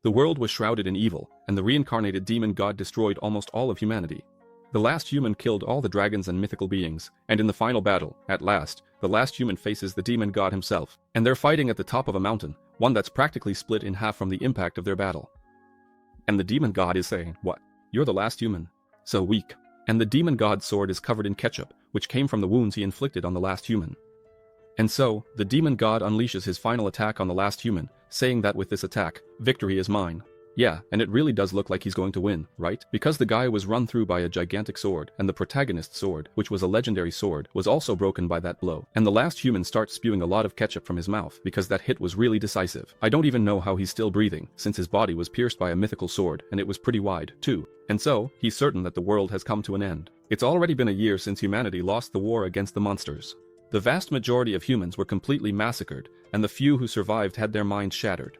The world was shrouded in evil, and the reincarnated demon god destroyed almost all of humanity. The last human killed all the dragons and mythical beings, and in the final battle, at last, the last human faces the demon god himself, and they're fighting at the top of a mountain, one that's practically split in half from the impact of their battle. And the demon god is saying, "What? You're the last human? So weak." And the demon god's sword is covered in ketchup, which came from the wounds he inflicted on the last human. And so, the demon god unleashes his final attack on the last human, saying that with this attack, victory is mine. Yeah, and it really does look like he's going to win, right? Because the guy was run through by a gigantic sword, and the protagonist's sword, which was a legendary sword, was also broken by that blow. And the last human starts spewing a lot of ketchup from his mouth because that hit was really decisive. I don't even know how he's still breathing, since his body was pierced by a mythical sword, and it was pretty wide, too. And so, he's certain that the world has come to an end. It's already been a year since humanity lost the war against the monsters. The vast majority of humans were completely massacred, and the few who survived had their minds shattered.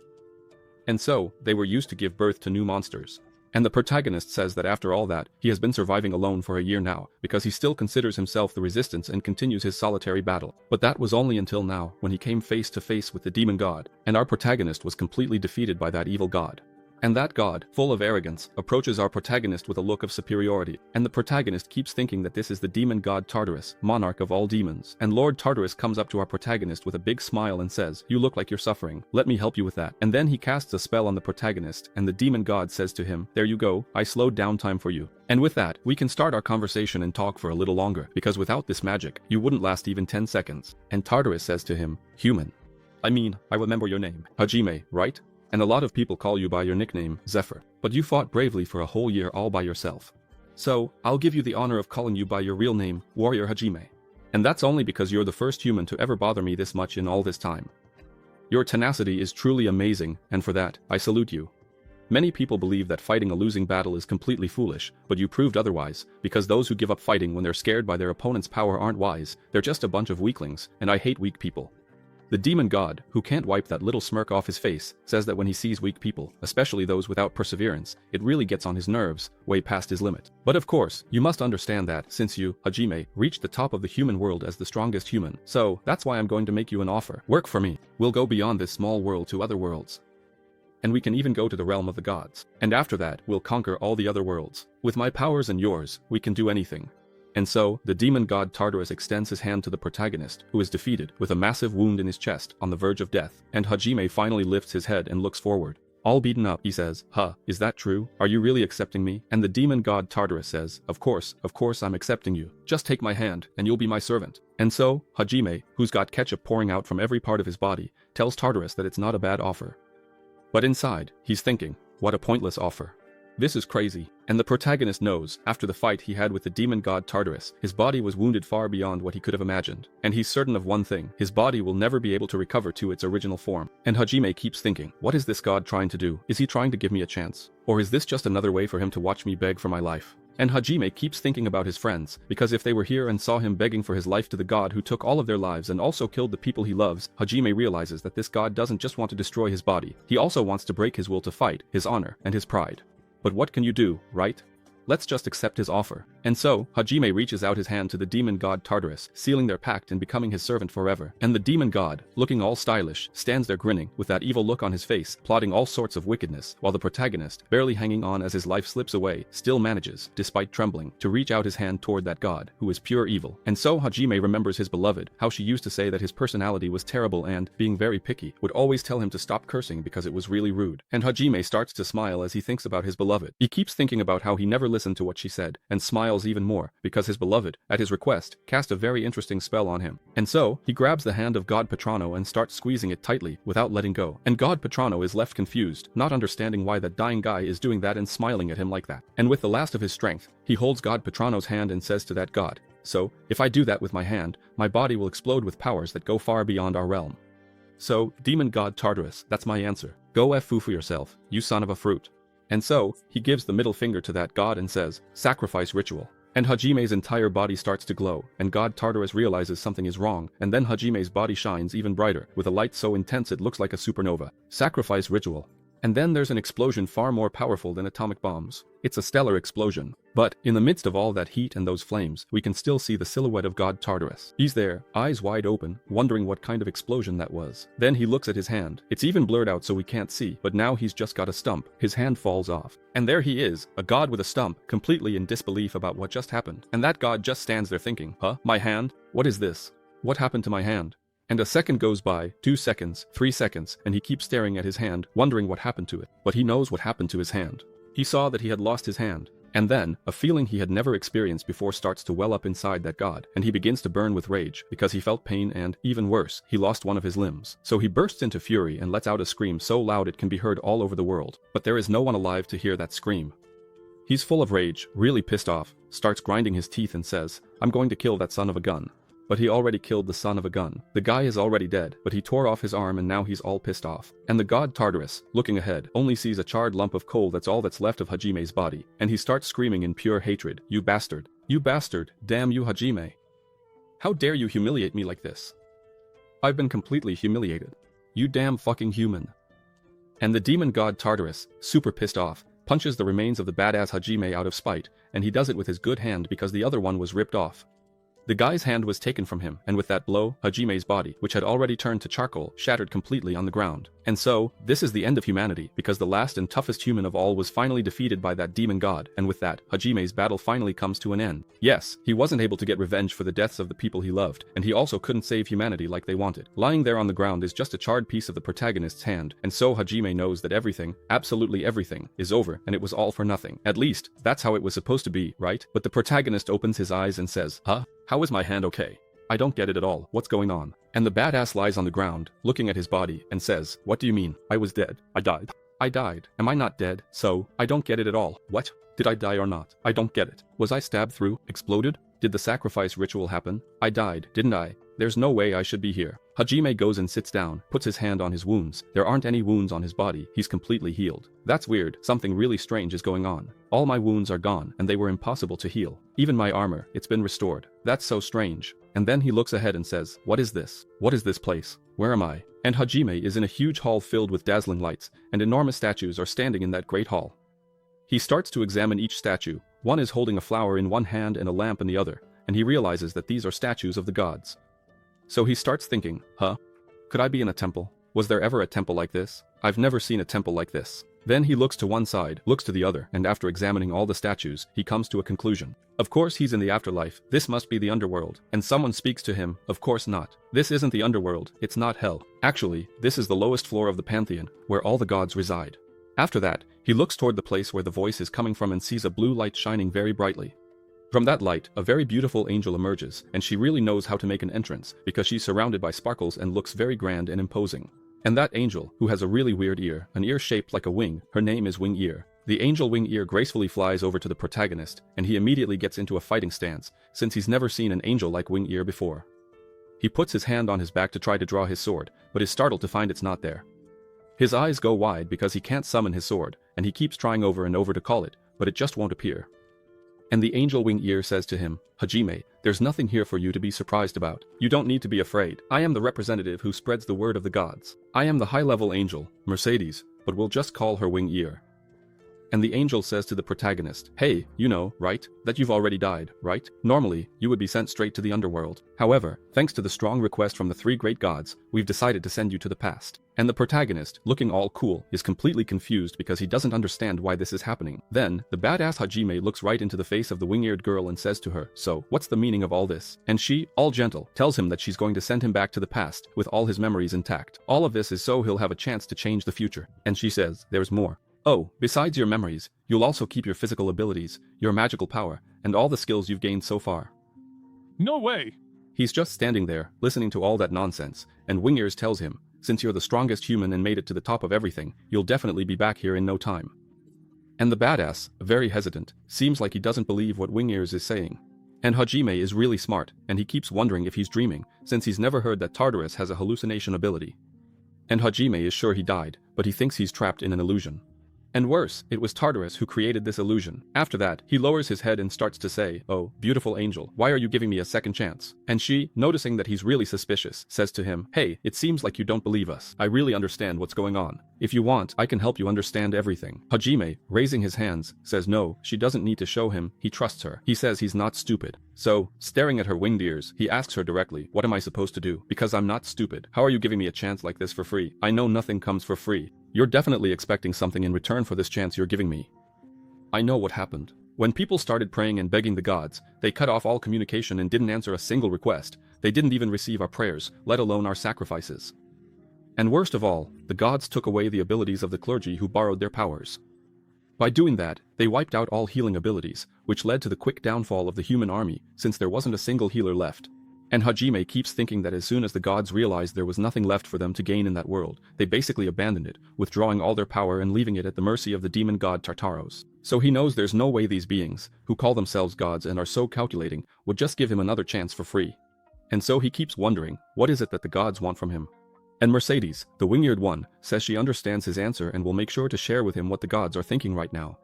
And so, they were used to give birth to new monsters. And the protagonist says that after all that, he has been surviving alone for a year now, because he still considers himself the resistance and continues his solitary battle. But that was only until now, when he came face to face with the demon god, and our protagonist was completely defeated by that evil god. And that god, full of arrogance, approaches our protagonist with a look of superiority, and the protagonist keeps thinking that this is the demon god Tartarus, monarch of all demons. And Lord Tartarus comes up to our protagonist with a big smile and says, "You look like you're suffering, let me help you with that." And then he casts a spell on the protagonist, and the demon god says to him, "There you go, I slowed down time for you." And with that, we can start our conversation and talk for a little longer, because without this magic, you wouldn't last even 10 seconds. And Tartarus says to him, "Human. I remember your name, Hajime, right? And a lot of people call you by your nickname, Zephyr. But you fought bravely for a whole year all by yourself. So, I'll give you the honor of calling you by your real name, Warrior Hajime. And that's only because you're the first human to ever bother me this much in all this time. Your tenacity is truly amazing, and for that, I salute you. Many people believe that fighting a losing battle is completely foolish, but you proved otherwise, because those who give up fighting when they're scared by their opponent's power aren't wise, they're just a bunch of weaklings, and I hate weak people." The demon god, who can't wipe that little smirk off his face, says that when he sees weak people, especially those without perseverance, it really gets on his nerves, way past his limit. But of course, you must understand that, since you, Hajime, reached the top of the human world as the strongest human, so that's why I'm going to make you an offer. Work for me. We'll go beyond this small world to other worlds. And we can even go to the realm of the gods. And after that, we'll conquer all the other worlds. With my powers and yours, we can do anything. And so, the demon god Tartarus extends his hand to the protagonist, who is defeated, with a massive wound in his chest, on the verge of death, and Hajime finally lifts his head and looks forward. All beaten up, he says, "Huh, is that true? Are you really accepting me?" And the demon god Tartarus says, of course I'm accepting you. Just take my hand, and you'll be my servant." And so, Hajime, who's got ketchup pouring out from every part of his body, tells Tartarus that it's not a bad offer. But inside, he's thinking, what a pointless offer. This is crazy. And the protagonist knows, after the fight he had with the demon god Tartarus, his body was wounded far beyond what he could have imagined. And he's certain of one thing, his body will never be able to recover to its original form. And Hajime keeps thinking, what is this god trying to do? Is he trying to give me a chance? Or is this just another way for him to watch me beg for my life? And Hajime keeps thinking about his friends, because if they were here and saw him begging for his life to the god who took all of their lives and also killed the people he loves, Hajime realizes that this god doesn't just want to destroy his body, he also wants to break his will to fight, his honor, and his pride. But what can you do, right? Let's just accept his offer. And so, Hajime reaches out his hand to the demon god Tartarus, sealing their pact and becoming his servant forever. And the demon god, looking all stylish, stands there grinning, with that evil look on his face, plotting all sorts of wickedness, while the protagonist, barely hanging on as his life slips away, still manages, despite trembling, to reach out his hand toward that god, who is pure evil. And so Hajime remembers his beloved, how she used to say that his personality was terrible and, being very picky, would always tell him to stop cursing because it was really rude. And Hajime starts to smile as he thinks about his beloved. He keeps thinking about how he never listened to what she said, and smiles even more, because his beloved, at his request, cast a very interesting spell on him. And so, he grabs the hand of God Patrano and starts squeezing it tightly, without letting go. And God Patrano is left confused, not understanding why that dying guy is doing that and smiling at him like that. And with the last of his strength, he holds God Patrano's hand and says to that god, "So, if I do that with my hand, my body will explode with powers that go far beyond our realm. So, demon god Tartarus, that's my answer. Go F for yourself, you son of a fruit." And so, he gives the middle finger to that god and says, "Sacrifice ritual." And Hajime's entire body starts to glow, and god Tartarus realizes something is wrong, and then Hajime's body shines even brighter, with a light so intense it looks like a supernova. Sacrifice ritual. And then there's an explosion far more powerful than atomic bombs. It's a stellar explosion. But, in the midst of all that heat and those flames, we can still see the silhouette of God Tartarus. He's there, eyes wide open, wondering what kind of explosion that was. Then he looks at his hand. It's even blurred out so we can't see, but now he's just got a stump. His hand falls off. And there he is, a god with a stump, completely in disbelief about what just happened. And that god just stands there thinking, huh? My hand? What is this? What happened to my hand? And a second goes by, 2 seconds, 3 seconds, and he keeps staring at his hand, wondering what happened to it. But he knows what happened to his hand. He saw that he had lost his hand. And then, a feeling he had never experienced before starts to well up inside that god, and he begins to burn with rage, because he felt pain and, even worse, he lost one of his limbs. So he bursts into fury and lets out a scream so loud it can be heard all over the world. But there is no one alive to hear that scream. He's full of rage, really pissed off, starts grinding his teeth and says, "I'm going to kill that son of a gun." But he already killed the son of a gun. The guy is already dead, but he tore off his arm and now he's all pissed off. And the god Tartarus, looking ahead, only sees a charred lump of coal that's all that's left of Hajime's body. And he starts screaming in pure hatred, "You bastard! You bastard! Damn you, Hajime! How dare you humiliate me like this? I've been completely humiliated. You damn fucking human." And the demon god Tartarus, super pissed off, punches the remains of the badass Hajime out of spite, and he does it with his good hand because the other one was ripped off. The guy's hand was taken from him, and with that blow, Hajime's body, which had already turned to charcoal, shattered completely on the ground. And so, this is the end of humanity, because the last and toughest human of all was finally defeated by that demon god, and with that, Hajime's battle finally comes to an end. Yes, he wasn't able to get revenge for the deaths of the people he loved, and he also couldn't save humanity like they wanted. Lying there on the ground is just a charred piece of the protagonist's hand, and so Hajime knows that everything, absolutely everything, is over, and it was all for nothing. At least, that's how it was supposed to be, right? But the protagonist opens his eyes and says, "Huh? How is my hand okay? I don't get it at all. What's going on?" And the badass lies on the ground, looking at his body, and says, "What do you mean? I was dead. I died. I died. Am I not dead? So, I don't get it at all. What? Did I die or not? I don't get it. Was I stabbed through? Exploded? Did the sacrifice ritual happen? I died, didn't I? There's no way I should be here." Hajime goes and sits down, puts his hand on his wounds. There aren't any wounds on his body, he's completely healed. That's weird, something really strange is going on. All my wounds are gone, and they were impossible to heal. Even my armor, it's been restored. That's so strange. And then he looks ahead and says, "What is this? What is this place? Where am I?" And Hajime is in a huge hall filled with dazzling lights, and enormous statues are standing in that great hall. He starts to examine each statue. One is holding a flower in one hand and a lamp in the other, and he realizes that these are statues of the gods. So he starts thinking, huh? Could I be in a temple? Was there ever a temple like this? I've never seen a temple like this. Then he looks to one side, looks to the other, and after examining all the statues, he comes to a conclusion. Of course he's in the afterlife, this must be the underworld. And someone speaks to him, of course not. This isn't the underworld, it's not hell. Actually, this is the lowest floor of the pantheon, where all the gods reside. After that, he looks toward the place where the voice is coming from and sees a blue light shining very brightly. From that light, a very beautiful angel emerges, and she really knows how to make an entrance, because she's surrounded by sparkles and looks very grand and imposing. And that angel, who has a really weird ear, an ear shaped like a wing, her name is Wing Ear. The angel Wing Ear gracefully flies over to the protagonist, and he immediately gets into a fighting stance, since he's never seen an angel like Wing Ear before. He puts his hand on his back to try to draw his sword, but is startled to find it's not there. His eyes go wide because he can't summon his sword, and he keeps trying over and over to call it, but it just won't appear. And the angel Wing Ear says to him, "Hajime, there's nothing here for you to be surprised about. You don't need to be afraid. I am the representative who spreads the word of the gods. I am the high-level angel, Mercedes, but we'll just call her Wing Ear." And the angel says to the protagonist, "Hey, you know, right? That you've already died, right? Normally, you would be sent straight to the underworld. However, thanks to the strong request from the 3 great gods, we've decided to send you to the past." And the protagonist, looking all cool, is completely confused because he doesn't understand why this is happening. Then, the badass Hajime looks right into the face of the wing-eared girl and says to her, "So, what's the meaning of all this?" And she, all gentle, tells him that she's going to send him back to the past, with all his memories intact. All of this is so he'll have a chance to change the future. And she says, "There's more. Oh, besides your memories, you'll also keep your physical abilities, your magical power, and all the skills you've gained so far." No way! He's just standing there, listening to all that nonsense, and Wing Ears tells him, "Since you're the strongest human and made it to the top of everything, you'll definitely be back here in no time." And the badass, very hesitant, seems like he doesn't believe what Wing Ears is saying. And Hajime is really smart, and he keeps wondering if he's dreaming, since he's never heard that Tartarus has a hallucination ability. And Hajime is sure he died, but he thinks he's trapped in an illusion. And worse, it was Tartarus who created this illusion. After that, he lowers his head and starts to say, "Oh, beautiful angel, why are you giving me a second chance?" And she, noticing that he's really suspicious, says to him, "Hey, it seems like you don't believe us. I really understand what's going on. If you want, I can help you understand everything." Hajime, raising his hands, says no, she doesn't need to show him, he trusts her. He says he's not stupid. So, staring at her winged ears, he asks her directly, "What am I supposed to do? Because I'm not stupid. How are you giving me a chance like this for free? I know nothing comes for free. You're definitely expecting something in return for this chance you're giving me." I know what happened. When people started praying and begging the gods, they cut off all communication and didn't answer a single request. They didn't even receive our prayers, let alone our sacrifices. And worst of all, the gods took away the abilities of the clergy who borrowed their powers. By doing that, they wiped out all healing abilities, which led to the quick downfall of the human army, since there wasn't a single healer left. And Hajime keeps thinking that as soon as the gods realized there was nothing left for them to gain in that world, they basically abandoned it, withdrawing all their power and leaving it at the mercy of the demon god Tartaros. So he knows there's no way these beings, who call themselves gods and are so calculating, would just give him another chance for free. And so he keeps wondering, what is it that the gods want from him? And Mercedes, the wing-eared one, says she understands his answer and will make sure to share with him what the gods are thinking right now.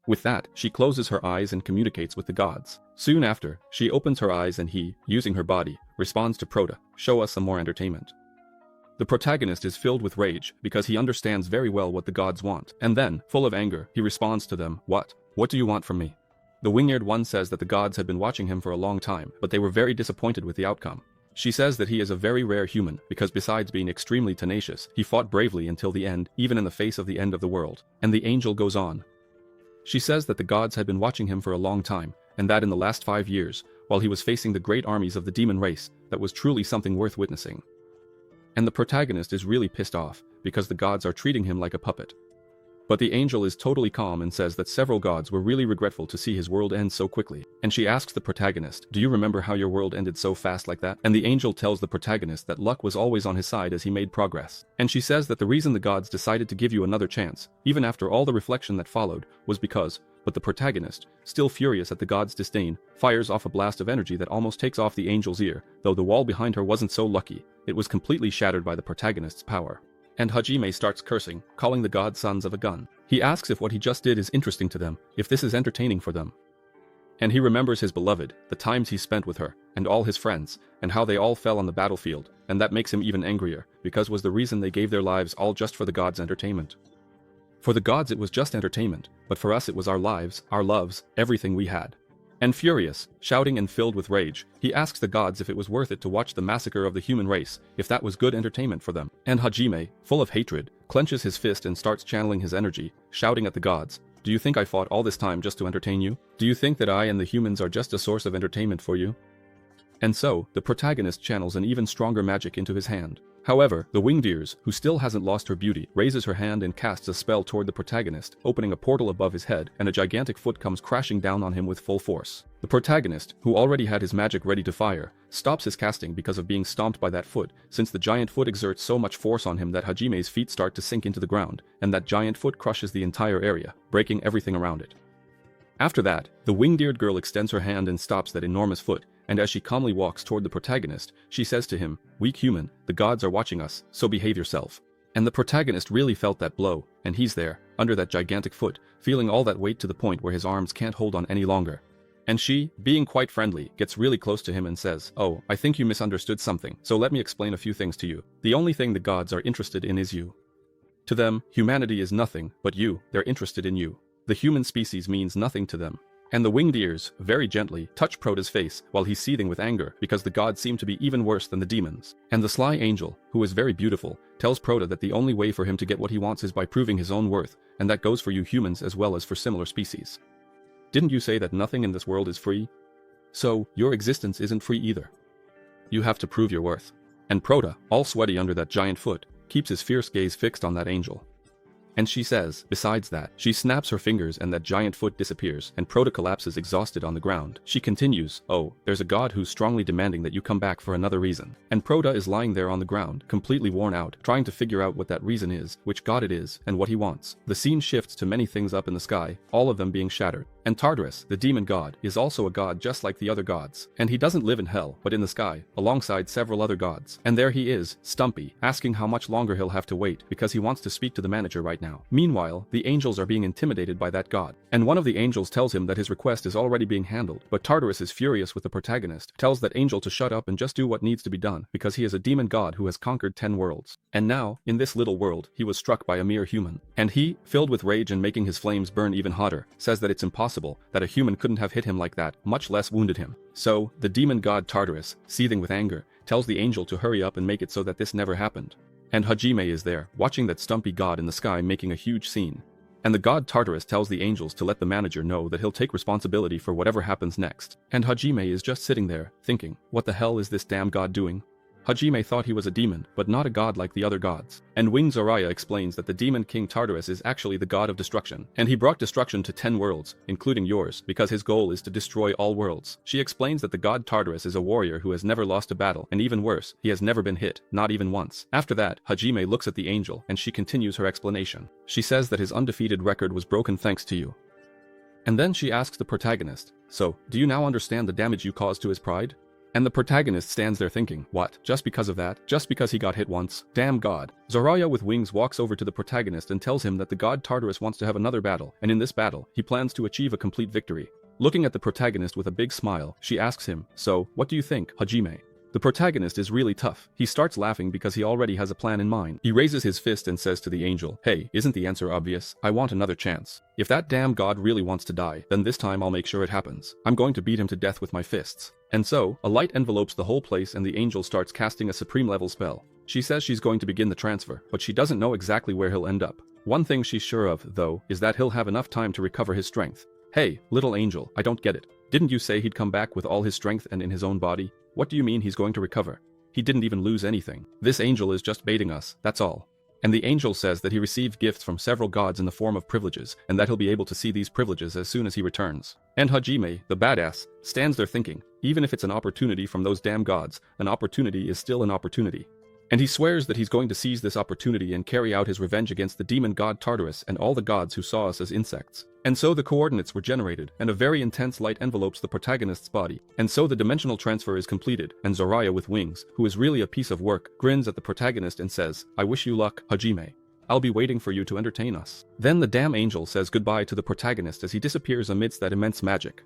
With that, she closes her eyes and communicates with the gods. Soon after, she opens her eyes and he, using her body, responds to Prota, "Show us some more entertainment." The protagonist is filled with rage because he understands very well what the gods want, and then, full of anger, he responds to them, "What? What do you want from me?" The wing-eared one says that the gods had been watching him for a long time, but they were very disappointed with the outcome. She says that he is a very rare human because besides being extremely tenacious, he fought bravely until the end, even in the face of the end of the world. And the angel goes on. She says that the gods had been watching him for a long time, and that in the last 5 years, while he was facing the great armies of the demon race, that was truly something worth witnessing. And the protagonist is really pissed off, because the gods are treating him like a puppet. But the angel is totally calm and says that several gods were really regretful to see his world end so quickly. And she asks the protagonist, "Do you remember how your world ended so fast like that?" And the angel tells the protagonist that luck was always on his side as he made progress. And she says that the reason the gods decided to give you another chance, even after all the reflection that followed, was because, but the protagonist, still furious at the gods' disdain, fires off a blast of energy that almost takes off the angel's ear, though the wall behind her wasn't so lucky, it was completely shattered by the protagonist's power. And Hajime starts cursing, calling the god sons of a gun. He asks if what he just did is interesting to them, if this is entertaining for them. And he remembers his beloved, the times he spent with her, and all his friends, and how they all fell on the battlefield, and that makes him even angrier, because was the reason they gave their lives all just for the gods' entertainment. For the gods it was just entertainment, but for us it was our lives, our loves, everything we had. And furious, shouting and filled with rage, he asks the gods if it was worth it to watch the massacre of the human race, if that was good entertainment for them. And Hajime, full of hatred, clenches his fist and starts channeling his energy, shouting at the gods, "Do you think I fought all this time just to entertain you? Do you think that I and the humans are just a source of entertainment for you?" And so, the protagonist channels an even stronger magic into his hand. However, the winged ears, who still hasn't lost her beauty, raises her hand and casts a spell toward the protagonist, opening a portal above his head, and a gigantic foot comes crashing down on him with full force. The protagonist, who already had his magic ready to fire, stops his casting because of being stomped by that foot, since the giant foot exerts so much force on him that Hajime's feet start to sink into the ground, and that giant foot crushes the entire area, breaking everything around it. After that, the winged-eared girl extends her hand and stops that enormous foot, and as she calmly walks toward the protagonist, she says to him, "Weak human, the gods are watching us, so behave yourself." And the protagonist really felt that blow, and he's there, under that gigantic foot, feeling all that weight to the point where his arms can't hold on any longer. And she, being quite friendly, gets really close to him and says, "Oh, I think you misunderstood something, so let me explain a few things to you. The only thing the gods are interested in is you. To them, humanity is nothing, but you, they're interested in you. The human species means nothing to them." And the winged ears, very gently, touch Prota's face while he's seething with anger because the gods seem to be even worse than the demons. And the sly angel, who is very beautiful, tells Prota that the only way for him to get what he wants is by proving his own worth, and that goes for you humans as well as for similar species. Didn't you say that nothing in this world is free? So, your existence isn't free either. You have to prove your worth. And Prota, all sweaty under that giant foot, keeps his fierce gaze fixed on that angel. And she says, besides that, she snaps her fingers and that giant foot disappears, and Prota collapses exhausted on the ground. She continues, "Oh, there's a god who's strongly demanding that you come back for another reason." And Prota is lying there on the ground, completely worn out, trying to figure out what that reason is, which god it is, and what he wants. The scene shifts to many things up in the sky, all of them being shattered. And Tartarus, the demon god, is also a god just like the other gods. And he doesn't live in hell, but in the sky, alongside several other gods. And there he is, Stumpy, asking how much longer he'll have to wait, because he wants to speak to the manager right now. now. Meanwhile, the angels are being intimidated by that god. And one of the angels tells him that his request is already being handled, but Tartarus is furious with the protagonist, tells that angel to shut up and just do what needs to be done, because he is a demon god who has conquered 10 worlds. And now, in this little world, he was struck by a mere human. And he, filled with rage and making his flames burn even hotter, says that it's impossible, that a human couldn't have hit him like that, much less wounded him. So, the demon god Tartarus, seething with anger, tells the angel to hurry up and make it so that this never happened. And Hajime is there, watching that stumpy god in the sky making a huge scene. And the god Tartarus tells the angels to let the manager know that he'll take responsibility for whatever happens next. And Hajime is just sitting there, thinking, what the hell is this damn god doing? Hajime thought he was a demon, but not a god like the other gods. And Wing Zoraya explains that the demon king Tartarus is actually the god of destruction, and he brought destruction to 10 worlds, including yours, because his goal is to destroy all worlds. She explains that the god Tartarus is a warrior who has never lost a battle, and even worse, he has never been hit, not even once. After that, Hajime looks at the angel, and she continues her explanation. She says that his undefeated record was broken thanks to you. And then she asks the protagonist, so, do you now understand the damage you caused to his pride? And the protagonist stands there thinking, what, just because of that? Just because he got hit once? Damn god. Zoraya with wings walks over to the protagonist and tells him that the god Tartarus wants to have another battle, and in this battle, he plans to achieve a complete victory. Looking at the protagonist with a big smile, she asks him, so, what do you think, Hajime? The protagonist is really tough. He starts laughing because he already has a plan in mind. He raises his fist and says to the angel, hey, isn't the answer obvious? I want another chance. If that damn god really wants to die, then this time I'll make sure it happens. I'm going to beat him to death with my fists. And so, a light envelopes the whole place and the angel starts casting a supreme level spell. She says she's going to begin the transfer, but she doesn't know exactly where he'll end up. One thing she's sure of, though, is that he'll have enough time to recover his strength. Hey, little angel, I don't get it. Didn't you say he'd come back with all his strength and in his own body? What do you mean he's going to recover? He didn't even lose anything. This angel is just baiting us, that's all. And the angel says that he received gifts from several gods in the form of privileges, and that he'll be able to see these privileges as soon as he returns. And Hajime, the badass, stands there thinking, even if it's an opportunity from those damn gods, an opportunity is still an opportunity. And he swears that he's going to seize this opportunity and carry out his revenge against the demon god Tartarus and all the gods who saw us as insects. And so the coordinates were generated, and a very intense light envelopes the protagonist's body. And so the dimensional transfer is completed, and Zoraya with wings, who is really a piece of work, grins at the protagonist and says, I wish you luck, Hajime. I'll be waiting for you to entertain us. Then the damn angel says goodbye to the protagonist as he disappears amidst that immense magic.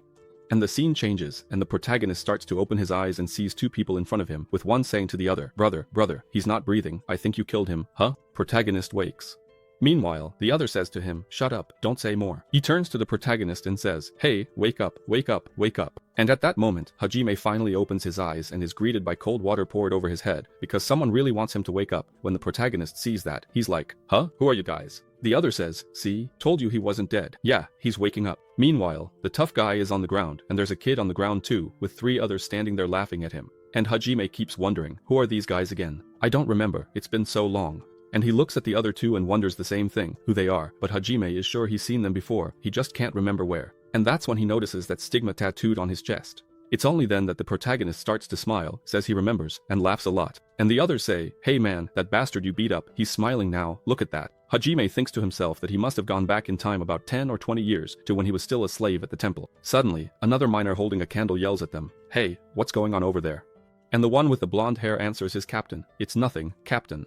And the scene changes, and the protagonist starts to open his eyes and sees two people in front of him, with one saying to the other, brother, he's not breathing, I think you killed him, huh? Protagonist wakes. Meanwhile, the other says to him, shut up, don't say more. He turns to the protagonist and says, hey, wake up, wake up, wake up. And at that moment, Hajime finally opens his eyes and is greeted by cold water poured over his head, because someone really wants him to wake up. When the protagonist sees that, he's like, huh? Who are you guys? The other says, see, told you he wasn't dead. Yeah, he's waking up. Meanwhile, the tough guy is on the ground, and there's a kid on the ground too, with 3 others standing there laughing at him. And Hajime keeps wondering, who are these guys again? I don't remember, it's been so long. And he looks at the other 2 and wonders the same thing, who they are, but Hajime is sure he's seen them before, he just can't remember where. And that's when he notices that stigma tattooed on his chest. It's only then that the protagonist starts to smile, says he remembers, and laughs a lot. And the others say, hey man, that bastard you beat up, he's smiling now, look at that. Hajime thinks to himself that he must have gone back in time about 10 or 20 years to when he was still a slave at the temple. Suddenly, another miner holding a candle yells at them, hey, what's going on over there? And the one with the blonde hair answers his captain, it's nothing, captain.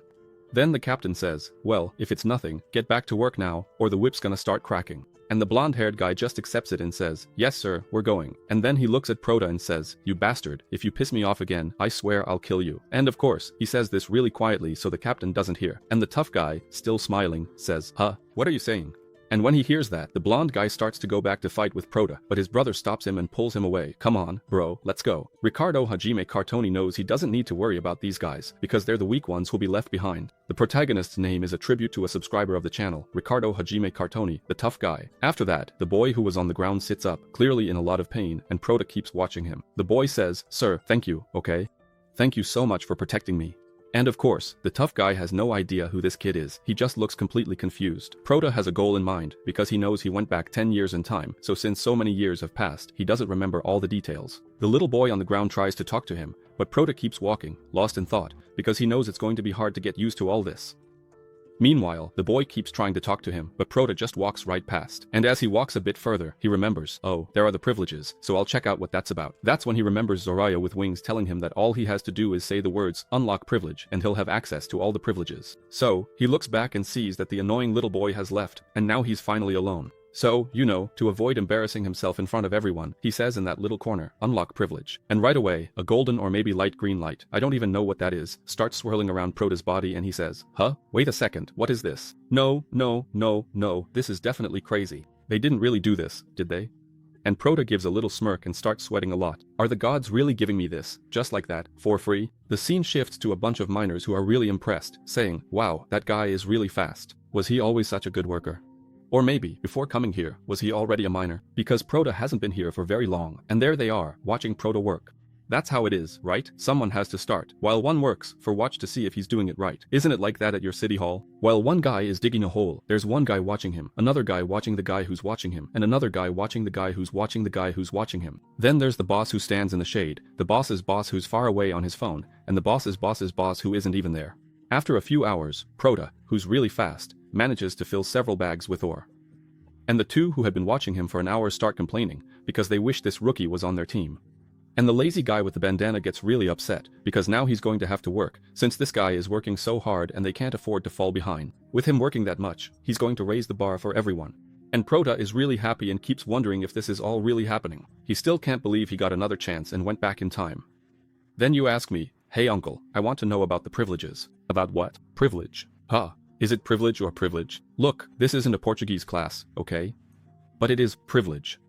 Then the captain says, well, if it's nothing, get back to work now, or the whip's gonna start cracking. And the blonde-haired guy just accepts it and says, yes sir, we're going. And then he looks at Prota and says, you bastard, if you piss me off again, I swear I'll kill you. And of course, he says this really quietly so the captain doesn't hear. And the tough guy, still smiling, says, huh, what are you saying? And when he hears that, the blonde guy starts to go back to fight with Prota, but his brother stops him and pulls him away. Come on, bro, let's go. Ricardo Hajime Cartoni knows he doesn't need to worry about these guys, because they're the weak ones who'll be left behind. The protagonist's name is a tribute to a subscriber of the channel, Ricardo Hajime Cartoni, the tough guy. After that, the boy who was on the ground sits up, clearly in a lot of pain, and Prota keeps watching him. The boy says, sir, thank you, okay? Thank you so much for protecting me. And of course, the tough guy has no idea who this kid is, he just looks completely confused. Prota has a goal in mind, because he knows he went back 10 years in time, so since so many years have passed, he doesn't remember all the details. The little boy on the ground tries to talk to him, but Prota keeps walking, lost in thought, because he knows it's going to be hard to get used to all this. Meanwhile, the boy keeps trying to talk to him, but Prota just walks right past. And as he walks a bit further, he remembers, oh, there are the privileges, so I'll check out what that's about. That's when he remembers Zoraya with wings telling him that all he has to do is say the words, unlock privilege, and he'll have access to all the privileges. So, he looks back and sees that the annoying little boy has left, and now he's finally alone. So, to avoid embarrassing himself in front of everyone, he says in that little corner, unlock privilege. And right away, a golden or maybe light green light, I don't even know what that is, starts swirling around Prota's body and he says, huh? Wait a second, what is this? No, this is definitely crazy. They didn't really do this, did they? And Prota gives a little smirk and starts sweating a lot. Are the gods really giving me this, just like that, for free? The scene shifts to a bunch of miners who are really impressed, saying, wow, that guy is really fast. Was he always such a good worker? Or maybe, before coming here, was he already a miner? Because Prota hasn't been here for very long, and there they are, watching Prota work. That's how it is, right? Someone has to start. While one works, for watch to see if he's doing it right. Isn't it like that at your city hall? While one guy is digging a hole, there's one guy watching him, another guy watching the guy who's watching him, and another guy watching the guy who's watching the guy who's watching him. Then there's the boss who stands in the shade, the boss's boss who's far away on his phone, and the boss's boss who isn't even there. After a few hours, Prota, who's really fast, manages to fill several bags with ore. And the two who had been watching him for an hour start complaining, because they wish this rookie was on their team. And the lazy guy with the bandana gets really upset, because now he's going to have to work, since this guy is working so hard and they can't afford to fall behind. With him working that much, he's going to raise the bar for everyone. And Prota is really happy and keeps wondering if this is all really happening. He still can't believe he got another chance and went back in time. Then you ask me, hey uncle, I want to know about the privileges. About what? Privilege. Huh. Is it privilege or privilege? Look, this isn't a Portuguese class, okay? But it is privilege.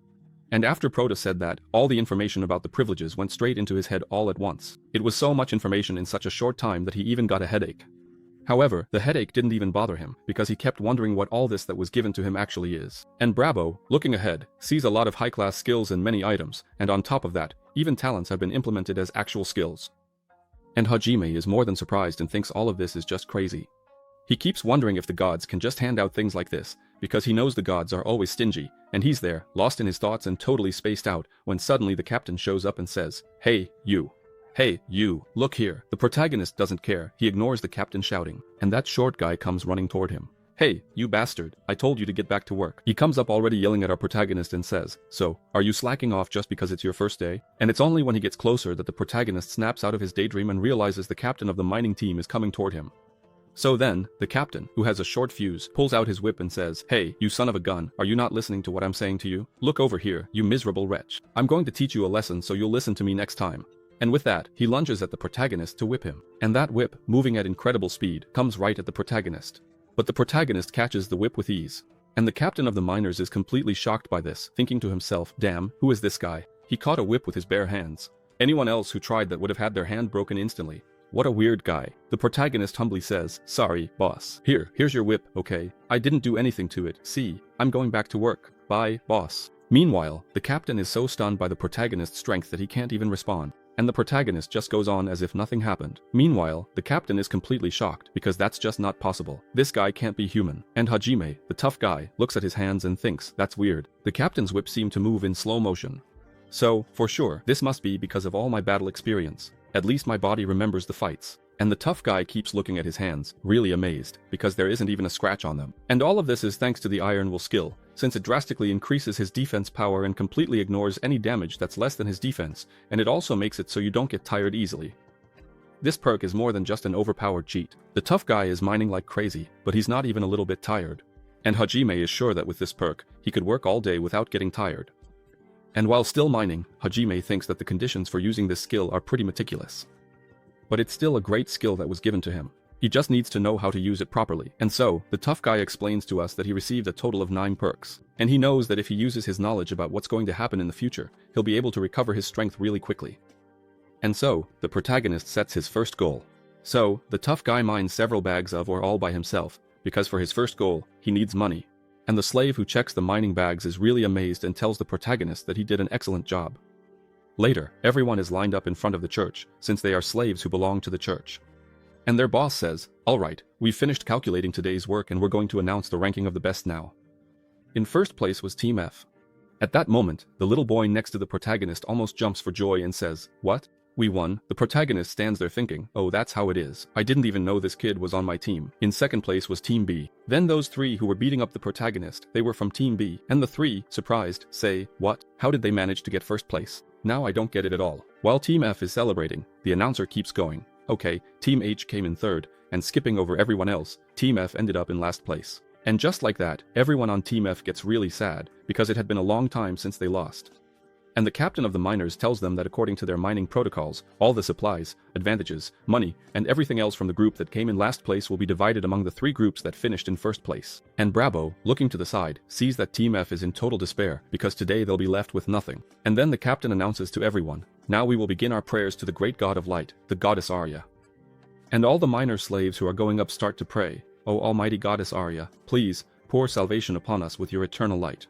And after Prota said that, all the information about the privileges went straight into his head all at once. It was so much information in such a short time that he even got a headache. However, the headache didn't even bother him, because he kept wondering what all this that was given to him actually is. And Bravo, looking ahead, sees a lot of high-class skills in many items, and on top of that, even talents have been implemented as actual skills. And Hajime is more than surprised and thinks all of this is just crazy. He keeps wondering if the gods can just hand out things like this, because he knows the gods are always stingy, and he's there, lost in his thoughts and totally spaced out, when suddenly the captain shows up and says, hey, you. Hey, you, look here. The protagonist doesn't care, he ignores the captain shouting, and that short guy comes running toward him. Hey, you bastard, I told you to get back to work. He comes up already yelling at our protagonist and says, so, are you slacking off just because it's your first day? And it's only when he gets closer that the protagonist snaps out of his daydream and realizes the captain of the mining team is coming toward him. So then, the captain, who has a short fuse, pulls out his whip and says, hey, you son of a gun, are you not listening to what I'm saying to you? Look over here, you miserable wretch. I'm going to teach you a lesson so you'll listen to me next time. And with that, he lunges at the protagonist to whip him. And that whip, moving at incredible speed, comes right at the protagonist. But the protagonist catches the whip with ease. And the captain of the miners is completely shocked by this, thinking to himself, damn, who is this guy? He caught a whip with his bare hands. Anyone else who tried that would have had their hand broken instantly. What a weird guy. The protagonist humbly says, sorry, boss. Here's your whip, okay? I didn't do anything to it. See, I'm going back to work. Bye, boss. Meanwhile, the captain is so stunned by the protagonist's strength that he can't even respond. And the protagonist just goes on as if nothing happened. Meanwhile, the captain is completely shocked, because that's just not possible. This guy can't be human. And Hajime, the tough guy, looks at his hands and thinks, that's weird. The captain's whip seemed to move in slow motion. So, for sure, this must be because of all my battle experience. At least my body remembers the fights. And the tough guy keeps looking at his hands, really amazed, because there isn't even a scratch on them. And all of this is thanks to the Iron Will skill, since it drastically increases his defense power and completely ignores any damage that's less than his defense, and it also makes it so you don't get tired easily. This perk is more than just an overpowered cheat. The tough guy is mining like crazy, but he's not even a little bit tired. And Hajime is sure that with this perk, he could work all day without getting tired. And while still mining, Hajime thinks that the conditions for using this skill are pretty meticulous. But it's still a great skill that was given to him. He just needs to know how to use it properly. And so, the tough guy explains to us that he received a total of 9 perks. And he knows that if he uses his knowledge about what's going to happen in the future, he'll be able to recover his strength really quickly. And so, the protagonist sets his first goal. So, the tough guy mines several bags of ore all by himself, because for his first goal, he needs money. And the slave who checks the mining bags is really amazed and tells the protagonist that he did an excellent job. Later, everyone is lined up in front of the church, since they are slaves who belong to the church. And their boss says, alright, we've finished calculating today's work and we're going to announce the ranking of the best now. In first place was Team F. At that moment, the little boy next to the protagonist almost jumps for joy and says, what? We won. The protagonist stands there thinking, oh, that's how it is. I didn't even know this kid was on my team. In second place was Team B. Then those three who were beating up the protagonist, they were from Team B. And the three, surprised, say, what? How did they manage to get first place? Now I don't get it at all. While Team F is celebrating, the announcer keeps going. Okay, Team H came in third, and skipping over everyone else, Team F ended up in last place. And just like that, everyone on Team F gets really sad, because it had been a long time since they lost. And the captain of the miners tells them that according to their mining protocols, all the supplies, advantages, money, and everything else from the group that came in last place will be divided among the three groups that finished in first place. And Bravo, looking to the side, sees that Team F is in total despair, because today they'll be left with nothing. And then the captain announces to everyone, now we will begin our prayers to the great god of light, the goddess Arya. And all the miner slaves who are going up start to pray, O almighty goddess Arya, please, pour salvation upon us with your eternal light.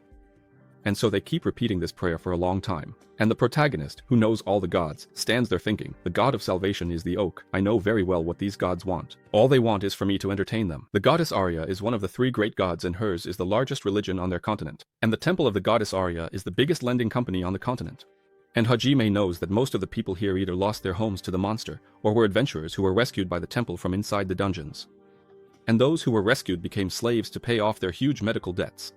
And so they keep repeating this prayer for a long time. And the protagonist, who knows all the gods, stands there thinking, the god of salvation is the oak. I know very well what these gods want. All they want is for me to entertain them. The goddess Arya is one of the three great gods, and hers is the largest religion on their continent. And the temple of the goddess Arya is the biggest lending company on the continent. And Hajime knows that most of the people here either lost their homes to the monster, or were adventurers who were rescued by the temple from inside the dungeons. And those who were rescued became slaves to pay off their huge medical debts.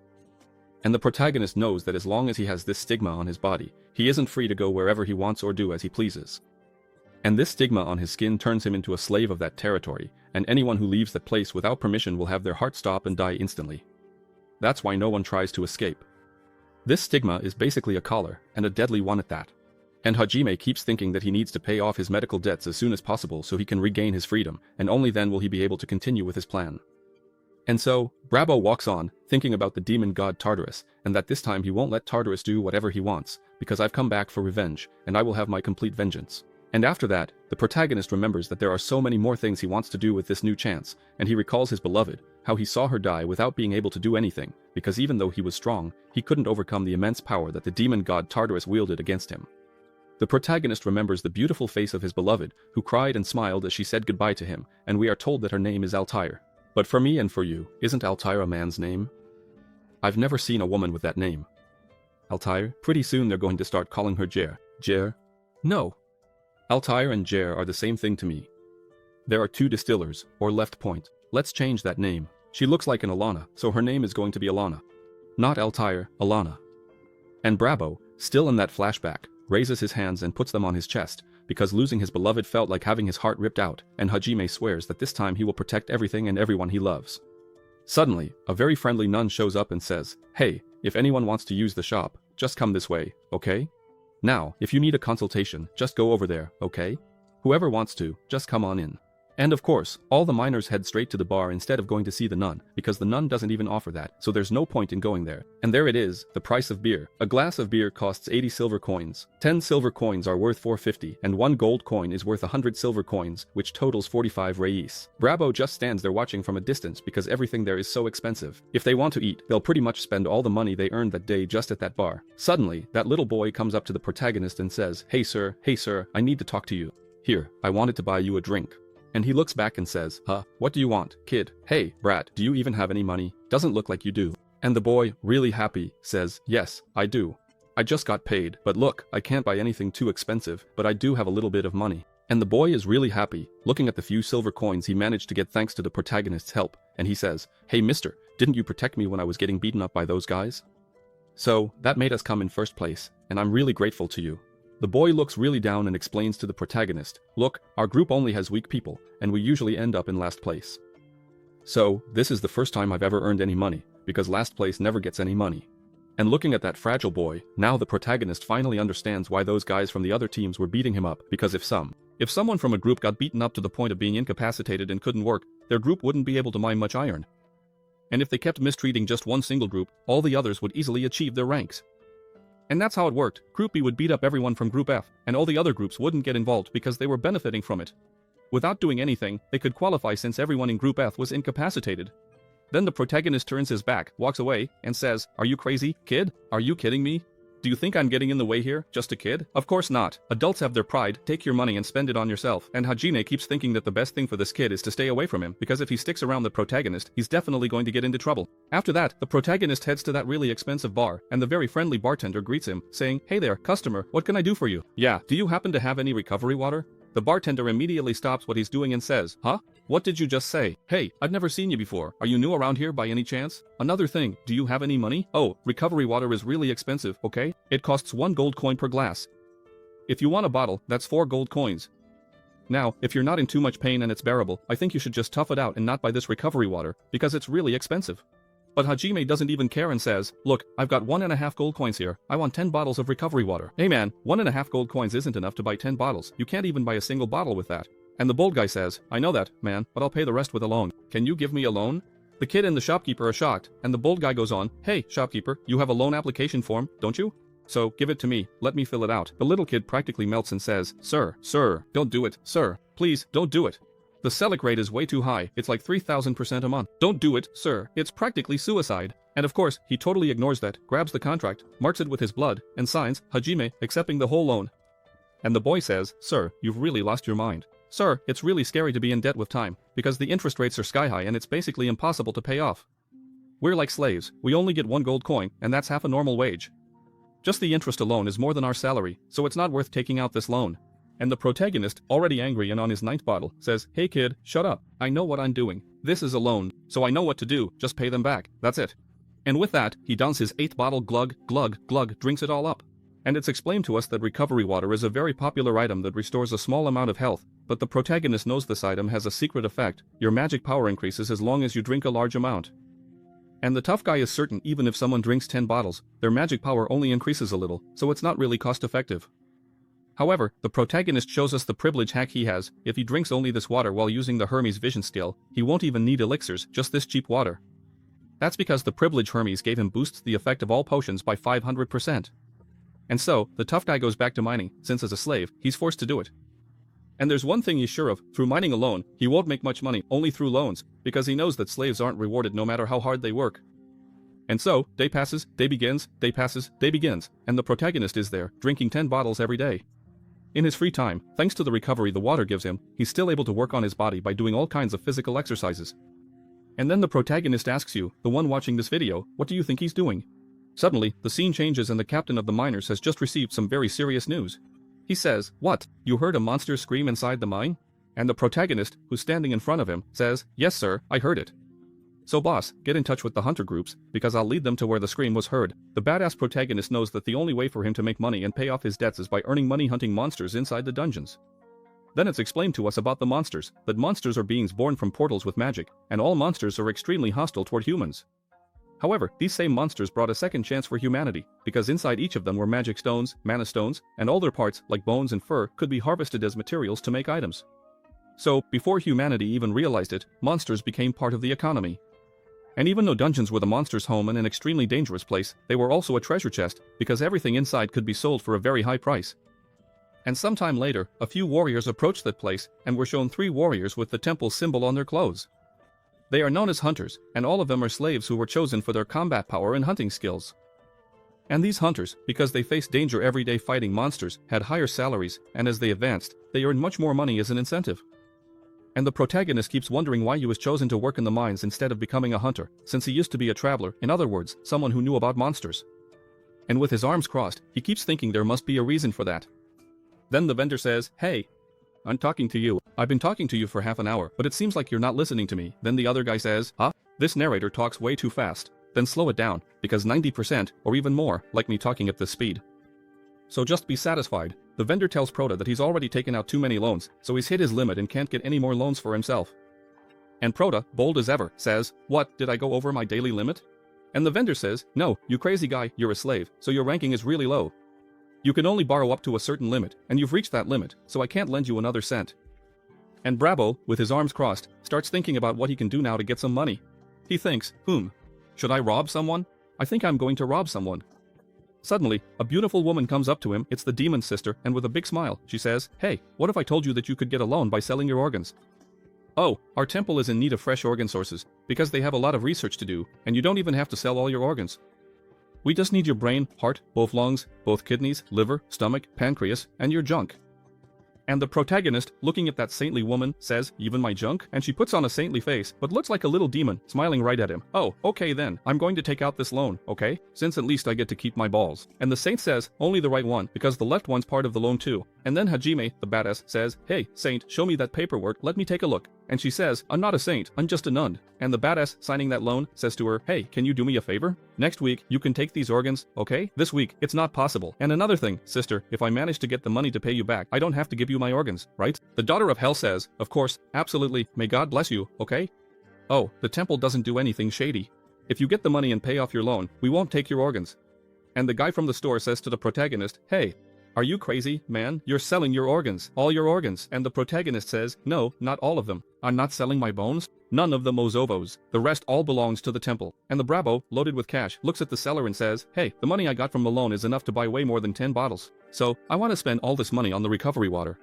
And the protagonist knows that as long as he has this stigma on his body, he isn't free to go wherever he wants or do as he pleases. And this stigma on his skin turns him into a slave of that territory, and anyone who leaves that place without permission will have their heart stop and die instantly. That's why no one tries to escape. This stigma is basically a collar, and a deadly one at that. And Hajime keeps thinking that he needs to pay off his medical debts as soon as possible so he can regain his freedom, and only then will he be able to continue with his plan. And so, Bravo walks on, thinking about the demon god Tartarus, and that this time he won't let Tartarus do whatever he wants, because I've come back for revenge, and I will have my complete vengeance. And after that, the protagonist remembers that there are so many more things he wants to do with this new chance, and he recalls his beloved, how he saw her die without being able to do anything, because even though he was strong, he couldn't overcome the immense power that the demon god Tartarus wielded against him. The protagonist remembers the beautiful face of his beloved, who cried and smiled as she said goodbye to him, and we are told that her name is Altair. But for me and for you, isn't Altair a man's name? I've never seen a woman with that name. Altair? Pretty soon they're going to start calling her Jer. Jer? No. Altair and Jer are the same thing to me. There are two distillers, or left point. Let's change that name. She looks like an Alana, so her name is going to be Alana. Not Altair, Alana. And Bravo, still in that flashback, raises his hands and puts them on his chest, because losing his beloved felt like having his heart ripped out, and Hajime swears that this time he will protect everything and everyone he loves. Suddenly, a very friendly nun shows up and says, hey, if anyone wants to use the shop, just come this way, okay? Now, if you need a consultation, just go over there, okay? Whoever wants to, just come on in. And of course, all the miners head straight to the bar instead of going to see the nun, because the nun doesn't even offer that, so there's no point in going there. And there it is, the price of beer. A glass of beer costs 80 silver coins. 10 silver coins are worth 450, and 1 gold coin is worth 100 silver coins, which totals 45 reis. Bravo just stands there watching from a distance because everything there is so expensive. If they want to eat, they'll pretty much spend all the money they earned that day just at that bar. Suddenly, that little boy comes up to the protagonist and says, hey sir, I need to talk to you. Here, I wanted to buy you a drink. And he looks back and says, huh, what do you want, kid? Hey, brat, do you even have any money? Doesn't look like you do. And the boy, really happy, says, yes, I do. I just got paid, but look, I can't buy anything too expensive, but I do have a little bit of money. And the boy is really happy, looking at the few silver coins he managed to get thanks to the protagonist's help, and he says, hey mister, didn't you protect me when I was getting beaten up by those guys? So, that made us come in first place, and I'm really grateful to you. The boy looks really down and explains to the protagonist, look, our group only has weak people, and we usually end up in last place. So, this is the first time I've ever earned any money, because last place never gets any money. And looking at that fragile boy, now the protagonist finally understands why those guys from the other teams were beating him up, because if someone from a group got beaten up to the point of being incapacitated and couldn't work, their group wouldn't be able to mine much iron. And if they kept mistreating just one single group, all the others would easily achieve their ranks. And that's how it worked. Group B would beat up everyone from Group F, and all the other groups wouldn't get involved because they were benefiting from it. Without doing anything, they could qualify since everyone in Group F was incapacitated. Then the protagonist turns his back, walks away, and says, are you crazy, kid? Are you kidding me? Do you think I'm getting in the way here? Just a kid? Of course not. Adults have their pride, take your money and spend it on yourself. And Hajime keeps thinking that the best thing for this kid is to stay away from him, because if he sticks around the protagonist, he's definitely going to get into trouble. After that, the protagonist heads to that really expensive bar, and the very friendly bartender greets him, saying, "Hey there, customer, what can I do for you? Yeah, do you happen to have any recovery water?" The bartender immediately stops what he's doing and says, "Huh? What did you just say? Hey, I've never seen you before. Are you new around here by any chance? Another thing, do you have any money? Oh, recovery water is really expensive, okay? It costs 1 gold coin per glass. If you want a bottle, that's 4 gold coins. Now, if you're not in too much pain and it's bearable, I think you should just tough it out and not buy this recovery water, because it's really expensive." But Hajime doesn't even care and says, "Look, I've got 1.5 gold coins here. I want 10 bottles of recovery water." Hey man, 1.5 gold coins isn't enough to buy 10 bottles. You can't even buy a single bottle with that. And the bold guy says, "I know that, man, but I'll pay the rest with a loan. Can you give me a loan?" The kid and the shopkeeper are shocked, and the bold guy goes on, "Hey, shopkeeper, you have a loan application form, don't you? So, give it to me, let me fill it out." The little kid practically melts and says, Sir, don't do it, sir, please, don't do it. The Selic rate is way too high, it's like 3,000% a month. Don't do it, sir, it's practically suicide. And of course, he totally ignores that, grabs the contract, marks it with his blood, and signs, Hajime, accepting the whole loan. And the boy says, "Sir, you've really lost your mind. Sir, it's really scary to be in debt with time, because the interest rates are sky high and it's basically impossible to pay off. We're like slaves, we only get 1 gold coin, and that's half a normal wage. Just the interest alone is more than our salary, so it's not worth taking out this loan." And the protagonist, already angry and on his 9th bottle, says, "Hey kid, shut up, I know what I'm doing. This is a loan, so I know what to do, just pay them back, that's it." And with that, he downs his 8th bottle, glug, glug, glug, drinks it all up. And it's explained to us that recovery water is a very popular item that restores a small amount of health, but the protagonist knows this item has a secret effect. Your magic power increases as long as you drink a large amount. And the tough guy is certain even if someone drinks 10 bottles, their magic power only increases a little, so it's not really cost effective. However, the protagonist shows us the privilege hack he has. If he drinks only this water while using the Hermes vision skill, he won't even need elixirs, just this cheap water. That's because the privilege Hermes gave him boosts the effect of all potions by 500%. And so, the tough guy goes back to mining, since as a slave, he's forced to do it. And there's one thing he's sure of, through mining alone, he won't make much money, only through loans, because he knows that slaves aren't rewarded no matter how hard they work. And so, day passes, day begins, day passes, day begins, and the protagonist is there, drinking 10 bottles every day. In his free time, thanks to the recovery the water gives him, he's still able to work on his body by doing all kinds of physical exercises. And then the protagonist asks you, the one watching this video, what do you think he's doing? Suddenly, the scene changes and the captain of the miners has just received some very serious news. He says, "What? You heard a monster scream inside the mine?" And the protagonist, who's standing in front of him, says, "Yes sir, I heard it." "So boss, get in touch with the hunter groups, because I'll lead them to where the scream was heard." The badass protagonist knows that the only way for him to make money and pay off his debts is by earning money hunting monsters inside the dungeons. Then it's explained to us about the monsters, that monsters are beings born from portals with magic, and all monsters are extremely hostile toward humans. However, these same monsters brought a second chance for humanity, because inside each of them were magic stones, mana stones, and all their parts, like bones and fur, could be harvested as materials to make items. So, before humanity even realized it, monsters became part of the economy. And even though dungeons were the monsters' home and an extremely dangerous place, they were also a treasure chest, because everything inside could be sold for a very high price. And sometime later, a few warriors approached that place, and were shown 3 warriors with the temple symbol on their clothes. They are known as hunters, and all of them are slaves who were chosen for their combat power and hunting skills. And these hunters, because they faced danger every day fighting monsters, had higher salaries, and as they advanced, they earned much more money as an incentive. And the protagonist keeps wondering why he was chosen to work in the mines instead of becoming a hunter, since he used to be a traveler, in other words, someone who knew about monsters. And with his arms crossed, he keeps thinking there must be a reason for that. Then the vendor says, "Hey, I'm talking to you. I've been talking to you for half an hour, but it seems like you're not listening to me." Then the other guy says, "Huh? This narrator talks way too fast." Then slow it down, because 90%, or even more, like me talking at this speed. So just be satisfied. The vendor tells Prota that he's already taken out too many loans, so he's hit his limit and can't get any more loans for himself. And Prota, bold as ever, says, "What, did I go over my daily limit?" And the vendor says, "No, you crazy guy, you're a slave, so your ranking is really low. You can only borrow up to a certain limit, and you've reached that limit, so I can't lend you another cent." And Brabo, with his arms crossed, starts thinking about what he can do now to get some money. He thinks, should I rob someone? I think I'm going to rob someone. Suddenly, a beautiful woman comes up to him, it's the demon's sister, and with a big smile, she says, "Hey, what if I told you that you could get a loan by selling your organs?" "Oh, our temple is in need of fresh organ sources, because they have a lot of research to do, and you don't even have to sell all your organs." We just need your brain, heart, both lungs, both kidneys, liver, stomach, pancreas, and your junk. And the protagonist, looking at that saintly woman, says, even my junk? And she puts on a saintly face, but looks like a little demon, smiling right at him. Oh, okay then, I'm going to take out this loan, okay? Since at least I get to keep my balls. And the saint says, only the right one, because the left one's part of the loan too. And then Hajime, the badass, says, hey, saint, show me that paperwork, let me take a look. And she says, I'm not a saint, I'm just a nun. And the badass, signing that loan, says to her, hey, can you do me a favor? Next week, you can take these organs, okay? This week, it's not possible. And another thing, sister, if I manage to get the money to pay you back, I don't have to give you my organs, right? The daughter of hell says, of course, absolutely, may God bless you, okay? Oh, the temple doesn't do anything shady. If you get the money and pay off your loan, we won't take your organs. And the guy from the store says to the protagonist, hey, are you crazy, man? You're selling your organs, all your organs. And the protagonist says, no, not all of them. I'm not selling my bones. None of the mozovos. The rest all belongs to the temple. And the bravo, loaded with cash, looks at the seller and says, hey, the money I got from the loan is enough to buy way more than 10 bottles. So, I want to spend all this money on the recovery water.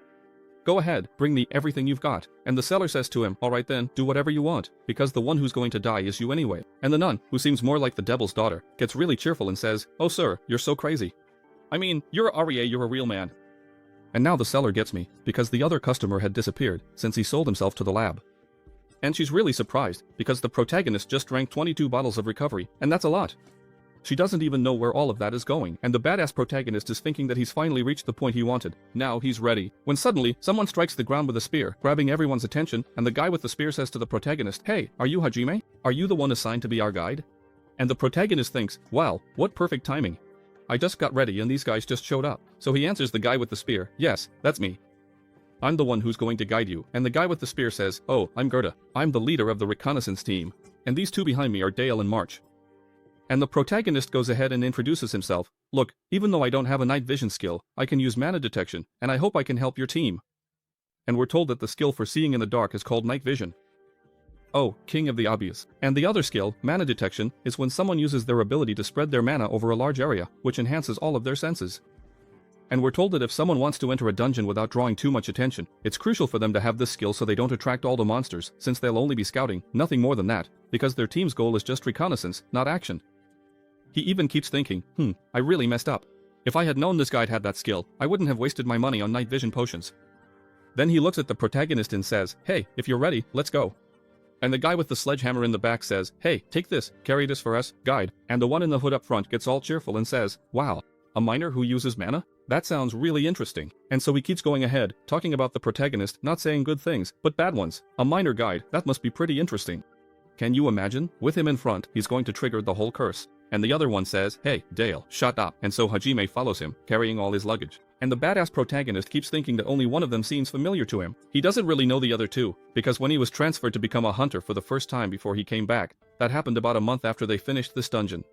Go ahead, bring me everything you've got. And the seller says to him, alright then, do whatever you want, because the one who's going to die is you anyway. And the nun, who seems more like the devil's daughter, gets really cheerful and says, oh sir, you're so crazy. I mean, you're a real man. And now the seller gets me, because the other customer had disappeared, since he sold himself to the lab. And she's really surprised, because the protagonist just drank 22 bottles of recovery, and that's a lot. She doesn't even know where all of that is going, and the badass protagonist is thinking that he's finally reached the point he wanted. Now he's ready. When suddenly, someone strikes the ground with a spear, grabbing everyone's attention, and the guy with the spear says to the protagonist, hey, are you Hajime? Are you the one assigned to be our guide? And the protagonist thinks, wow, what perfect timing. I just got ready and these guys just showed up. So he answers the guy with the spear, yes, that's me. I'm the one who's going to guide you. And the guy with the spear says, oh, I'm Gerda. I'm the leader of the reconnaissance team. And these two behind me are Dale and March. And the protagonist goes ahead and introduces himself. Look, even though I don't have a night vision skill, I can use mana detection, and I hope I can help your team. And we're told that the skill for seeing in the dark is called night vision. Oh, king of the obvious. And the other skill, mana detection, is when someone uses their ability to spread their mana over a large area, which enhances all of their senses. And we're told that if someone wants to enter a dungeon without drawing too much attention, it's crucial for them to have this skill so they don't attract all the monsters, since they'll only be scouting, nothing more than that, because their team's goal is just reconnaissance, not action. He even keeps thinking, I really messed up. If I had known this guy had that skill, I wouldn't have wasted my money on night vision potions. Then he looks at the protagonist and says, hey, if you're ready, let's go. And the guy with the sledgehammer in the back says, hey, take this, carry this for us, guide. And the one in the hood up front gets all cheerful and says, wow, a miner who uses mana? That sounds really interesting. And so he keeps going ahead, talking about the protagonist, not saying good things, but bad ones. A miner guide, that must be pretty interesting. Can you imagine? With him in front, he's going to trigger the whole curse. And the other one says, hey, Dale, shut up. And so Hajime follows him, carrying all his luggage. And the badass protagonist keeps thinking that only one of them seems familiar to him. He doesn't really know the other two, because when he was transferred to become a hunter for the first time before he came back, that happened about a month after they finished this dungeon.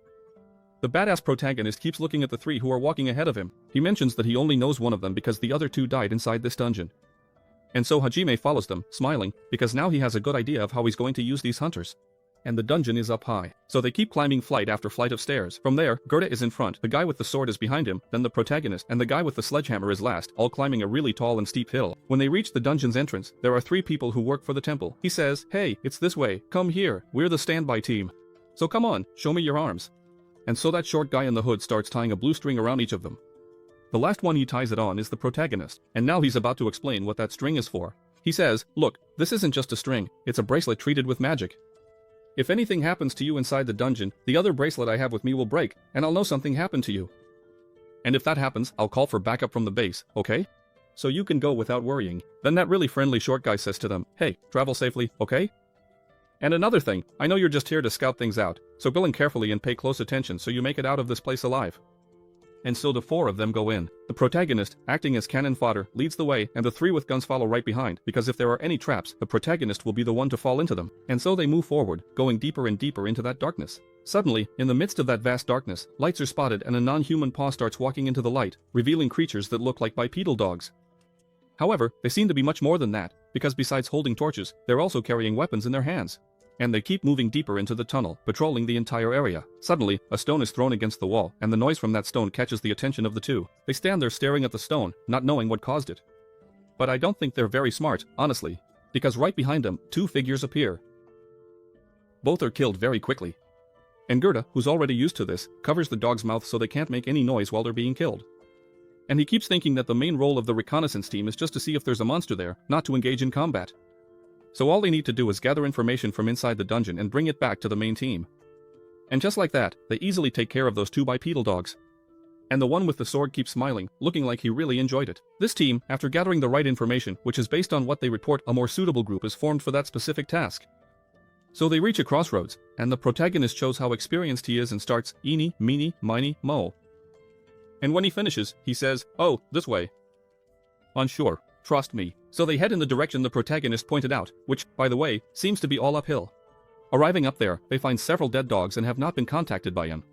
The badass protagonist keeps looking at the three who are walking ahead of him. He mentions that he only knows one of them because the other two died inside this dungeon. And so Hajime follows them, smiling, because now he has a good idea of how he's going to use these hunters. And the dungeon is up high. So they keep climbing flight after flight of stairs. From there, Gerda is in front, the guy with the sword is behind him, then the protagonist, and the guy with the sledgehammer is last, all climbing a really tall and steep hill. When they reach the dungeon's entrance, there are 3 people who work for the temple. He says, hey, it's this way, come here, we're the standby team. So come on, show me your arms. And so that short guy in the hood starts tying a blue string around each of them. The last one he ties it on is the protagonist, and now he's about to explain what that string is for. He says, look, this isn't just a string, it's a bracelet treated with magic. If anything happens to you inside the dungeon, the other bracelet I have with me will break, and I'll know something happened to you. And if that happens, I'll call for backup from the base, okay? So you can go without worrying. Then that really friendly short guy says to them, hey, travel safely, okay? And another thing, I know you're just here to scout things out, so go in carefully and pay close attention so you make it out of this place alive. And so the 4 of them go in. The protagonist, acting as cannon fodder, leads the way, and the 3 with guns follow right behind, because if there are any traps, the protagonist will be the one to fall into them. And so they move forward, going deeper and deeper into that darkness. Suddenly, in the midst of that vast darkness, lights are spotted and a non-human paw starts walking into the light, revealing creatures that look like bipedal dogs. However, they seem to be much more than that, because besides holding torches, they're also carrying weapons in their hands. And they keep moving deeper into the tunnel, patrolling the entire area. Suddenly, a stone is thrown against the wall, and the noise from that stone catches the attention of the 2. They stand there staring at the stone, not knowing what caused it. But I don't think they're very smart, honestly, because right behind them, 2 figures appear. Both are killed very quickly. And Gerda, who's already used to this, covers the dog's mouth so they can't make any noise while they're being killed. And he keeps thinking that the main role of the reconnaissance team is just to see if there's a monster there, not to engage in combat. So all they need to do is gather information from inside the dungeon and bring it back to the main team. And just like that, they easily take care of those two bipedal dogs. And the one with the sword keeps smiling, looking like he really enjoyed it. This team, after gathering the right information, which is based on what they report, a more suitable group is formed for that specific task. So they reach a crossroads, and the protagonist shows how experienced he is and starts, eeny, meeny, miny, mo. And when he finishes, he says, "Oh, this way." Unsure. Trust me. So they head in the direction the protagonist pointed out, which, by the way, seems to be all uphill. Arriving up there, they find several dead dogs and have not been contacted by him.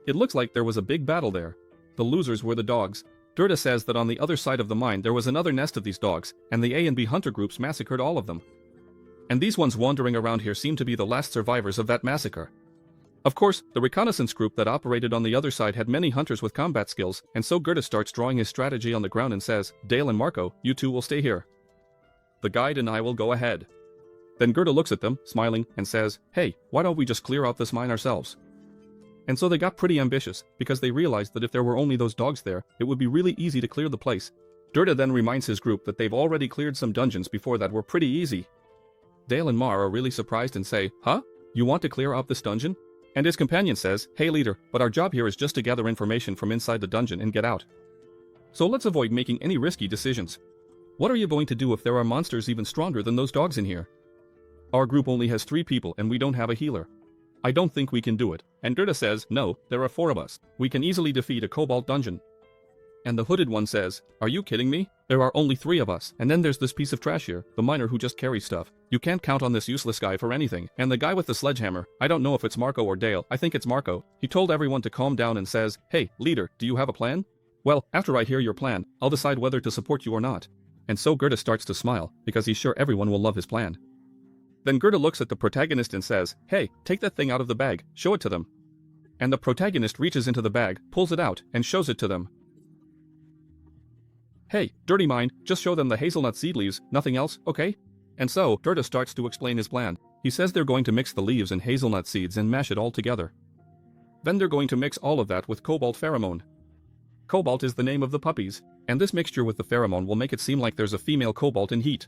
It looks like there was a big battle there. The losers were the dogs. Gerda says that on the other side of the mine there was another nest of these dogs, and the A and B hunter groups massacred all of them. And these ones wandering around here seem to be the last survivors of that massacre. Of course, the reconnaissance group that operated on the other side had many hunters with combat skills, and so Gerda starts drawing his strategy on the ground and says, "Dale and Marco, you two will stay here. The guide and I will go ahead." Then Gerda looks at them, smiling, and says, "Hey, why don't we just clear out this mine ourselves?" And so they got pretty ambitious, because they realized that if there were only those dogs there, it would be really easy to clear the place. Gerda then reminds his group that they've already cleared some dungeons before that were pretty easy. Dale and Mar are really surprised and say, "Huh? You want to clear out this dungeon?" And his companion says, "Hey leader, but our job here is just to gather information from inside the dungeon and get out. So let's avoid making any risky decisions. What are you going to do if there are monsters even stronger than those dogs in here? Our group only has 3 people and we don't have a healer. I don't think we can do it." And Gerda says, "No, there are 4 of us. We can easily defeat a cobalt dungeon." And the hooded one says, "Are you kidding me? There are only 3 of us. And then there's this piece of trash here, the miner who just carries stuff. You can't count on this useless guy for anything. And the guy with the sledgehammer, I don't know if it's Marco or Dale, I think it's Marco. He told everyone to calm down and says, 'Hey, leader, do you have a plan?' Well, after I hear your plan, I'll decide whether to support you or not." And so Gerda starts to smile, because he's sure everyone will love his plan. Then Gerda looks at the protagonist and says, "Hey, take that thing out of the bag, show it to them." And the protagonist reaches into the bag, pulls it out, and shows it to them. "Hey, dirty mind, just show them the hazelnut seed leaves, nothing else, okay?" And so, Gerda starts to explain his plan. He says they're going to mix the leaves and hazelnut seeds and mash it all together. Then they're going to mix all of that with cobalt pheromone. Cobalt is the name of the puppies, and this mixture with the pheromone will make it seem like there's a female cobalt in heat.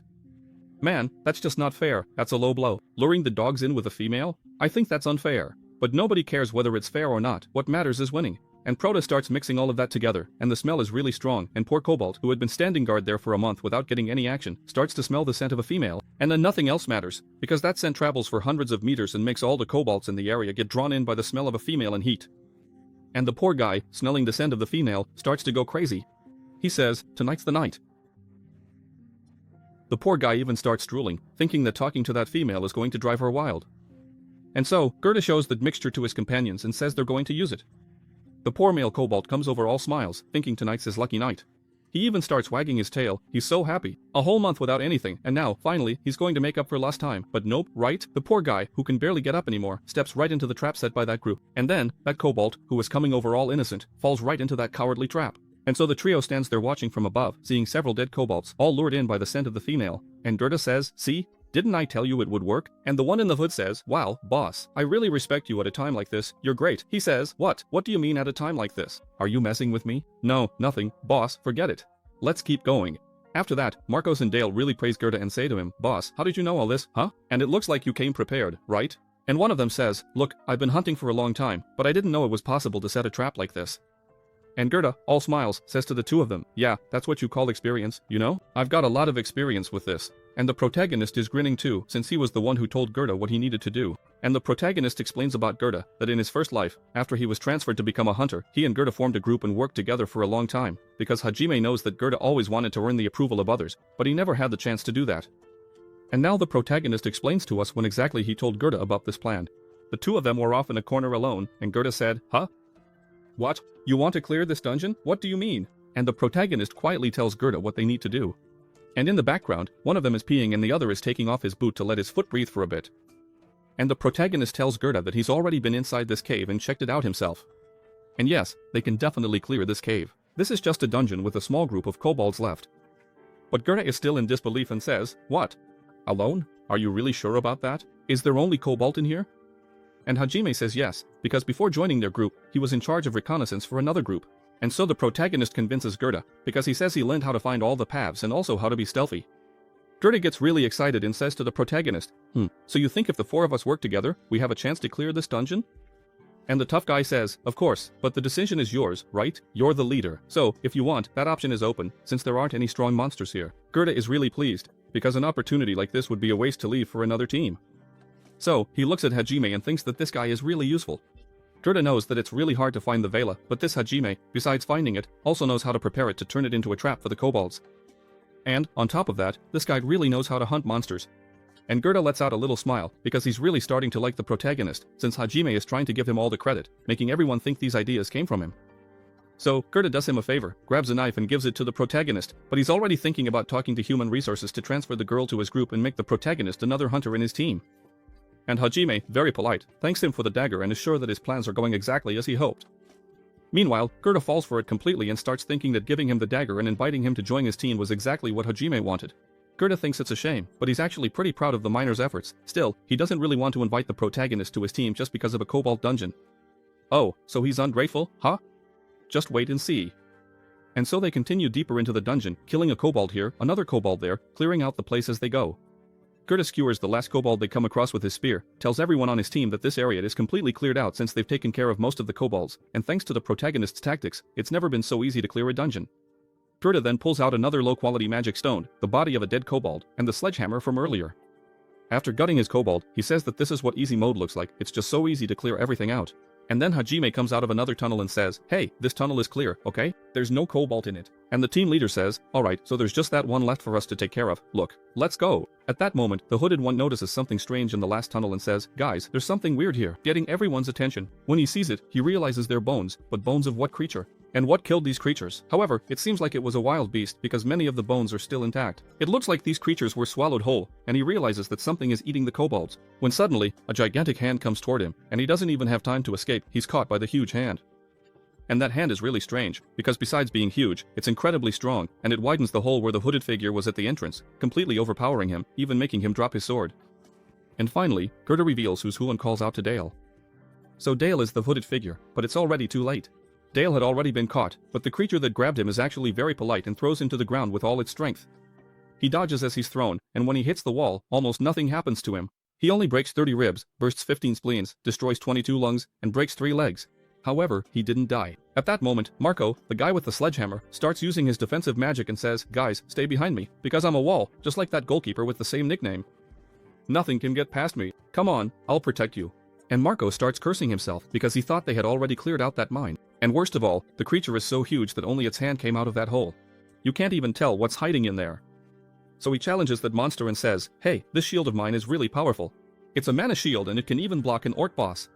Man, that's just not fair, that's a low blow. Luring the dogs in with a female? I think that's unfair. But nobody cares whether it's fair or not, what matters is winning. And Proto starts mixing all of that together, and the smell is really strong, and poor Cobalt, who had been standing guard there for a month without getting any action, starts to smell the scent of a female, and then nothing else matters, because that scent travels for hundreds of meters and makes all the Cobalts in the area get drawn in by the smell of a female in heat. And the poor guy, smelling the scent of the female, starts to go crazy. He says, "Tonight's the night." The poor guy even starts drooling, thinking that talking to that female is going to drive her wild. And so, Gerda shows the mixture to his companions and says they're going to use it. The poor male Cobalt comes over all smiles, thinking tonight's his lucky night. He even starts wagging his tail, he's so happy. A whole month without anything, and now, finally, he's going to make up for lost time. But nope, right? The poor guy, who can barely get up anymore, steps right into the trap set by that group. And then, that Cobalt, who was coming over all innocent, falls right into that cowardly trap. And so the trio stands there watching from above, seeing several dead Cobalts, all lured in by the scent of the female. And Gerda says, "See? Didn't I tell you it would work?" And the one in the hood says, "Wow, boss, I really respect you at a time like this. You're great." He says, What do you mean at a time like this? Are you messing with me?" "No, nothing. Boss, forget it. Let's keep going." After that, Marcos and Dale really praise Gerda and say to him, "Boss, how did you know all this, huh? And it looks like you came prepared, right?" And one of them says, "Look, I've been hunting for a long time, but I didn't know it was possible to set a trap like this." And Gerda, all smiles, says to the two of them, "Yeah, that's what you call experience, you know? I've got a lot of experience with this." And the protagonist is grinning too, since he was the one who told Gerda what he needed to do. And the protagonist explains about Gerda, that in his first life, after he was transferred to become a hunter, he and Gerda formed a group and worked together for a long time, because Hajime knows that Gerda always wanted to earn the approval of others, but he never had the chance to do that. And now the protagonist explains to us when exactly he told Gerda about this plan. The two of them were off in a corner alone, and Gerda said, "Huh? What? You want to clear this dungeon? What do you mean?" And the protagonist quietly tells Gerda what they need to do. And in the background, one of them is peeing and the other is taking off his boot to let his foot breathe for a bit. And the protagonist tells Gerda that he's already been inside this cave and checked it out himself. And yes, they can definitely clear this cave. This is just a dungeon with a small group of kobolds left. But Gerda is still in disbelief and says, "What? Alone? Are you really sure about that? Is there only cobalt in here?" And Hajime says yes, because before joining their group, he was in charge of reconnaissance for another group. And so the protagonist convinces Gerda, because he says he learned how to find all the paths and also how to be stealthy. Gerda gets really excited and says to the protagonist, so you think if the four of us work together, we have a chance to clear this dungeon? And the tough guy says, of course, but the decision is yours, right? You're the leader. So, if you want, that option is open, since there aren't any strong monsters here. Gerda is really pleased, because an opportunity like this would be a waste to leave for another team. So, he looks at Hajime and thinks that this guy is really useful. Gerda knows that it's really hard to find the Vela, but this Hajime, besides finding it, also knows how to prepare it to turn it into a trap for the kobolds. And, on top of that, this guy really knows how to hunt monsters. And Gerda lets out a little smile, because he's really starting to like the protagonist, since Hajime is trying to give him all the credit, making everyone think these ideas came from him. So, Gerda does him a favor, grabs a knife and gives it to the protagonist, but he's already thinking about talking to human resources to transfer the girl to his group and make the protagonist another hunter in his team. And Hajime, very polite, thanks him for the dagger and is sure that his plans are going exactly as he hoped. Meanwhile, Gerda falls for it completely and starts thinking that giving him the dagger and inviting him to join his team was exactly what Hajime wanted. Gerda thinks it's a shame, but he's actually pretty proud of the miner's efforts. Still, he doesn't really want to invite the protagonist to his team just because of a kobold dungeon. Oh, so he's ungrateful, huh? Just wait and see. And so they continue deeper into the dungeon, killing a kobold here, another kobold there, clearing out the place as they go. Gerda skewers the last kobold they come across with his spear, tells everyone on his team that this area is completely cleared out since they've taken care of most of the kobolds, and thanks to the protagonist's tactics, it's never been so easy to clear a dungeon. Gerda then pulls out another low-quality magic stone, the body of a dead kobold, and the sledgehammer from earlier. After gutting his kobold, he says that this is what easy mode looks like, it's just so easy to clear everything out. And then Hajime comes out of another tunnel and says, hey, this tunnel is clear, okay? There's no kobold in it. And the team leader says, alright, so there's just that one left for us to take care of, look, let's go. At that moment, the hooded one notices something strange in the last tunnel and says, guys, there's something weird here, getting everyone's attention. When he sees it, he realizes they're bones, but bones of what creature? And what killed these creatures? However, it seems like it was a wild beast because many of the bones are still intact. It looks like these creatures were swallowed whole, and he realizes that something is eating the kobolds. When suddenly, a gigantic hand comes toward him, and he doesn't even have time to escape, he's caught by the huge hand. And that hand is really strange, because besides being huge, it's incredibly strong, and it widens the hole where the hooded figure was at the entrance, completely overpowering him, even making him drop his sword. And finally, Gerda reveals who's who and calls out to Dale. So Dale is the hooded figure, but it's already too late. Dale had already been caught, but the creature that grabbed him is actually very polite and throws him to the ground with all its strength. He dodges as he's thrown, and when he hits the wall, almost nothing happens to him. He only breaks 30 ribs, bursts 15 spleens, destroys 22 lungs, and breaks 3 legs. However, he didn't die. At that moment, Marco, the guy with the sledgehammer, starts using his defensive magic and says, guys, stay behind me, because I'm a wall, just like that goalkeeper with the same nickname. Nothing can get past me. Come on, I'll protect you. And Marco starts cursing himself because he thought they had already cleared out that mine. And worst of all, the creature is so huge that only its hand came out of that hole. You can't even tell what's hiding in there. So he challenges that monster and says, hey, this shield of mine is really powerful. It's a mana shield and it can even block an orc boss.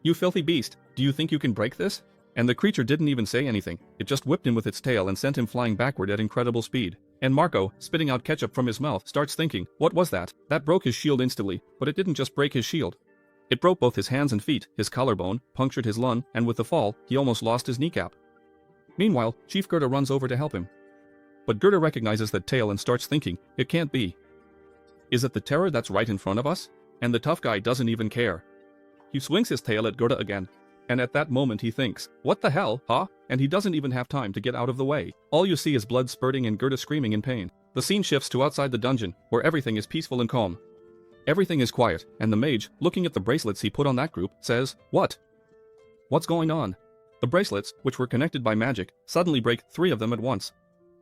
You filthy beast, do you think you can break this? And the creature didn't even say anything, it just whipped him with its tail and sent him flying backward at incredible speed. And Marco, spitting out ketchup from his mouth, starts thinking, what was that? That broke his shield instantly, but it didn't just break his shield. It broke both his hands and feet, his collarbone, punctured his lung, and with the fall, he almost lost his kneecap. Meanwhile, Chief Gerda runs over to help him. But Gerda recognizes that tail and starts thinking, it can't be. Is it the terror that's right in front of us? And the tough guy doesn't even care. He swings his tail at Gerda again. And at that moment he thinks, what the hell, huh? And he doesn't even have time to get out of the way. All you see is blood spurting and Gerda screaming in pain. The scene shifts to outside the dungeon, where everything is peaceful and calm. Everything is quiet, and the mage, looking at the bracelets he put on that group, says, what? What's going on? The bracelets, which were connected by magic, suddenly break 3 of them at once.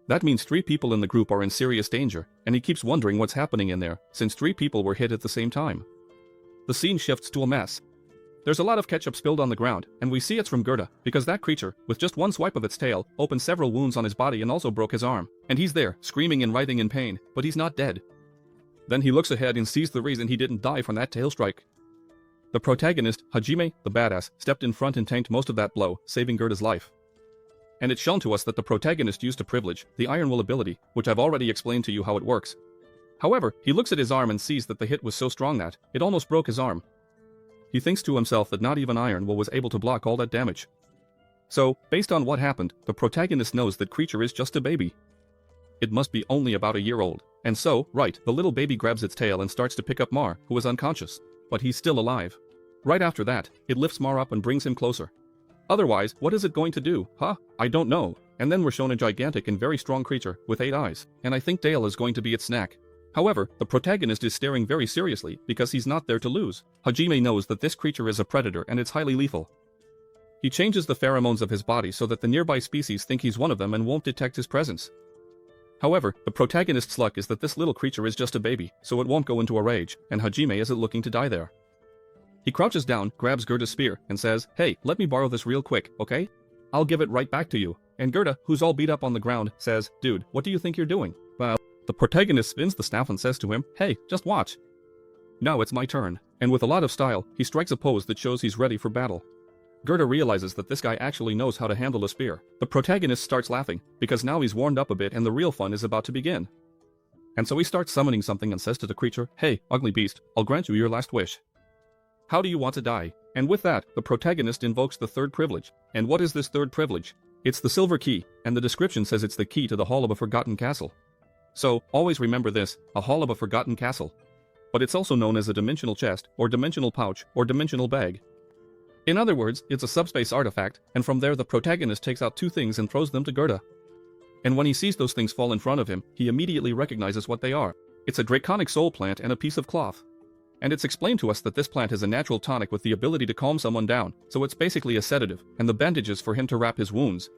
That means 3 people in the group are in serious danger, and he keeps wondering what's happening in there, since 3 people were hit at the same time. The scene shifts to a mess. There's a lot of ketchup spilled on the ground, and we see it's from Gerda, because that creature, with just one swipe of its tail, opened several wounds on his body and also broke his arm. And he's there, screaming and writhing in pain, but he's not dead. Then he looks ahead and sees the reason he didn't die from that tail strike. The protagonist, Hajime, the badass, stepped in front and tanked most of that blow, saving Gerda's life. And it's shown to us that the protagonist used a privilege, the Iron Will ability, which I've already explained to you how it works. However, he looks at his arm and sees that the hit was so strong that it almost broke his arm. He thinks to himself that not even Iron Will was able to block all that damage. So, based on what happened, the protagonist knows that creature is just a baby. It must be only about a year old. And so, right, the little baby grabs its tail and starts to pick up Mar, who is unconscious. But he's still alive. Right after that, it lifts Mar up and brings him closer. Otherwise, what is it going to do, huh? I don't know. And then we're shown a gigantic and very strong creature with 8 eyes, and I think Dale is going to be its snack. However, the protagonist is staring very seriously because he's not there to lose. Hajime knows that this creature is a predator and it's highly lethal. He changes the pheromones of his body so that the nearby species think he's one of them and won't detect his presence. However, the protagonist's luck is that this little creature is just a baby, so it won't go into a rage, and Hajime isn't looking to die there. He crouches down, grabs Gerda's spear, and says, "Hey, let me borrow this real quick, okay? I'll give it right back to you." And Gerda, who's all beat up on the ground, says, "Dude, what do you think you're doing?" Well, the protagonist spins the staff and says to him, "Hey, just watch. Now it's my turn." And with a lot of style, he strikes a pose that shows he's ready for battle. Gerda realizes that this guy actually knows how to handle a spear. The protagonist starts laughing, because now he's warmed up a bit and the real fun is about to begin. And so he starts summoning something and says to the creature, "Hey, ugly beast, I'll grant you your last wish. How do you want to die?" And with that, the protagonist invokes the third privilege. And what is this third privilege? It's the silver key, and the description says it's the key to the Hall of a Forgotten Castle. So, always remember this, a Hall of a Forgotten Castle. But it's also known as a dimensional chest, or dimensional pouch, or dimensional bag. In other words, it's a subspace artifact, and from there the protagonist takes out 2 things and throws them to Gerda. And when he sees those things fall in front of him, he immediately recognizes what they are. It's a draconic soul plant and a piece of cloth. And it's explained to us that this plant is a natural tonic with the ability to calm someone down, so it's basically a sedative, and the bandages for him to wrap his wounds.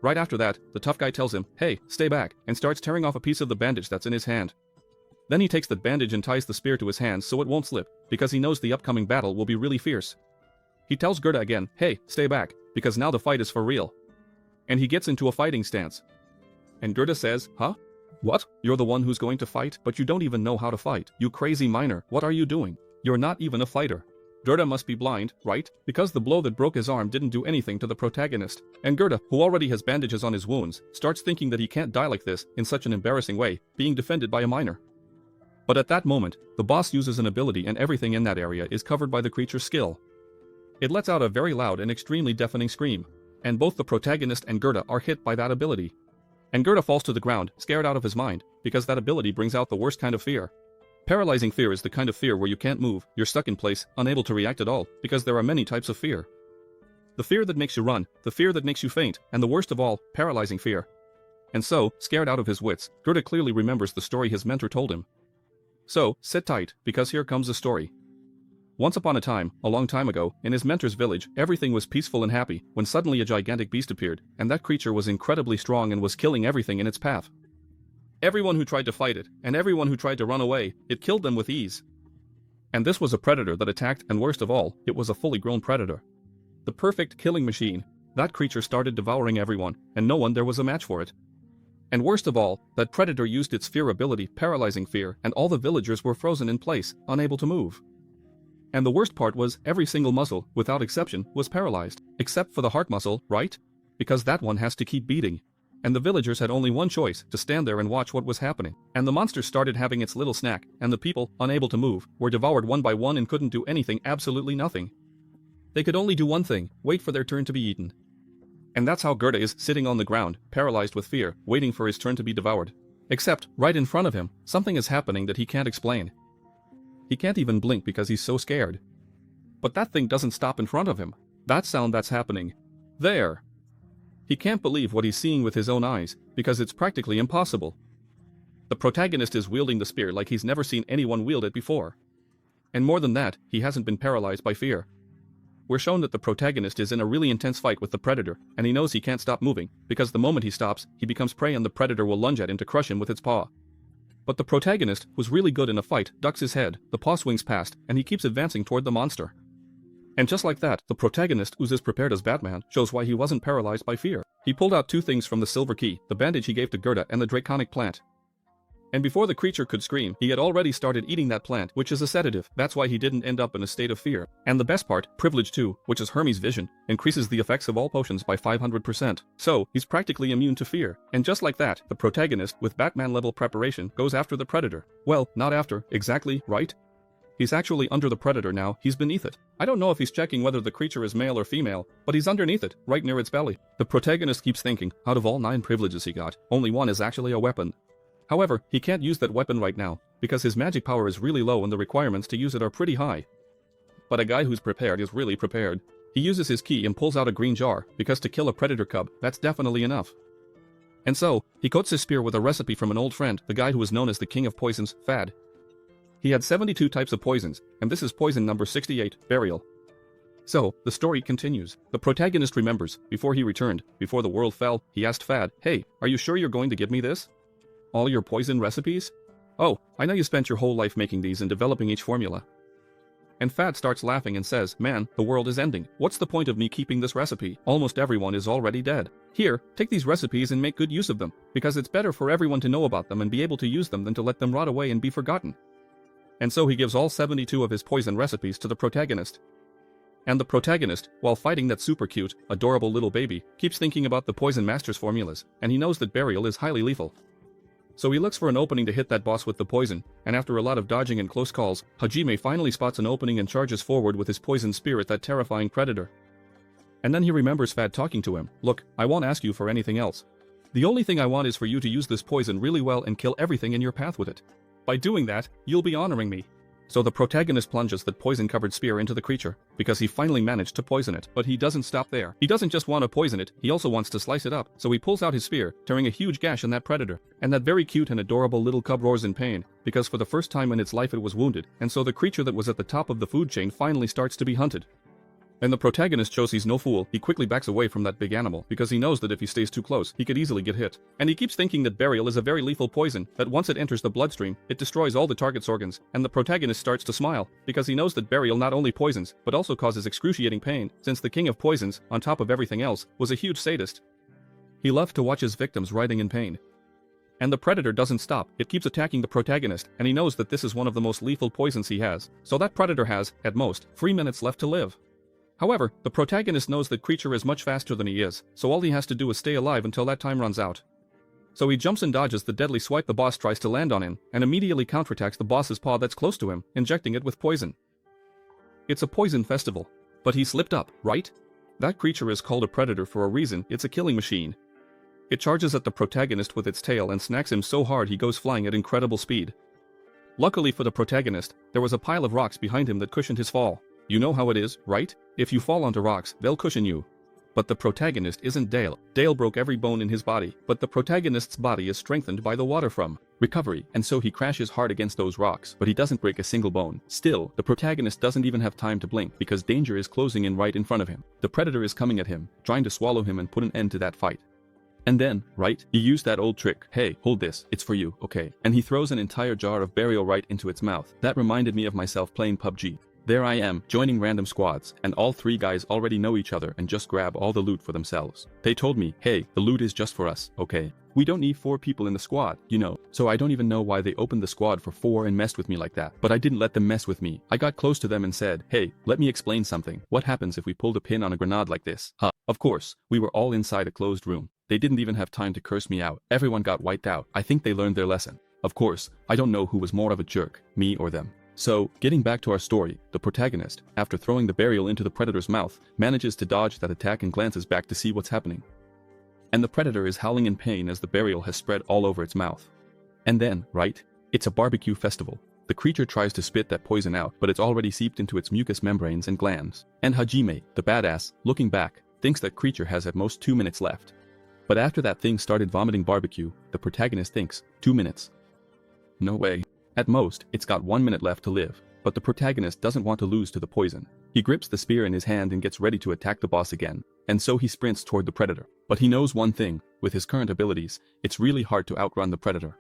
Right after that, the tough guy tells him, "Hey, stay back," and starts tearing off a piece of the bandage that's in his hand. Then he takes the bandage and ties the spear to his hand so it won't slip, because he knows the upcoming battle will be really fierce. He tells Gerda again, "Hey, stay back, because now the fight is for real." And he gets into a fighting stance. And Gerda says, "Huh? What? You're the one who's going to fight, but you don't even know how to fight. You crazy miner, what are you doing? You're not even a fighter." Gerda must be blind, right? Because the blow that broke his arm didn't do anything to the protagonist. And Gerda, who already has bandages on his wounds, starts thinking that he can't die like this, in such an embarrassing way, being defended by a miner. But at that moment, the boss uses an ability and everything in that area is covered by the creature's skill. It lets out a very loud and extremely deafening scream. And both the protagonist and Gerda are hit by that ability. And Gerda falls to the ground, scared out of his mind, because that ability brings out the worst kind of fear. Paralyzing fear is the kind of fear where you can't move, you're stuck in place, unable to react at all, because there are many types of fear. The fear that makes you run, the fear that makes you faint, and the worst of all, paralyzing fear. And so, scared out of his wits, Gerda clearly remembers the story his mentor told him. So, sit tight, because here comes the story. Once upon a time, a long time ago, in his mentor's village, everything was peaceful and happy, when suddenly a gigantic beast appeared, and that creature was incredibly strong and was killing everything in its path. Everyone who tried to fight it, and everyone who tried to run away, it killed them with ease. And this was a predator that attacked, and worst of all, it was a fully grown predator. The perfect killing machine. That creature started devouring everyone, and no one there was a match for it. And worst of all, that predator used its fear ability, paralyzing fear, and all the villagers were frozen in place, unable to move. And the worst part was, every single muscle, without exception, was paralyzed. Except for the heart muscle, right? Because that one has to keep beating. And the villagers had only one choice, to stand there and watch what was happening. And the monster started having its little snack, and the people, unable to move, were devoured one by one and couldn't do anything, absolutely nothing. They could only do one thing, wait for their turn to be eaten. And that's how Gerda is sitting on the ground, paralyzed with fear, waiting for his turn to be devoured. Except, right in front of him, something is happening that he can't explain. He can't even blink because he's so scared. But that thing doesn't stop in front of him. That sound that's happening. There. He can't believe what he's seeing with his own eyes, because it's practically impossible. The protagonist is wielding the spear like he's never seen anyone wield it before. And more than that, he hasn't been paralyzed by fear. We're shown that the protagonist is in a really intense fight with the predator, and he knows he can't stop moving, because the moment he stops, he becomes prey and the predator will lunge at him to crush him with its paw. But the protagonist, who's really good in a fight, ducks his head, the paw swings past, and he keeps advancing toward the monster. And just like that, the protagonist, who's as prepared as Batman, shows why he wasn't paralyzed by fear. He pulled out 2 things from the silver key, the bandage he gave to Gerda and the draconic plant. And before the creature could scream, he had already started eating that plant, which is a sedative. That's why he didn't end up in a state of fear. And the best part, Privilege 2, which is Hermes' vision, increases the effects of all potions by 500%. So, he's practically immune to fear. And just like that, the protagonist, with Batman-level preparation, goes after the predator. Well, not after, exactly, right? He's actually under the predator now, he's beneath it. I don't know if he's checking whether the creature is male or female, but he's underneath it, right near its belly. The protagonist keeps thinking, out of all 9 privileges he got, only 1 is actually a weapon. However, he can't use that weapon right now, because his magic power is really low and the requirements to use it are pretty high. But a guy who's prepared is really prepared. He uses his key and pulls out a green jar, because to kill a predator cub, that's definitely enough. And so, he coats his spear with a recipe from an old friend, the guy who was known as the king of poisons, Fad. He had 72 types of poisons, and this is poison number 68, burial. So, the story continues. The protagonist remembers, before he returned, before the world fell, he asked Fad, "Hey, are you sure you're going to give me this? All your poison recipes? Oh, I know you spent your whole life making these and developing each formula." And Fad starts laughing and says, "Man, the world is ending. What's the point of me keeping this recipe? Almost everyone is already dead. Here, take these recipes and make good use of them, because it's better for everyone to know about them and be able to use them than to let them rot away and be forgotten." And so he gives all 72 of his poison recipes to the protagonist. And the protagonist, while fighting that super cute, adorable little baby, keeps thinking about the Poison Master's formulas, and he knows that burial is highly lethal. So he looks for an opening to hit that boss with the poison, and after a lot of dodging and close calls, Hajime finally spots an opening and charges forward with his poison spear at that terrifying predator. And then he remembers Fad talking to him, "Look, I won't ask you for anything else. The only thing I want is for you to use this poison really well and kill everything in your path with it. By doing that, you'll be honoring me." So the protagonist plunges that poison-covered spear into the creature, because he finally managed to poison it. But he doesn't stop there. He doesn't just want to poison it, he also wants to slice it up, so he pulls out his spear, tearing a huge gash in that predator. And that very cute and adorable little cub roars in pain, because for the first time in its life it was wounded, and so the creature that was at the top of the food chain finally starts to be hunted. And the protagonist shows he's no fool. He quickly backs away from that big animal, because he knows that if he stays too close, he could easily get hit. And he keeps thinking that burial is a very lethal poison, that once it enters the bloodstream, it destroys all the target's organs, and the protagonist starts to smile, because he knows that burial not only poisons, but also causes excruciating pain, since the king of poisons, on top of everything else, was a huge sadist. He loved to watch his victims writhing in pain. And the predator doesn't stop, it keeps attacking the protagonist, and he knows that this is one of the most lethal poisons he has, so that predator has, at most, 3 minutes left to live. However, the protagonist knows that creature is much faster than he is, so all he has to do is stay alive until that time runs out. So he jumps and dodges the deadly swipe the boss tries to land on him, and immediately counterattacks the boss's paw that's close to him, injecting it with poison. It's a poison festival. But he slipped up, right? That creature is called a predator for a reason, it's a killing machine. It charges at the protagonist with its tail and snacks him so hard he goes flying at incredible speed. Luckily for the protagonist, there was a pile of rocks behind him that cushioned his fall. You know how it is, right? If you fall onto rocks, they'll cushion you. But the protagonist isn't Dale. Dale broke every bone in his body, but the protagonist's body is strengthened by the water from recovery, and so he crashes hard against those rocks, but he doesn't break a single bone. Still, the protagonist doesn't even have time to blink, because danger is closing in right in front of him. The predator is coming at him, trying to swallow him and put an end to that fight. And then, right, he used that old trick. "Hey, hold this, it's for you, okay?" And he throws an entire jar of burial right into its mouth. That reminded me of myself playing PUBG. There I am, joining random squads, and all 3 guys already know each other and just grab all the loot for themselves. They told me, "Hey, the loot is just for us, okay? We don't need 4 people in the squad, you know." So I don't even know why they opened the squad for 4 and messed with me like that. But I didn't let them mess with me. I got close to them and said, "Hey, let me explain something. What happens if we pulled a pin on a grenade like this?" Of course, we were all inside a closed room. They didn't even have time to curse me out. Everyone got wiped out. I think they learned their lesson. Of course, I don't know who was more of a jerk, me or them. So, getting back to our story, the protagonist, after throwing the burial into the predator's mouth, manages to dodge that attack and glances back to see what's happening. And the predator is howling in pain as the burial has spread all over its mouth. And then, right? It's a barbecue festival. The creature tries to spit that poison out, but it's already seeped into its mucous membranes and glands. And Hajime, the badass, looking back, thinks that creature has at most 2 minutes left. But after that thing started vomiting barbecue, the protagonist thinks, 2 minutes. No way. At most, it's got 1 minute left to live, but the protagonist doesn't want to lose to the poison. He grips the spear in his hand and gets ready to attack the boss again, and so he sprints toward the predator. But he knows one thing, with his current abilities, it's really hard to outrun the predator.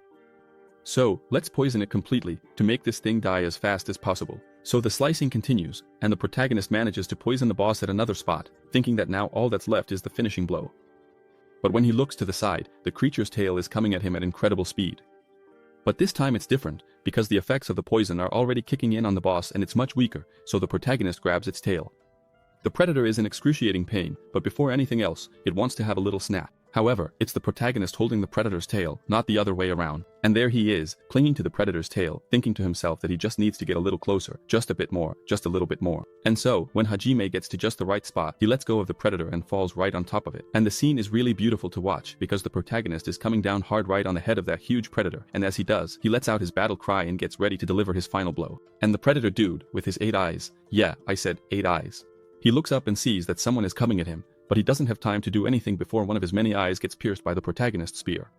So, let's poison it completely, to make this thing die as fast as possible. So the slicing continues, and the protagonist manages to poison the boss at another spot, thinking that now all that's left is the finishing blow. But when he looks to the side, the creature's tail is coming at him at incredible speed. But this time it's different, because the effects of the poison are already kicking in on the boss and it's much weaker, so the protagonist grabs its tail. The predator is in excruciating pain, but before anything else, it wants to have a little snack. However, it's the protagonist holding the predator's tail, not the other way around. And there he is, clinging to the predator's tail, thinking to himself that he just needs to get a little closer, just a bit more, just a little bit more. And so, when Hajime gets to just the right spot, he lets go of the predator and falls right on top of it. And the scene is really beautiful to watch because the protagonist is coming down hard right on the head of that huge predator, and as he does, he lets out his battle cry and gets ready to deliver his final blow. And the predator dude, with his 8 eyes, yeah, I said 8 eyes. He looks up and sees that someone is coming at him, but he doesn't have time to do anything before one of his many eyes gets pierced by the protagonist's spear.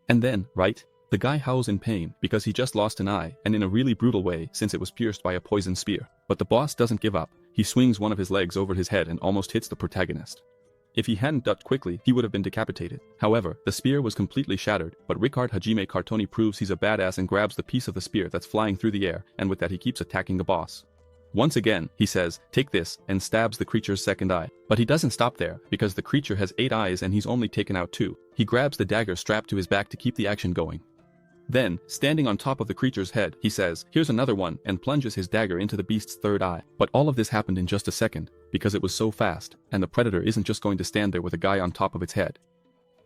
And then, right? The guy howls in pain because he just lost an eye, and in a really brutal way since it was pierced by a poison spear. But the boss doesn't give up. He swings one of his legs over his head and almost hits the protagonist. If he hadn't ducked quickly, he would have been decapitated. However, the spear was completely shattered, but Ricard Hajime Cartoni proves he's a badass and grabs the piece of the spear that's flying through the air, and with that he keeps attacking the boss. Once again, he says, "Take this," and stabs the creature's second eye. But he doesn't stop there, because the creature has 8 eyes and he's only taken out 2. He grabs the dagger strapped to his back to keep the action going. Then, standing on top of the creature's head, he says, "Here's another one," and plunges his dagger into the beast's third eye. But all of this happened in just a second, because it was so fast, and the predator isn't just going to stand there with a guy on top of its head.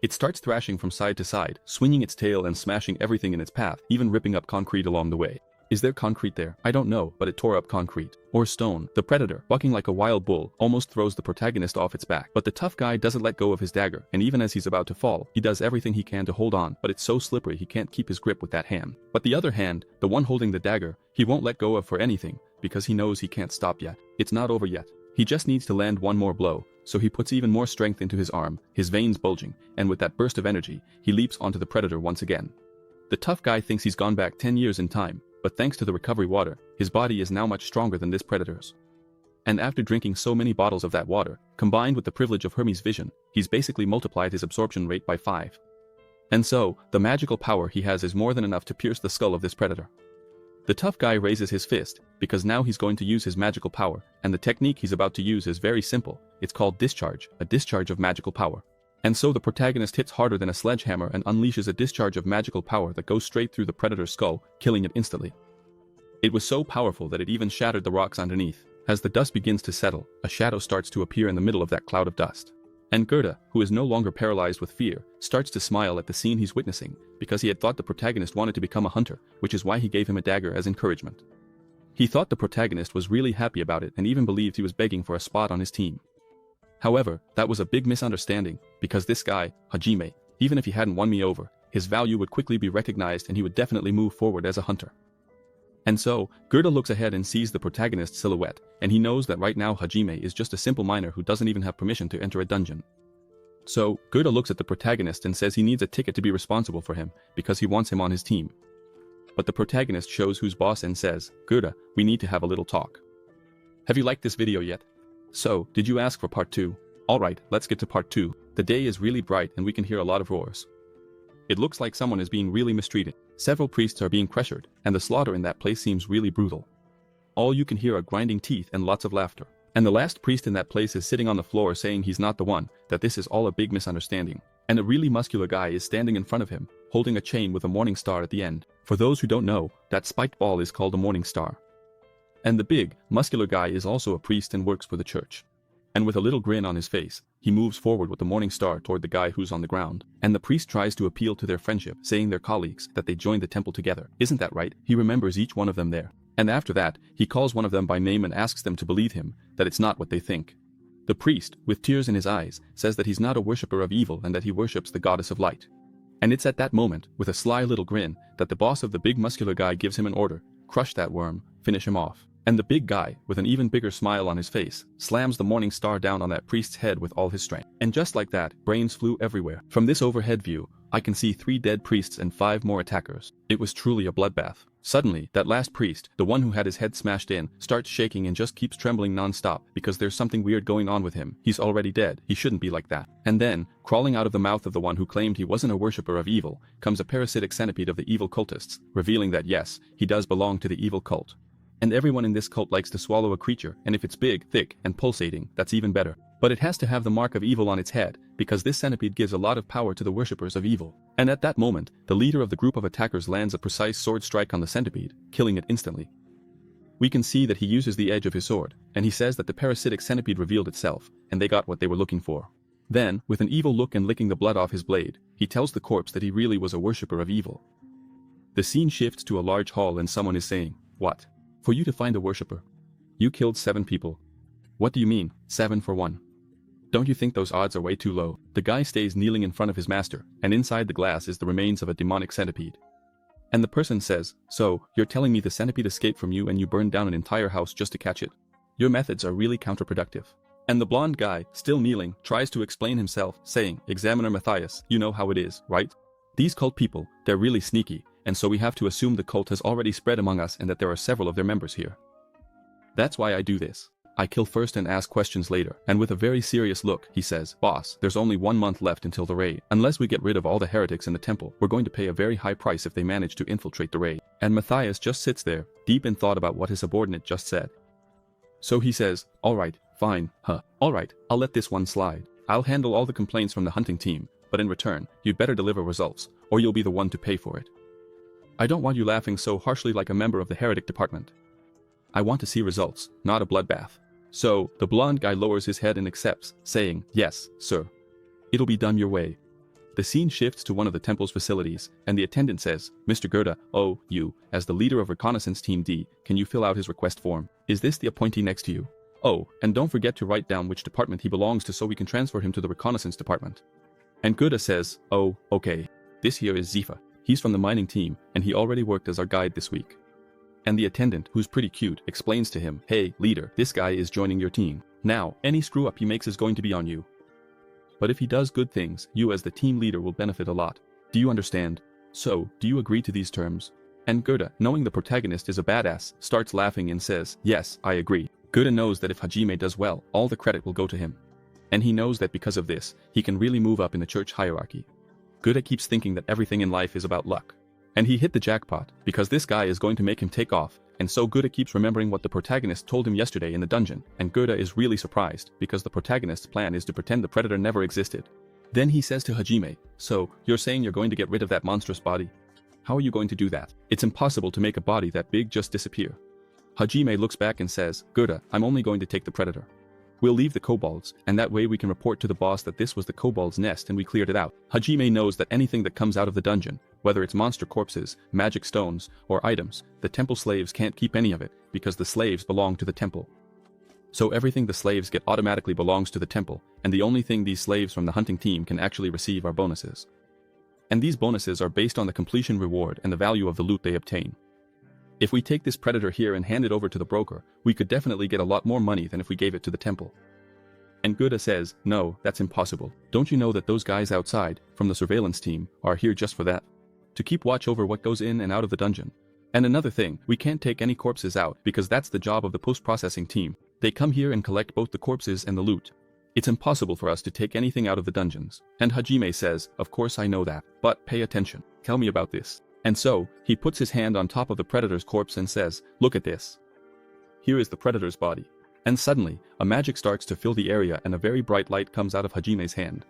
It starts thrashing from side to side, swinging its tail and smashing everything in its path, even ripping up concrete along the way. Is there concrete there? I don't know, but it tore up concrete. Or stone. The predator, bucking like a wild bull, almost throws the protagonist off its back. But the tough guy doesn't let go of his dagger, and even as he's about to fall, he does everything he can to hold on, but it's so slippery he can't keep his grip with that hand. But the other hand, the one holding the dagger, he won't let go of for anything, because he knows he can't stop yet. It's not over yet. He just needs to land one more blow, so he puts even more strength into his arm, his veins bulging, and with that burst of energy, he leaps onto the predator once again. The tough guy thinks he's gone back 10 years in time, but thanks to the recovery water, his body is now much stronger than this predator's. And after drinking so many bottles of that water, combined with the privilege of Hermes' vision, he's basically multiplied his absorption rate by 5. And so, the magical power he has is more than enough to pierce the skull of this predator. The tough guy raises his fist, because now he's going to use his magical power, and the technique he's about to use is very simple. It's called discharge, a discharge of magical power. And so the protagonist hits harder than a sledgehammer and unleashes a discharge of magical power that goes straight through the predator's skull, killing it instantly. It was so powerful that it even shattered the rocks underneath. As the dust begins to settle, a shadow starts to appear in the middle of that cloud of dust. And Gerda, who is no longer paralyzed with fear, starts to smile at the scene he's witnessing, because he had thought the protagonist wanted to become a hunter, which is why he gave him a dagger as encouragement. He thought the protagonist was really happy about it and even believed he was begging for a spot on his team. However, that was a big misunderstanding, because this guy, Hajime, even if he hadn't won me over, his value would quickly be recognized and he would definitely move forward as a hunter. And so, Gerda looks ahead and sees the protagonist's silhouette, and he knows that right now Hajime is just a simple miner who doesn't even have permission to enter a dungeon. So, Gerda looks at the protagonist and says he needs a ticket to be responsible for him, because he wants him on his team. But the protagonist shows who's boss and says, "Gerda, we need to have a little talk. Have you liked this video yet? So, did you ask for part 2? Alright, let's get to part 2. The day is really bright and we can hear a lot of roars. It looks like someone is being really mistreated. Several priests are being pressured, and the slaughter in that place seems really brutal. All you can hear are grinding teeth and lots of laughter. And the last priest in that place is sitting on the floor saying he's not the one, that this is all a big misunderstanding. And a really muscular guy is standing in front of him, holding a chain with a morning star at the end. For those who don't know, that spiked ball is called a morning star. And the big, muscular guy is also a priest and works for the church. And with a little grin on his face, he moves forward with the morning star toward the guy who's on the ground. And the priest tries to appeal to their friendship, saying they're colleagues, that they joined the temple together. Isn't that right? He remembers each one of them there. And after that, he calls one of them by name and asks them to believe him, that it's not what they think. The priest, with tears in his eyes, says that he's not a worshipper of evil and that he worships the goddess of light. And it's at that moment, with a sly little grin, that the boss of the big muscular guy gives him an order: crush that worm, finish him off. And the big guy, with an even bigger smile on his face, slams the morning star down on that priest's head with all his strength. And just like that, brains flew everywhere. From this overhead view, I can see 3 dead priests and 5 more attackers. It was truly a bloodbath. Suddenly, that last priest, the one who had his head smashed in, starts shaking and just keeps trembling non-stop because there's something weird going on with him. He's already dead. He shouldn't be like that. And then, crawling out of the mouth of the one who claimed he wasn't a worshipper of evil, comes a parasitic centipede of the evil cultists, revealing that yes, he does belong to the evil cult. And everyone in this cult likes to swallow a creature, and if it's big, thick, and pulsating, that's even better. But it has to have the mark of evil on its head, because this centipede gives a lot of power to the worshippers of evil. And at that moment, the leader of the group of attackers lands a precise sword strike on the centipede, killing it instantly. We can see that he uses the edge of his sword, and he says that the parasitic centipede revealed itself, and they got what they were looking for. Then, with an evil look and licking the blood off his blade, he tells the corpse that he really was a worshipper of evil. The scene shifts to a large hall and someone is saying, "What? For you to find a worshipper? You killed 7 people. What do you mean, 7 for 1? Don't you think those odds are way too low?" The guy stays kneeling in front of his master, and inside the glass is the remains of a demonic centipede. And the person says, "So, you're telling me the centipede escaped from you and you burned down an entire house just to catch it? Your methods are really counterproductive." And the blonde guy, still kneeling, tries to explain himself, saying, "Examiner Matthias, you know how it is, right? These cult people, they're really sneaky, and so we have to assume the cult has already spread among us and that there are several of their members here. That's why I do this. I kill first and ask questions later." And with a very serious look, he says, "Boss, there's only 1 month left until the raid. Unless we get rid of all the heretics in the temple, we're going to pay a very high price if they manage to infiltrate the raid." And Matthias just sits there, deep in thought about what his subordinate just said. So he says, "Alright, fine, alright, I'll let this one slide. I'll handle all the complaints from the hunting team, but in return, you'd better deliver results, or you'll be the one to pay for it. I don't want you laughing so harshly like a member of the heretic department. I want to see results, not a bloodbath." So, the blonde guy lowers his head and accepts, saying, "Yes, sir. It'll be done your way." The scene shifts to one of the temple's facilities, and the attendant says, "Mr. Gerda, oh, you, as the leader of Reconnaissance Team D, can you fill out his request form? Is this the appointee next to you? Oh, and don't forget to write down which department he belongs to so we can transfer him to the Reconnaissance Department." And Gerda says, "Oh, okay. This here is Zephyr. He's from the mining team, and he already worked as our guide this week." And the attendant, who's pretty cute, explains to him, "Hey, leader, this guy is joining your team. Now, any screw-up he makes is going to be on you. But if he does good things, you as the team leader will benefit a lot. Do you understand? So, do you agree to these terms?" And Gerda, knowing the protagonist is a badass, starts laughing and says, "Yes, I agree." Gerda knows that if Hajime does well, all the credit will go to him. And he knows that because of this, he can really move up in the church hierarchy. Gerda keeps thinking that everything in life is about luck. And he hit the jackpot, because this guy is going to make him take off, and so Gerda keeps remembering what the protagonist told him yesterday in the dungeon, and Gerda is really surprised, because the protagonist's plan is to pretend the predator never existed. Then he says to Hajime, "So, you're saying you're going to get rid of that monstrous body? How are you going to do that? It's impossible to make a body that big just disappear." Hajime looks back and says, "Gerda, I'm only going to take the predator. We'll leave the kobolds, and that way we can report to the boss that this was the kobold's nest and we cleared it out." Hajime knows that anything that comes out of the dungeon, whether it's monster corpses, magic stones, or items, the temple slaves can't keep any of it, because the slaves belong to the temple. So everything the slaves get automatically belongs to the temple, and the only thing these slaves from the hunting team can actually receive are bonuses. And these bonuses are based on the completion reward and the value of the loot they obtain. If we take this predator here and hand it over to the broker, we could definitely get a lot more money than if we gave it to the temple. And Gerda says, "No, that's impossible. Don't you know that those guys outside, from the surveillance team, are here just for that? To keep watch over what goes in and out of the dungeon. And another thing, we can't take any corpses out because that's the job of the post-processing team. They come here and collect both the corpses and the loot. It's impossible for us to take anything out of the dungeons." And Hajime says, "Of course I know that, but pay attention. Tell me about this." And so, he puts his hand on top of the predator's corpse and says, "Look at this. Here is the predator's body." And suddenly, a magic starts to fill the area and a very bright light comes out of Hajime's hand.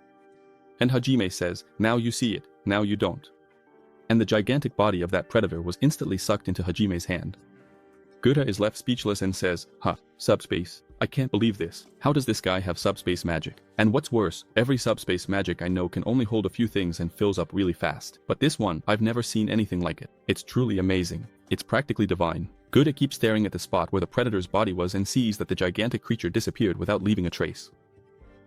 And Hajime says, "Now you see it, now you don't." And the gigantic body of that predator was instantly sucked into Hajime's hand. Gerda is left speechless and says, Subspace. I can't believe this. How does this guy have subspace magic? And what's worse, every subspace magic I know can only hold a few things and fills up really fast. But this one, I've never seen anything like it. It's truly amazing. It's practically divine." Gerda keeps staring at the spot where the predator's body was and sees that the gigantic creature disappeared without leaving a trace.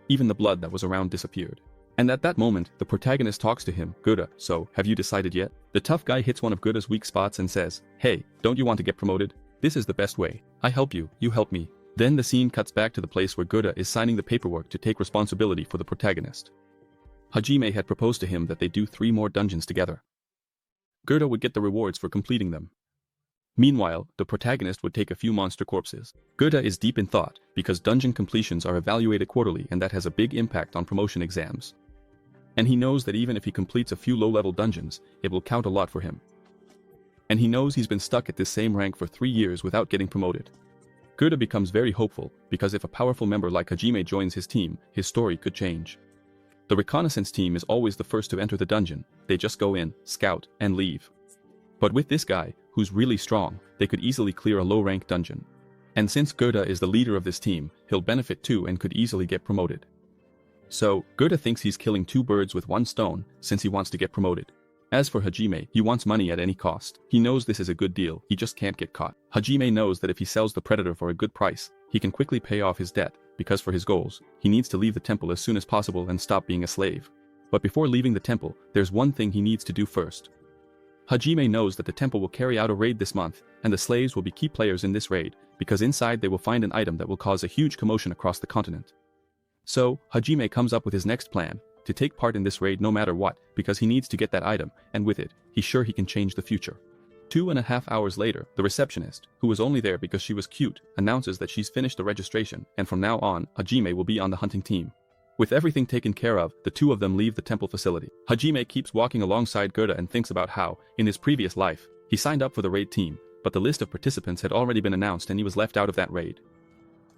Even the blood that was around disappeared. And at that moment, the protagonist talks to him, "Gerda, so, have you decided yet?" The tough guy hits one of Gerda's weak spots and says, "Hey, don't you want to get promoted? This is the best way. I help you, you help me." Then the scene cuts back to the place where Gerda is signing the paperwork to take responsibility for the protagonist. Hajime had proposed to him that they do 3 more dungeons together. Gerda would get the rewards for completing them. Meanwhile, the protagonist would take a few monster corpses. Gerda is deep in thought, because dungeon completions are evaluated quarterly and that has a big impact on promotion exams. And he knows that even if he completes a few low-level dungeons, it will count a lot for him. And he knows he's been stuck at this same rank for 3 years without getting promoted. Gerda becomes very hopeful, because if a powerful member like Hajime joins his team, his story could change. The reconnaissance team is always the first to enter the dungeon. They just go in, scout, and leave. But with this guy, who's really strong, they could easily clear a low-rank dungeon. And since Gerda is the leader of this team, he'll benefit too and could easily get promoted. So, Gerda thinks he's killing two birds with one stone since he wants to get promoted. As for Hajime, he wants money at any cost. He knows this is a good deal, he just can't get caught. Hajime knows that if he sells the predator for a good price, he can quickly pay off his debt, because for his goals, he needs to leave the temple as soon as possible and stop being a slave. But before leaving the temple, there's one thing he needs to do first. Hajime knows that the temple will carry out a raid this month, and the slaves will be key players in this raid, because inside they will find an item that will cause a huge commotion across the continent. So, Hajime comes up with his next plan, to take part in this raid no matter what, because he needs to get that item, and with it, he's sure he can change the future. 2.5 hours later, the receptionist, who was only there because she was cute, announces that she's finished the registration, and from now on, Hajime will be on the hunting team. With everything taken care of, the two of them leave the temple facility. Hajime keeps walking alongside Gerda and thinks about how, in his previous life, he signed up for the raid team, but the list of participants had already been announced and he was left out of that raid.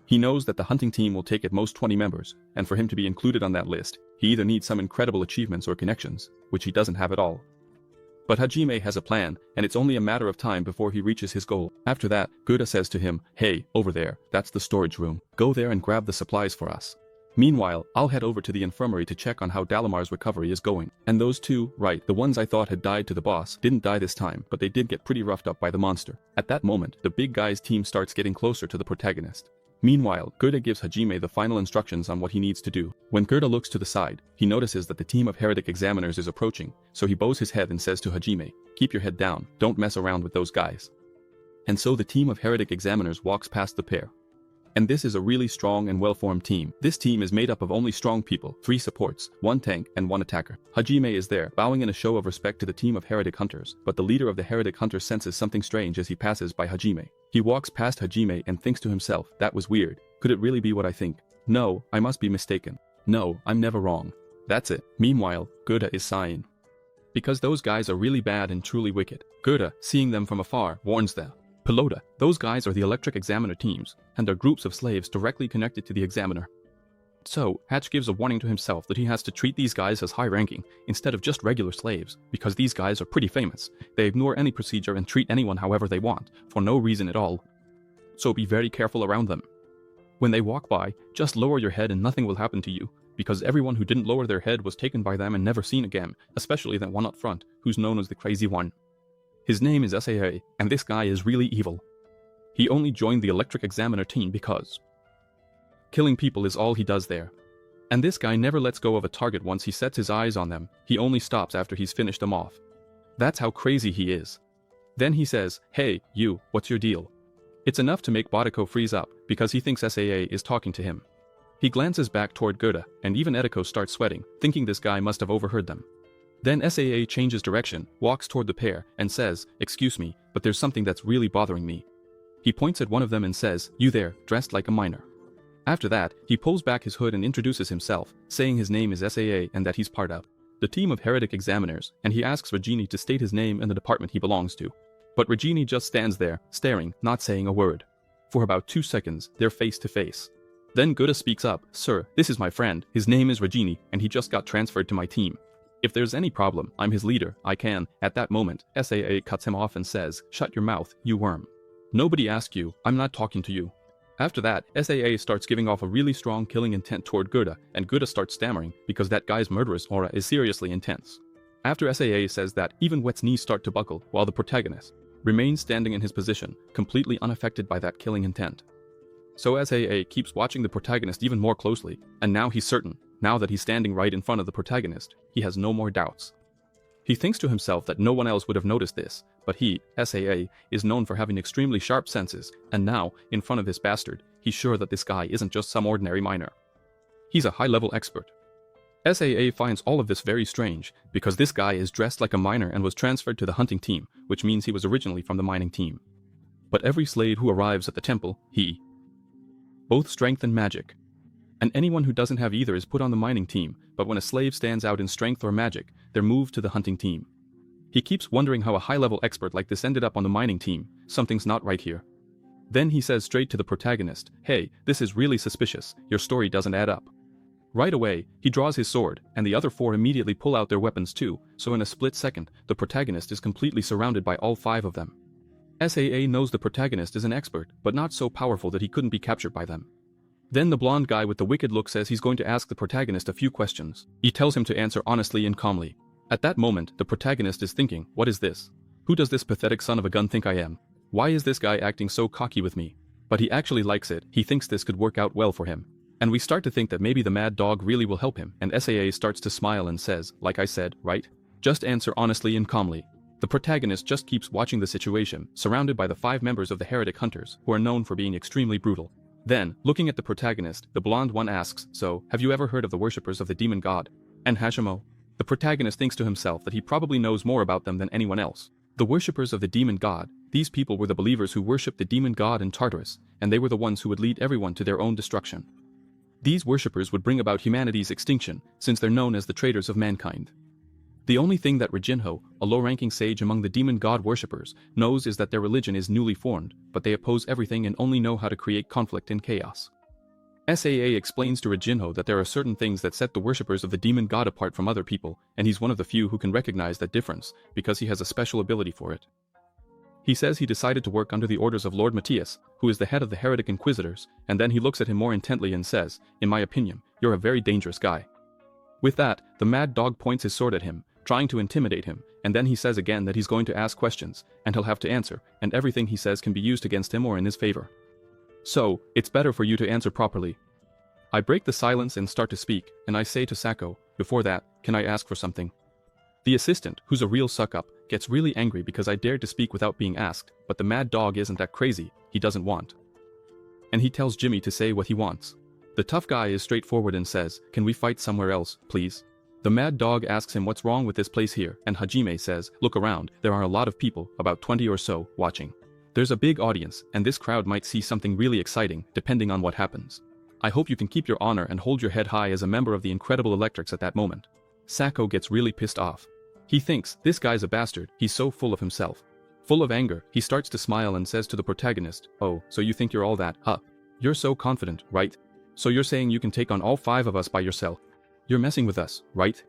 He knows that the hunting team will take at most 20 members, and for him to be included on that list, he either needs some incredible achievements or connections, which he doesn't have at all. But Hajime has a plan, and it's only a matter of time before he reaches his goal. After that, Gerda says to him, "Hey, over there, that's the storage room. Go there and grab the supplies for us. Meanwhile, I'll head over to the infirmary to check on how Dalamar's recovery is going." And those two, right, the ones I thought had died to the boss, didn't die this time, but they did get pretty roughed up by the monster. At that moment, the big guy's team starts getting closer to the protagonist. Meanwhile, Gerda gives Hajime the final instructions on what he needs to do. When Gerda looks to the side, he notices that the team of heretic examiners is approaching, so he bows his head and says to Hajime, "Keep your head down, don't mess around with those guys." And so the team of heretic examiners walks past the pair. And this is a really strong and well-formed team. This team is made up of only strong people, 3 supports, 1 tank, and 1 attacker. Hajime is there, bowing in a show of respect to the team of heretic hunters, but the leader of the heretic hunters senses something strange as he passes by Hajime. He walks past Hajime and thinks to himself, "That was weird. Could it really be what I think? No, I must be mistaken. No, I'm never wrong." That's it. Meanwhile, Gerda is sighing. Because those guys are really bad and truly wicked. Gerda, seeing them from afar, warns them. "Pelota, those guys are the electric examiner teams, and are groups of slaves directly connected to the examiner." So, Hatch gives a warning to himself that he has to treat these guys as high-ranking, instead of just regular slaves, because these guys are pretty famous. They ignore any procedure and treat anyone however they want, for no reason at all. So be very careful around them. When they walk by, just lower your head and nothing will happen to you, because everyone who didn't lower their head was taken by them and never seen again, especially that one up front, who's known as the Crazy One. His name is SAA, and this guy is really evil. He only joined the electric examiner team because killing people is all he does there. And this guy never lets go of a target once he sets his eyes on them, he only stops after he's finished them off. That's how crazy he is. Then he says, "Hey, you, what's your deal?" It's enough to make Bodiko freeze up, because he thinks SAA is talking to him. He glances back toward Gerda, and even Ediko starts sweating, thinking this guy must have overheard them. Then SAA changes direction, walks toward the pair, and says, "Excuse me, but there's something that's really bothering me." He points at one of them and says, "You there, dressed like a miner." After that, he pulls back his hood and introduces himself, saying his name is SAA and that he's part of the team of heretic examiners, and he asks Regini to state his name and the department he belongs to. But Regini just stands there, staring, not saying a word. For about 2 seconds, they're face to face. Then Gerda speaks up, "Sir, this is my friend, his name is Regini, and he just got transferred to my team. If there's any problem, I'm his leader, I can." At that moment, SAA cuts him off and says, "Shut your mouth, you worm. Nobody asked you, I'm not talking to you." After that, SAA starts giving off a really strong killing intent toward Gerda, and Gerda starts stammering because that guy's murderous aura is seriously intense. After SAA says that, even Wet's knees start to buckle, while the protagonist remains standing in his position, completely unaffected by that killing intent. So SAA keeps watching the protagonist even more closely, and now he's certain, now that he's standing right in front of the protagonist, he has no more doubts. He thinks to himself that no one else would have noticed this, but he, SAA, is known for having extremely sharp senses, and now, in front of this bastard, he's sure that this guy isn't just some ordinary miner. He's a high-level expert. SAA finds all of this very strange, because this guy is dressed like a miner and was transferred to the hunting team, which means he was originally from the mining team. But every slave who arrives at the temple, both strength and magic. And anyone who doesn't have either is put on the mining team, but when a slave stands out in strength or magic, they're moved to the hunting team. He keeps wondering how a high-level expert like this ended up on the mining team. Something's not right here. Then he says straight to the protagonist, "Hey, this is really suspicious, your story doesn't add up." Right away, he draws his sword, and the other 4 immediately pull out their weapons too, so in a split second, the protagonist is completely surrounded by all 5 of them. SAA knows the protagonist is an expert, but not so powerful that he couldn't be captured by them. Then the blonde guy with the wicked look says he's going to ask the protagonist a few questions. He tells him to answer honestly and calmly. At that moment, the protagonist is thinking, what is this? Who does this pathetic son of a gun think I am? Why is this guy acting so cocky with me? But he actually likes it, he thinks this could work out well for him. And we start to think that maybe the mad dog really will help him, and SAA starts to smile and says, like I said, right? Just answer honestly and calmly. The protagonist just keeps watching the situation, surrounded by the 5 members of the heretic hunters, who are known for being extremely brutal. Then, looking at the protagonist, the blonde one asks, so, have you ever heard of the worshippers of the demon god? And Hashimo? The protagonist thinks to himself that he probably knows more about them than anyone else. The worshippers of the demon god, these people were the believers who worshipped the demon god in Tartarus, and they were the ones who would lead everyone to their own destruction. These worshippers would bring about humanity's extinction, since they're known as the traitors of mankind. The only thing that Rejinho, a low-ranking sage among the demon god worshippers, knows is that their religion is newly formed, but they oppose everything and only know how to create conflict and chaos. SAA explains to Rejinho that there are certain things that set the worshippers of the demon god apart from other people, and he's one of the few who can recognize that difference, because he has a special ability for it. He says he decided to work under the orders of Lord Matthias, who is the head of the heretic inquisitors, and then he looks at him more intently and says, in my opinion, you're a very dangerous guy. With that, the mad dog points his sword at him, trying to intimidate him, and then he says again that he's going to ask questions, and he'll have to answer, and everything he says can be used against him or in his favor. So, it's better for you to answer properly. I break the silence and start to speak, and I say to Sako, before that, can I ask for something? The assistant, who's a real suck-up, gets really angry because I dared to speak without being asked, but the mad dog isn't that crazy, he doesn't want. And he tells Jimmy to say what he wants. The tough guy is straightforward and says, can we fight somewhere else, please? The mad dog asks him what's wrong with this place here, and Hajime says, look around, there are a lot of people, about 20 or so, watching. There's a big audience, and this crowd might see something really exciting, depending on what happens. I hope you can keep your honor and hold your head high as a member of the Incredible Electrics at that moment. Sako gets really pissed off. He thinks, this guy's a bastard, he's so full of himself. Full of anger, he starts to smile and says to the protagonist, oh, so you think you're all that, huh? You're so confident, right? So you're saying you can take on all 5 of us by yourself? You're messing with us, right?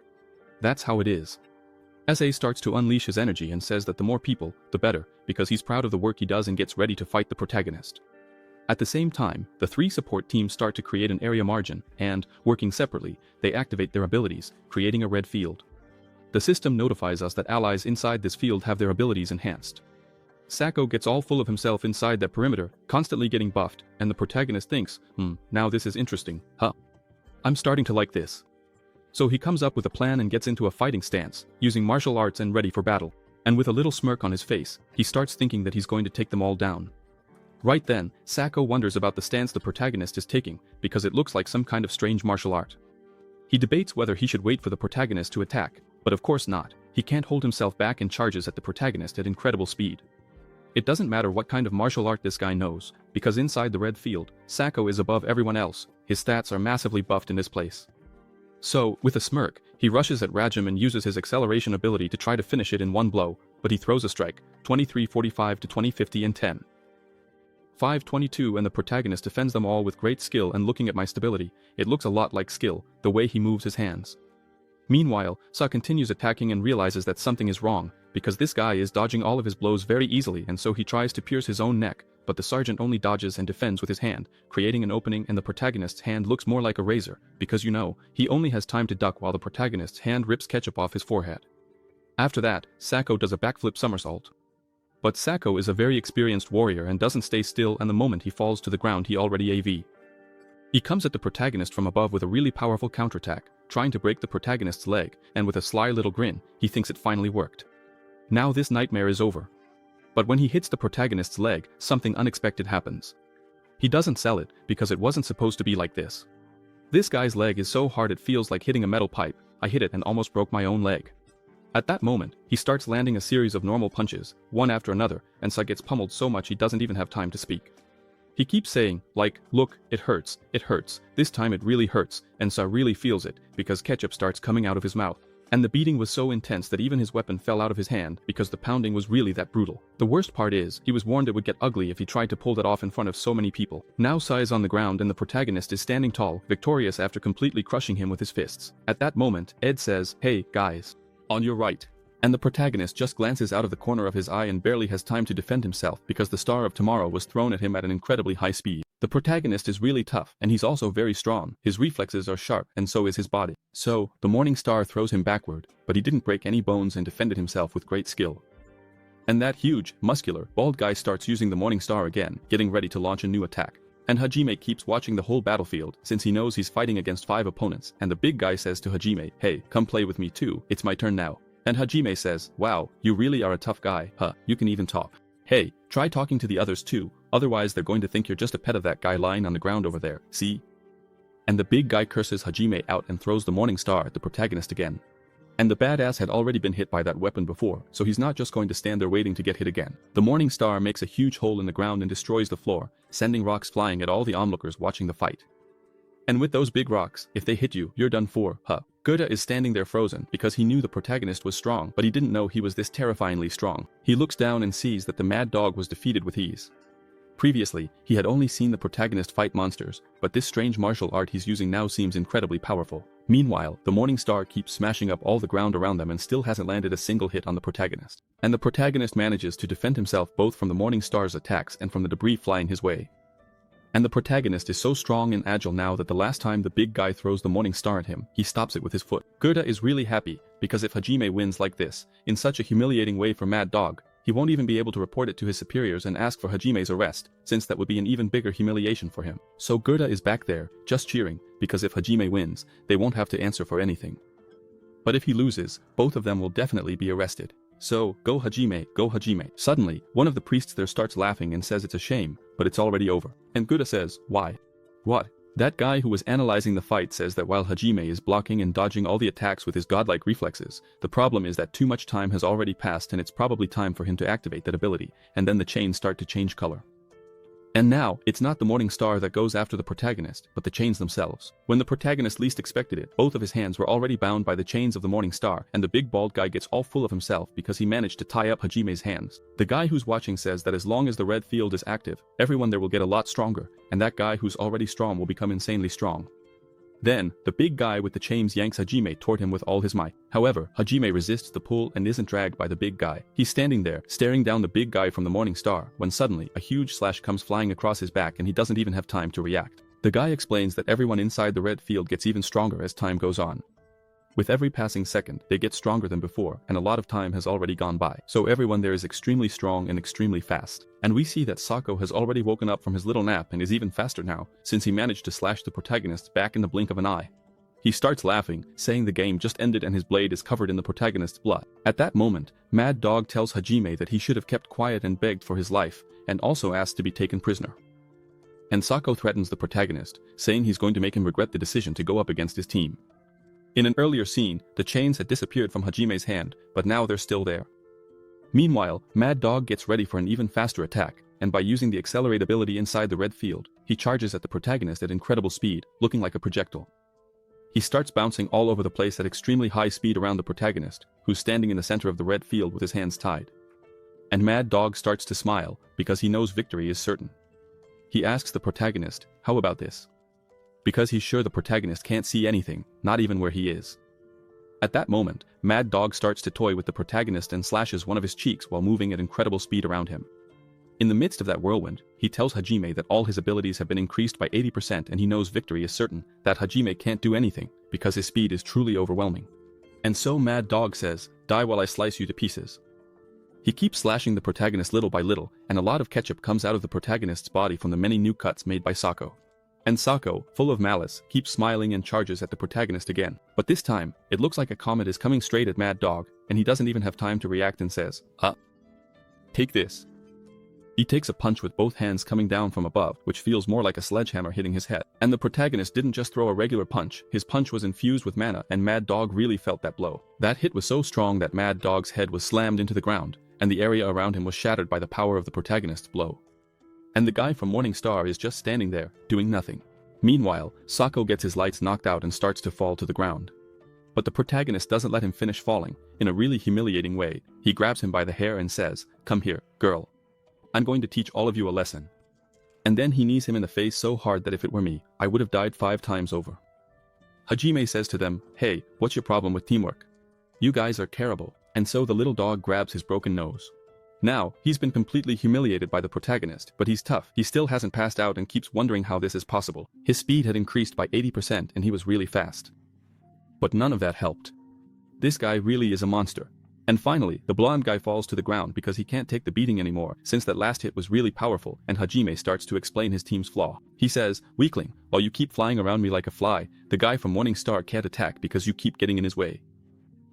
That's how it is. SA starts to unleash his energy and says that the more people, the better, because he's proud of the work he does and gets ready to fight the protagonist. At the same time, the 3 support teams start to create an area margin, and, working separately, they activate their abilities, creating a red field. The system notifies us that allies inside this field have their abilities enhanced. Sako gets all full of himself inside that perimeter, constantly getting buffed, and the protagonist thinks, now this is interesting, huh? I'm starting to like this. So he comes up with a plan and gets into a fighting stance, using martial arts and ready for battle. And with a little smirk on his face, he starts thinking that he's going to take them all down. Right then, Sako wonders about the stance the protagonist is taking, because it looks like some kind of strange martial art. He debates whether he should wait for the protagonist to attack, but of course not. He can't hold himself back and charges at the protagonist at incredible speed. It doesn't matter what kind of martial art this guy knows, because inside the red field, Sako is above everyone else. His stats are massively buffed in this place. So, with a smirk, he rushes at Rajim and uses his acceleration ability to try to finish it in one blow, but he throws a strike, 23-45 to 20-50 and 10. 5-22 and the protagonist defends them all with great skill, and looking at my stability, it looks a lot like skill, the way he moves his hands. Meanwhile, Sa continues attacking and realizes that something is wrong, because this guy is dodging all of his blows very easily, and so he tries to pierce his own neck, but the sergeant only dodges and defends with his hand, creating an opening, and the protagonist's hand looks more like a razor, because he only has time to duck while the protagonist's hand rips ketchup off his forehead. After that, Sako does a backflip somersault. But Sako is a very experienced warrior and doesn't stay still, and the moment he falls to the ground he already AV. He comes at the protagonist from above with a really powerful counterattack, trying to break the protagonist's leg, and with a sly little grin, he thinks it finally worked. Now this nightmare is over. But when he hits the protagonist's leg, something unexpected happens. He doesn't sell it, because it wasn't supposed to be like this. This guy's leg is so hard it feels like hitting a metal pipe. I hit it and almost broke my own leg. At that moment, he starts landing a series of normal punches, one after another, and Sa gets pummeled so much he doesn't even have time to speak. He keeps saying, like, look, it hurts, this time it really hurts, and Sa really feels it, because ketchup starts coming out of his mouth. And the beating was so intense that even his weapon fell out of his hand, because the pounding was really that brutal. The worst part is, he was warned it would get ugly if he tried to pull that off in front of so many people. Now Sa is on the ground and the protagonist is standing tall, victorious after completely crushing him with his fists. At that moment, Ed says, hey, guys. On your right. And the protagonist just glances out of the corner of his eye and barely has time to defend himself because the Star of Tomorrow was thrown at him at an incredibly high speed. The protagonist is really tough, and he's also very strong. His reflexes are sharp, and so is his body. So, the Morning Star throws him backward, but he didn't break any bones and defended himself with great skill. And that huge, muscular, bald guy starts using the Morning Star again, getting ready to launch a new attack. And Hajime keeps watching the whole battlefield, since he knows he's fighting against 5 opponents, and the big guy says to Hajime, "Hey, come play with me too, it's my turn now." And Hajime says, "Wow, you really are a tough guy, huh, you can even talk. Hey, try talking to the others too, otherwise they're going to think you're just a pet of that guy lying on the ground over there, see?" And the big guy curses Hajime out and throws the Morning Star at the protagonist again. And the badass had already been hit by that weapon before, so he's not just going to stand there waiting to get hit again. The Morning Star makes a huge hole in the ground and destroys the floor, sending rocks flying at all the onlookers watching the fight. And with those big rocks, if they hit you, you're done for, huh? Gerda is standing there frozen because he knew the protagonist was strong, but he didn't know he was this terrifyingly strong. He looks down and sees that the mad dog was defeated with ease. Previously, he had only seen the protagonist fight monsters, but this strange martial art he's using now seems incredibly powerful. Meanwhile, the Morning Star keeps smashing up all the ground around them and still hasn't landed a single hit on the protagonist. And the protagonist manages to defend himself both from the Morning Star's attacks and from the debris flying his way. And the protagonist is so strong and agile now that the last time the big guy throws the Morning Star at him, he stops it with his foot. Gerda is really happy, because if Hajime wins like this, in such a humiliating way for Mad Dog, he won't even be able to report it to his superiors and ask for Hajime's arrest, since that would be an even bigger humiliation for him. So Gerda is back there, just cheering, because if Hajime wins, they won't have to answer for anything. But if he loses, both of them will definitely be arrested. So, go Hajime, go Hajime. Suddenly, one of the priests there starts laughing and says it's a shame, but it's already over. And Gerda says, "Why?" "What?" That guy who was analyzing the fight says that while Hajime is blocking and dodging all the attacks with his godlike reflexes, the problem is that too much time has already passed and it's probably time for him to activate that ability, and then the chains start to change color. And now, it's not the Morning Star that goes after the protagonist, but the chains themselves. When the protagonist least expected it, both of his hands were already bound by the chains of the Morning Star, and the big bald guy gets all full of himself because he managed to tie up Hajime's hands. The guy who's watching says that as long as the red field is active, everyone there will get a lot stronger, and that guy who's already strong will become insanely strong. Then, the big guy with the chains yanks Hajime toward him with all his might. However, Hajime resists the pull and isn't dragged by the big guy. He's standing there, staring down the big guy from the Morning Star, when suddenly, a huge slash comes flying across his back and he doesn't even have time to react. The guy explains that everyone inside the red field gets even stronger as time goes on. With every passing second, they get stronger than before, and a lot of time has already gone by. So everyone there is extremely strong and extremely fast. And we see that Sako has already woken up from his little nap and is even faster now, since he managed to slash the protagonist back in the blink of an eye. He starts laughing, saying the game just ended and his blade is covered in the protagonist's blood. At that moment, Mad Dog tells Hajime that he should have kept quiet and begged for his life, and also asked to be taken prisoner. And Sako threatens the protagonist, saying he's going to make him regret the decision to go up against his team. In an earlier scene, the chains had disappeared from Hajime's hand, but now they're still there. Meanwhile, Mad Dog gets ready for an even faster attack, and by using the accelerate ability inside the red field, he charges at the protagonist at incredible speed, looking like a projectile. He starts bouncing all over the place at extremely high speed around the protagonist, who's standing in the center of the red field with his hands tied. And Mad Dog starts to smile, because he knows victory is certain. He asks the protagonist, "How about this?" Because he's sure the protagonist can't see anything, not even where he is. At that moment, Mad Dog starts to toy with the protagonist and slashes one of his cheeks while moving at incredible speed around him. In the midst of that whirlwind, he tells Hajime that all his abilities have been increased by 80% and he knows victory is certain, that Hajime can't do anything, because his speed is truly overwhelming. And so Mad Dog says, "Die while I slice you to pieces." He keeps slashing the protagonist little by little, and a lot of ketchup comes out of the protagonist's body from the many new cuts made by Sako. And Sako, full of malice, keeps smiling and charges at the protagonist again. But this time, it looks like a comet is coming straight at Mad Dog, and he doesn't even have time to react and says, Take this." He takes a punch with both hands coming down from above, which feels more like a sledgehammer hitting his head. And the protagonist didn't just throw a regular punch, his punch was infused with mana, and Mad Dog really felt that blow. That hit was so strong that Mad Dog's head was slammed into the ground, and the area around him was shattered by the power of the protagonist's blow. And the guy from Morning Star is just standing there, doing nothing. Meanwhile, Sako gets his lights knocked out and starts to fall to the ground. But the protagonist doesn't let him finish falling. In a really humiliating way, he grabs him by the hair and says, "Come here, girl. I'm going to teach all of you a lesson." And then he knees him in the face so hard that if it were me, I would have died 5 times over. Hajime says to them, "Hey, what's your problem with teamwork? You guys are terrible." And so the little dog grabs his broken nose. Now, he's been completely humiliated by the protagonist, but he's tough. He still hasn't passed out and keeps wondering how this is possible. His speed had increased by 80% and he was really fast. But none of that helped. This guy really is a monster. And finally, the blonde guy falls to the ground because he can't take the beating anymore, since that last hit was really powerful, and Hajime starts to explain his team's flaw. He says, "Weakling, while you keep flying around me like a fly, the guy from Morning Star can't attack because you keep getting in his way."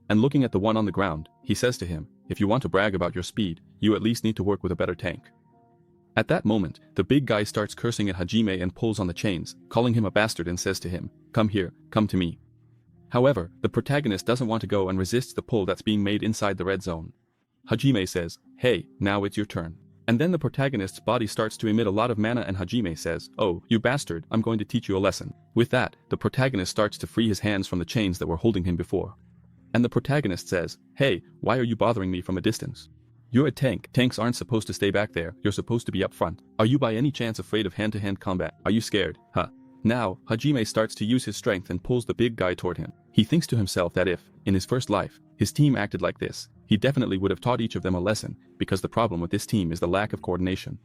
And looking at the one on the ground, he says to him, "If you want to brag about your speed, you at least need to work with a better tank." At that moment, the big guy starts cursing at Hajime and pulls on the chains, calling him a bastard and says to him, "Come here, come to me." However, the protagonist doesn't want to go and resists the pull that's being made inside the red zone. Hajime says, "Hey, now it's your turn." And then the protagonist's body starts to emit a lot of mana and Hajime says, "Oh, you bastard, I'm going to teach you a lesson." With that, the protagonist starts to free his hands from the chains that were holding him before. And the protagonist says, "Hey, why are you bothering me from a distance? You're a tank. Tanks aren't supposed to stay back there, you're supposed to be up front. Are you by any chance afraid of hand-to-hand combat? Are you scared? Huh?" Now, Hajime starts to use his strength and pulls the big guy toward him. He thinks to himself that if, in his first life, his team acted like this, he definitely would have taught each of them a lesson, because the problem with this team is the lack of coordination.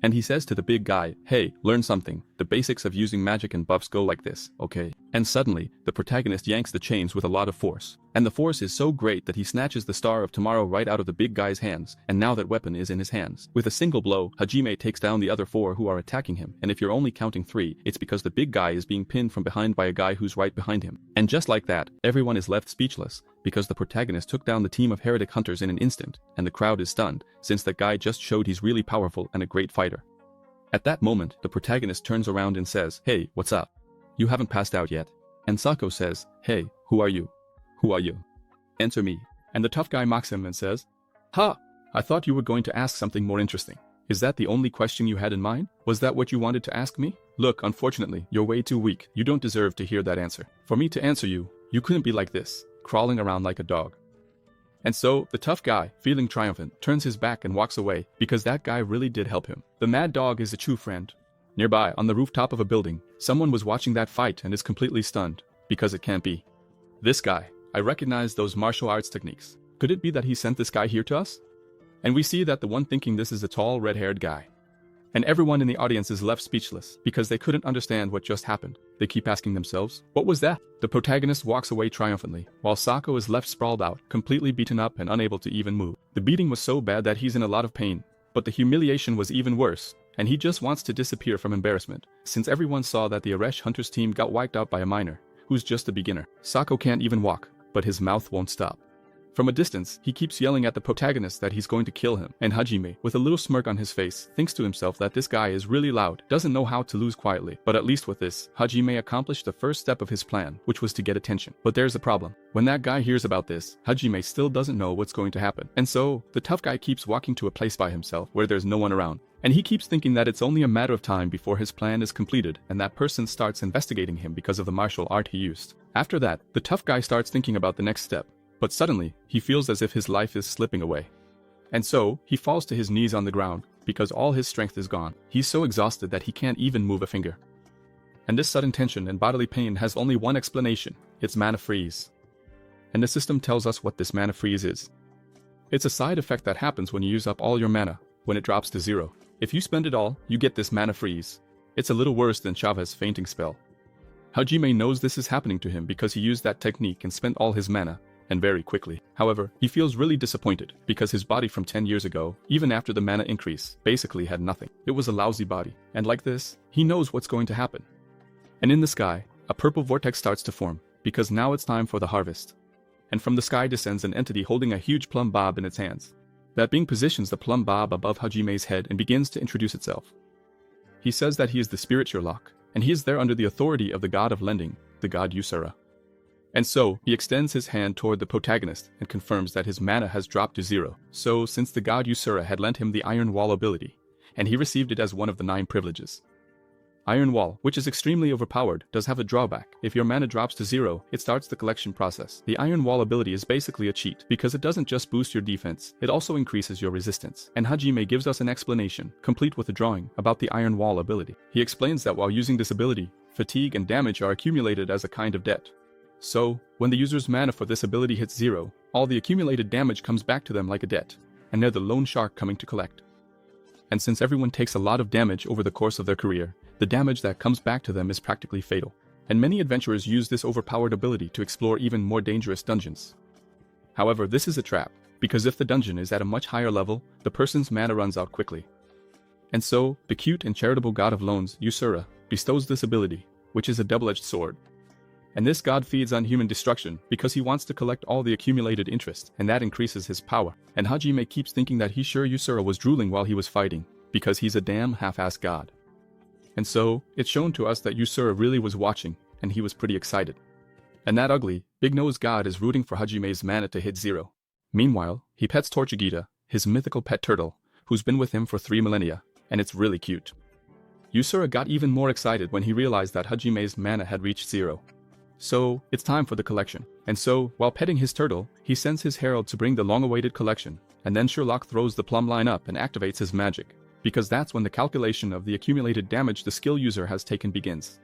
And he says to the big guy, "Hey, learn something. The basics of using magic and buffs go like this, okay?" And suddenly, the protagonist yanks the chains with a lot of force. And the force is so great that he snatches the Star of Tomorrow right out of the big guy's hands, and now that weapon is in his hands. With a single blow, Hajime takes down the other four who are attacking him, and if you're only counting 3, it's because the big guy is being pinned from behind by a guy who's right behind him. And just like that, everyone is left speechless, because the protagonist took down the team of heretic hunters in an instant, and the crowd is stunned, since that guy just showed he's really powerful and a great fighter. At that moment, the protagonist turns around and says, "Hey, what's up? You haven't passed out yet." And Sako says, "Hey, who are you? Who are you? Answer me." And the tough guy mocks him and says, "Ha! I thought you were going to ask something more interesting. Is that the only question you had in mind? Was that what you wanted to ask me? Look, unfortunately, you're way too weak. You don't deserve to hear that answer. For me to answer you, you couldn't be like this, crawling around like a dog." And so, the tough guy, feeling triumphant, turns his back and walks away, because that guy really did help him. The mad dog is a true friend. Nearby, on the rooftop of a building, someone was watching that fight and is completely stunned, because it can't be. This guy, I recognize those martial arts techniques. Could it be that he sent this guy here to us? And we see that the one thinking this is a tall, red-haired guy. And everyone in the audience is left speechless, because they couldn't understand what just happened. They keep asking themselves, what was that? The protagonist walks away triumphantly, while Sako is left sprawled out, completely beaten up and unable to even move. The beating was so bad that he's in a lot of pain, but the humiliation was even worse, and he just wants to disappear from embarrassment, since everyone saw that the Aresh Hunters team got wiped out by a minor, who's just a beginner. Sako can't even walk, but his mouth won't stop. From a distance, he keeps yelling at the protagonist that he's going to kill him, and Hajime, with a little smirk on his face, thinks to himself that this guy is really loud, doesn't know how to lose quietly. But at least with this, Hajime accomplished the first step of his plan, which was to get attention. But there's a problem. When that guy hears about this, Hajime still doesn't know what's going to happen. And so, the tough guy keeps walking to a place by himself where there's no one around. And he keeps thinking that it's only a matter of time before his plan is completed, and that person starts investigating him because of the martial art he used. After that, the tough guy starts thinking about the next step. But suddenly, he feels as if his life is slipping away. And so, he falls to his knees on the ground, because all his strength is gone. He's so exhausted that he can't even move a finger. And this sudden tension and bodily pain has only one explanation. It's mana freeze. And the system tells us what this mana freeze is. It's a side effect that happens when you use up all your mana, when it drops to 0. If you spend it all, you get this mana freeze. It's a little worse than Chava's fainting spell. Hajime knows this is happening to him because he used that technique and spent all his mana, and very quickly. However, he feels really disappointed, because his body from 10 years ago, even after the mana increase, basically had nothing. It was a lousy body, and like this, he knows what's going to happen. And in the sky, a purple vortex starts to form, because now it's time for the harvest. And from the sky descends an entity holding a huge plum bob in its hands. That being positions the plum bob above Hajime's head and begins to introduce itself. He says that he is the spirit Sherlock, and he is there under the authority of the god of lending, the god Usura. And so, he extends his hand toward the protagonist and confirms that his mana has dropped to 0. So, since the god Usura had lent him the Iron Wall ability, and he received it as one of the 9 privileges. Iron Wall, which is extremely overpowered, does have a drawback. If your mana drops to 0, it starts the collection process. The Iron Wall ability is basically a cheat, because it doesn't just boost your defense, it also increases your resistance. And Hajime gives us an explanation, complete with a drawing, about the Iron Wall ability. He explains that while using this ability, fatigue and damage are accumulated as a kind of debt. So, when the user's mana for this ability hits 0, all the accumulated damage comes back to them like a debt. and they're the lone shark coming to collect. And since everyone takes a lot of damage over the course of their career, the damage that comes back to them is practically fatal. And many adventurers use this overpowered ability to explore even more dangerous dungeons. However, this is a trap, because if the dungeon is at a much higher level, the person's mana runs out quickly. And so, the cute and charitable god of loans, Usura, bestows this ability, which is a double-edged sword. And this god feeds on human destruction because he wants to collect all the accumulated interest, and that increases his power. And Hajime keeps thinking that he's sure Usura was drooling while he was fighting, because he's a damn half-assed god. And so, it's shown to us that Usura really was watching, and he was pretty excited. And that ugly, big-nosed god is rooting for Hajime's mana to hit 0. Meanwhile, he pets Tortuguita, his mythical pet turtle, who's been with him for 3 millennia, and it's really cute. Usura got even more excited when he realized that Hajime's mana had reached 0. So, it's time for the collection. And so, while petting his turtle, he sends his herald to bring the long-awaited collection, and then Sherlock throws the plumb line up and activates his magic, because that's when the calculation of the accumulated damage the skill user has taken begins.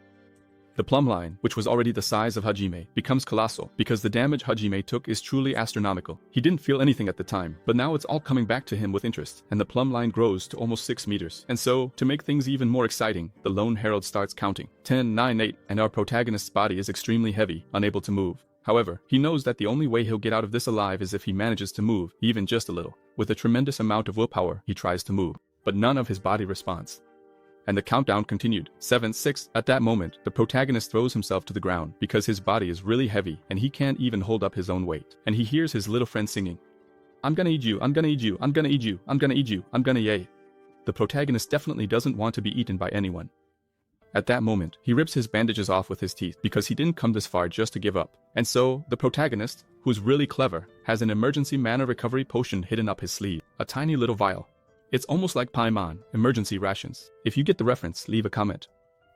The plumb line, which was already the size of Hajime, becomes colossal because the damage Hajime took is truly astronomical. He didn't feel anything at the time, but now it's all coming back to him with interest, and the plumb line grows to almost 6 meters. And so, to make things even more exciting, the lone herald starts counting. 10, 9, 8, and our protagonist's body is extremely heavy, unable to move. However, he knows that the only way he'll get out of this alive is if he manages to move, even just a little. With a tremendous amount of willpower, he tries to move, but none of his body responds. And the countdown continued. 7, 6. At that moment, the protagonist throws himself to the ground because his body is really heavy and he can't even hold up his own weight. And he hears his little friend singing, "I'm gonna eat you, I'm gonna eat you, I'm gonna eat you, I'm gonna eat you, I'm gonna yay." The protagonist definitely doesn't want to be eaten by anyone. At that moment, he rips his bandages off with his teeth because he didn't come this far just to give up. And so, the protagonist, who's really clever, has an emergency mana recovery potion hidden up his sleeve. A tiny little vial. It's almost like Paimon, emergency rations. If you get the reference, leave a comment.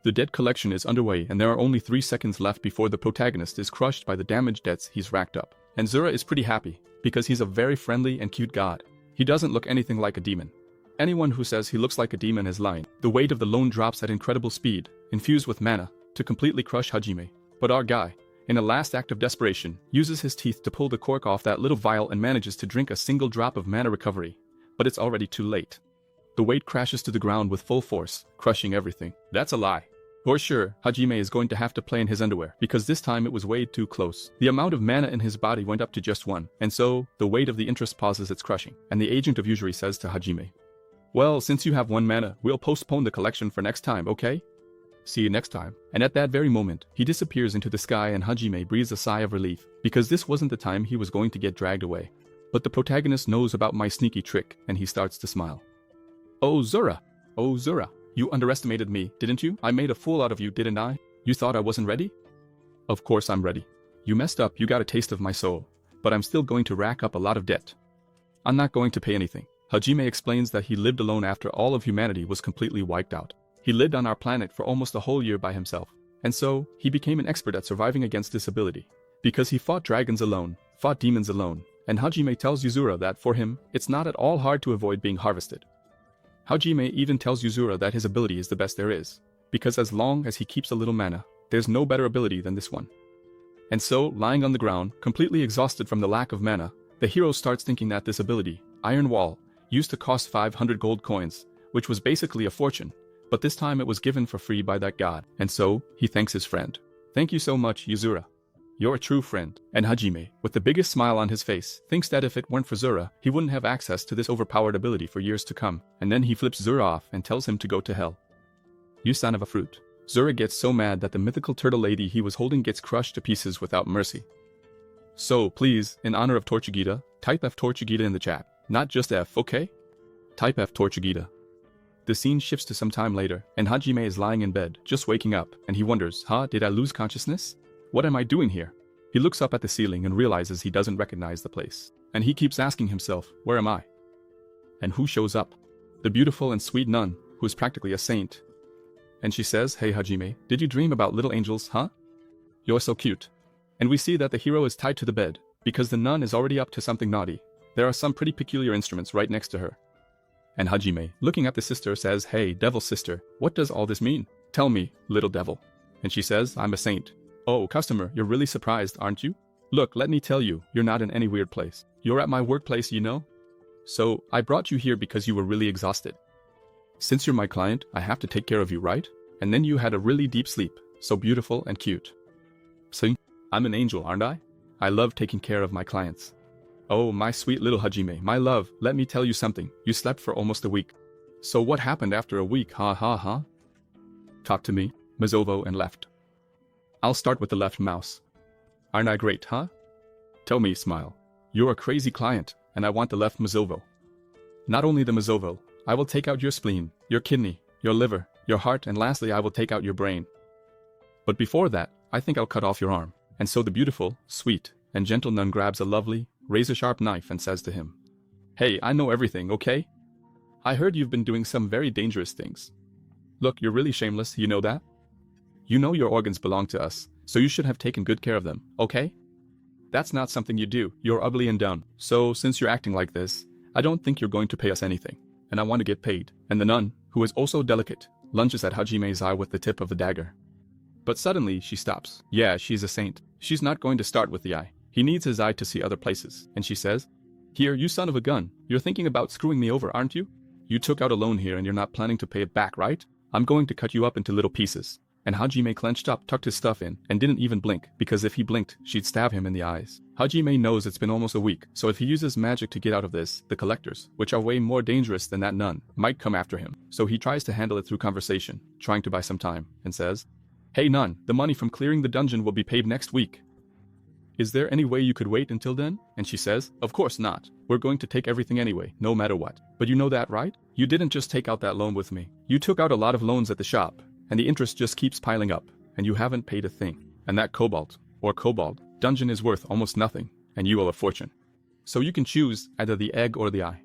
The debt collection is underway and there are only 3 seconds left before the protagonist is crushed by the damage debts he's racked up. And Zura is pretty happy, because he's a very friendly and cute god. He doesn't look anything like a demon. Anyone who says he looks like a demon is lying. The weight of the loan drops at incredible speed, infused with mana, to completely crush Hajime. But our guy, in a last act of desperation, uses his teeth to pull the cork off that little vial and manages to drink a single drop of mana recovery. But it's already too late. The weight crashes to the ground with full force, crushing everything. That's a lie. For sure, Hajime is going to have to play in his underwear, because this time it was way too close. The amount of mana in his body went up to just 1, and so, the weight of the interest pauses its crushing, and the agent of usury says to Hajime, "Well, since you have 1 mana, we'll postpone the collection for next time, okay? See you next time." And at that very moment, he disappears into the sky and Hajime breathes a sigh of relief, because this wasn't the time he was going to get dragged away. But the protagonist knows about my sneaky trick, and he starts to smile. Oh Zura, you underestimated me, didn't you? I made a fool out of you, didn't I? You thought I wasn't ready? Of course I'm ready. You messed up, you got a taste of my soul, but I'm still going to rack up a lot of debt. I'm not going to pay anything. Hajime explains that he lived alone after all of humanity was completely wiped out. He lived on our planet for almost a whole year by himself, and so, he became an expert at surviving against disability. Because he fought dragons alone, fought demons alone, and Hajime tells Yuzura that for him, it's not at all hard to avoid being harvested. Hajime even tells Yuzura that his ability is the best there is, because as long as he keeps a little mana, there's no better ability than this one. And so, lying on the ground, completely exhausted from the lack of mana, the hero starts thinking that this ability, Iron Wall, used to cost 500 gold coins, which was basically a fortune, but this time it was given for free by that god, and so, he thanks his friend. Thank you so much, Yuzura. You're a true friend. And Hajime, with the biggest smile on his face, thinks that if it weren't for Zura, he wouldn't have access to this overpowered ability for years to come. And then he flips Zura off and tells him to go to hell. You son of a fruit. Zura gets so mad that the mythical turtle lady he was holding gets crushed to pieces without mercy. So, please, in honor of Tortuguita, type F Tortuguita in the chat. Not just F, okay? Type F Tortuguita. The scene shifts to some time later, and Hajime is lying in bed, just waking up, and he wonders, did I lose consciousness? What am I doing here? He looks up at the ceiling and realizes he doesn't recognize the place. And he keeps asking himself, where am I? And who shows up? The beautiful and sweet nun, who is practically a saint. And she says, hey Hajime, did you dream about little angels, huh? You're so cute. And we see that the hero is tied to the bed, because the nun is already up to something naughty. There are some pretty peculiar instruments right next to her. And Hajime, looking at the sister, says, hey, devil sister, what does all this mean? Tell me, little devil. And she says, I'm a saint. Oh, customer, you're really surprised, aren't you? Look, let me tell you, you're not in any weird place. You're at my workplace, you know? So, I brought you here because you were really exhausted. Since you're my client, I have to take care of you, right? And then you had a really deep sleep, so beautiful and cute. So, I'm an angel, aren't I? I love taking care of my clients. Oh, my sweet little Hajime, my love, let me tell you something. You slept for almost a week. So what happened after a week, ha? Talk to me, Mizovo, and left. I'll start with the left mouse. Aren't I great, huh? Tell me, smile. You're a crazy client, and I want the left Mizovo. Not only the Mizovo, I will take out your spleen, your kidney, your liver, your heart, and lastly I will take out your brain. But before that, I think I'll cut off your arm. And so the beautiful, sweet, and gentle nun grabs a lovely, razor-sharp knife and says to him, Hey, I know everything, okay? I heard you've been doing some very dangerous things. Look, you're really shameless, you know that? You know your organs belong to us, so you should have taken good care of them, okay? That's not something you do, you're ugly and dumb. So, since you're acting like this, I don't think you're going to pay us anything, and I want to get paid. And the nun, who is also delicate, lunges at Hajime's eye with the tip of the dagger. But suddenly, she stops. Yeah, she's a saint. She's not going to start with the eye. He needs his eye to see other places. And she says, Here, you son of a gun, you're thinking about screwing me over, aren't you? You took out a loan here and you're not planning to pay it back, right? I'm going to cut you up into little pieces. And Hajime clenched up, tucked his stuff in, and didn't even blink, because if he blinked, she'd stab him in the eyes. Hajime knows it's been almost a week, so if he uses magic to get out of this, the collectors, which are way more dangerous than that nun, might come after him. So he tries to handle it through conversation, trying to buy some time, and says, Hey nun, the money from clearing the dungeon will be paid next week. Is there any way you could wait until then? And she says, Of course not. We're going to take everything anyway, no matter what. But you know that, right? You didn't just take out that loan with me. You took out a lot of loans at the shop, and the interest just keeps piling up, and you haven't paid a thing. And that cobalt dungeon is worth almost nothing, and you owe a fortune. So you can choose either the egg or the eye.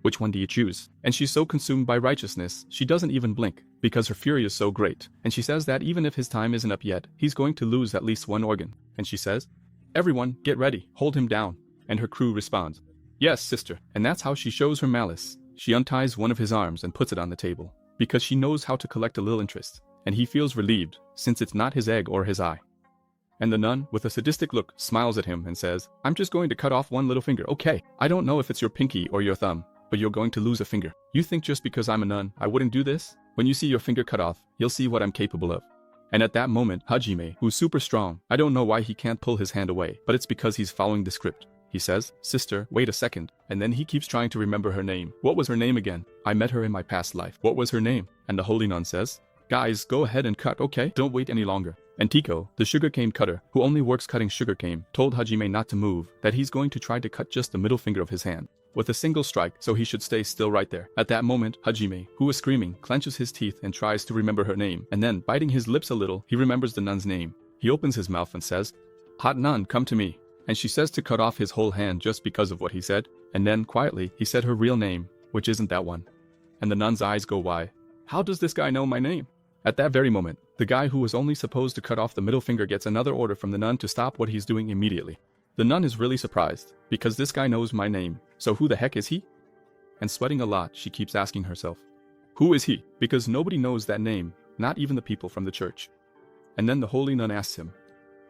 Which one do you choose? And she's so consumed by righteousness, she doesn't even blink, because her fury is so great. And she says that even if his time isn't up yet, he's going to lose at least one organ. And she says, Everyone, get ready, hold him down. And her crew responds, Yes, sister. And that's how she shows her malice. She unties one of his arms and puts it on the table, because she knows how to collect a little interest. And he feels relieved, since it's not his egg or his eye. And the nun, with a sadistic look, smiles at him and says, I'm just going to cut off one little finger, okay? I don't know if it's your pinky or your thumb, but you're going to lose a finger. You think just because I'm a nun, I wouldn't do this? When you see your finger cut off, you'll see what I'm capable of. And at that moment, Hajime, who's super strong, I don't know why he can't pull his hand away, but it's because he's following the script. He says, Sister, wait a second. And then he keeps trying to remember her name. What was her name again? I met her in my past life. What was her name? And the holy nun says, Guys, go ahead and cut, okay? Don't wait any longer. And Tiko, the sugarcane cutter, who only works cutting sugarcane, told Hajime not to move, that he's going to try to cut just the middle finger of his hand with a single strike, so he should stay still right there. At that moment, Hajime, who was screaming, clenches his teeth and tries to remember her name, and then, biting his lips a little, he remembers the nun's name. He opens his mouth and says, Hot nun, come to me. And she says to cut off his whole hand just because of what he said, and then, quietly, he said her real name, which isn't that one. And the nun's eyes go wide. How does this guy know my name? At that very moment, the guy who was only supposed to cut off the middle finger gets another order from the nun to stop what he's doing immediately. The nun is really surprised, because this guy knows my name, so who the heck is he? And sweating a lot, she keeps asking herself, who is he? Because nobody knows that name, not even the people from the church. And then the holy nun asks him,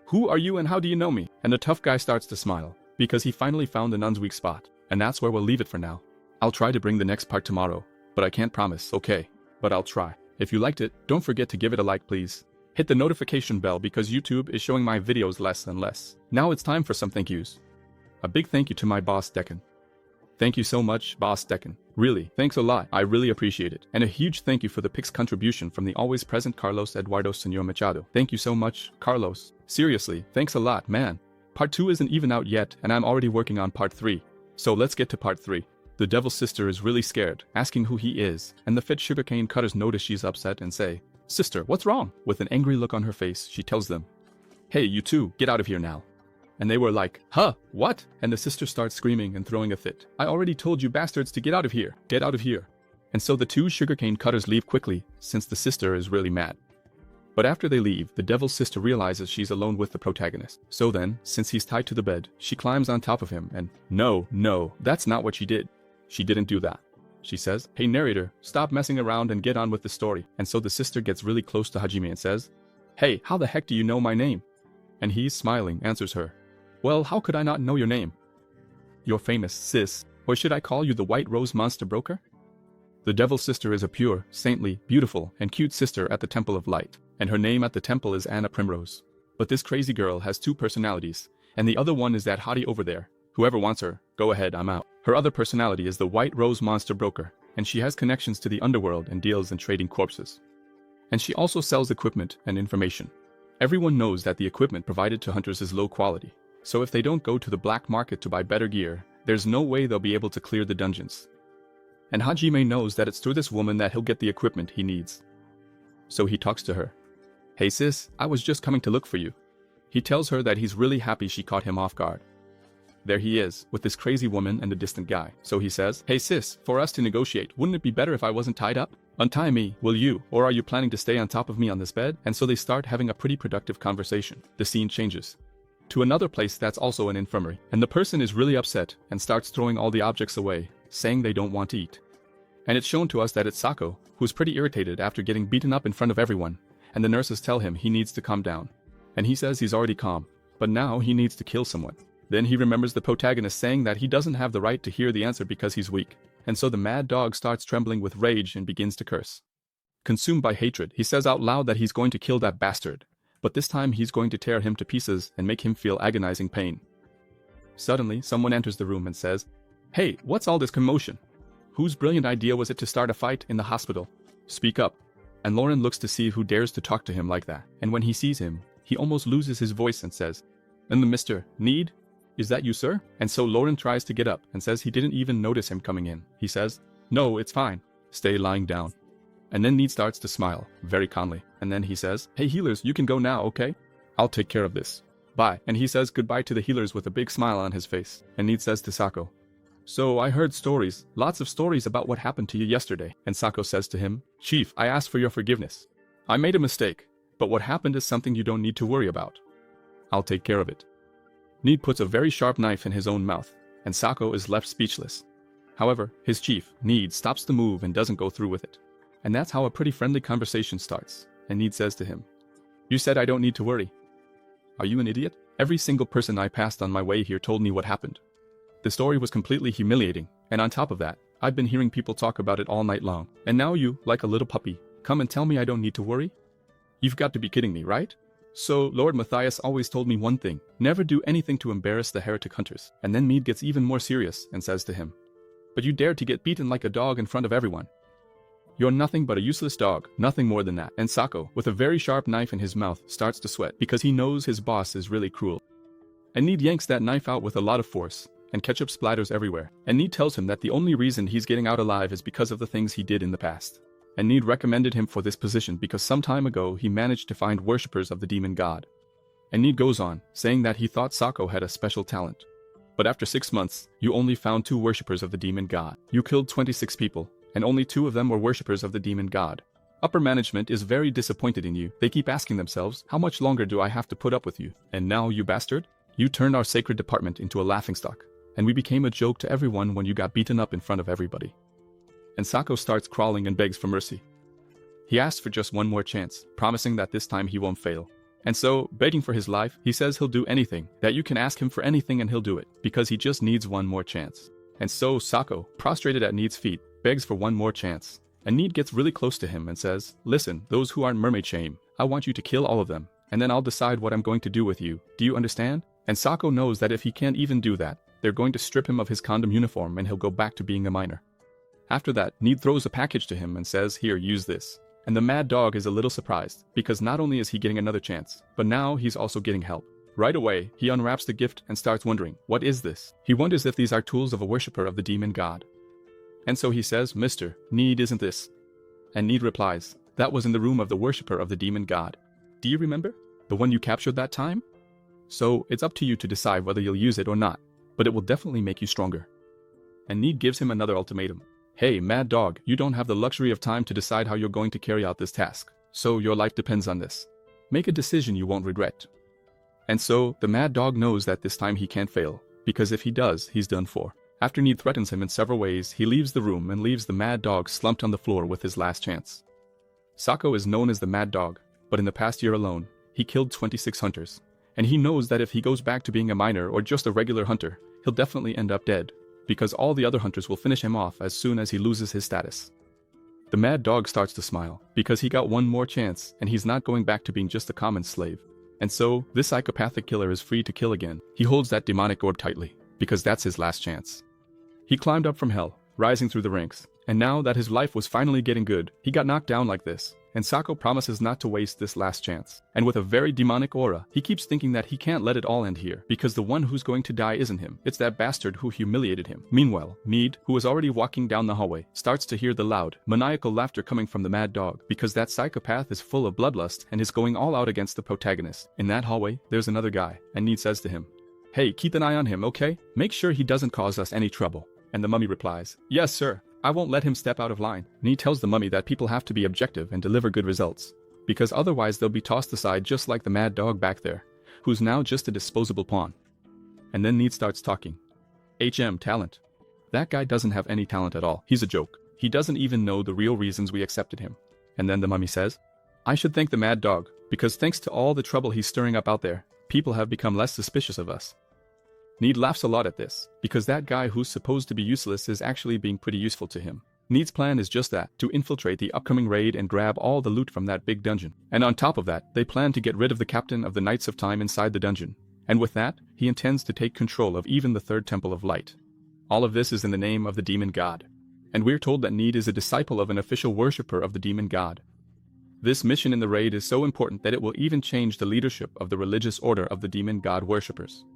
Who are you and how do you know me? And the tough guy starts to smile, because he finally found the nun's weak spot. And that's where we'll leave it for now. I'll try to bring the next part tomorrow, but I can't promise, okay? But I'll try. If you liked it, don't forget to give it a like, please. Hit the notification bell because YouTube is showing my videos less and less. Now it's time for some thank yous. A big thank you to my boss, Decan. Thank you so much, boss Decan. Really, thanks a lot, I really appreciate it. And a huge thank you for the Pix contribution from the always present Carlos Eduardo Senor Machado. Thank you so much, Carlos. Seriously, thanks a lot, man. Part 2 isn't even out yet, and I'm already working on Part 3. So let's get to Part 3. The devil's sister is really scared, asking who he is, and the fit sugarcane cutters notice she's upset and say, Sister, what's wrong? With an angry look on her face, she tells them, Hey, you two, get out of here now. And they were like, Huh, what? And the sister starts screaming and throwing a fit. I already told you bastards to get out of here. Get out of here. And so the two sugarcane cutters leave quickly, since the sister is really mad. But after they leave, the devil's sister realizes she's alone with the protagonist. So then, since he's tied to the bed, she climbs on top of him and, No, that's not what she did. She didn't do that. She says, Hey narrator, stop messing around and get on with the story. And so the sister gets really close to Hajime and says, Hey, how the heck do you know my name? And he, smiling, answers her, Well, how could I not know your name? You're famous, sis. Or should I call you the White Rose Monster Broker? The Devil's sister is a pure, saintly, beautiful, and cute sister at the Temple of Light, and her name at the temple is Anna Primrose. But this crazy girl has two personalities, and the other one is that hottie over there. Whoever wants her, go ahead, I'm out. Her other personality is the White Rose Monster Broker, and she has connections to the underworld and deals in trading corpses. And she also sells equipment and information. Everyone knows that the equipment provided to hunters is low quality, so if they don't go to the black market to buy better gear, there's no way they'll be able to clear the dungeons. And Hajime knows that it's through this woman that he'll get the equipment he needs. So he talks to her. Hey sis, I was just coming to look for you. He tells her that he's really happy she caught him off guard. There he is, with this crazy woman and a distant guy. So he says, hey sis, for us to negotiate, wouldn't it be better if I wasn't tied up? Untie me, will you, or are you planning to stay on top of me on this bed? And so they start having a pretty productive conversation. The scene changes to another place that's also an infirmary, and the person is really upset and starts throwing all the objects away, saying they don't want to eat. And it's shown to us that it's Sako, who's pretty irritated after getting beaten up in front of everyone, and the nurses tell him he needs to calm down. And he says he's already calm, but now he needs to kill someone. Then he remembers the protagonist saying that he doesn't have the right to hear the answer because he's weak, and so the mad dog starts trembling with rage and begins to curse. Consumed by hatred, he says out loud that he's going to kill that bastard, but this time he's going to tear him to pieces and make him feel agonizing pain. Suddenly, someone enters the room and says, hey, what's all this commotion? Whose brilliant idea was it to start a fight in the hospital? Speak up. And Lauren looks to see who dares to talk to him like that, and when he sees him, he almost loses his voice and says, and the Mr. Need? Is that you, sir? And so Lauren tries to get up and says he didn't even notice him coming in. He says, no, it's fine. Stay lying down. And then Need starts to smile, very calmly, and then he says, hey healers, you can go now, okay? I'll take care of this. Bye. And he says goodbye to the healers with a big smile on his face, and Need says to Sako, so I heard stories, lots of stories about what happened to you yesterday. And Sako says to him, Chief, I ask for your forgiveness. I made a mistake, but what happened is something you don't need to worry about. I'll take care of it. Need puts a very sharp knife in his own mouth, and Sako is left speechless. However, his chief, Need, stops the move and doesn't go through with it. And that's how a pretty friendly conversation starts, and Need says to him, you said I don't need to worry. Are you an idiot? Every single person I passed on my way here told me what happened. The story was completely humiliating, and on top of that, I've been hearing people talk about it all night long. And now you, like a little puppy, come and tell me I don't need to worry? You've got to be kidding me, right? So, Lord Matthias always told me one thing, never do anything to embarrass the heretic hunters. And then Mead gets even more serious and says to him, but you dared to get beaten like a dog in front of everyone. You're nothing but a useless dog, nothing more than that. And Sako, with a very sharp knife in his mouth, starts to sweat because he knows his boss is really cruel. And Need yanks that knife out with a lot of force, and ketchup splatters everywhere. And Need tells him that the only reason he's getting out alive is because of the things he did in the past. And Need recommended him for this position because some time ago he managed to find worshippers of the demon god. And Need goes on, saying that he thought Sako had a special talent. But after 6 months, you only found 2 worshippers of the demon god. You killed 26 people, and only 2 of them were worshippers of the demon god. Upper management is very disappointed in you. They keep asking themselves, how much longer do I have to put up with you? And now, you bastard, you turned our sacred department into a laughingstock. And we became a joke to everyone when you got beaten up in front of everybody. And Sako starts crawling and begs for mercy. He asks for just one more chance, promising that this time he won't fail. And so, begging for his life, he says he'll do anything, that you can ask him for anything and he'll do it, because he just needs one more chance. And so Sako, prostrated at Need's feet, begs for one more chance. And Need gets really close to him and says, listen, those who aren't mermaid shame, I want you to kill all of them, and then I'll decide what I'm going to do with you. Do you understand? And Sako knows that if he can't even do that, they're going to strip him of his condom uniform and he'll go back to being a minor. After that, Need throws a package to him and says, here, use this. And the mad dog is a little surprised, because not only is he getting another chance, but now he's also getting help. Right away, he unwraps the gift and starts wondering, what is this? He wonders if these are tools of a worshipper of the demon god. And so he says, Mr. Need, isn't this? And Need replies, that was in the room of the worshipper of the demon god. Do you remember? The one you captured that time? So, it's up to you to decide whether you'll use it or not, but it will definitely make you stronger. And Need gives him another ultimatum. Hey, mad dog, you don't have the luxury of time to decide how you're going to carry out this task, so your life depends on this. Make a decision you won't regret. And so, the mad dog knows that this time he can't fail, because if he does, he's done for. After Need threatens him in several ways, he leaves the room and leaves the mad dog slumped on the floor with his last chance. Sako is known as the mad dog, but in the past year alone, he killed 26 hunters. And he knows that if he goes back to being a miner or just a regular hunter, he'll definitely end up dead. because all the other hunters will finish him off as soon as he loses his status. The mad dog starts to smile, because he got one more chance, and he's not going back to being just a common slave. And so, this psychopathic killer is free to kill again. He holds that demonic orb tightly, because that's his last chance. He climbed up from hell, rising through the ranks, and now that his life was finally getting good, he got knocked down like this, and Sako promises not to waste this last chance. And with a very demonic aura, he keeps thinking that he can't let it all end here, because the one who's going to die isn't him, it's that bastard who humiliated him. Meanwhile, Need, who is already walking down the hallway, starts to hear the loud, maniacal laughter coming from the mad dog, because that psychopath is full of bloodlust and is going all out against the protagonist. In that hallway, there's another guy, and Need says to him, "Hey, keep an eye on him, okay? Make sure he doesn't cause us any trouble." And the mummy replies, "Yes, sir. I won't let him step out of line." And he tells the mummy that people have to be objective and deliver good results, because otherwise they'll be tossed aside just like the mad dog back there, who's now just a disposable pawn. And then Need starts talking. Talent. That guy doesn't have any talent at all. He's a joke. He doesn't even know the real reasons we accepted him. And then the mummy says, "I should thank the mad dog, because thanks to all the trouble he's stirring up out there, people have become less suspicious of us." Need laughs a lot at this, because that guy who's supposed to be useless is actually being pretty useful to him. Need's plan is just that, to infiltrate the upcoming raid and grab all the loot from that big dungeon. And on top of that, they plan to get rid of the captain of the Knights of Time inside the dungeon. And with that, he intends to take control of even the third temple of light. All of this is in the name of the demon god. And we're told that Need is a disciple of an official worshipper of the demon god. This mission in the raid is so important that it will even change the leadership of the religious order of the demon god worshippers.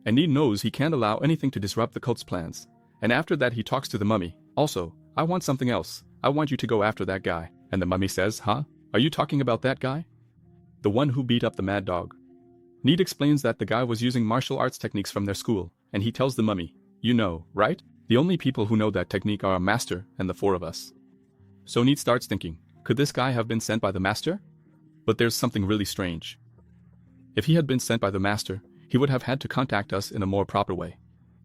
And Need knows he can't allow anything to disrupt the cult's plans. And after that he talks to the mummy. "Also, I want something else. I want you to go after that guy." And the mummy says, "Huh? Are you talking about that guy? The one who beat up the mad dog?" Need explains that the guy was using martial arts techniques from their school, and he tells the mummy, "You know, right? The only people who know that technique are a master and the four of us." So Need starts thinking, could this guy have been sent by the master? But there's something really strange. If he had been sent by the master, he would have had to contact us in a more proper way.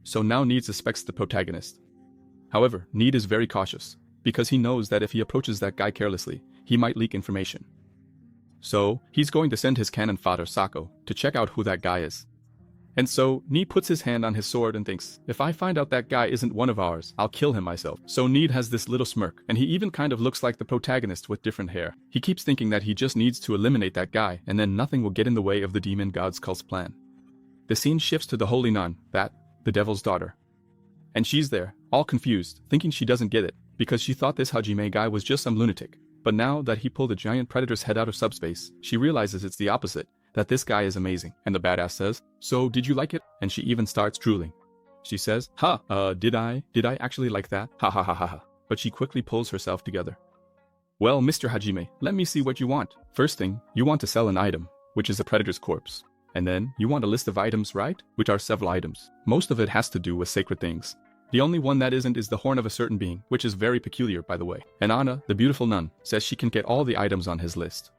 So now Need suspects the protagonist. However, Need is very cautious, because he knows that if he approaches that guy carelessly, he might leak information. So, he's going to send his cannon fodder Sako to check out who that guy is. And so, Need puts his hand on his sword and thinks, if I find out that guy isn't one of ours, I'll kill him myself. So Need has this little smirk, and he even kind of looks like the protagonist with different hair. He keeps thinking that he just needs to eliminate that guy, and then nothing will get in the way of the demon god's cult's plan. The scene shifts to the holy nun, the devil's daughter. And she's there, all confused, thinking she doesn't get it, because she thought this Hajime guy was just some lunatic. But now that he pulled a giant predator's head out of subspace, she realizes it's the opposite, that this guy is amazing. And the badass says, "So, did you like it?" And she even starts drooling. She says, did I actually like that? Ha ha ha ha ha. But she quickly pulls herself together. "Well, Mr. Hajime, let me see what you want. First thing, you want to sell an item, which is a predator's corpse. And then, you want a list of items, right? Which are several items. Most of it has to do with sacred things. The only one that isn't is the horn of a certain being, which is very peculiar, by the way. And Anna, the beautiful nun, says she can get all the items on his list.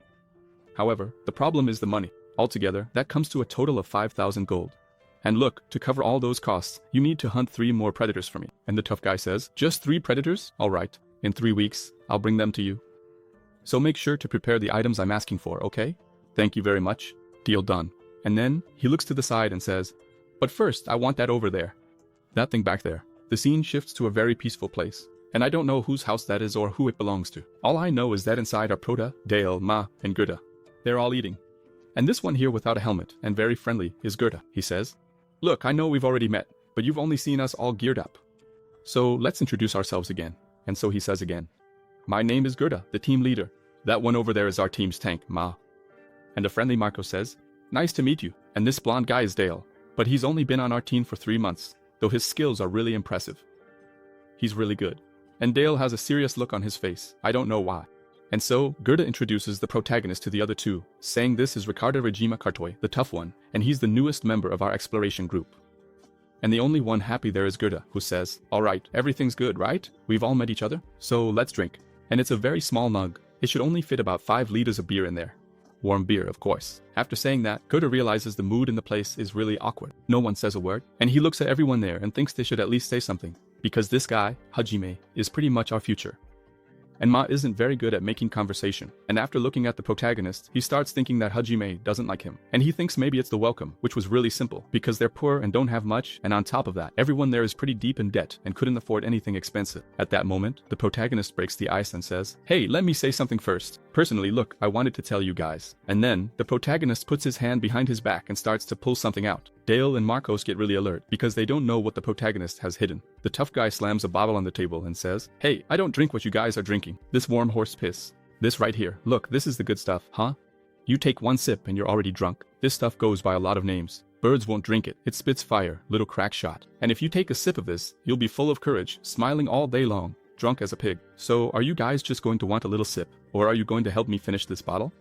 However, the problem is the money. Altogether, that comes to a total of 5,000 gold. And look, to cover all those costs, you need to hunt 3 more predators for me." And the tough guy says, "Just 3 predators? Alright. In 3 weeks, I'll bring them to you. So make sure to prepare the items I'm asking for, okay? Thank you very much. Deal done." And then, he looks to the side and says, "But first, I want that over there. That thing back there." The scene shifts to a very peaceful place, and I don't know whose house that is or who it belongs to. All I know is that inside are Prota, Dale, Ma, and Gerda. They're all eating. And this one here without a helmet, and very friendly, is Gerda. He says, "Look, I know we've already met, but you've only seen us all geared up. So let's introduce ourselves again." And so he says again, "My name is Gerda, the team leader. That one over there is our team's tank, Ma." And a friendly Marco says, "Nice to meet you. And this blonde guy is Dale, but he's only been on our team for 3 months, though his skills are really impressive. He's really good." And Dale has a serious look on his face. I don't know why. And so, Gerda introduces the protagonist to the other two, saying this is Ricardo Regima Cartoy, the tough one, and he's the newest member of our exploration group. And the only one happy there is Gerda, who says, "Alright, everything's good, right? We've all met each other, so let's drink." And it's a very small mug. It should only fit about 5 liters of beer in there. Warm beer, of course. After saying that, Gerda realizes the mood in the place is really awkward. No one says a word, and he looks at everyone there and thinks they should at least say something, because this guy, Hajime, is pretty much our future. And Ma isn't very good at making conversation. And after looking at the protagonist, he starts thinking that Hajime doesn't like him. And he thinks maybe it's the welcome, which was really simple, because they're poor and don't have much, and on top of that, everyone there is pretty deep in debt and couldn't afford anything expensive. At that moment, the protagonist breaks the ice and says, "Hey, let me say something first. Personally, look, I wanted to tell you guys." And then, the protagonist puts his hand behind his back and starts to pull something out. Dale and Marcos get really alert because they don't know what the protagonist has hidden. The tough guy slams a bottle on the table and says, "Hey, I don't drink what you guys are drinking. This warm horse piss. This right here. Look, this is the good stuff, huh? You take one sip and you're already drunk. This stuff goes by a lot of names. Birds won't drink it. It spits fire, little crack shot. And if you take a sip of this, you'll be full of courage, smiling all day long, drunk as a pig. So are you guys just going to want a little sip? Or are you going to help me finish this bottle?"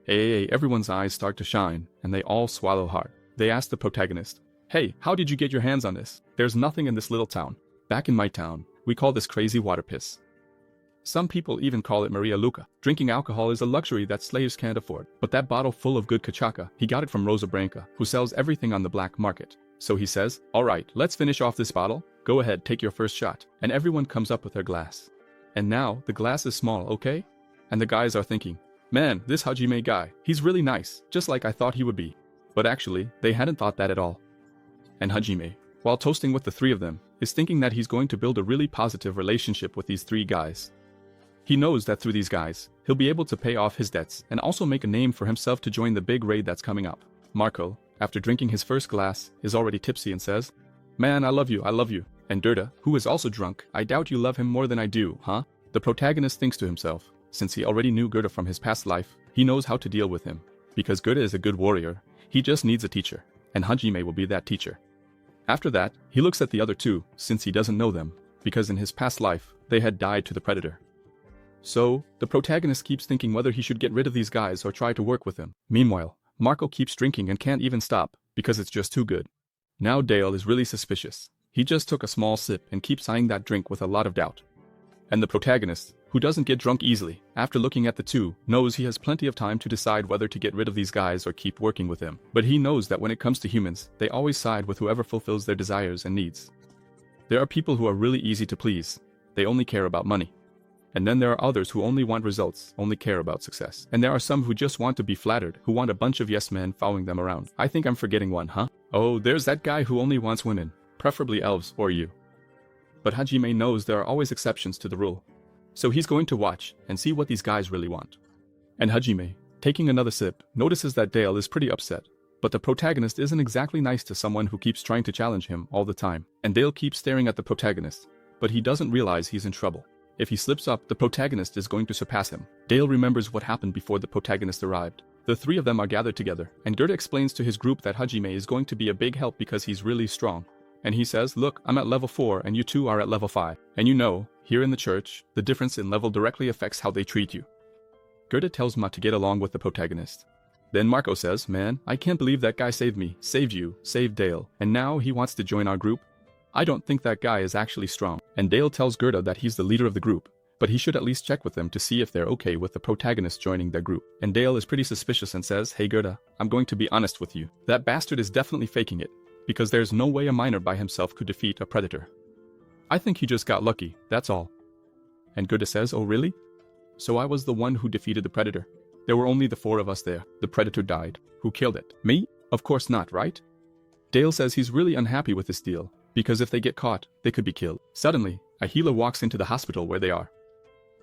Hey, everyone's eyes start to shine, and they all swallow hard. They ask the protagonist, "Hey, how did you get your hands on this? There's nothing in this little town. Back in my town, we call this crazy water piss. Some people even call it Maria Luca. Drinking alcohol is a luxury that slaves can't afford. But that bottle full of good cachaca, he got it from Rosa Branca, who sells everything on the black market." So he says, "All right, let's finish off this bottle. Go ahead, take your first shot." And everyone comes up with their glass. And now, the glass is small, okay? And the guys are thinking, "Man, this Hajime guy, he's really nice, just like I thought he would be." But actually, they hadn't thought that at all. And Hajime, while toasting with the three of them, is thinking that he's going to build a really positive relationship with these three guys. He knows that through these guys, he'll be able to pay off his debts and also make a name for himself to join the big raid that's coming up. Marco, after drinking his first glass, is already tipsy and says, "Man, I love you, I love you." And Durda, who is also drunk, "I doubt you love him more than I do, huh?" The protagonist thinks to himself, since he already knew Gerda from his past life, he knows how to deal with him. Because Gerda is a good warrior, he just needs a teacher, and Hajime will be that teacher. After that, he looks at the other two, since he doesn't know them, because in his past life, they had died to the predator. So, the protagonist keeps thinking whether he should get rid of these guys or try to work with them. Meanwhile, Marco keeps drinking and can't even stop, because it's just too good. Now Dale is really suspicious. He just took a small sip and keeps eyeing that drink with a lot of doubt. And the protagonist, who doesn't get drunk easily, after looking at the two, knows he has plenty of time to decide whether to get rid of these guys or keep working with them. But he knows that when it comes to humans, they always side with whoever fulfills their desires and needs. There are people who are really easy to please. They only care about money. And then there are others who only want results, only care about success. And there are some who just want to be flattered, who want a bunch of yes men following them around. I think I'm forgetting one, huh? Oh, there's that guy who only wants women, preferably elves or you. But Hajime knows there are always exceptions to the rule. So he's going to watch and see what these guys really want. And Hajime, taking another sip, notices that Dale is pretty upset. But the protagonist isn't exactly nice to someone who keeps trying to challenge him all the time. And Dale keeps staring at the protagonist, but he doesn't realize he's in trouble. If he slips up, the protagonist is going to surpass him. Dale remembers what happened before the protagonist arrived. The three of them are gathered together, and Gerda explains to his group that Hajime is going to be a big help because he's really strong. And he says, "Look, I'm at level 4 and you two are at level 5. And you know, here in the church, the difference in level directly affects how they treat you." Gerda tells Ma to get along with the protagonist. Then Marco says, "Man, I can't believe that guy saved me, saved you, saved Dale, and now he wants to join our group. I don't think that guy is actually strong." And Dale tells Gerda that he's the leader of the group, but he should at least check with them to see if they're okay with the protagonist joining their group. And Dale is pretty suspicious and says, "Hey Gerda, I'm going to be honest with you. That bastard is definitely faking it, because there's no way a minor by himself could defeat a predator. I think he just got lucky, that's all." And Gerda says, "Oh really? So I was the one who defeated the predator. There were only the 4 of us there. The predator died. Who killed it? Me? Of course not, right?" Dale says he's really unhappy with this deal, because if they get caught, they could be killed. Suddenly, a healer walks into the hospital where they are.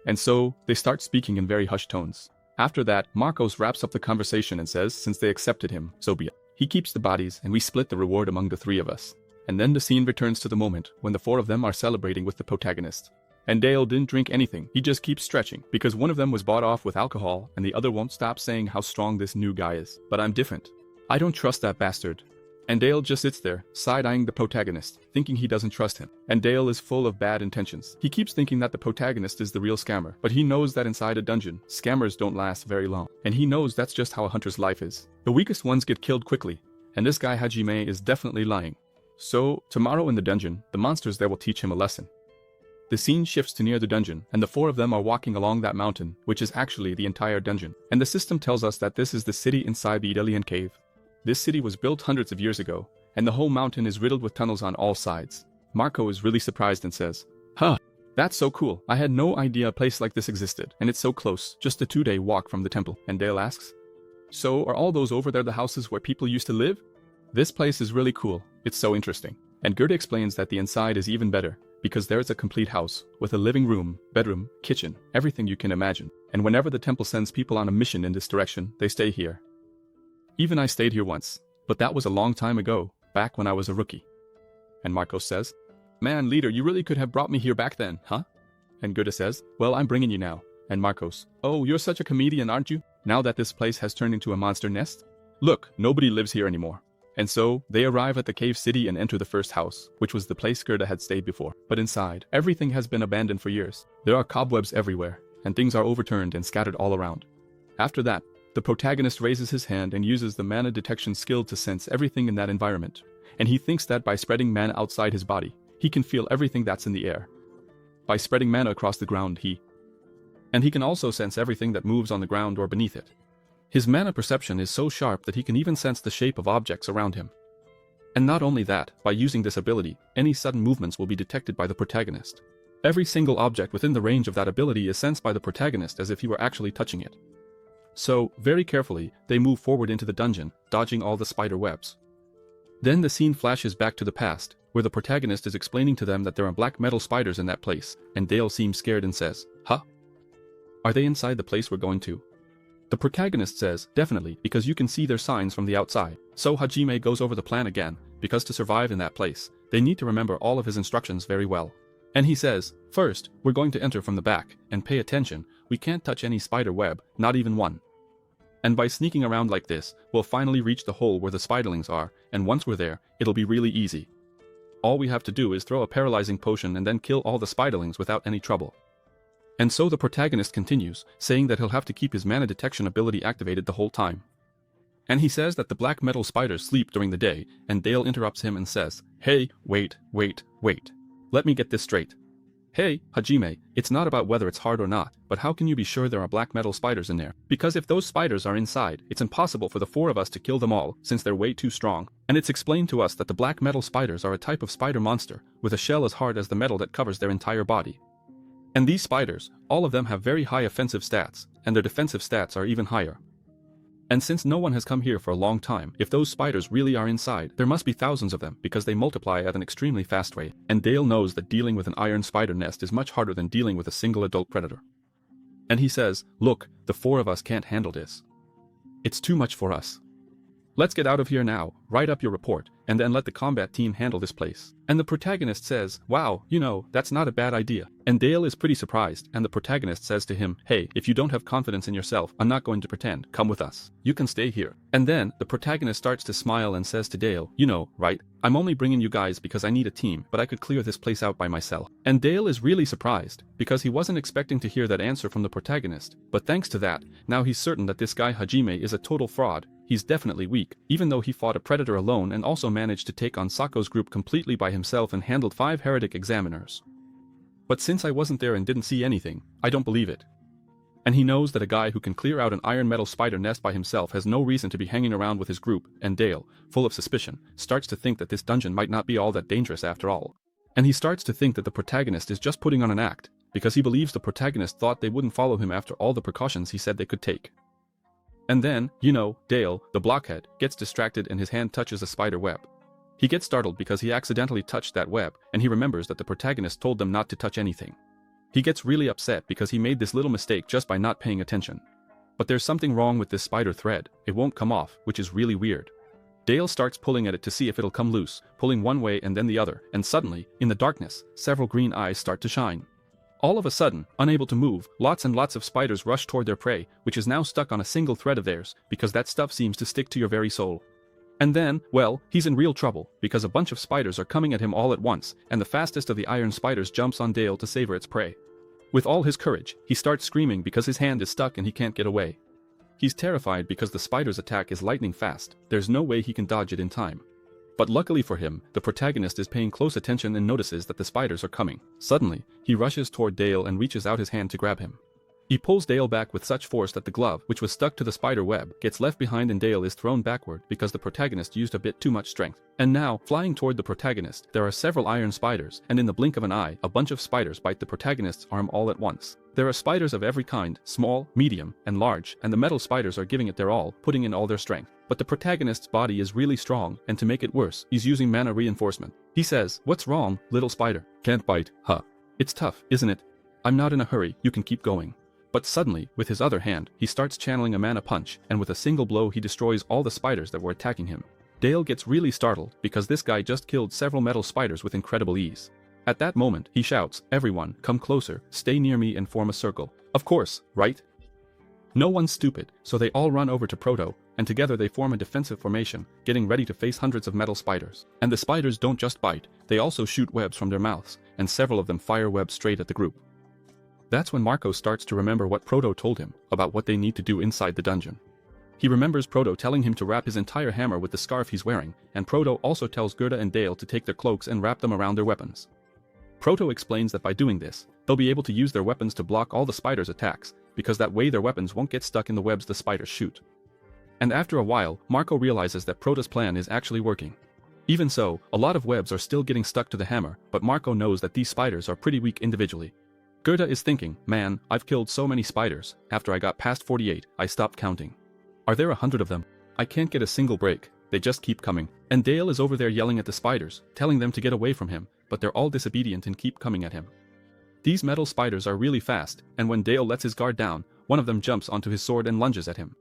And so, they start speaking in very hushed tones. After that, Marcos wraps up the conversation and says, since they accepted him, so be it. He keeps the bodies, and we split the reward among the 3 of us. And then the scene returns to the moment when the 4 of them are celebrating with the protagonist. And Dale didn't drink anything, he just keeps stretching, because one of them was bought off with alcohol, and the other won't stop saying how strong this new guy is. But I'm different. I don't trust that bastard. And Dale just sits there, side-eyeing the protagonist, thinking he doesn't trust him. And Dale is full of bad intentions. He keeps thinking that the protagonist is the real scammer, but he knows that inside a dungeon, scammers don't last very long. And he knows that's just how a hunter's life is. The weakest ones get killed quickly, and this guy Hajime is definitely lying. So, tomorrow in the dungeon, the monsters there will teach him a lesson. The scene shifts to near the dungeon, and the 4 of them are walking along that mountain, which is actually the entire dungeon. And the system tells us that this is the city inside the Idalian cave. This city was built hundreds of years ago, and the whole mountain is riddled with tunnels on all sides. Marco is really surprised and says, "Huh, That's so cool. I had no idea a place like this existed, and it's so close, just a 2-day walk from the temple. And Dale asks, so are all those over there the houses where people used to live? This place is really cool. It's so interesting. And Gerda explains that the inside is even better, because there's a complete house, with a living room, bedroom, kitchen, everything you can imagine. And whenever the temple sends people on a mission in this direction, they stay here. Even I stayed here once, but that was a long time ago, back when I was a rookie. And Marcos says, man, leader, you really could have brought me here back then, huh? And Gerda says, well, I'm bringing you now. And Marcos, oh, you're such a comedian, aren't you? Now that this place has turned into a monster nest? Look, nobody lives here anymore. And so, they arrive at the cave city and enter the first house, which was the place Gerda had stayed before. But inside, everything has been abandoned for years. There are cobwebs everywhere, and things are overturned and scattered all around. After that, the protagonist raises his hand and uses the mana detection skill to sense everything in that environment. And he thinks that by spreading mana outside his body, he can feel everything that's in the air. By spreading mana across the ground, he can also sense everything that moves on the ground or beneath it. His mana perception is so sharp that he can even sense the shape of objects around him. And not only that, by using this ability, any sudden movements will be detected by the protagonist. Every single object within the range of that ability is sensed by the protagonist as if he were actually touching it. So, very carefully, they move forward into the dungeon, dodging all the spider webs. Then the scene flashes back to the past, where the protagonist is explaining to them that there are black metal spiders in that place, and Dale seems scared and says, huh? Are they inside the place we're going to? The protagonist says, definitely, because you can see their signs from the outside. So Hajime goes over the plan again, because to survive in that place, they need to remember all of his instructions very well. And he says, first, we're going to enter from the back, and pay attention, we can't touch any spider web, not even one. And by sneaking around like this, we'll finally reach the hole where the spiderlings are, and once we're there, it'll be really easy. All we have to do is throw a paralyzing potion and then kill all the spiderlings without any trouble. And so the protagonist continues, saying that he'll have to keep his mana detection ability activated the whole time. And he says that the black metal spiders sleep during the day, and Dale interrupts him and says, hey, wait. Let me get this straight. Hey, Hajime, it's not about whether it's hard or not, but how can you be sure there are black metal spiders in there? Because if those spiders are inside, it's impossible for the 4 of us to kill them all, since they're way too strong. And it's explained to us that the black metal spiders are a type of spider monster, with a shell as hard as the metal that covers their entire body. And these spiders, all of them have very high offensive stats, and their defensive stats are even higher. And since no one has come here for a long time, if those spiders really are inside, there must be thousands of them because they multiply at an extremely fast rate. And Dale knows that dealing with an iron spider nest is much harder than dealing with a single adult predator. And he says, look, the 4 of us can't handle this. It's too much for us. Let's get out of here now, write up your report, and then let the combat team handle this place. And the protagonist says, wow, that's not a bad idea. And Dale is pretty surprised, and the protagonist says to him, hey, if you don't have confidence in yourself, I'm not going to pretend, come with us. You can stay here. And then, the protagonist starts to smile and says to Dale, right, I'm only bringing you guys because I need a team, but I could clear this place out by myself. And Dale is really surprised, because he wasn't expecting to hear that answer from the protagonist, but thanks to that, now he's certain that this guy Hajime is a total fraud. He's definitely weak, even though he fought a predator alone and also managed to take on Sako's group completely by himself and handled 5 heretic examiners. But since I wasn't there and didn't see anything, I don't believe it. And he knows that a guy who can clear out an iron metal spider nest by himself has no reason to be hanging around with his group, and Dale, full of suspicion, starts to think that this dungeon might not be all that dangerous after all. And he starts to think that the protagonist is just putting on an act, because he believes the protagonist thought they wouldn't follow him after all the precautions he said they could take. And then, Dale, the blockhead, gets distracted and his hand touches a spider web. He gets startled because he accidentally touched that web, and he remembers that the protagonist told them not to touch anything. He gets really upset because he made this little mistake just by not paying attention. But there's something wrong with this spider thread, it won't come off, which is really weird. Dale starts pulling at it to see if it'll come loose, pulling one way and then the other, and suddenly, in the darkness, several green eyes start to shine. All of a sudden, unable to move, lots and lots of spiders rush toward their prey, which is now stuck on a single thread of theirs, because that stuff seems to stick to your very soul. And then, well, he's in real trouble, because a bunch of spiders are coming at him all at once, and the fastest of the iron spiders jumps on Dale to savor its prey. With all his courage, he starts screaming because his hand is stuck and he can't get away. He's terrified because the spider's attack is lightning fast, there's no way he can dodge it in time. But luckily for him, the protagonist is paying close attention and notices that the spiders are coming. Suddenly, he rushes toward Dale and reaches out his hand to grab him. He pulls Dale back with such force that the glove, which was stuck to the spider web, gets left behind and Dale is thrown backward because the protagonist used a bit too much strength. And now, flying toward the protagonist, there are several iron spiders, and in the blink of an eye, a bunch of spiders bite the protagonist's arm all at once. There are spiders of every kind, small, medium, and large, and the metal spiders are giving it their all, putting in all their strength. But the protagonist's body is really strong, and to make it worse, he's using mana reinforcement. He says, "What's wrong, little spider? Can't bite, huh? It's tough, isn't it? I'm not in a hurry, you can keep going." But suddenly, with his other hand, he starts channeling a mana punch, and with a single blow he destroys all the spiders that were attacking him. Dale gets really startled, because this guy just killed several metal spiders with incredible ease. At that moment, he shouts, "Everyone, come closer, stay near me and form a circle." Of course, right? No one's stupid, so they all run over to Proto, and together they form a defensive formation, getting ready to face hundreds of metal spiders. And the spiders don't just bite, they also shoot webs from their mouths, and several of them fire webs straight at the group. That's when Marco starts to remember what Proto told him about what they need to do inside the dungeon. He remembers Proto telling him to wrap his entire hammer with the scarf he's wearing, and Proto also tells Gerda and Dale to take their cloaks and wrap them around their weapons. Proto explains that by doing this, they'll be able to use their weapons to block all the spiders' attacks, because that way their weapons won't get stuck in the webs the spiders shoot. And after a while, Marco realizes that Proto's plan is actually working. Even so, a lot of webs are still getting stuck to the hammer, but Marco knows that these spiders are pretty weak individually. Gerda is thinking, "Man, I've killed so many spiders, after I got past 48, I stopped counting. Are there 100 of them? I can't get a single break, they just keep coming." And Dale is over there yelling at the spiders, telling them to get away from him, but they're all disobedient and keep coming at him. These metal spiders are really fast, and when Dale lets his guard down, one of them jumps onto his sword and lunges at him.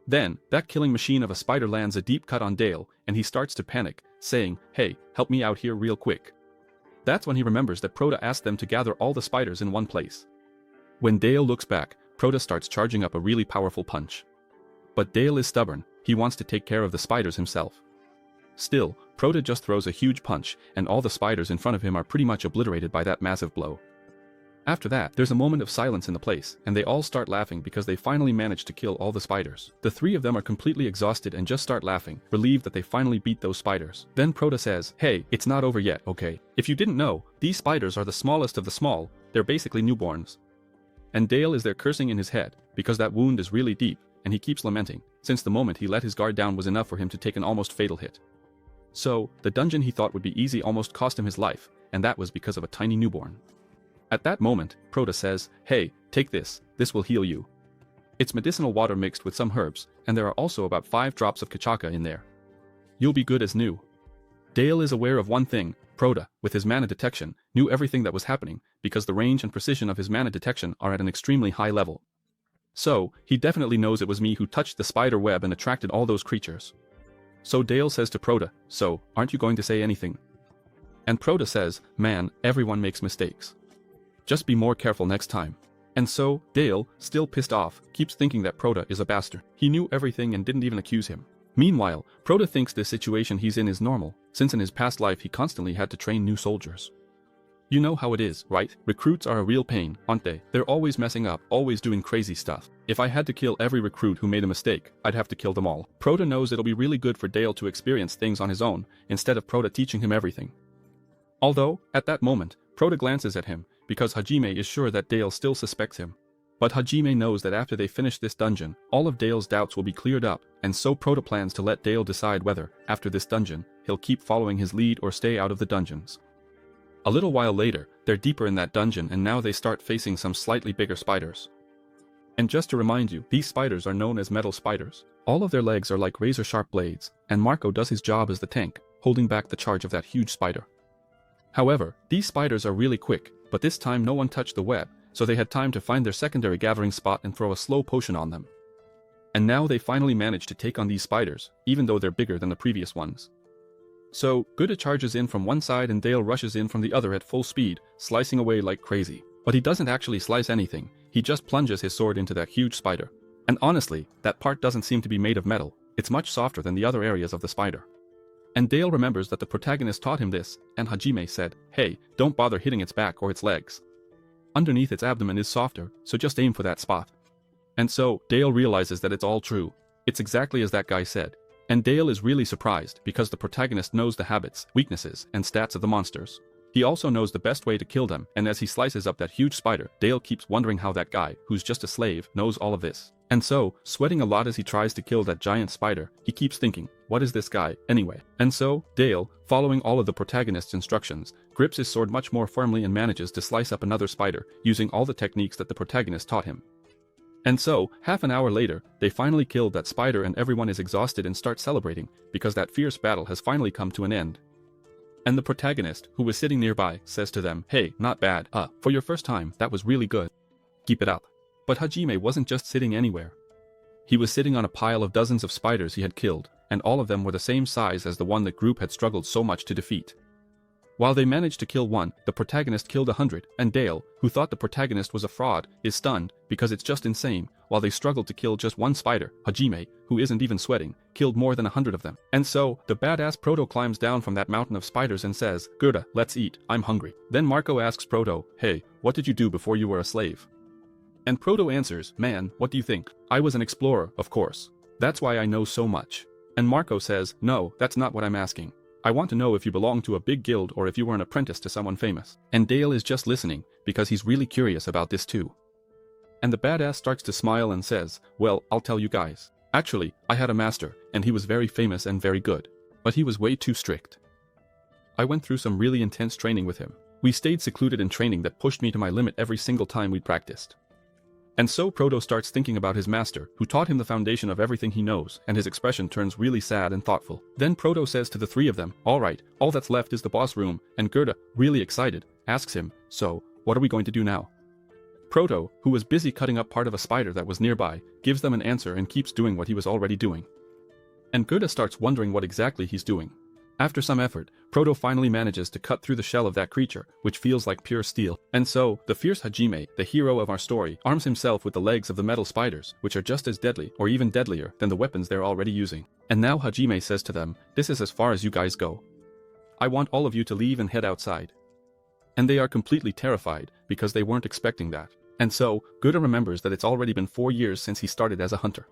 Then, that killing machine of a spider lands a deep cut on Dale, and he starts to panic, saying, "Hey, help me out here real quick." That's when he remembers that Proto asked them to gather all the spiders in one place. When Dale looks back, Proto starts charging up a really powerful punch. But Dale is stubborn, he wants to take care of the spiders himself. Still, Proto just throws a huge punch, and all the spiders in front of him are pretty much obliterated by that massive blow. After that, there's a moment of silence in the place, and they all start laughing because they finally managed to kill all the spiders. The three of them are completely exhausted and just start laughing, relieved that they finally beat those spiders. Then Proto says, "Hey, it's not over yet, okay? If you didn't know, these spiders are the smallest of the small, they're basically newborns." And Dale is there cursing in his head, because that wound is really deep, and he keeps lamenting, since the moment he let his guard down was enough for him to take an almost fatal hit. So, the dungeon he thought would be easy almost cost him his life, and that was because of a tiny newborn. At that moment, Proto says, "Hey, take this will heal you." It's medicinal water mixed with some herbs, and there are also about 5 drops of kachaka in there. You'll be good as new. Dale is aware of one thing, Proto, with his mana detection, knew everything that was happening, because the range and precision of his mana detection are at an extremely high level. So, he definitely knows it was me who touched the spider web and attracted all those creatures. So Dale says to Proto, "So, aren't you going to say anything?" And Proto says, "Man, everyone makes mistakes. Just be more careful next time." And so, Dale, still pissed off, keeps thinking that Proto is a bastard. He knew everything and didn't even accuse him. Meanwhile, Proto thinks this situation he's in is normal, since in his past life he constantly had to train new soldiers. You know how it is, right? Recruits are a real pain, aren't they? They're always messing up, always doing crazy stuff. If I had to kill every recruit who made a mistake, I'd have to kill them all. Proto knows it'll be really good for Dale to experience things on his own, instead of Proto teaching him everything. Although, at that moment, Proto glances at him, because Hajime is sure that Dale still suspects him. But Hajime knows that after they finish this dungeon, all of Dale's doubts will be cleared up, and so Proto plans to let Dale decide whether, after this dungeon, he'll keep following his lead or stay out of the dungeons. A little while later, they're deeper in that dungeon and now they start facing some slightly bigger spiders. And just to remind you, these spiders are known as metal spiders. All of their legs are like razor-sharp blades, and Marco does his job as the tank, holding back the charge of that huge spider. However, these spiders are really quick, but this time no one touched the web, so they had time to find their secondary gathering spot and throw a slow potion on them. And now they finally managed to take on these spiders, even though they're bigger than the previous ones. So, Gerda charges in from one side and Dale rushes in from the other at full speed, slicing away like crazy. But he doesn't actually slice anything, he just plunges his sword into that huge spider. And honestly, that part doesn't seem to be made of metal, it's much softer than the other areas of the spider. And Dale remembers that the protagonist taught him this, and Hajime said, "Hey, don't bother hitting its back or its legs. Underneath its abdomen is softer, so just aim for that spot." And so, Dale realizes that it's all true. It's exactly as that guy said. And Dale is really surprised because the protagonist knows the habits, weaknesses, and stats of the monsters. He also knows the best way to kill them, and as he slices up that huge spider, Dale keeps wondering how that guy, who's just a slave, knows all of this. And so, sweating a lot as he tries to kill that giant spider, he keeps thinking, what is this guy, anyway? And so, Dale, following all of the protagonist's instructions, grips his sword much more firmly and manages to slice up another spider, using all the techniques that the protagonist taught him. And so, half an hour later, they finally killed that spider and everyone is exhausted and starts celebrating, because that fierce battle has finally come to an end. And the protagonist, who was sitting nearby, says to them, hey, not bad, for your first time, that was really good. Keep it up. But Hajime wasn't just sitting anywhere. He was sitting on a pile of dozens of spiders he had killed, and all of them were the same size as the one the group had struggled so much to defeat. While they managed to kill one, the protagonist killed 100, and Dale, who thought the protagonist was a fraud, is stunned, because it's just insane. While they struggled to kill just one spider, Hajime, who isn't even sweating, killed more than 100 of them. And so, the badass Proto climbs down from that mountain of spiders and says, Gerda, let's eat, I'm hungry. Then Marco asks Proto, hey, what did you do before you were a slave? And Proto answers, man, what do you think? I was an explorer, of course. That's why I know so much. And Marco says, no, that's not what I'm asking. I want to know if you belong to a big guild or if you were an apprentice to someone famous. And Dale is just listening, because he's really curious about this too. And the badass starts to smile and says, well, I'll tell you guys. Actually, I had a master, and he was very famous and very good. But he was way too strict. I went through some really intense training with him. We stayed secluded in training that pushed me to my limit every single time we'd practiced. And so Proto starts thinking about his master, who taught him the foundation of everything he knows, and his expression turns really sad and thoughtful. Then Proto says to the three of them, alright, all that's left is the boss room, and Gerda, really excited, asks him, so, what are we going to do now? Proto, who was busy cutting up part of a spider that was nearby, gives them an answer and keeps doing what he was already doing. And Gerda starts wondering what exactly he's doing. After some effort, Proto finally manages to cut through the shell of that creature, which feels like pure steel. And so, the fierce Hajime, the hero of our story, arms himself with the legs of the metal spiders, which are just as deadly, or even deadlier, than the weapons they're already using. And now Hajime says to them, this is as far as you guys go. I want all of you to leave and head outside. And they are completely terrified, because they weren't expecting that. And so, Gerda remembers that it's already been 4 years since he started as a hunter.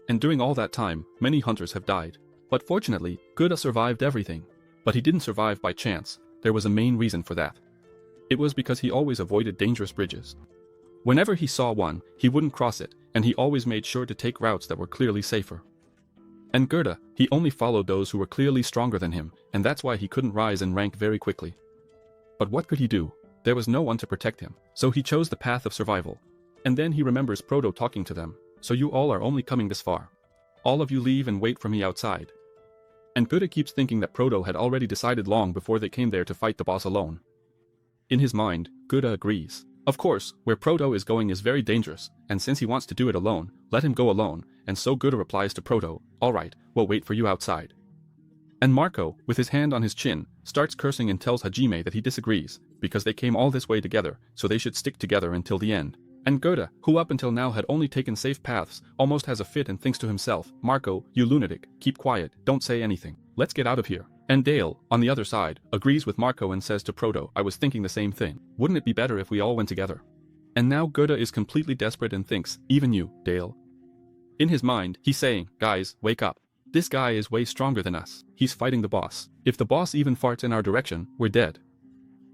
And during all that time, many hunters have died. But fortunately, Gerda survived everything. But he didn't survive by chance. There was a main reason for that. It was because he always avoided dangerous bridges. Whenever he saw one, he wouldn't cross it, and he always made sure to take routes that were clearly safer. And Gerda, he only followed those who were clearly stronger than him, and that's why he couldn't rise in rank very quickly. But what could he do? There was no one to protect him, so he chose the path of survival. And then he remembers Proto talking to them, so you all are only coming this far. All of you leave and wait for me outside. And Gerda keeps thinking that Proto had already decided long before they came there to fight the boss alone. In his mind, Gerda agrees. Of course, where Proto is going is very dangerous, and since he wants to do it alone, let him go alone, and so Gerda replies to Proto, alright, we'll wait for you outside. And Marco, with his hand on his chin, starts cursing and tells Hajime that he disagrees, because they came all this way together, so they should stick together until the end. And Gerda, who up until now had only taken safe paths, almost has a fit and thinks to himself, Marco, you lunatic, keep quiet, don't say anything. Let's get out of here. And Dale, on the other side, agrees with Marco and says to Proto, I was thinking the same thing. Wouldn't it be better if we all went together? And now Gerda is completely desperate and thinks, even you, Dale. In his mind, he's saying, guys, wake up. This guy is way stronger than us. He's fighting the boss. If the boss even farts in our direction, we're dead.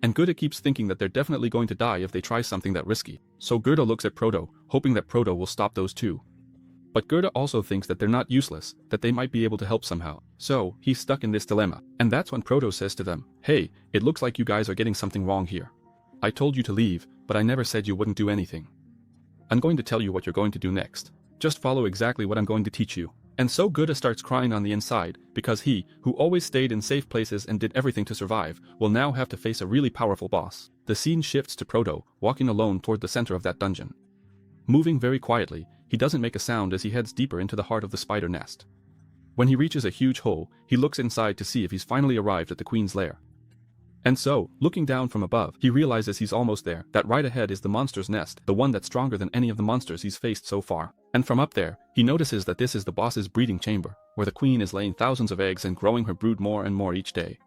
And Gerda keeps thinking that they're definitely going to die if they try something that risky. So Gerda looks at Proto, hoping that Proto will stop those two. But Gerda also thinks that they're not useless, that they might be able to help somehow. So, he's stuck in this dilemma. And that's when Proto says to them, hey, it looks like you guys are getting something wrong here. I told you to leave, but I never said you wouldn't do anything. I'm going to tell you what you're going to do next. Just follow exactly what I'm going to teach you. And so Gerda starts crying on the inside, because he, who always stayed in safe places and did everything to survive, will now have to face a really powerful boss. The scene shifts to Proto, walking alone toward the center of that dungeon. Moving very quietly, he doesn't make a sound as he heads deeper into the heart of the spider nest. When he reaches a huge hole, he looks inside to see if he's finally arrived at the queen's lair. And so, looking down from above, he realizes he's almost there, that right ahead is the monster's nest, the one that's stronger than any of the monsters he's faced so far. And from up there, he notices that this is the boss's breeding chamber, where the queen is laying thousands of eggs and growing her brood more and more each day.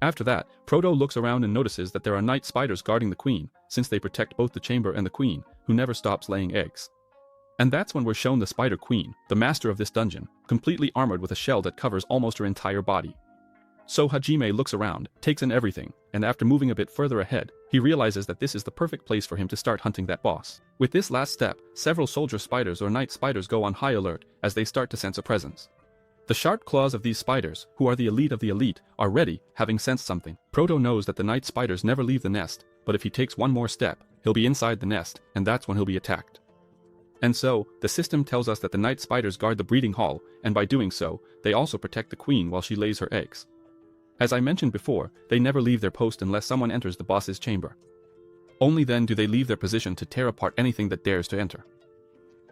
After that, Proto looks around and notices that there are night spiders guarding the queen, since they protect both the chamber and the queen, who never stops laying eggs. And that's when we're shown the spider queen, the master of this dungeon, completely armored with a shell that covers almost her entire body. So Hajime looks around, takes in everything, and after moving a bit further ahead, he realizes that this is the perfect place for him to start hunting that boss. With this last step, several soldier spiders or night spiders go on high alert as they start to sense a presence. The sharp claws of these spiders, who are the elite of the elite, are ready, having sensed something. Proto knows that the night spiders never leave the nest, but if he takes one more step, he'll be inside the nest, and that's when he'll be attacked. And so, the system tells us that the night spiders guard the breeding hall, and by doing so, they also protect the queen while she lays her eggs. As I mentioned before, they never leave their post unless someone enters the boss's chamber. Only then do they leave their position to tear apart anything that dares to enter.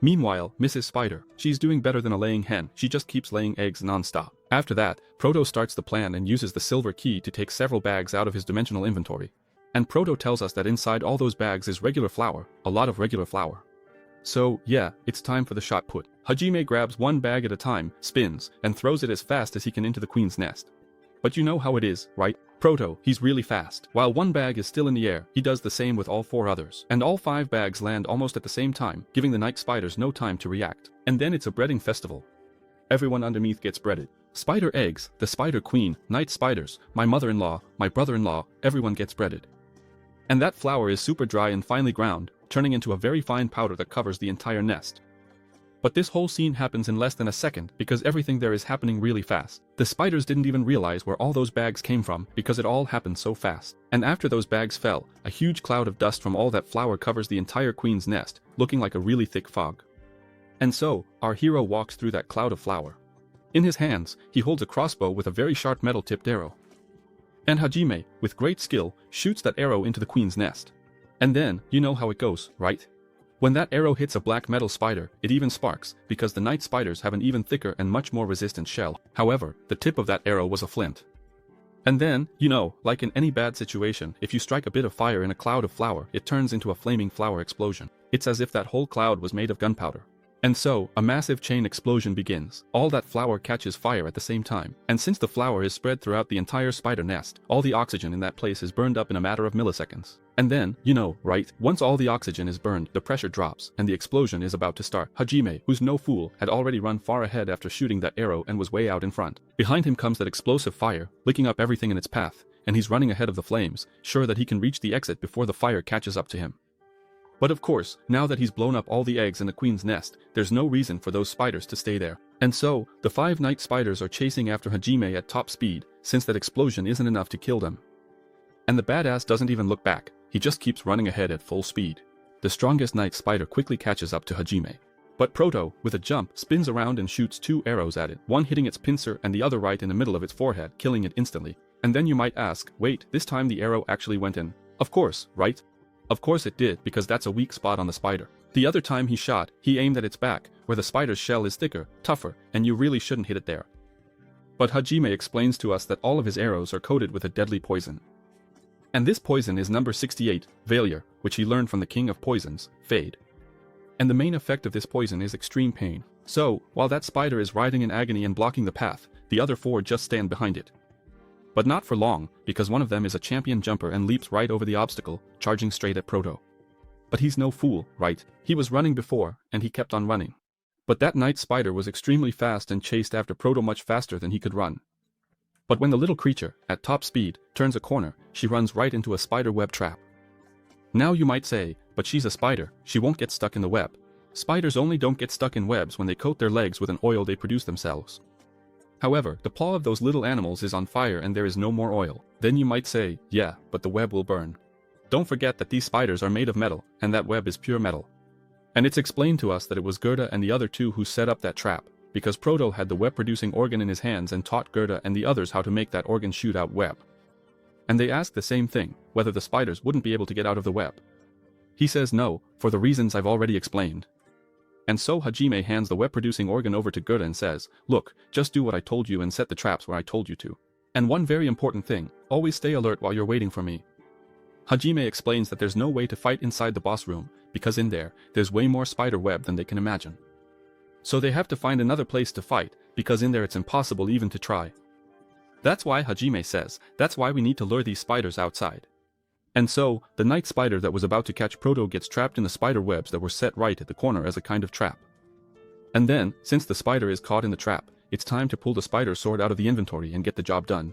Meanwhile, Mrs. Spider, she's doing better than a laying hen, she just keeps laying eggs non-stop. After that, Proto starts the plan and uses the silver key to take several bags out of his dimensional inventory. And Proto tells us that inside all those bags is regular flour, a lot of regular flour. So, yeah, it's time for the shot put. Hajime grabs one bag at a time, spins, and throws it as fast as he can into the queen's nest. But you know how it is, right? Proto, he's really fast. While one bag is still in the air, he does the same with all 4 others. And all 5 bags land almost at the same time, giving the night spiders no time to react. And then it's a breading festival. Everyone underneath gets breaded. Spider eggs, the spider queen, night spiders, my mother-in-law, my brother-in-law, everyone gets breaded. And that flour is super dry and finely ground, turning into a very fine powder that covers the entire nest. But this whole scene happens in less than a second because everything there is happening really fast. The spiders didn't even realize where all those bags came from because it all happened so fast. And after those bags fell, a huge cloud of dust from all that flour covers the entire queen's nest, looking like a really thick fog. And so, our hero walks through that cloud of flour. In his hands, he holds a crossbow with a very sharp metal-tipped arrow. And Hajime, with great skill, shoots that arrow into the queen's nest. And then, you know how it goes, right? When that arrow hits a black metal spider, it even sparks, because the night spiders have an even thicker and much more resistant shell. However, the tip of that arrow was a flint. And then, you know, like in any bad situation, if you strike a bit of fire in a cloud of flour, it turns into a flaming flour explosion. It's as if that whole cloud was made of gunpowder. And so, a massive chain explosion begins. All that flour catches fire at the same time. And since the flour is spread throughout the entire spider nest, all the oxygen in that place is burned up in a matter of milliseconds. And then, you know, right? Once all the oxygen is burned, the pressure drops, and the explosion is about to start. Hajime, who's no fool, had already run far ahead after shooting that arrow and was way out in front. Behind him comes that explosive fire, licking up everything in its path, and he's running ahead of the flames, sure that he can reach the exit before the fire catches up to him. But of course, now that he's blown up all the eggs in the queen's nest, there's no reason for those spiders to stay there. And so, the 5 night spiders are chasing after Hajime at top speed, since that explosion isn't enough to kill them. And the badass doesn't even look back, he just keeps running ahead at full speed. The strongest night spider quickly catches up to Hajime. But Proto, with a jump, spins around and shoots 2 arrows at it, one hitting its pincer and the other right in the middle of its forehead, killing it instantly. And then you might ask, wait, this time the arrow actually went in. Of course, right? Of course it did, because that's a weak spot on the spider. The other time he shot, he aimed at its back, where the spider's shell is thicker, tougher, and you really shouldn't hit it there. But Hajime explains to us that all of his arrows are coated with a deadly poison. And this poison is number 68, Failure, which he learned from the king of poisons, Fade. And the main effect of this poison is extreme pain. So, while that spider is writhing in agony and blocking the path, the other 4 just stand behind it. But not for long, because one of them is a champion jumper and leaps right over the obstacle, charging straight at Proto. But he's no fool, right? He was running before, and he kept on running. But that night spider was extremely fast and chased after Proto much faster than he could run. But when the little creature, at top speed, turns a corner, she runs right into a spider web trap. Now you might say, but she's a spider, she won't get stuck in the web. Spiders only don't get stuck in webs when they coat their legs with an oil they produce themselves. However, the paw of those little animals is on fire and there is no more oil. Then you might say, yeah, but the web will burn. Don't forget that these spiders are made of metal, and that web is pure metal. And it's explained to us that it was Gerda and the other 2 who set up that trap, because Proto had the web-producing organ in his hands and taught Gerda and the others how to make that organ shoot out web. And they asked the same thing, whether the spiders wouldn't be able to get out of the web. He says no, for the reasons I've already explained. And so Hajime hands the web-producing organ over to Gerda and says, look, just do what I told you and set the traps where I told you to. And one very important thing, always stay alert while you're waiting for me. Hajime explains that there's no way to fight inside the boss room, because in there, there's way more spider web than they can imagine. So they have to find another place to fight, because in there it's impossible even to try. That's why Hajime says, that's why we need to lure these spiders outside. And so, the night spider that was about to catch Proto gets trapped in the spider webs that were set right at the corner as a kind of trap. And then, since the spider is caught in the trap, it's time to pull the spider sword out of the inventory and get the job done.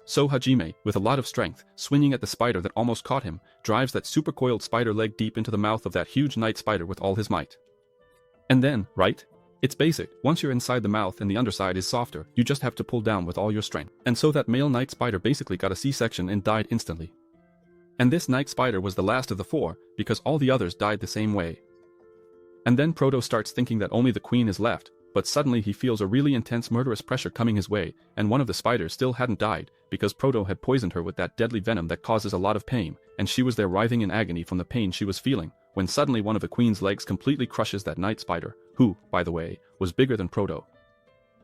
So Hajime, with a lot of strength, swinging at the spider that almost caught him, drives that super-coiled spider leg deep into the mouth of that huge night spider with all his might. And then, right? It's basic, once you're inside the mouth and the underside is softer, you just have to pull down with all your strength. And so that male night spider basically got a C-section and died instantly. And this night spider was the last of the 4, because all the others died the same way. And then Proto starts thinking that only the queen is left, but suddenly he feels a really intense murderous pressure coming his way, and one of the spiders still hadn't died, because Proto had poisoned her with that deadly venom that causes a lot of pain, and she was there writhing in agony from the pain she was feeling, when suddenly one of the queen's legs completely crushes that night spider, who, by the way, was bigger than Proto.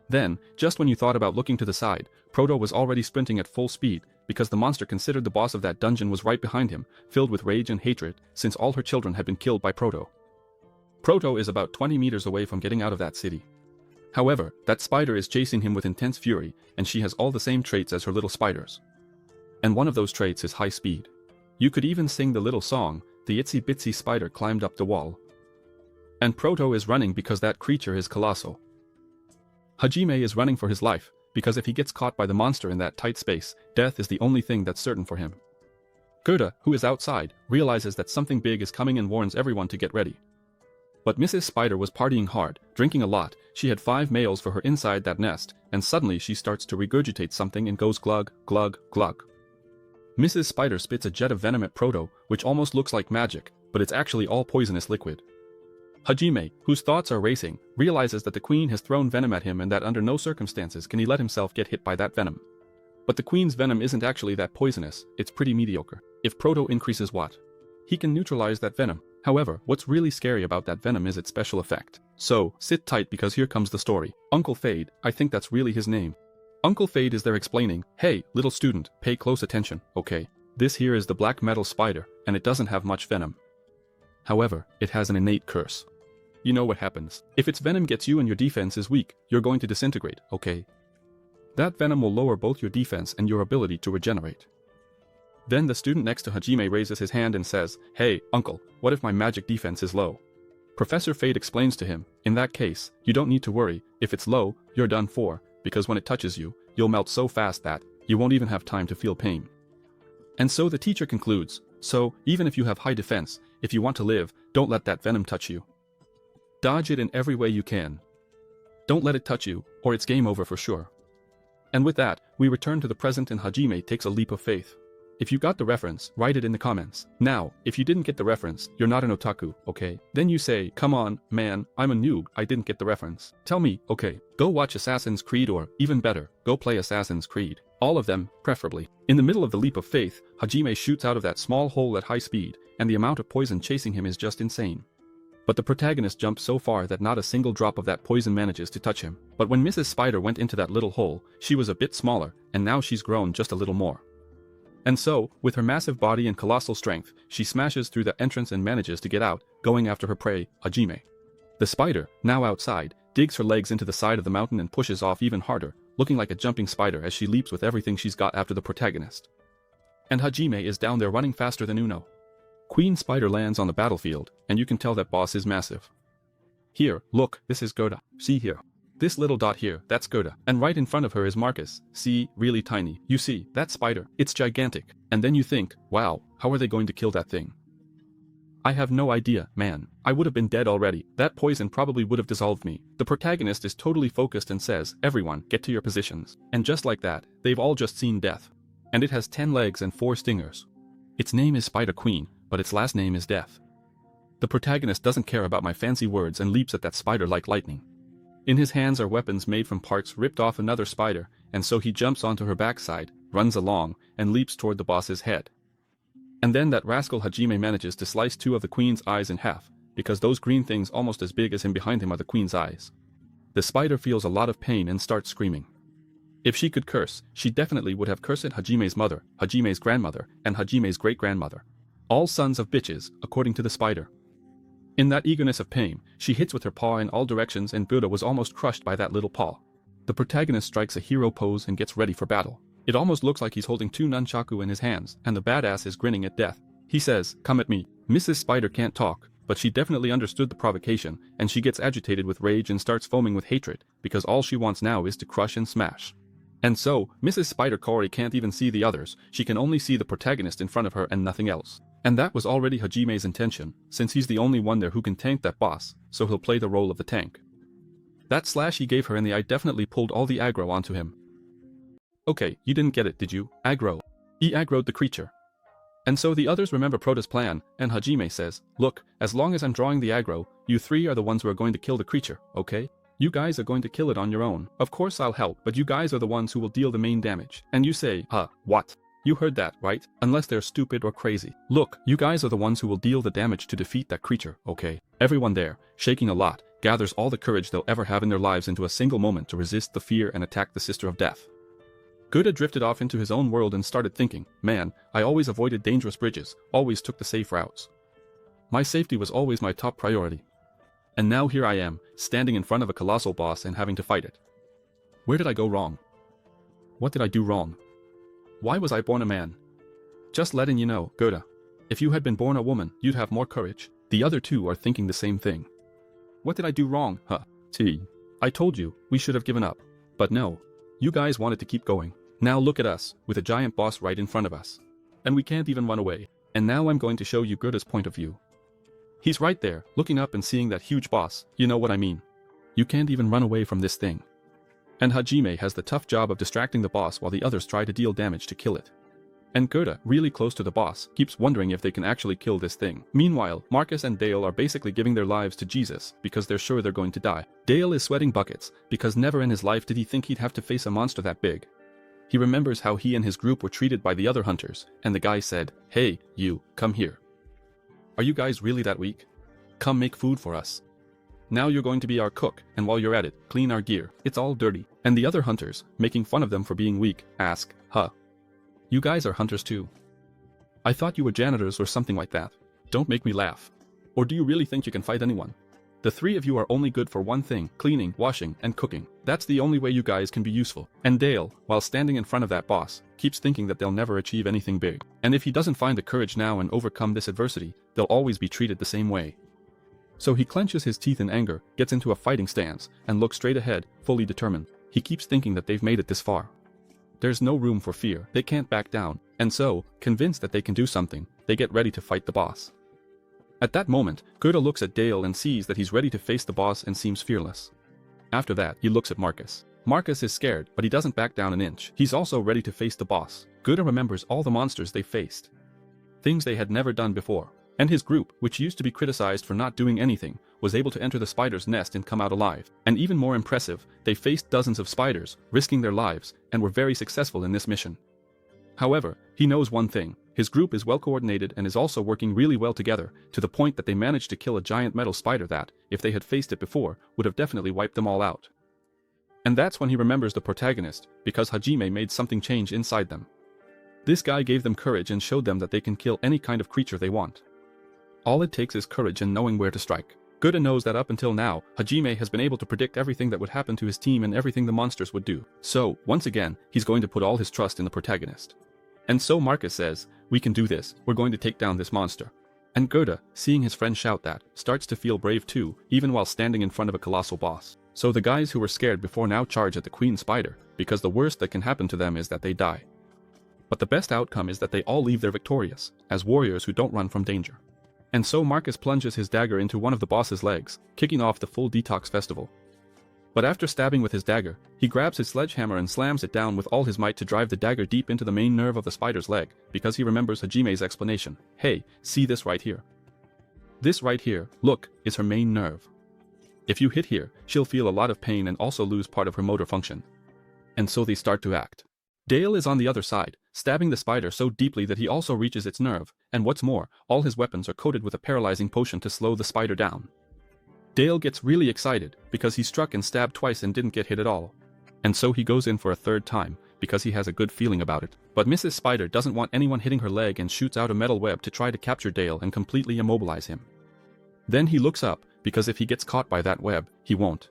Then, just when you thought about looking to the side, Proto was already sprinting at full speed, because the monster considered the boss of that dungeon was right behind him, filled with rage and hatred, since all her children had been killed by Proto. Proto is about 20 meters away from getting out of that city. However, that spider is chasing him with intense fury, and she has all the same traits as her little spiders. And one of those traits is high speed. You could even sing the little song, "The itsy bitsy spider climbed up the wall." And Proto is running because that creature is colossal. Hajime is running for his life, because if he gets caught by the monster in that tight space, death is the only thing that's certain for him. Gerda, who is outside, realizes that something big is coming and warns everyone to get ready. But Mrs. Spider was partying hard, drinking a lot, she had 5 males for her inside that nest, and suddenly she starts to regurgitate something and goes glug, glug, glug. Mrs. Spider spits a jet of venom at Proto, which almost looks like magic, but it's actually all poisonous liquid. Hajime, whose thoughts are racing, realizes that the queen has thrown venom at him and that under no circumstances can he let himself get hit by that venom. But the queen's venom isn't actually that poisonous, it's pretty mediocre. If Proto increases what? He can neutralize that venom. However, what's really scary about that venom is its special effect. So, sit tight because here comes the story. Uncle Fade, I think that's really his name. Uncle Fade is there explaining, "Hey, little student, pay close attention, okay? This here is the black metal spider, and it doesn't have much venom. However, it has an innate curse. You know what happens. If its venom gets you and your defense is weak, you're going to disintegrate, okay? That venom will lower both your defense and your ability to regenerate." Then the student next to Hajime raises his hand and says, "Hey, uncle, what if my magic defense is low?" Professor Fade explains to him, "In that case, you don't need to worry, if it's low, you're done for, because when it touches you, you'll melt so fast that you won't even have time to feel pain." And so the teacher concludes, so, even if you have high defense, if you want to live, don't let that venom touch you. Dodge it in every way you can. Don't let it touch you, or it's game over for sure. And with that, we return to the present and Hajime takes a leap of faith. If you got the reference, write it in the comments. Now, if you didn't get the reference, you're not an otaku, okay? Then you say, "Come on, man, I'm a noob, I didn't get the reference." Tell me, okay, go watch Assassin's Creed or, even better, go play Assassin's Creed. All of them, preferably. In the middle of the leap of faith, Hajime shoots out of that small hole at high speed, and the amount of poison chasing him is just insane. But the protagonist jumps so far that not a single drop of that poison manages to touch him. But when Mrs. Spider went into that little hole, she was a bit smaller, and now she's grown just a little more. And so, with her massive body and colossal strength, she smashes through the entrance and manages to get out, going after her prey, Hajime. The spider, now outside, digs her legs into the side of the mountain and pushes off even harder, looking like a jumping spider as she leaps with everything she's got after the protagonist. And Hajime is down there running faster than Uno. Queen Spider lands on the battlefield, and you can tell that boss is massive. Here, look, this is Gerda. See here. This little dot here, that's Gerda. And right in front of her is Marcus. See, really tiny. You see, that spider, it's gigantic. And then you think, wow, how are they going to kill that thing? I have no idea, man. I would have been dead already. That poison probably would have dissolved me. The protagonist is totally focused and says, "Everyone, get to your positions." And just like that, they've all just seen death. And it has 10 legs and 4 stingers. Its name is Spider Queen, but its last name is Death. The protagonist doesn't care about my fancy words and leaps at that spider like lightning. In his hands are weapons made from parts ripped off another spider, and so he jumps onto her backside, runs along, and leaps toward the boss's head. And then that rascal Hajime manages to slice 2 of the queen's eyes in half, because those green things almost as big as him behind him are the queen's eyes. The spider feels a lot of pain and starts screaming. If she could curse, she definitely would have cursed Hajime's mother, Hajime's grandmother, and Hajime's great-grandmother. All sons of bitches, according to the spider. In that eagerness of pain, she hits with her paw in all directions and Gerda was almost crushed by that little paw. The protagonist strikes a hero pose and gets ready for battle. It almost looks like he's holding 2 nunchaku in his hands, and the badass is grinning at death. He says, "Come at me." Mrs. Spider can't talk, but she definitely understood the provocation, and she gets agitated with rage and starts foaming with hatred, because all she wants now is to crush and smash. And so, Mrs. Spider Cory can't even see the others, she can only see the protagonist in front of her and nothing else. And that was already Hajime's intention, since he's the only one there who can tank that boss, so he'll play the role of the tank. That slash he gave her in the eye definitely pulled all the aggro onto him. Okay, you didn't get it, did you? Aggro. He aggroed the creature. And so the others remember Prota's plan, and Hajime says, look, as long as I'm drawing the aggro, you three are the ones who are going to kill the creature, okay? You guys are going to kill it on your own. Of course I'll help, but you guys are the ones who will deal the main damage. And you say, what? You heard that, right? Unless they're stupid or crazy. Look, you guys are the ones who will deal the damage to defeat that creature, okay? Everyone there, shaking a lot, gathers all the courage they'll ever have in their lives into a single moment to resist the fear and attack the Sister of Death. Gouda drifted off into his own world and started thinking, man, I always avoided dangerous bridges, always took the safe routes. My safety was always my top priority. And now here I am, standing in front of a colossal boss and having to fight it. Where did I go wrong? What did I do wrong? Why was I born a man? Just letting you know, Gouda. If you had been born a woman, you'd have more courage. The other two are thinking the same thing. What did I do wrong, huh? I told you, we should have given up. But no. You guys wanted to keep going. Now look at us, with a giant boss right in front of us. And we can't even run away. And now I'm going to show you Gouda's point of view. He's right there, looking up and seeing that huge boss, you know what I mean. You can't even run away from this thing. And Hajime has the tough job of distracting the boss while the others try to deal damage to kill it. And Gouda, really close to the boss, keeps wondering if they can actually kill this thing. Meanwhile, Marcus and Dale are basically giving their lives to Jesus because they're sure they're going to die. Dale is sweating buckets because never in his life did he think he'd have to face a monster that big. He remembers how he and his group were treated by the other hunters, and the guy said, hey, you, come here. Are you guys really that weak? Come make food for us. Now you're going to be our cook, and while you're at it, clean our gear. It's all dirty. And the other hunters, making fun of them for being weak, ask, you guys are hunters too? I thought you were janitors or something like that. Don't make me laugh. Or do you really think you can fight anyone? The three of you are only good for one thing, cleaning, washing, and cooking. That's the only way you guys can be useful. And Dale, while standing in front of that boss, keeps thinking that they'll never achieve anything big. And if he doesn't find the courage now and overcome this adversity, they'll always be treated the same way. So he clenches his teeth in anger, gets into a fighting stance, and looks straight ahead, fully determined. He keeps thinking that they've made it this far. There's no room for fear, they can't back down, and so, convinced that they can do something, they get ready to fight the boss. At that moment, Gouda looks at Dale and sees that he's ready to face the boss and seems fearless. After that, he looks at Marcus. Marcus is scared, but he doesn't back down an inch. He's also ready to face the boss. Gouda remembers all the monsters they faced. Things they had never done before. And his group, which used to be criticized for not doing anything, was able to enter the spider's nest and come out alive. And even more impressive, they faced dozens of spiders, risking their lives, and were very successful in this mission. However, he knows one thing. His group is well coordinated and is also working really well together, to the point that they managed to kill a giant metal spider that, if they had faced it before, would have definitely wiped them all out. And that's when he remembers the protagonist, because Hajime made something change inside them. This guy gave them courage and showed them that they can kill any kind of creature they want. All it takes is courage and knowing where to strike. Gouda knows that up until now, Hajime has been able to predict everything that would happen to his team and everything the monsters would do. So, once again, he's going to put all his trust in the protagonist. And so Marcus says, we can do this, we're going to take down this monster. And Gouda, seeing his friend shout that, starts to feel brave too, even while standing in front of a colossal boss. So the guys who were scared before now charge at the queen spider, because the worst that can happen to them is that they die. But the best outcome is that they all leave there victorious, as warriors who don't run from danger. And so Marcus plunges his dagger into one of the boss's legs, kicking off the full detox festival. But after stabbing with his dagger, he grabs his sledgehammer and slams it down with all his might to drive the dagger deep into the main nerve of the spider's leg, because he remembers Hajime's explanation. Hey, see this right here. This right here, look, is her main nerve. If you hit here, she'll feel a lot of pain and also lose part of her motor function. And so they start to act. Dale is on the other side, stabbing the spider so deeply that he also reaches its nerve, and what's more, all his weapons are coated with a paralyzing potion to slow the spider down. Dale gets really excited, because he struck and stabbed twice and didn't get hit at all. And so he goes in for a third time, because he has a good feeling about it. But Mrs. Spider doesn't want anyone hitting her leg and shoots out a metal web to try to capture Dale and completely immobilize him. Then he looks up, because if he gets caught by that web, he won't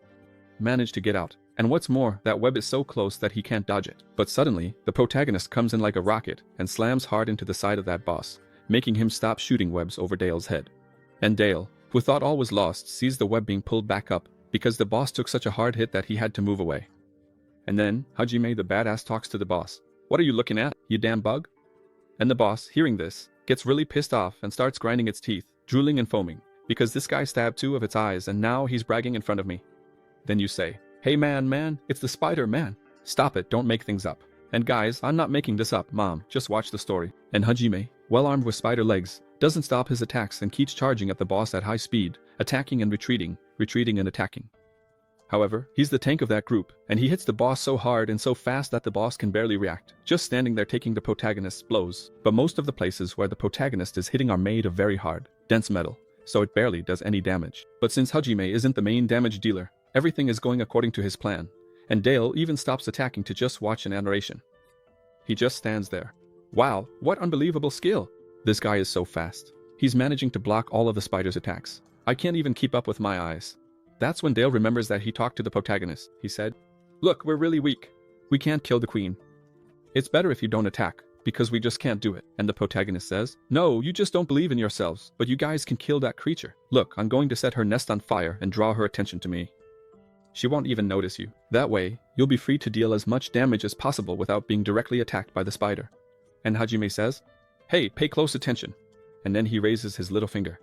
manage to get out. And what's more, that web is so close that he can't dodge it. But suddenly, the protagonist comes in like a rocket and slams hard into the side of that boss, making him stop shooting webs over Dale's head. And Dale, who thought all was lost, sees the web being pulled back up, because the boss took such a hard hit that he had to move away. And then, Hajime the badass talks to the boss. What are you looking at, you damn bug? And the boss, hearing this, gets really pissed off and starts grinding its teeth, drooling and foaming, because this guy stabbed 2 of its eyes and now he's bragging in front of me. Then you say, hey man, it's the spider, man. Stop it, don't make things up. And guys, I'm not making this up, mom, just watch the story. And Hajime, well armed with spider legs, doesn't stop his attacks and keeps charging at the boss at high speed, attacking and retreating and attacking. However, he's the tank of that group, and he hits the boss so hard and so fast that the boss can barely react, just standing there taking the protagonist's blows. But most of the places where the protagonist is hitting are made of very hard, dense metal, so it barely does any damage. But since Hajime isn't the main damage dealer, everything is going according to his plan, and Dale even stops attacking to just watch in adoration. He just stands there. Wow, what unbelievable skill! This guy is so fast. He's managing to block all of the spider's attacks. I can't even keep up with my eyes. That's when Dale remembers that he talked to the protagonist. He said, look, we're really weak. We can't kill the queen. It's better if you don't attack, because we just can't do it. And the protagonist says, no, you just don't believe in yourselves, but you guys can kill that creature. Look, I'm going to set her nest on fire and draw her attention to me. She won't even notice you. That way, you'll be free to deal as much damage as possible without being directly attacked by the spider. And Hajime says, hey, pay close attention. And then he raises his little finger.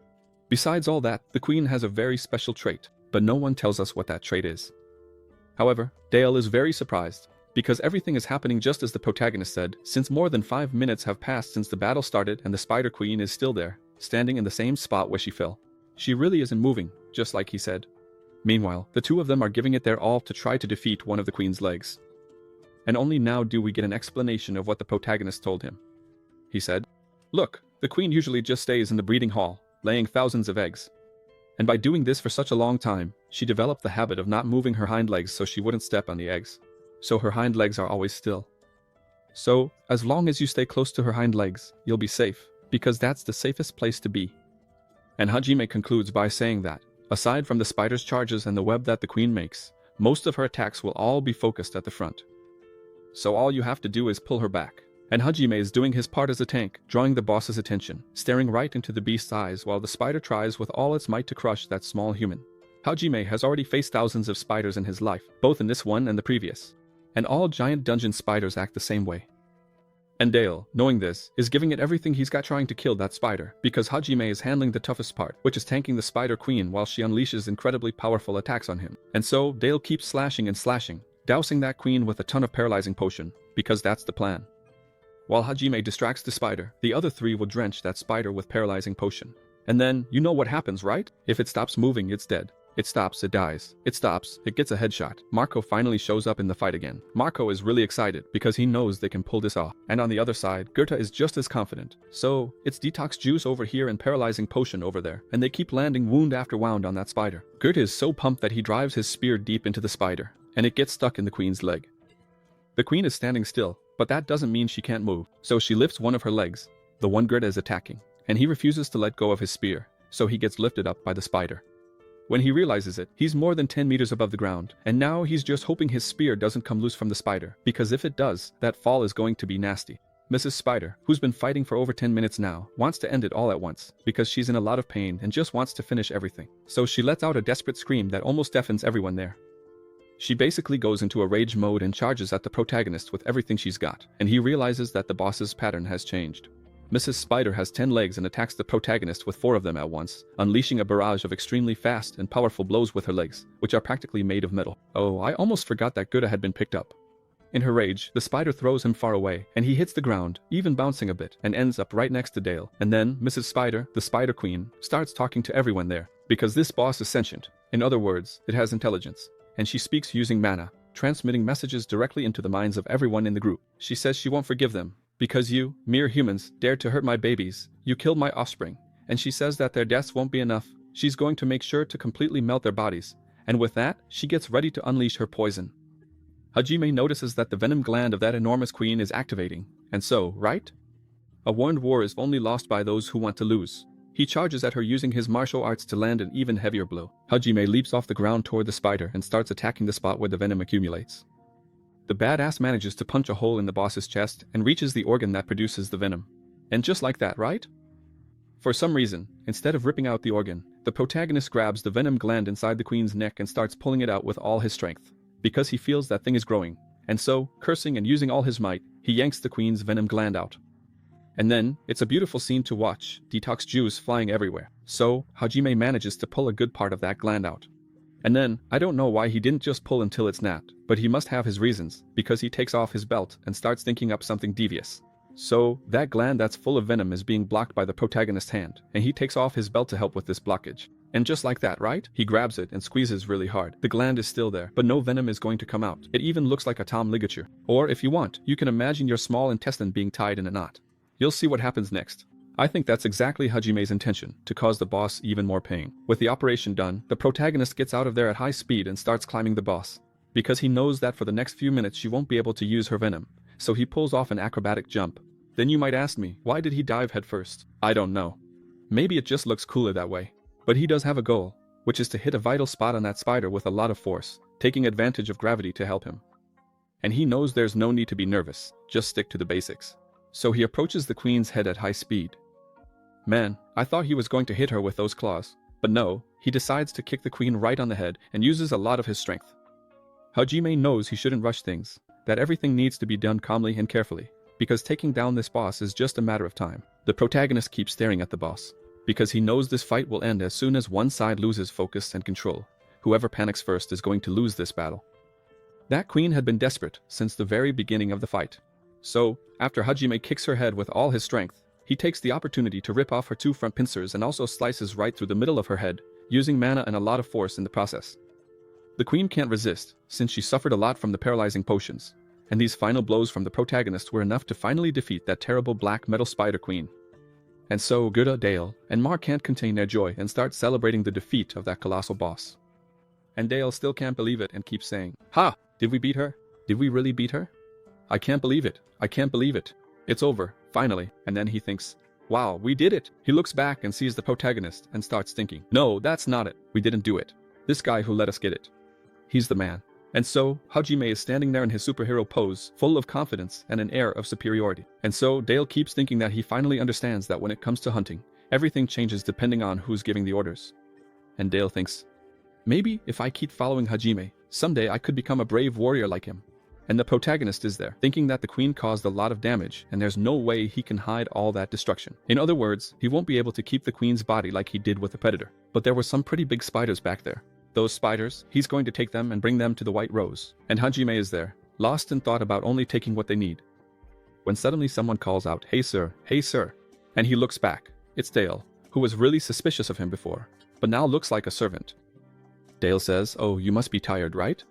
Besides all that, the queen has a very special trait, but no one tells us what that trait is. However, Dale is very surprised, because everything is happening just as the protagonist said, since more than 5 minutes have passed since the battle started and the spider queen is still there, standing in the same spot where she fell. She really isn't moving, just like he said. Meanwhile, the 2 of them are giving it their all to try to defeat one of the queen's legs. And only now do we get an explanation of what the protagonist told him. He said, look, the queen usually just stays in the breeding hall, laying thousands of eggs. And by doing this for such a long time, she developed the habit of not moving her hind legs so she wouldn't step on the eggs. So her hind legs are always still. So, as long as you stay close to her hind legs, you'll be safe, because that's the safest place to be. And Hajime concludes by saying that, aside from the spider's charges and the web that the queen makes, most of her attacks will all be focused at the front. So all you have to do is pull her back. And Hajime is doing his part as a tank, drawing the boss's attention, staring right into the beast's eyes while the spider tries with all its might to crush that small human. Hajime has already faced thousands of spiders in his life, both in this one and the previous. And all giant dungeon spiders act the same way. And Dale, knowing this, is giving it everything he's got trying to kill that spider, because Hajime is handling the toughest part, which is tanking the spider queen while she unleashes incredibly powerful attacks on him. And so, Dale keeps slashing and slashing, dousing that queen with a ton of paralyzing potion, because that's the plan. While Hajime distracts the spider, the other 3 will drench that spider with paralyzing potion. And then, you know what happens, right? If it stops moving, it's dead. It stops, it dies. It stops, it gets a headshot. Marco finally shows up in the fight again. Marco is really excited because he knows they can pull this off. And on the other side, Goethe is just as confident. So, it's detox juice over here and paralyzing potion over there. And they keep landing wound after wound on that spider. Goethe is so pumped that he drives his spear deep into the spider, and it gets stuck in the queen's leg. The queen is standing still, but that doesn't mean she can't move. So she lifts one of her legs, the one Goethe is attacking, and he refuses to let go of his spear, so he gets lifted up by the spider. When he realizes it, he's more than 10 meters above the ground, and now he's just hoping his spear doesn't come loose from the spider, because if it does, that fall is going to be nasty. Mrs. Spider, who's been fighting for over 10 minutes now, wants to end it all at once, because she's in a lot of pain and just wants to finish everything. So she lets out a desperate scream that almost deafens everyone there. She basically goes into a rage mode and charges at the protagonist with everything she's got, and he realizes that the boss's pattern has changed. Mrs. Spider has 10 legs and attacks the protagonist with 4 of them at once, unleashing a barrage of extremely fast and powerful blows with her legs, which are practically made of metal. Oh, I almost forgot that Goethe had been picked up. In her rage, the spider throws him far away, and he hits the ground, even bouncing a bit, and ends up right next to Dale. And then, Mrs. Spider, the Spider Queen, starts talking to everyone there, because this boss is sentient. In other words, it has intelligence. And she speaks using mana, transmitting messages directly into the minds of everyone in the group. She says she won't forgive them, because you, mere humans, dared to hurt my babies, you killed my offspring. And she says that their deaths won't be enough, she's going to make sure to completely melt their bodies. And with that, she gets ready to unleash her poison. Hajime notices that the venom gland of that enormous queen is activating, and so, right? A warned war is only lost by those who want to lose. He charges at her using his martial arts to land an even heavier blow. Hajime leaps off the ground toward the spider and starts attacking the spot where the venom accumulates. The badass manages to punch a hole in the boss's chest and reaches the organ that produces the venom. And just like that, right? For some reason, instead of ripping out the organ, the protagonist grabs the venom gland inside the queen's neck and starts pulling it out with all his strength. Because he feels that thing is growing, And so, cursing and using all his might, he yanks the queen's venom gland out. And then, it's a beautiful scene to watch, detox juice flying everywhere. So, Hajime manages to pull a good part of that gland out. And then, I don't know why he didn't just pull until it's snapped, but he must have his reasons, because he takes off his belt and starts thinking up something devious. So, that gland that's full of venom is being blocked by the protagonist's hand, and he takes off his belt to help with this blockage. And just like that, right? He grabs it and squeezes really hard. The gland is still there, but no venom is going to come out. It even looks like a Tom ligature. Or if you want, you can imagine your small intestine being tied in a knot. You'll see what happens next. I think that's exactly Hajime's intention, to cause the boss even more pain. With the operation done, the protagonist gets out of there at high speed and starts climbing the boss. Because he knows that for the next few minutes she won't be able to use her venom, so he pulls off an acrobatic jump. Then you might ask me, why did he dive headfirst? I don't know. Maybe it just looks cooler that way. But he does have a goal, which is to hit a vital spot on that spider with a lot of force, taking advantage of gravity to help him. And he knows there's no need to be nervous, just stick to the basics. So he approaches the queen's head at high speed. Man, I thought he was going to hit her with those claws, but no, he decides to kick the queen right on the head and uses a lot of his strength. Hajime knows he shouldn't rush things, that everything needs to be done calmly and carefully, because taking down this boss is just a matter of time. The protagonist keeps staring at the boss, because he knows this fight will end as soon as one side loses focus and control. Whoever panics first is going to lose this battle. That queen had been desperate since the very beginning of the fight. So, after Hajime kicks her head with all his strength, he takes the opportunity to rip off her two front pincers and also slices right through the middle of her head, using mana and a lot of force in the process. The queen can't resist, since she suffered a lot from the paralyzing potions, and these final blows from the protagonist were enough to finally defeat that terrible black metal spider queen. And so Gura, Dale, and Mar can't contain their joy and start celebrating the defeat of that colossal boss. And Dale still can't believe it and keeps saying, "Ha! Did we beat her? Did we really beat her? I can't believe it. I can't believe it. It's over, finally." And then he thinks, "Wow, we did it." He looks back and sees the protagonist and starts thinking, "No, that's not it. We didn't do it. This guy who let us get it. He's the man." And so, Hajime is standing there in his superhero pose, full of confidence and an air of superiority. And so, Dale keeps thinking that he finally understands that when it comes to hunting, everything changes depending on who's giving the orders. And Dale thinks, maybe if I keep following Hajime, someday I could become a brave warrior like him. And the protagonist is there, thinking that the queen caused a lot of damage and there's no way he can hide all that destruction. In other words, he won't be able to keep the queen's body like he did with the predator. But there were some pretty big spiders back there. Those spiders, he's going to take them and bring them to the White Rose. And Hajime is there, lost in thought about only taking what they need. When suddenly someone calls out, "Hey sir, hey sir." And he looks back. It's Dale, who was really suspicious of him before, but now looks like a servant. Dale says, "Oh, you must be tired, right?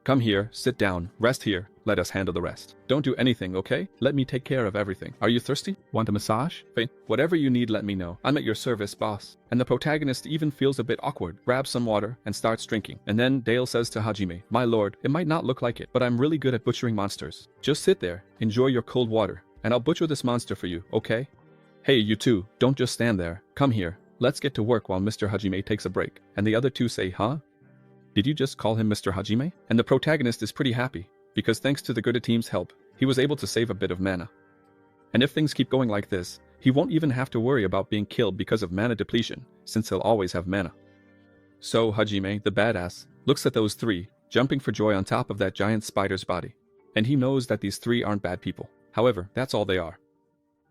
Come here, sit down, rest here, let us handle the rest. Don't do anything, okay? Let me take care of everything. Are you thirsty? Want a massage? Faint? Whatever you need, let me know. I'm at your service, boss." And the protagonist even feels a bit awkward, grabs some water, and starts drinking. And then Dale says to Hajime, "My lord, it might not look like it, but I'm really good at butchering monsters. Just sit there, enjoy your cold water, and I'll butcher this monster for you, okay? Hey, you two, don't just stand there. Come here. Let's get to work," while Mr. Hajime takes a break. And the other two say, "Huh? Did you just call him Mr. Hajime?" And the protagonist is pretty happy, because thanks to the Gura team's help, he was able to save a bit of mana. And if things keep going like this, he won't even have to worry about being killed because of mana depletion, since he'll always have mana. So Hajime, the badass, looks at those three, jumping for joy on top of that giant spider's body. And he knows that these three aren't bad people. However, that's all they are.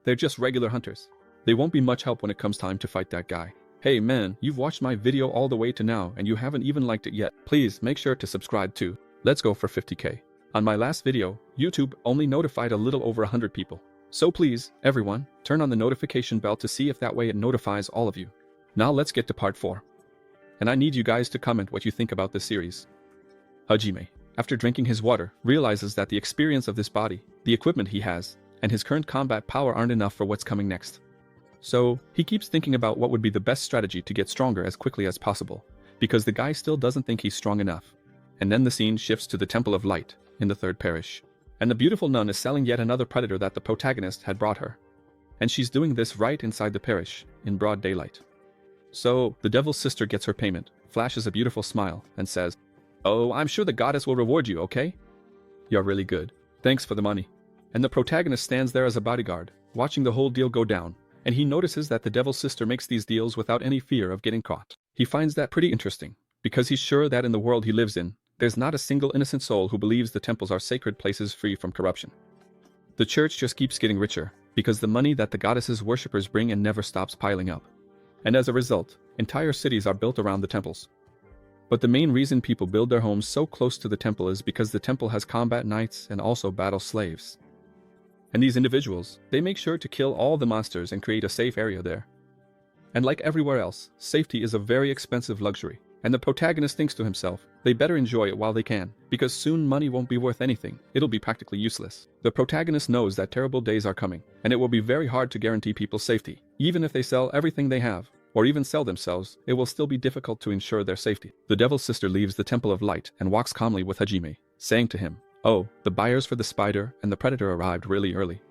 They're just regular hunters. They won't be much help when it comes time to fight that guy. Hey man, you've watched my video all the way to now and you haven't even liked it yet. Please make sure to subscribe too. Let's go for 50k. On my last video, YouTube only notified a little over 100 people. So please, everyone, turn on the notification bell to see if that way it notifies all of you. Now let's get to part 4. And I need you guys to comment what you think about this series. Hajime, after drinking his water, realizes that the experience of this body, the equipment he has, and his current combat power aren't enough for what's coming next. So, he keeps thinking about what would be the best strategy to get stronger as quickly as possible, because the guy still doesn't think he's strong enough. And then the scene shifts to the Temple of Light, in the 3rd parish. And the beautiful nun is selling yet another predator that the protagonist had brought her. And she's doing this right inside the parish, in broad daylight. So, the devil's sister gets her payment, flashes a beautiful smile, and says, "Oh, I'm sure the goddess will reward you, okay? You're really good. Thanks for the money." And the protagonist stands there as a bodyguard, watching the whole deal go down. And he notices that the devil's sister makes these deals without any fear of getting caught. He finds that pretty interesting, because he's sure that in the world he lives in, There's not a single innocent soul who believes the temples are sacred places free from corruption. The church just keeps getting richer, because the money that the goddess's worshippers bring in never stops piling up. And as a result, entire cities are built around the temples. But the main reason people build their homes so close to the temple is because the temple has combat knights and also battle slaves. And these individuals, they make sure to kill all the monsters and create a safe area there. And like everywhere else, safety is a very expensive luxury, and the protagonist thinks to himself, they better enjoy it while they can, because soon money won't be worth anything, it'll be practically useless. The protagonist knows that terrible days are coming, and it will be very hard to guarantee people's safety. Even if they sell everything they have, or even sell themselves, it will still be difficult to ensure their safety. The Devil's Sister leaves the Temple of Light and walks calmly with Hajime, saying to him, "Oh, the buyers for the spider and the predator arrived really early.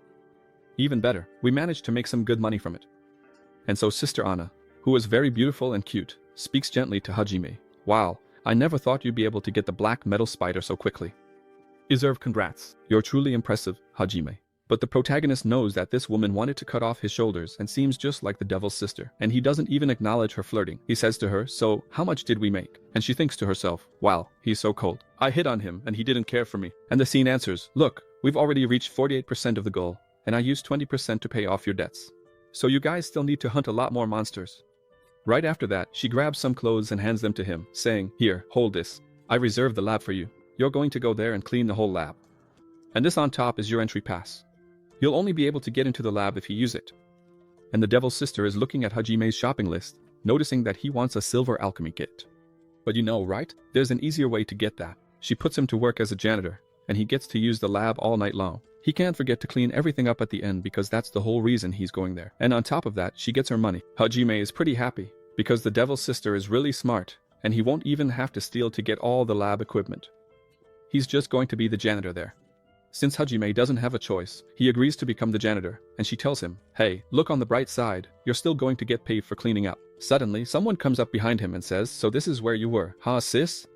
Even better, we managed to make some good money from it." And so Sister Anna, who was very beautiful and cute, speaks gently to Hajime. "Wow, I never thought you'd be able to get the black metal spider so quickly. Deserve congrats. You're truly impressive, Hajime." But the protagonist knows that this woman wanted to cut off his shoulders and seems just like the Devil's Sister, and he doesn't even acknowledge her flirting. He says to her, "So, how much did we make?" And she thinks to herself, "Wow, he's so cold. I hit on him and he didn't care for me." And the scene answers, "Look, we've already reached 48% of the goal, and I used 20% to pay off your debts. So you guys still need to hunt a lot more monsters." Right after that, she grabs some clothes and hands them to him, saying, "Here, hold this. I reserved the lab for you. You're going to go there and clean the whole lab. And this on top is your entry pass. You'll only be able to get into the lab if you use it." And the Devil's Sister is looking at Hajime's shopping list, noticing that he wants a silver alchemy kit. But you know, right? There's an easier way to get that. She puts him to work as a janitor, and he gets to use the lab all night long. He can't forget to clean everything up at the end because that's the whole reason he's going there. And on top of that, she gets her money. Hajime is pretty happy, because the Devil's Sister is really smart, and he won't even have to steal to get all the lab equipment. He's just going to be the janitor there. Since Hajime doesn't have a choice, he agrees to become the janitor, and she tells him, "Hey, look on the bright side, you're still going to get paid for cleaning up." Suddenly, someone comes up behind him and says, "So this is where you were, huh, sis?"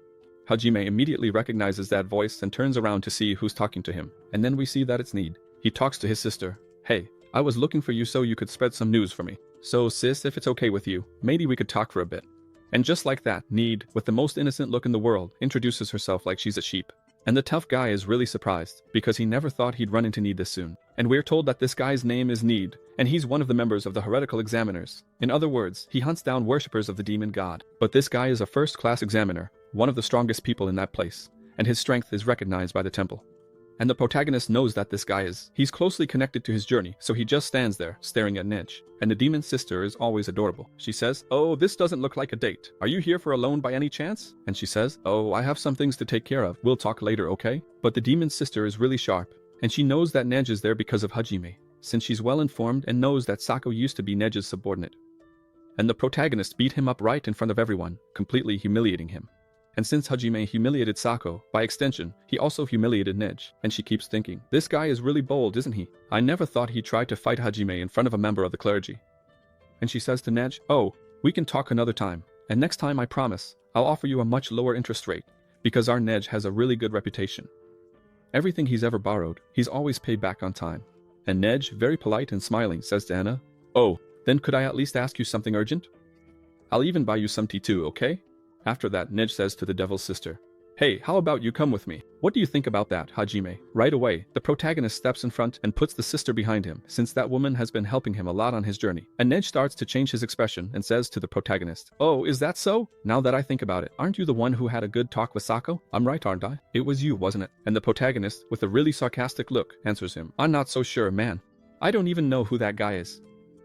Hajime immediately recognizes that voice and turns around to see who's talking to him, and then we see that it's Need. He talks to his sister, "Hey, I was looking for you so you could spread some news for me. So sis, if it's okay with you, maybe we could talk for a bit." And just like that, Need, with the most innocent look in the world, introduces herself like she's a sheep. And the tough guy is really surprised, because he never thought he'd run into Need this soon. And we're told that this guy's name is Need, and he's one of the members of the heretical examiners. In other words, he hunts down worshippers of the demon god. But this guy is a first-class examiner, one of the strongest people in that place, and his strength is recognized by the temple. And the protagonist knows that this guy he's closely connected to his journey, so he just stands there, staring at Nej. And the demon's sister is always adorable. She says, "Oh, this doesn't look like a date. Are you here for a loan by any chance?" And she says, "Oh, I have some things to take care of. We'll talk later, okay?" But the demon's sister is really sharp, and she knows that Nej is there because of Hajime, since she's well informed and knows that Sako used to be Nej's subordinate. And the protagonist beat him up right in front of everyone, completely humiliating him. And since Hajime humiliated Sako, by extension, he also humiliated Nej, and she keeps thinking, "This guy is really bold, isn't he? I never thought he'd try to fight Hajime in front of a member of the clergy." And she says to Nej, "Oh, we can talk another time, and next time I promise, I'll offer you a much lower interest rate, because our Nej has a really good reputation. Everything he's ever borrowed, he's always paid back on time." And Nej, very polite and smiling, says to Anna, "Oh, then could I at least ask you something urgent? I'll even buy you some tea too, okay?" After that, Nej says to the Devil's Sister, "Hey, how about you come with me?" "What do you think about that, Hajime?" Right away, the protagonist steps in front and puts the sister behind him, since that woman has been helping him a lot on his journey. And Nej starts to change his expression and says to the protagonist, "Oh, is that so? Now that I think about it, aren't you the one who had a good talk with Sako? I'm right, aren't I? It was you, wasn't it?" And the protagonist, with a really sarcastic look, answers him, "I'm not so sure, man. I don't even know who that guy is.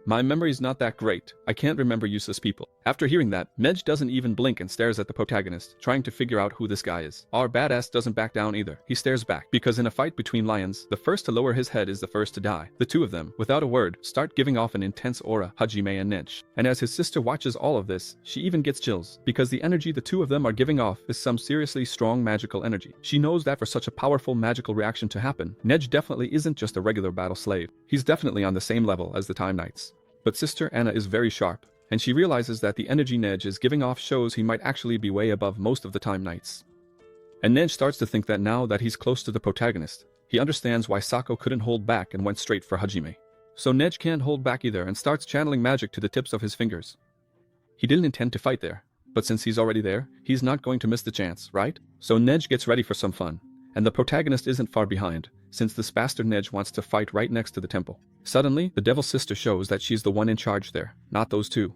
My memory's not that great. I can't remember useless people." After hearing that, Nej doesn't even blink and stares at the protagonist, trying to figure out who this guy is. Our badass doesn't back down either. He stares back, because in a fight between lions, the first to lower his head is the first to die. The two of them, without a word, start giving off an intense aura, Hajime and Nej. And as his sister watches all of this, she even gets chills, because the energy the two of them are giving off is some seriously strong magical energy. She knows that for such a powerful magical reaction to happen, Nej definitely isn't just a regular battle slave. He's definitely on the same level as the Time Knights. But Sister Anna is very sharp, and she realizes that the energy Nej is giving off shows he might actually be way above most of the Time Knights. And Nej starts to think that now that he's close to the protagonist, he understands why Sako couldn't hold back and went straight for Hajime. So Nej can't hold back either and starts channeling magic to the tips of his fingers. He didn't intend to fight there, But since he's already there, he's not going to miss the chance, right? So Nej gets ready for some fun. And the protagonist isn't far behind, since this bastard Nej wants to fight right next to the temple. Suddenly, the devil's sister shows that she's the one in charge there, not those two.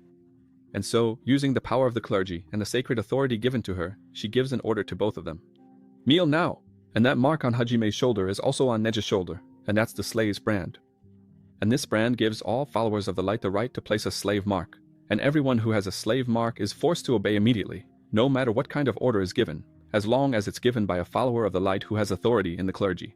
And so, using the power of the clergy and the sacred authority given to her, she gives an order to both of them. Kneel now! And that mark on Hajime's shoulder is also on Nej's shoulder, and that's the slave's brand. And this brand gives all followers of the light the right to place a slave mark, and everyone who has a slave mark is forced to obey immediately, no matter what kind of order is given, as long as it's given by a follower of the light who has authority in the clergy.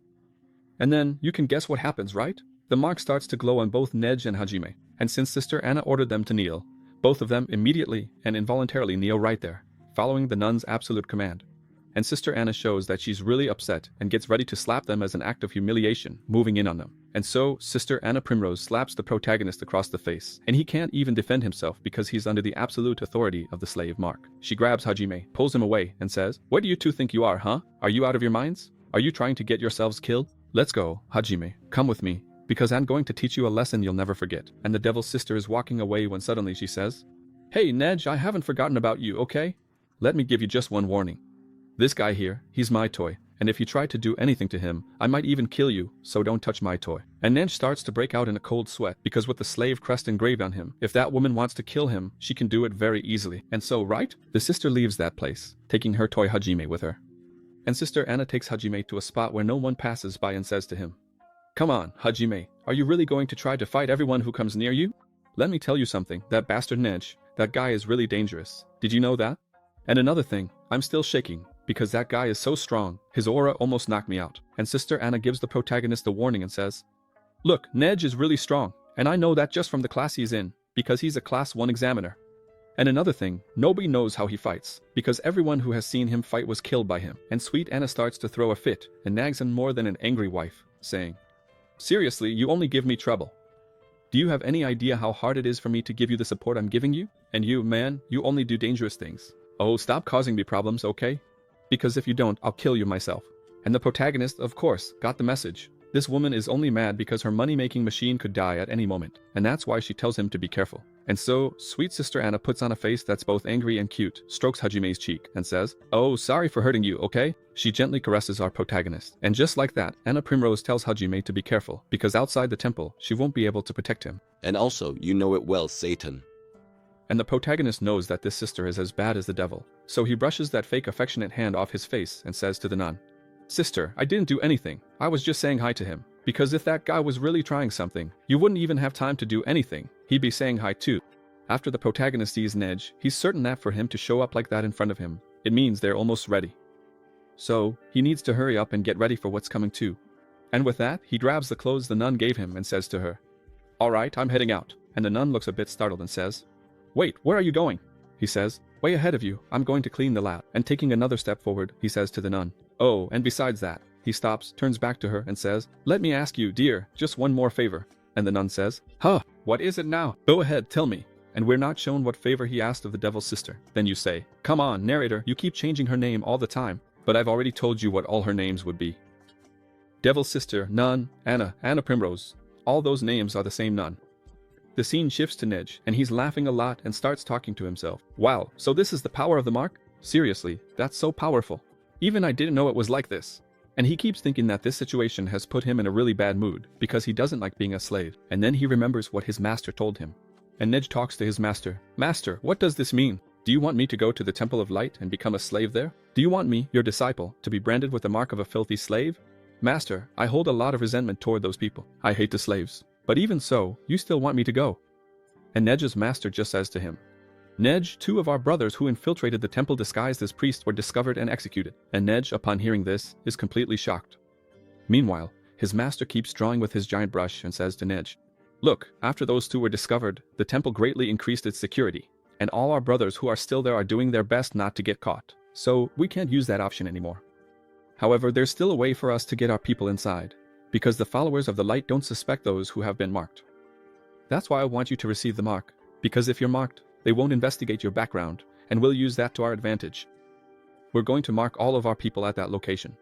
And then, you can guess what happens, right? The mark starts to glow on both Nej and Hajime, and since Sister Anna ordered them to kneel, both of them immediately and involuntarily kneel right there, following the nun's absolute command. And Sister Anna shows that she's really upset and gets ready to slap them as an act of humiliation, moving in on them. And so, Sister Anna Primrose slaps the protagonist across the face, and he can't even defend himself because he's under the absolute authority of the slave mark. She grabs Hajime, pulls him away, and says, "Where do you two think you are, huh? Are you out of your minds? Are you trying to get yourselves killed? Let's go, Hajime, come with me, because I'm going to teach you a lesson you'll never forget." And the devil's sister is walking away when suddenly she says, "Hey, Nej, I haven't forgotten about you, okay? Let me give you just one warning. This guy here, he's my toy, and if you try to do anything to him, I might even kill you, so don't touch my toy." And Nej starts to break out in a cold sweat, because with the slave crest engraved on him, if that woman wants to kill him, she can do it very easily. And so, right? The sister leaves that place, taking her toy Hajime with her. And Sister Anna takes Hajime to a spot where no one passes by and says to him, "Come on, Hajime, are you really going to try to fight everyone who comes near you? Let me tell you something, that bastard Nej, that guy is really dangerous. Did you know that? And another thing, I'm still shaking, because that guy is so strong, his aura almost knocked me out." And Sister Anna gives the protagonist a warning and says, "Look, Nej is really strong, and I know that just from the class he's in, because he's a class 1 examiner. And another thing, nobody knows how he fights, because everyone who has seen him fight was killed by him." And sweet Anna starts to throw a fit, and nags him more than an angry wife, saying, "Seriously, you only give me trouble. Do you have any idea how hard it is for me to give you the support I'm giving you? And you, man, you only do dangerous things. Oh, stop causing me problems, okay? Because if you don't, I'll kill you myself." And the protagonist, of course, got the message. This woman is only mad because her money-making machine could die at any moment, and that's why she tells him to be careful. And so, sweet Sister Anna puts on a face that's both angry and cute, strokes Hajime's cheek, and says, "Oh, sorry for hurting you, okay?" She gently caresses our protagonist. And just like that, Anna Primrose tells Hajime to be careful, because outside the temple, she won't be able to protect him. And also, you know it well, Satan. And the protagonist knows that this sister is as bad as the devil, so he brushes that fake affectionate hand off his face and says to the nun, "Sister, I didn't do anything, I was just saying hi to him. Because if that guy was really trying something, you wouldn't even have time to do anything, he'd be saying hi too." After the protagonist sees Nej, he's certain that for him to show up like that in front of him, it means they're almost ready. So, he needs to hurry up and get ready for what's coming too. And with that, he grabs the clothes the nun gave him and says to her, "Alright, I'm heading out." And the nun looks a bit startled and says, "Wait, where are you going?" He says, "Way ahead of you, I'm going to clean the lab." And taking another step forward, he says to the nun, "Oh, and besides that," he stops, turns back to her and says, "Let me ask you, dear, just one more favor." And the nun says, "Huh, what is it now? Go ahead, tell me." And we're not shown what favor he asked of the devil's sister. Then you say, "Come on, narrator, you keep changing her name all the time." But I've already told you what all her names would be. Devil's sister, nun, Anna Primrose. All those names are the same nun. The scene shifts to Nej, and he's laughing a lot and starts talking to himself. Wow, so this is the power of the mark? Seriously, that's so powerful. Even I didn't know it was like this. And he keeps thinking that this situation has put him in a really bad mood, because he doesn't like being a slave. And then he remembers what his master told him. And Nej talks to his master. "Master, what does this mean? Do you want me to go to the Temple of Light and become a slave there? Do you want me, your disciple, to be branded with the mark of a filthy slave? Master, I hold a lot of resentment toward those people. I hate the slaves. But even so, you still want me to go." And Nej's master just says to him, "Nej, 2 of our brothers who infiltrated the temple disguised as priests were discovered and executed." And Nej, upon hearing this, is completely shocked. Meanwhile, his master keeps drawing with his giant brush and says to Nej, "Look, after those 2 were discovered, the temple greatly increased its security, and all our brothers who are still there are doing their best not to get caught. So, we can't use that option anymore. However, there's still a way for us to get our people inside, because the followers of the light don't suspect those who have been marked. That's why I want you to receive the mark, because if you're marked, they won't investigate your background, and we'll use that to our advantage. We're going to mark all of our people at that location.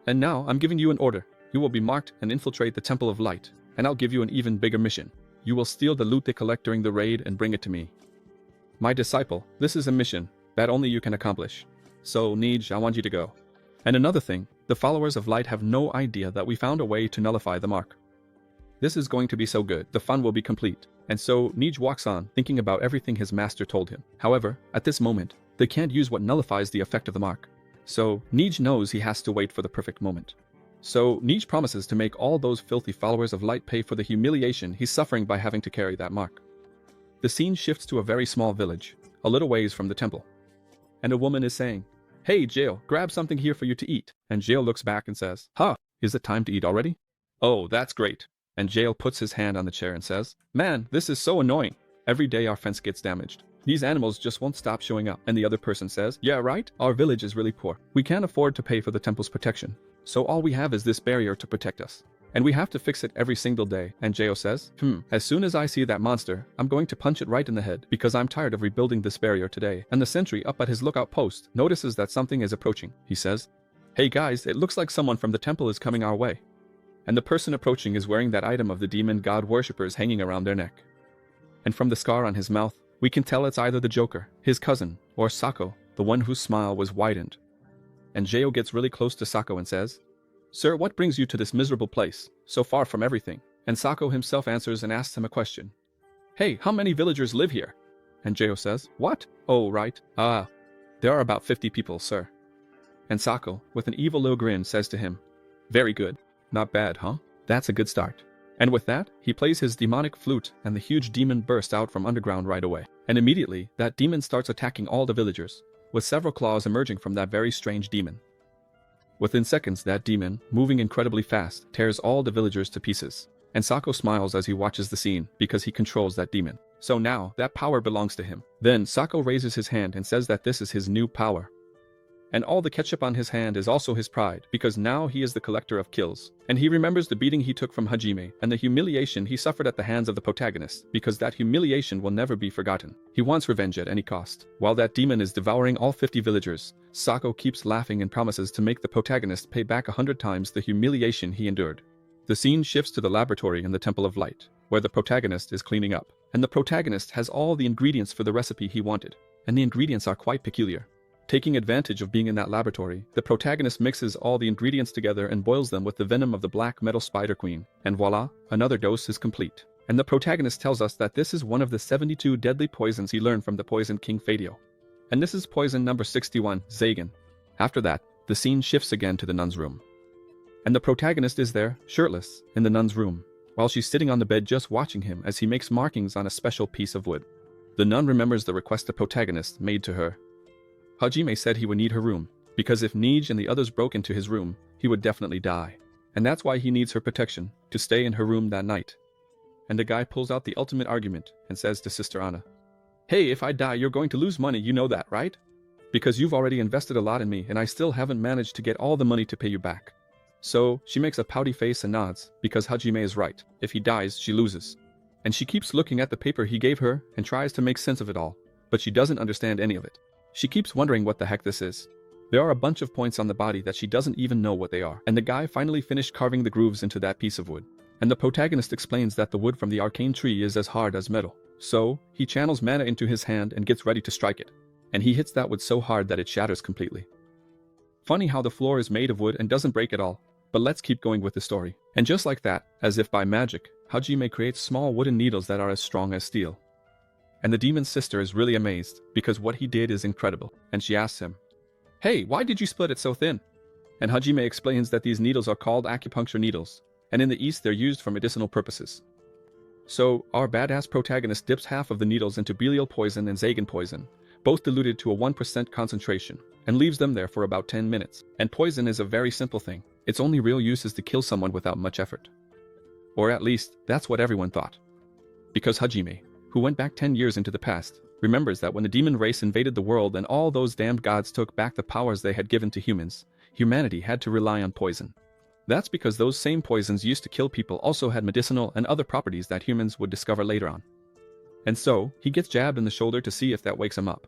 And now, I'm giving you an order. You will be marked and infiltrate the Temple of Light, and I'll give you an even bigger mission. You will steal the loot they collect during the raid and bring it to me. My disciple, this is a mission, that only you can accomplish. So, Nij, I want you to go. And another thing, the followers of light have no idea that we found a way to nullify the mark. This is going to be so good, the fun will be complete. And so, Nij walks on, thinking about everything his master told him. However, at this moment, they can't use what nullifies the effect of the mark. So, Nij knows he has to wait for the perfect moment. So, Nij promises to make all those filthy followers of light pay for the humiliation he's suffering by having to carry that mark. The scene shifts to a very small village, a little ways from the temple. And a woman is saying, "Hey, Jail, grab something here for you to eat." And Jail looks back and says, "Huh, is it time to eat already?" "Oh, that's great." And Jail puts his hand on the chair and says, "Man, this is so annoying. Every day our fence gets damaged. These animals just won't stop showing up." And the other person says, "Yeah, right? Our village is really poor. We can't afford to pay for the temple's protection. So all we have is this barrier to protect us. And we have to fix it every single day." And Jail says, "As soon as I see that monster, I'm going to punch it right in the head because I'm tired of rebuilding this barrier today." And the sentry up at his lookout post notices that something is approaching. He says, "Hey guys, it looks like someone from the temple is coming our way." And the person approaching is wearing that item of the demon god worshippers hanging around their neck. And from the scar on his mouth, we can tell it's either the Joker, his cousin, or Sako, the one whose smile was widened. And Jail gets really close to Sako and says, "Sir, what brings you to this miserable place, so far from everything?" And Sako himself answers and asks him a question. "Hey, how many villagers live here?" And Jail says, "What? Oh, right. There are about 50 people, sir." And Sako, with an evil little grin, says to him, "Very good. Not bad, huh? That's a good start." And with that, he plays his demonic flute and the huge demon bursts out from underground right away. And immediately, that demon starts attacking all the villagers, with several claws emerging from that very strange demon. Within seconds, that demon, moving incredibly fast, tears all the villagers to pieces. And Sako smiles as he watches the scene because he controls that demon. So now, that power belongs to him. Then Sako raises his hand and says that this is his new power. And all the ketchup on his hand is also his pride, because now he is the collector of kills. And he remembers the beating he took from Hajime, and the humiliation he suffered at the hands of the protagonist, because that humiliation will never be forgotten. He wants revenge at any cost. While that demon is devouring all 50 villagers, Sako keeps laughing and promises to make the protagonist pay back 100 times the humiliation he endured. The scene shifts to the laboratory in the Temple of Light, where the protagonist is cleaning up. And the protagonist has all the ingredients for the recipe he wanted, and the ingredients are quite peculiar. Taking advantage of being in that laboratory, the protagonist mixes all the ingredients together and boils them with the venom of the black metal spider queen, and voila, another dose is complete. And the protagonist tells us that this is one of the 72 deadly poisons he learned from the poison king Fadio. And this is poison number 61, Zagan. After that, the scene shifts again to the nun's room. And the protagonist is there, shirtless, in the nun's room, while she's sitting on the bed just watching him as he makes markings on a special piece of wood. The nun remembers the request the protagonist made to her. Hajime said he would need her room, because if Nij and the others broke into his room, he would definitely die. And that's why he needs her protection, to stay in her room that night. And the guy pulls out the ultimate argument and says to Sister Anna, "Hey, if I die, you're going to lose money, you know that, right? Because you've already invested a lot in me and I still haven't managed to get all the money to pay you back." So, she makes a pouty face and nods, because Hajime is right. If he dies, she loses. And she keeps looking at the paper he gave her and tries to make sense of it all, but she doesn't understand any of it. She keeps wondering what the heck this is. There are a bunch of points on the body that she doesn't even know what they are. And the guy finally finished carving the grooves into that piece of wood. And the protagonist explains that the wood from the arcane tree is as hard as metal. So, he channels mana into his hand and gets ready to strike it. And he hits that wood so hard that it shatters completely. Funny how the floor is made of wood and doesn't break at all. But let's keep going with the story. And just like that, as if by magic, Hajime creates small wooden needles that are as strong as steel. And the demon's sister is really amazed, because what he did is incredible. And she asks him, "Hey, why did you split it so thin?" And Hajime explains that these needles are called acupuncture needles, and in the East they're used for medicinal purposes. So, our badass protagonist dips half of the needles into Belial poison and Zagan poison, both diluted to a 1% concentration, and leaves them there for about 10 minutes. And poison is a very simple thing. Its only real use is to kill someone without much effort. Or at least, that's what everyone thought. Because Hajime, who went back 10 years into the past, remembers that when the demon race invaded the world and all those damned gods took back the powers they had given to humans, humanity had to rely on poison. That's because those same poisons used to kill people also had medicinal and other properties that humans would discover later on. And so, he gets jabbed in the shoulder to see if that wakes him up.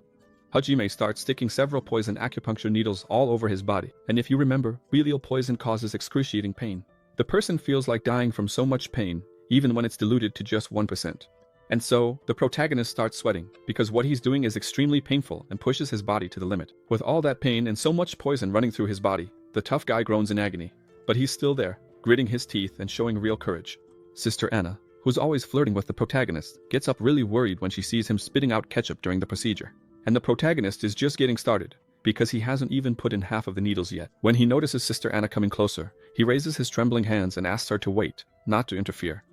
Hajime starts sticking several poison acupuncture needles all over his body, and if you remember, Belial poison causes excruciating pain. The person feels like dying from so much pain, even when it's diluted to just 1%. And so, the protagonist starts sweating, because what he's doing is extremely painful and pushes his body to the limit. With all that pain and so much poison running through his body, the tough guy groans in agony. But he's still there, gritting his teeth and showing real courage. Sister Anna, who's always flirting with the protagonist, gets up really worried when she sees him spitting out ketchup during the procedure. And the protagonist is just getting started, because he hasn't even put in half of the needles yet. When he notices Sister Anna coming closer, he raises his trembling hands and asks her to wait, not to interfere.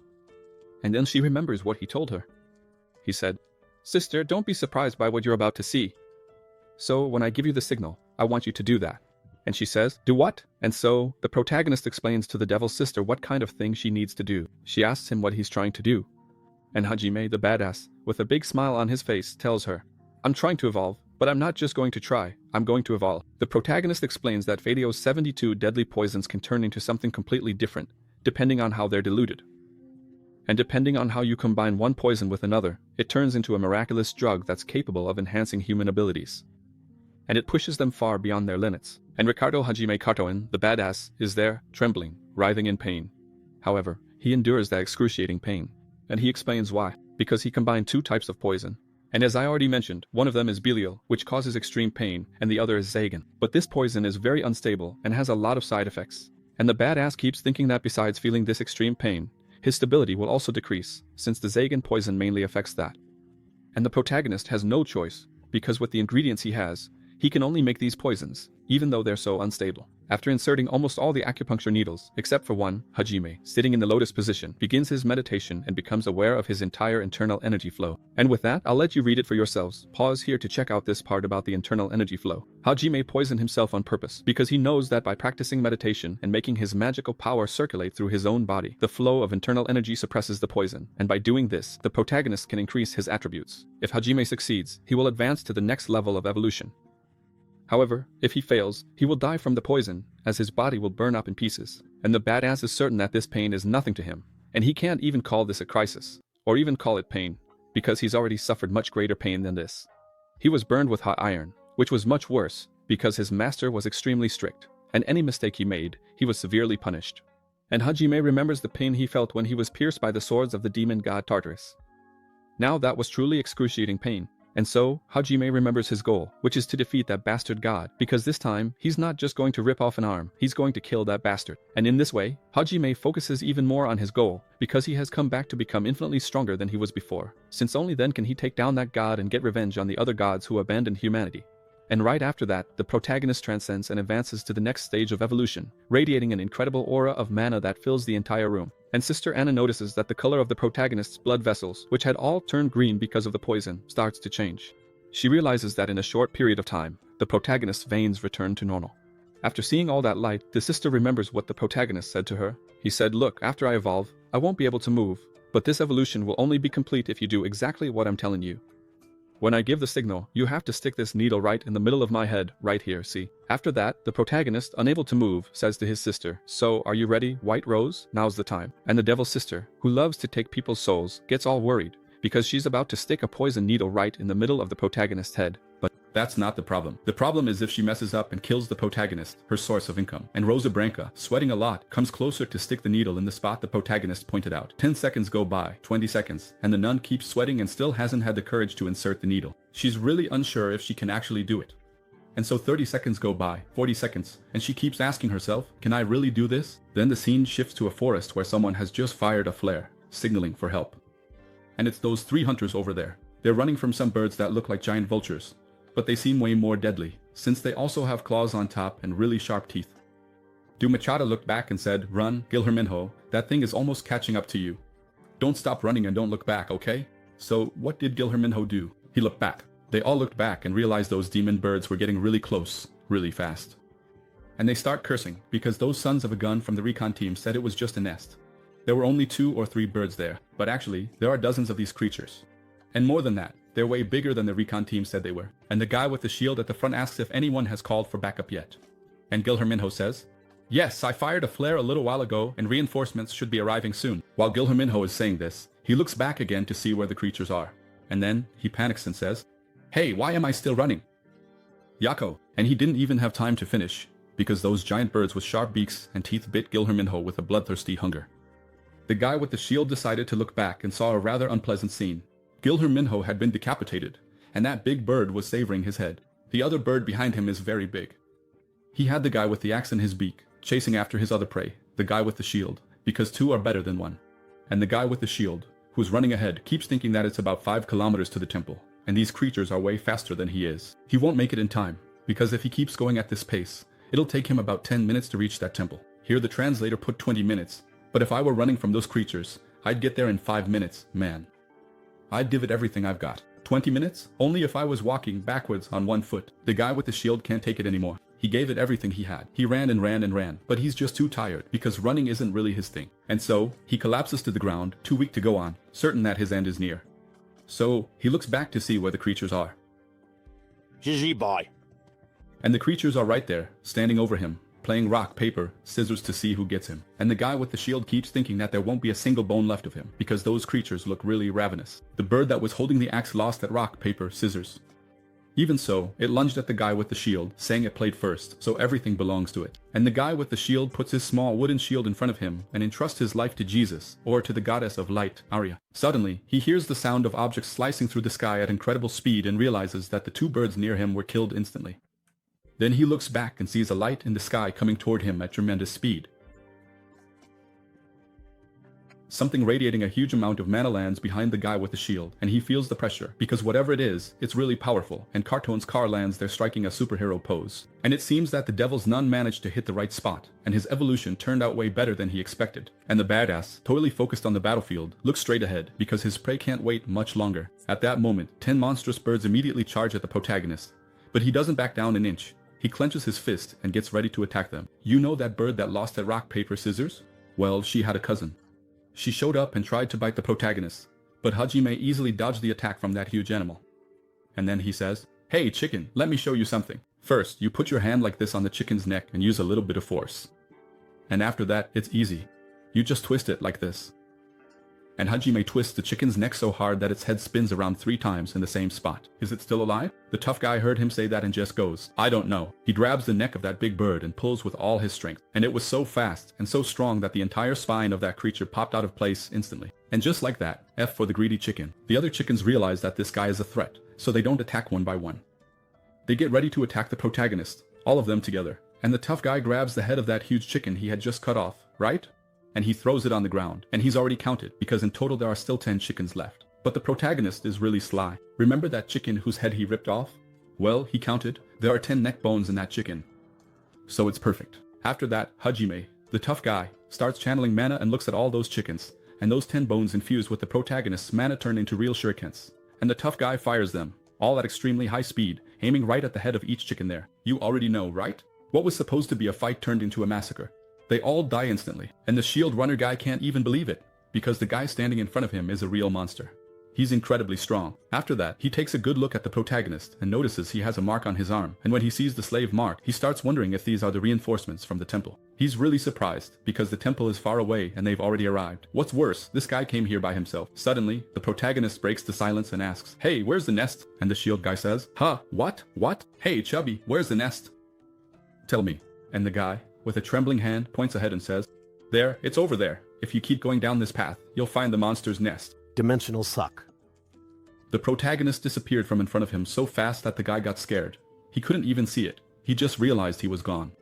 And then she remembers what he told her. He said, "Sister, don't be surprised by what you're about to see. So, when I give you the signal, I want you to do that." And she says, "Do what?" And so, the protagonist explains to the devil's sister what kind of thing she needs to do. She asks him what he's trying to do. And Hajime, the badass, with a big smile on his face, tells her, "I'm trying to evolve, but I'm not just going to try, I'm going to evolve." The protagonist explains that Fadeo's 72 deadly poisons can turn into something completely different, depending on how they're diluted. And depending on how you combine one poison with another, it turns into a miraculous drug that's capable of enhancing human abilities. And it pushes them far beyond their limits. And Ricardo Hajime Katoin, the badass, is there, trembling, writhing in pain. However, he endures that excruciating pain. And he explains why. Because he combined two types of poison. And as I already mentioned, one of them is Belial, which causes extreme pain, and the other is Zagan. But this poison is very unstable and has a lot of side effects. And the badass keeps thinking that besides feeling this extreme pain, his stability will also decrease, since the Zagan poison mainly affects that. And the protagonist has no choice, because with the ingredients he has, he can only make these poisons, even though they're so unstable. After inserting almost all the acupuncture needles, except for one, Hajime, sitting in the lotus position, begins his meditation and becomes aware of his entire internal energy flow. And with that, I'll let you read it for yourselves. Pause here to check out this part about the internal energy flow. Hajime poisoned himself on purpose, because he knows that by practicing meditation and making his magical power circulate through his own body, the flow of internal energy suppresses the poison, and by doing this, the protagonist can increase his attributes. If Hajime succeeds, he will advance to the next level of evolution. However, if he fails, he will die from the poison, as his body will burn up in pieces. And the badass is certain that this pain is nothing to him, and he can't even call this a crisis, or even call it pain, because he's already suffered much greater pain than this. He was burned with hot iron, which was much worse, because his master was extremely strict, and any mistake he made, he was severely punished. And Hajime remembers the pain he felt when he was pierced by the swords of the demon god Tartarus. Now that was truly excruciating pain. And so, Hajime remembers his goal, which is to defeat that bastard god, because this time, he's not just going to rip off an arm, he's going to kill that bastard. And in this way, Hajime focuses even more on his goal, because he has come back to become infinitely stronger than he was before, since only then can he take down that god and get revenge on the other gods who abandoned humanity. And right after that, the protagonist transcends and advances to the next stage of evolution, radiating an incredible aura of mana that fills the entire room. And Sister Anna notices that the color of the protagonist's blood vessels, which had all turned green because of the poison, starts to change. She realizes that in a short period of time, the protagonist's veins return to normal. After seeing all that light, the sister remembers what the protagonist said to her. He said, "Look, after I evolve, I won't be able to move, but this evolution will only be complete if you do exactly what I'm telling you. When I give the signal, you have to stick this needle right in the middle of my head, right here, see?" After that, the protagonist, unable to move, says to his sister, "So, are you ready, White Rose? Now's the time." And the devil's sister, who loves to take people's souls, gets all worried, because she's about to stick a poison needle right in the middle of the protagonist's head. But that's not the problem. The problem is if she messes up and kills the protagonist, her source of income. And Rosa Branca, sweating a lot, comes closer to stick the needle in the spot the protagonist pointed out. 10 seconds go by, 20 seconds, and the nun keeps sweating and still hasn't had the courage to insert the needle. She's really unsure if she can actually do it. And so 30 seconds go by, 40 seconds, and she keeps asking herself, can I really do this? Then the scene shifts to a forest where someone has just fired a flare, signaling for help. And it's those 3 hunters over there. They're running from some birds that look like giant vultures, but they seem way more deadly, since they also have claws on top and really sharp teeth. Du Machado looked back and said, "Run, Guilherminho, that thing is almost catching up to you. Don't stop running and don't look back, okay?" So what did Guilherminho do? He looked back. They all looked back and realized those demon birds were getting really close, really fast. And they start cursing, because those sons of a gun from the recon team said it was just a nest. There were only 2 or 3 birds there, but actually, there are dozens of these creatures. And more than that, they're way bigger than the recon team said they were. And the guy with the shield at the front asks if anyone has called for backup yet. And Guilherminho says, "Yes, I fired a flare a little while ago and reinforcements should be arriving soon." While Guilherminho is saying this, he looks back again to see where the creatures are. And then, he panics and says, "Hey, why am I still running? Yako!" And he didn't even have time to finish, because those giant birds with sharp beaks and teeth bit Guilherminho with a bloodthirsty hunger. The guy with the shield decided to look back and saw a rather unpleasant scene. Gilher Minho had been decapitated, and that big bird was savoring his head. The other bird behind him is very big. He had the guy with the axe in his beak, chasing after his other prey, the guy with the shield, because two are better than one. And the guy with the shield, who's running ahead, keeps thinking that it's about 5 kilometers to the temple, and these creatures are way faster than he is. He won't make it in time, because if he keeps going at this pace, it'll take him about 10 minutes to reach that temple. Here the translator put 20 minutes, but if I were running from those creatures, I'd get there in 5 minutes, man. I'd give it everything I've got. 20 minutes? Only if I was walking backwards on one foot. The guy with the shield can't take it anymore. He gave it everything he had. He ran and ran and ran, but he's just too tired because running isn't really his thing. And so, he collapses to the ground, too weak to go on, certain that his end is near. So, he looks back to see where the creatures are. GG boy. And the creatures are right there, standing over him, playing rock, paper, scissors to see who gets him. And the guy with the shield keeps thinking that there won't be a single bone left of him, because those creatures look really ravenous. The bird that was holding the axe lost at rock, paper, scissors. Even so, it lunged at the guy with the shield, saying it played first, so everything belongs to it. And the guy with the shield puts his small wooden shield in front of him and entrusts his life to Jesus, or to the goddess of light, Arya. Suddenly, he hears the sound of objects slicing through the sky at incredible speed and realizes that the 2 birds near him were killed instantly. Then he looks back and sees a light in the sky coming toward him at tremendous speed. Something radiating a huge amount of mana lands behind the guy with the shield, and he feels the pressure, because whatever it is, it's really powerful, and Cartoon's car lands there striking a superhero pose. And it seems that the Devil's Nun managed to hit the right spot, and his evolution turned out way better than he expected. And the badass, totally focused on the battlefield, looks straight ahead, because his prey can't wait much longer. At that moment, 10 monstrous birds immediately charge at the protagonist, but he doesn't back down an inch. He clenches his fist and gets ready to attack them. You know that bird that lost at rock, paper, scissors? Well, she had a cousin. She showed up and tried to bite the protagonist, but Hajime easily dodged the attack from that huge animal. And then he says, "Hey chicken, let me show you something. First, you put your hand like this on the chicken's neck and use a little bit of force. And after that, it's easy. You just twist it like this." And Hajime twists the chicken's neck so hard that its head spins around 3 times in the same spot. Is it still alive? The tough guy heard him say that and just goes, "I don't know." He grabs the neck of that big bird and pulls with all his strength. And it was so fast and so strong that the entire spine of that creature popped out of place instantly. And just like that, F for the greedy chicken. The other chickens realize that this guy is a threat, so they don't attack one by one. They get ready to attack the protagonist, all of them together. And the tough guy grabs the head of that huge chicken he had just cut off, right? And he throws it on the ground, and he's already counted, because in total there are still 10 chickens left. But the protagonist is really sly. Remember that chicken whose head he ripped off? Well, he counted. There are 10 neck bones in that chicken. So it's perfect. After that, Hajime, the tough guy, starts channeling mana and looks at all those chickens, and those 10 bones infused with the protagonist's mana turn into real shurikens. And the tough guy fires them, all at extremely high speed, aiming right at the head of each chicken there. You already know, right? What was supposed to be a fight turned into a massacre. They all die instantly, and the shield runner guy can't even believe it, because the guy standing in front of him is a real monster. He's incredibly strong. After that, he takes a good look at the protagonist and notices he has a mark on his arm, and when he sees the slave mark, he starts wondering if these are the reinforcements from the temple. He's really surprised, because the temple is far away and they've already arrived. What's worse, this guy came here by himself. Suddenly, the protagonist breaks the silence and asks, "Hey, where's the nest?" And the shield guy says, "Huh, what? What? Hey, chubby, where's the nest? Tell me." And the guy, with a trembling hand, points ahead and says, "There, it's over there. If you keep going down this path, you'll find the monster's nest." Dimensional suck. The protagonist disappeared from in front of him so fast that the guy got scared. He couldn't even see it. He just realized he was gone.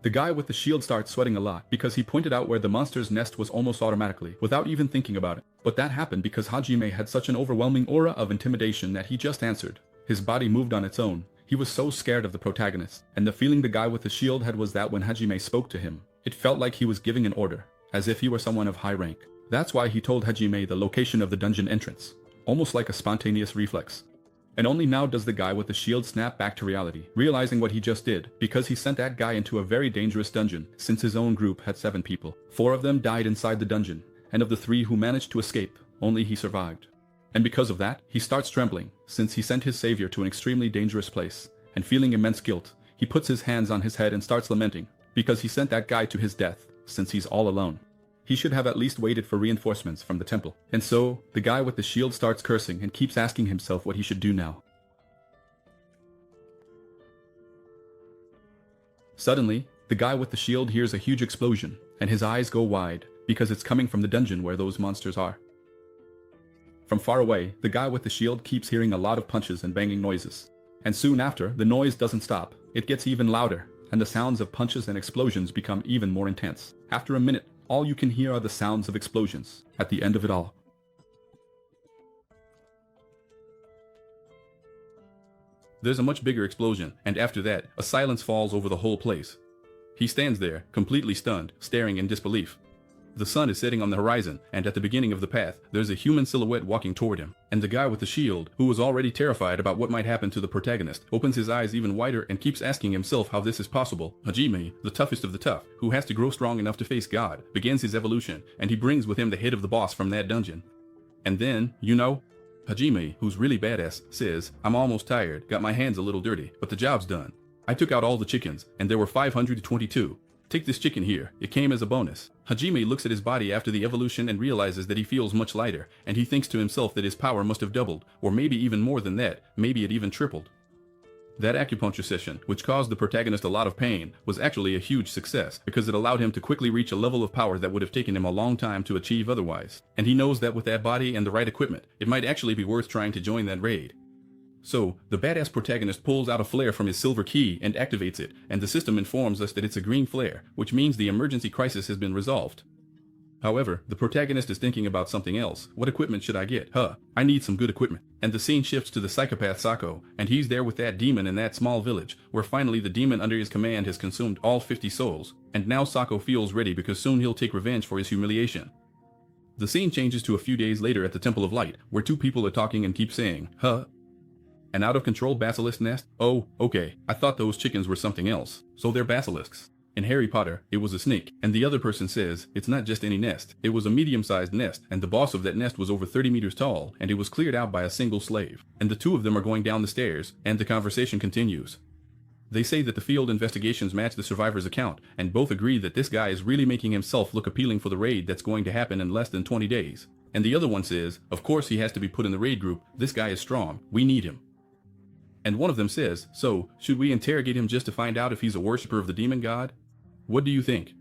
The guy with the shield starts sweating a lot because he pointed out where the monster's nest was almost automatically, without even thinking about it. But that happened because Hajime had such an overwhelming aura of intimidation that he just answered. His body moved on its own. He was so scared of the protagonist, and the feeling the guy with the shield had was that when Hajime spoke to him, it felt like he was giving an order, as if he were someone of high rank. That's why he told Hajime the location of the dungeon entrance, almost like a spontaneous reflex. And only now does the guy with the shield snap back to reality, realizing what he just did, because he sent that guy into a very dangerous dungeon, since his own group had 7 people. 4 of them died inside the dungeon, and of the 3 who managed to escape, only he survived. And because of that, he starts trembling, since he sent his savior to an extremely dangerous place, and feeling immense guilt, he puts his hands on his head and starts lamenting, because he sent that guy to his death, since he's all alone. He should have at least waited for reinforcements from the temple. And so, the guy with the shield starts cursing and keeps asking himself what he should do now. Suddenly, the guy with the shield hears a huge explosion, and his eyes go wide, because it's coming from the dungeon where those monsters are. From far away, the guy with the shield keeps hearing a lot of punches and banging noises. And soon after, the noise doesn't stop. It gets even louder, and the sounds of punches and explosions become even more intense. After a minute, all you can hear are the sounds of explosions. At the end of it all, there's a much bigger explosion, and after that, a silence falls over the whole place. He stands there, completely stunned, staring in disbelief. The sun is setting on the horizon, and at the beginning of the path, there's a human silhouette walking toward him. And the guy with the shield, who was already terrified about what might happen to the protagonist, opens his eyes even wider and keeps asking himself how this is possible. Hajime, the toughest of the tough, who has to grow strong enough to face God, begins his evolution, and he brings with him the head of the boss from that dungeon. And then, Hajime, who's really badass, says, "I'm almost tired, got my hands a little dirty, but the job's done. I took out all the chickens, and there were 522. Take this chicken here, it came as a bonus." Hajime looks at his body after the evolution and realizes that he feels much lighter, and he thinks to himself that his power must have doubled, or maybe even more than that, maybe it even tripled. That acupuncture session, which caused the protagonist a lot of pain, was actually a huge success, because it allowed him to quickly reach a level of power that would have taken him a long time to achieve otherwise. And he knows that with that body and the right equipment, it might actually be worth trying to join that raid. So, the badass protagonist pulls out a flare from his silver key and activates it, and the system informs us that it's a green flare, which means the emergency crisis has been resolved. However, the protagonist is thinking about something else. What equipment should I get? I need some good equipment. And the scene shifts to the psychopath Sako, and he's there with that demon in that small village, where finally the demon under his command has consumed all 50 souls, and now Sako feels ready because soon he'll take revenge for his humiliation. The scene changes to a few days later at the Temple of Light, where two people are talking and keep saying, an out-of-control basilisk nest? Oh, okay, I thought those chickens were something else. So they're basilisks. In Harry Potter, it was a snake. And the other person says, it's not just any nest. It was a medium-sized nest, and the boss of that nest was over 30 meters tall, and it was cleared out by a single slave. And the two of them are going down the stairs, and the conversation continues. They say that the field investigations match the survivor's account, and both agree that this guy is really making himself look appealing for the raid that's going to happen in less than 20 days. And the other one says, of course he has to be put in the raid group, this guy is strong, we need him. And one of them says, so, should we interrogate him just to find out if he's a worshipper of the demon god? What do you think?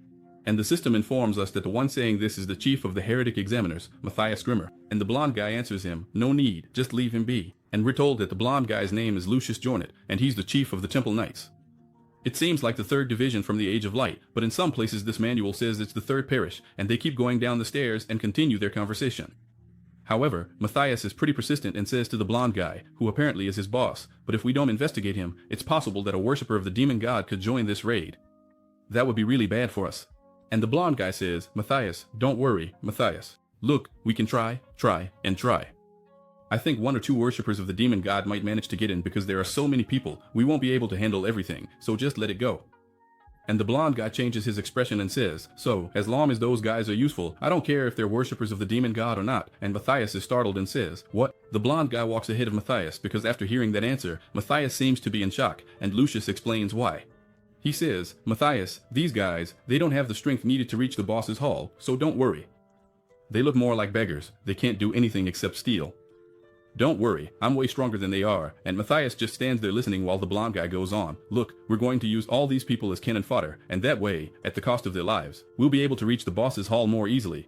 And the system informs us that the one saying this is the chief of the heretic examiners, Matthias Grimmer, and the blonde guy answers him, no need, just leave him be. And we're told that the blonde guy's name is Lucius Jornet, and he's the chief of the Temple Knights. It seems like the third division from the Age of Light, but in some places this manual says it's the third parish, and they keep going down the stairs and continue their conversation. However, Matthias is pretty persistent and says to the blonde guy, who apparently is his boss, but if we don't investigate him, it's possible that a worshipper of the demon god could join this raid. That would be really bad for us. And the blonde guy says, Matthias, don't worry, Matthias. Look, we can try, and try. I think one or two worshippers of the demon god might manage to get in because there are so many people, we won't be able to handle everything, so just let it go. And the blonde guy changes his expression and says, so, as long as those guys are useful, I don't care if they're worshippers of the demon god or not. And Matthias is startled and says, what? The blonde guy walks ahead of Matthias because after hearing that answer, Matthias seems to be in shock, and Lucius explains why. He says, Matthias, these guys, they don't have the strength needed to reach the boss's hall, so don't worry. They look more like beggars, they can't do anything except steal. Don't worry, I'm way stronger than they are, and Matthias just stands there listening while the blonde guy goes on. Look, we're going to use all these people as cannon fodder, and that way, at the cost of their lives, we'll be able to reach the boss's hall more easily.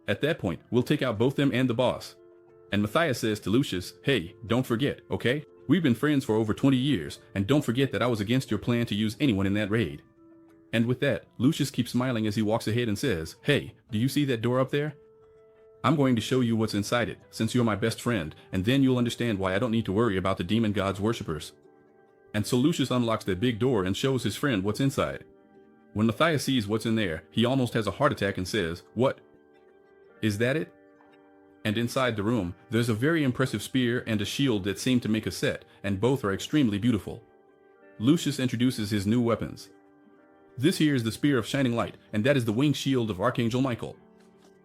At that point, we'll take out both them and the boss. And Matthias says to Lucius, hey, don't forget, okay? We've been friends for over 20 years, and don't forget that I was against your plan to use anyone in that raid. And with that, Lucius keeps smiling as he walks ahead and says, hey, do you see that door up there? I'm going to show you what's inside it, since you're my best friend, and then you'll understand why I don't need to worry about the demon god's worshippers. And so Lucius unlocks that big door and shows his friend what's inside. When Matthias sees what's in there, he almost has a heart attack and says, what? Is that it? And inside the room, there's a very impressive spear and a shield that seem to make a set, and both are extremely beautiful. Lucius introduces his new weapons. This here is the Spear of Shining Light, and that is the winged shield of Archangel Michael.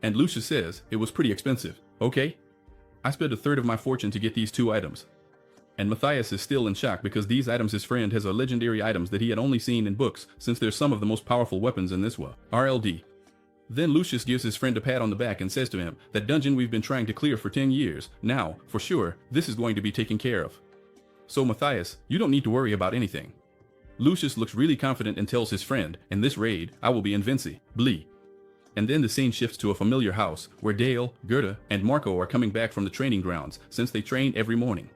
And Lucius says, it was pretty expensive, okay? I spent a third of my fortune to get these two items. And Matthias is still in shock because these items his friend has are legendary items that he had only seen in books, since they're some of the most powerful weapons in this one. RLD. Then Lucius gives his friend a pat on the back and says to him, that dungeon we've been trying to clear for 10 years, now, for sure, this is going to be taken care of. So Matthias, you don't need to worry about anything. Lucius looks really confident and tells his friend, in this raid, I will be Invincible. And then the scene shifts to a familiar house, where Dale, Gerda, and Marco are coming back from the training grounds, since they train every morning.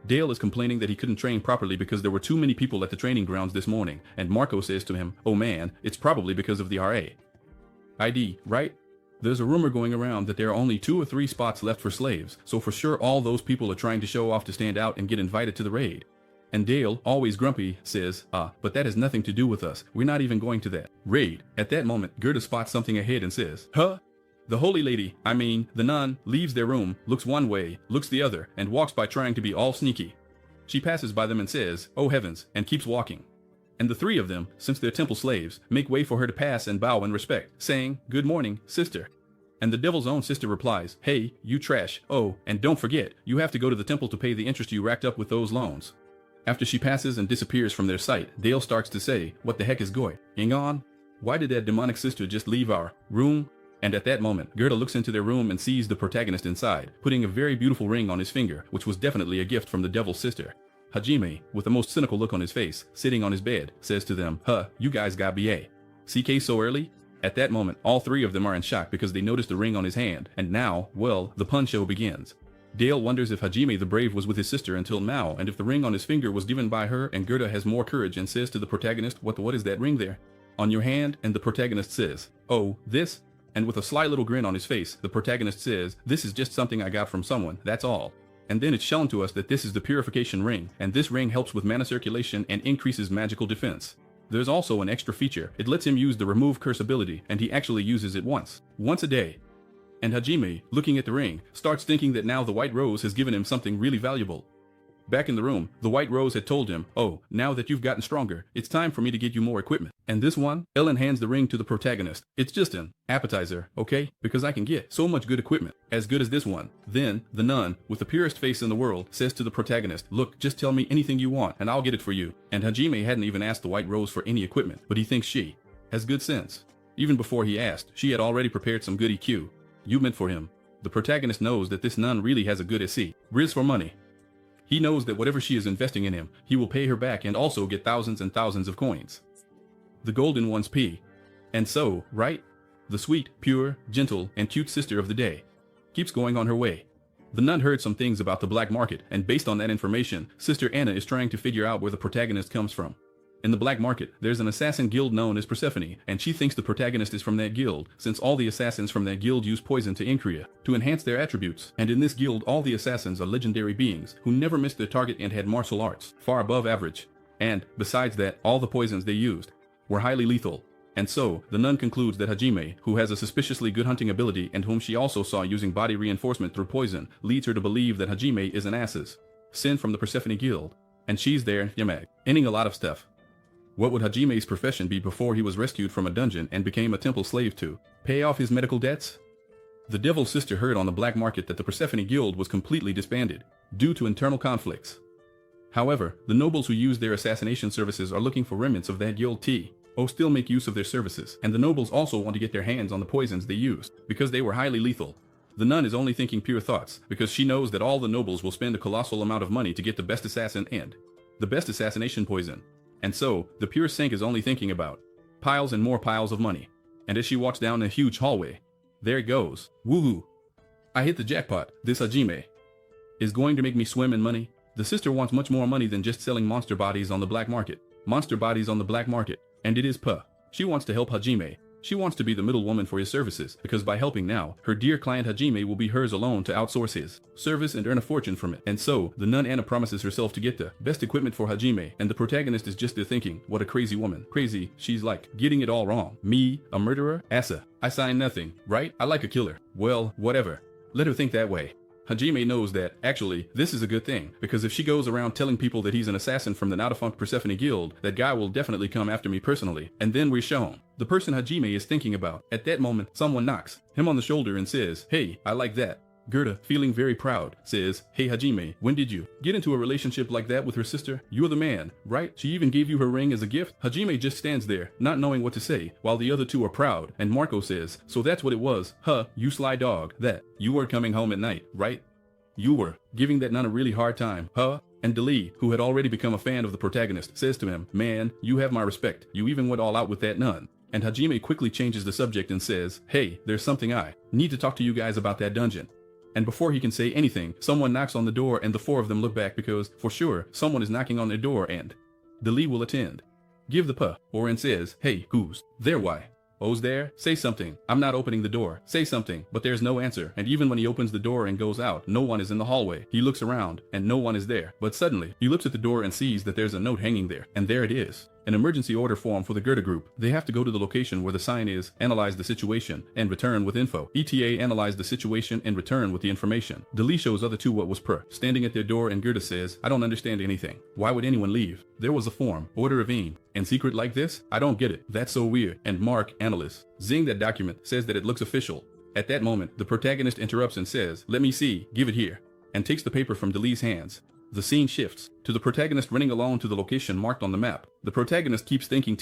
Dale is complaining that he couldn't train properly because there were too many people at the training grounds this morning, and Marco says to him, "Oh man, it's probably because of the RA. ID, right? There's a rumor going around that there are only 2 or 3 spots left for slaves, so for sure all those people are trying to show off to stand out and get invited to the raid." And Dale, always grumpy, says, but that has nothing to do with us. We're not even going to that raid. At that moment, Gerda spots something ahead and says, "Huh?" The holy lady, the nun, leaves their room, looks one way, looks the other, and walks by trying to be all sneaky. She passes by them and says, "Oh heavens," and keeps walking. And the 3 of them, since they're temple slaves, make way for her to pass and bow in respect, saying, "Good morning, sister." And the devil's own sister replies, "Hey, you trash. Oh, and don't forget, you have to go to the temple to pay the interest you racked up with those loans." After she passes and disappears from their sight, Dale starts to say, "What the heck is going on? Why did that demonic sister just leave our room?" And at that moment, Gerda looks into their room and sees the protagonist inside, putting a very beautiful ring on his finger, which was definitely a gift from the devil's sister. Hajime, with the most cynical look on his face, sitting on his bed, says to them, "You guys got BA. CK so early?" At that moment, all 3 of them are in shock because they notice the ring on his hand, and now, well, the pun show begins. Dale wonders if Hajime the Brave was with his sister until now, and if the ring on his finger was given by her, and Gerda has more courage and says to the protagonist, what is that ring there on your hand?" And the protagonist says, "Oh, this?" And with a sly little grin on his face, the protagonist says, "This is just something I got from someone, that's all." And then it's shown to us that this is the purification ring, and this ring helps with mana circulation and increases magical defense. There's also an extra feature. It lets him use the remove curse ability, and he actually uses it once a day. And Hajime, looking at the ring, starts thinking that now the White Rose has given him something really valuable. Back in the room, the White Rose had told him, "Oh, now that you've gotten stronger, it's time for me to get you more equipment." And this one, Ellen hands the ring to the protagonist. "It's just an appetizer, okay? Because I can get so much good equipment, as good as this one." Then, the nun, with the purest face in the world, says to the protagonist, "Look, just tell me anything you want, and I'll get it for you." And Hajime hadn't even asked the White Rose for any equipment, but he thinks she has good sense. Even before he asked, she had already prepared some good EQ. You meant for him. The protagonist knows that this nun really has a good SC. Riz for money. He knows that whatever she is investing in him, he will pay her back and also get thousands and thousands of coins. The golden ones P. And so, right? The sweet, pure, gentle, and cute sister of the day keeps going on her way. The nun heard some things about the black market, and based on that information, Sister Anna is trying to figure out where the protagonist comes from. In the black market, there's an assassin guild known as Persephone, and she thinks the protagonist is from that guild, since all the assassins from that guild use poison to increa, to enhance their attributes. And in this guild, all the assassins are legendary beings, who never missed their target and had martial arts, far above average. And, besides that, all the poisons they used were highly lethal. And so, the nun concludes that Hajime, who has a suspiciously good hunting ability and whom she also saw using body reinforcement through poison, leads her to believe that Hajime is an ass's sin from the Persephone guild. And she's there, Yamag, ending a lot of stuff. What would Hajime's profession be before he was rescued from a dungeon and became a temple slave to pay off his medical debts? The devil's sister heard on the black market that the Persephone guild was completely disbanded, due to internal conflicts. However, the nobles who use their assassination services are looking for remnants of that guild still make use of their services, and the nobles also want to get their hands on the poisons they used, because they were highly lethal. The nun is only thinking pure thoughts, because she knows that all the nobles will spend a colossal amount of money to get the best assassin and the best assassination poison. And so, the pure saint is only thinking about piles and more piles of money. And as she walks down a huge hallway, there it goes. Woohoo! I hit the jackpot. This Hajime is going to make me swim in money. The sister wants much more money than just selling monster bodies on the black market. Monster bodies on the black market. And it is puh. She wants to help Hajime. She wants to be the middle woman for his services, because by helping now, her dear client Hajime will be hers alone to outsource his service and earn a fortune from it. And so, the nun Anna promises herself to get the best equipment for Hajime, and the protagonist is just there thinking, what a crazy woman. Crazy, she's like, getting it all wrong. Me, a murderer? Asa. I sign nothing, right? I like a killer. Well, whatever. Let her think that way. Hajime knows that, actually, this is a good thing, because if she goes around telling people that he's an assassin from the now-defunct Persephone Guild, that guy will definitely come after me personally, and then we're shown the person Hajime is thinking about. At that moment, someone knocks him on the shoulder and says, "Hey, I like that." Gerda, feeling very proud, says, "Hey Hajime, when did you get into a relationship like that with her sister? You're the man, right? She even gave you her ring as a gift?" Hajime just stands there, not knowing what to say, while the other two are proud, and Marco says, "So that's what it was, huh, you sly dog, that you were coming home at night, right? You were giving that nun a really hard time, huh?" And Dali, who had already become a fan of the protagonist, says to him, "Man, you have my respect. You even went all out with that nun." And Hajime quickly changes the subject and says, hey, there's something I need to talk to you guys about that dungeon. And before he can say anything, someone knocks on the door and the four of them look back because, for sure, someone is knocking on their door and the Lee will attend. Give the puh, Oren says, hey, who's there? Why? Oh's there? Say something. I'm not opening the door. Say something. But there's no answer. And even when he opens the door and goes out, no one is in the hallway. He looks around and no one is there. But suddenly, he looks at the door and sees that there's a note hanging there. And there it is. An emergency order form for the Goethe group. They have to go to the location where the sign is, analyze the situation, and return with info. ETA analyze the situation and return with the information. Dali shows other two what was standing at their door, and Goethe says, I don't understand anything. Why would anyone leave? There was a form, order of Eve. And secret like this? I don't get it. That's so weird. And Mark, analyst, zing that document, says that it looks official. At that moment, the protagonist interrupts and says, let me see, give it here, and takes the paper from Dali's hands. The scene shifts to the protagonist running alone to the location marked on the map. The protagonist keeps thinking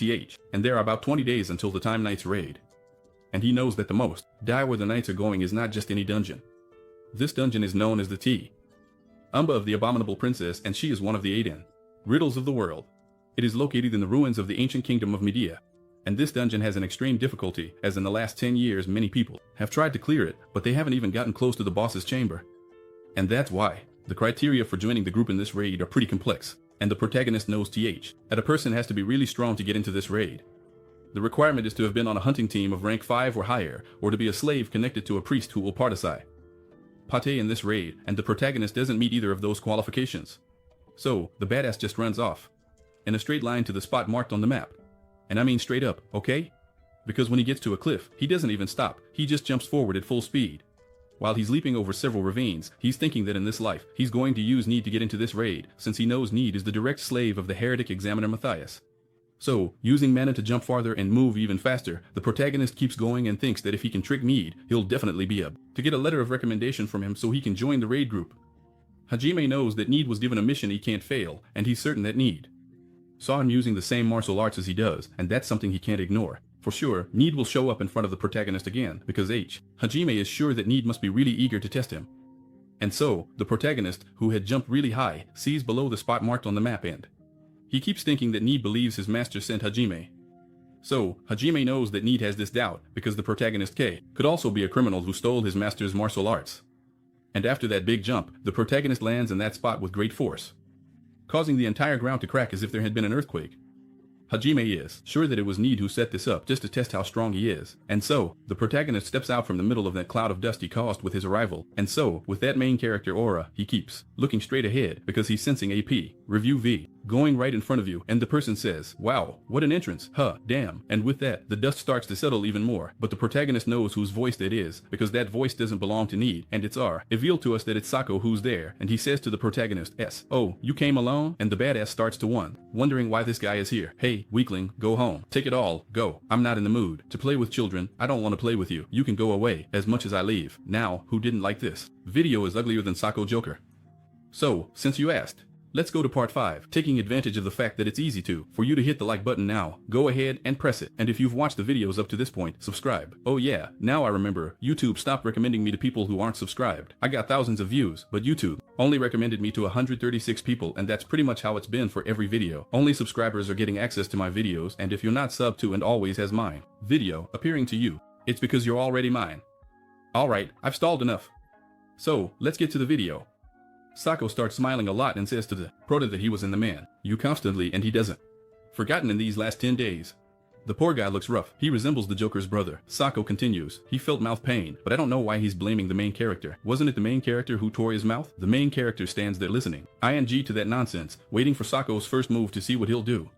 and there are about 20 days until the Time Knights raid. And he knows that the most die where the Knights are going is not just any dungeon. This dungeon is known as the Umba of the Abominable Princess, and she is one of the 8 riddles of the world. It is located in the ruins of the ancient kingdom of Media. And this dungeon has an extreme difficulty, as in the last 10 years many people have tried to clear it, but they haven't even gotten close to the boss's chamber. And that's why. The criteria for joining the group in this raid are pretty complex, and the protagonist knows that a person has to be really strong to get into this raid. The requirement is to have been on a hunting team of rank 5 or higher, or to be a slave connected to a priest who will participate in this raid, and the protagonist doesn't meet either of those qualifications. So, the badass just runs off in a straight line to the spot marked on the map. And I mean straight up, okay? Because when he gets to a cliff, he doesn't even stop, he just jumps forward at full speed. While he's leaping over several ravines, he's thinking that in this life, he's going to use Need to get into this raid, since he knows Need is the direct slave of the heretic examiner Matthias. So, using mana to jump farther and move even faster, the protagonist keeps going and thinks that if he can trick Need, he'll definitely be able to get a letter of recommendation from him so he can join the raid group. Hajime knows that Need was given a mission he can't fail, and he's certain that Need saw him using the same martial arts as he does, and that's something he can't ignore. For sure, Need will show up in front of the protagonist again, because Hajime is sure that Need must be really eager to test him. And so, the protagonist, who had jumped really high, sees below the spot marked on the map and he keeps thinking that Need believes his master sent Hajime. So, Hajime knows that Need has this doubt, because the protagonist could also be a criminal who stole his master's martial arts. And after that big jump, the protagonist lands in that spot with great force, causing the entire ground to crack as if there had been an earthquake. Hajime is sure that it was Need who set this up just to test how strong he is, and so, the protagonist steps out from the middle of that cloud of dust he caused with his arrival, and so, with that main character aura, he keeps looking straight ahead because he's sensing AP, review V, going right in front of you, and the person says, wow, what an entrance, huh, damn, and with that, the dust starts to settle even more, but the protagonist knows whose voice that is, because that voice doesn't belong to Need, and it's revealed to us that it's Sako who's there, and he says to the protagonist, oh, you came alone? And the badass starts to wondering why this guy is here. Hey, weakling, go home, take it all, go, I'm not in the mood to play with children, I don't want to play with you, you can go away, as much as I leave. Now, who didn't like this? Video is uglier than Sako Joker. So, since you asked, let's go to part 5, taking advantage of the fact that it's easy for you to hit the like button now. Go ahead and press it. And if you've watched the videos up to this point, subscribe. Oh yeah, now I remember, YouTube stopped recommending me to people who aren't subscribed. I got thousands of views, but YouTube only recommended me to 136 people, and that's pretty much how it's been for every video. Only subscribers are getting access to my videos, and if you're not subbed to and always has mine video appearing to you, it's because you're already mine. Alright, I've stalled enough. So, let's get to the video. Sako starts smiling a lot and says to the prota that he was in the man you constantly, and he doesn't forgotten in these last 10 days. The poor guy looks rough. He resembles the Joker's brother. Sako continues. He felt mouth pain, but I don't know why he's blaming the main character. Wasn't it the main character who tore his mouth? The main character stands there listening, ing to that nonsense, waiting for Sako's first move to see what he'll do.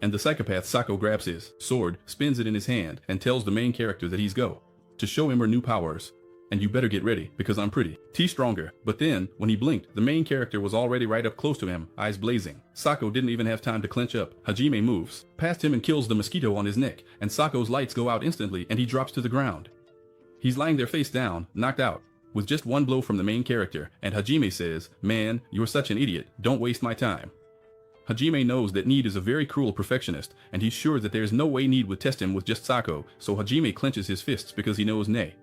And the psychopath Sako grabs his sword, spins it in his hand, and tells the main character that he's go to show him her new powers. And you better get ready, because I'm pretty stronger. But then, when he blinked, the main character was already right up close to him, eyes blazing. Sako didn't even have time to clench up. Hajime moves past him and kills the mosquito on his neck, and Sako's lights go out instantly and he drops to the ground. He's lying there face down, knocked out, with just one blow from the main character, and Hajime says, man, you're such an idiot, don't waste my time. Hajime knows that Need is a very cruel perfectionist, and he's sure that there's no way Need would test him with just Sako, so Hajime clenches his fists because he knows Nay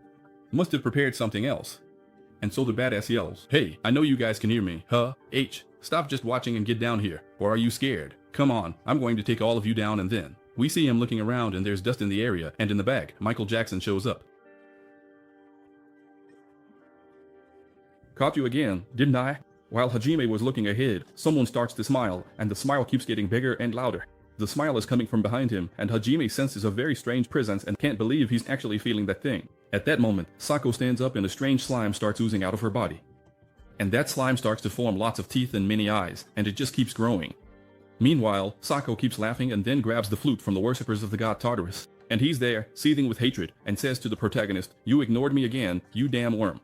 must have prepared something else. And so the badass yells, hey, I know you guys can hear me, huh? Stop just watching and get down here. Or are you scared? Come on, I'm going to take all of you down and then We see him looking around and there's dust in the area, and in the back, Michael Jackson shows up. Caught you again, didn't I? While Hajime was looking ahead, someone starts to smile, and the smile keeps getting bigger and louder. The smile is coming from behind him, and Hajime senses a very strange presence and can't believe he's actually feeling that thing. At that moment, Sako stands up and a strange slime starts oozing out of her body. And that slime starts to form lots of teeth and many eyes, and it just keeps growing. Meanwhile, Sako keeps laughing and then grabs the flute from the worshippers of the god Tartarus. And he's there, seething with hatred, and says to the protagonist, "You ignored me again, you damn worm."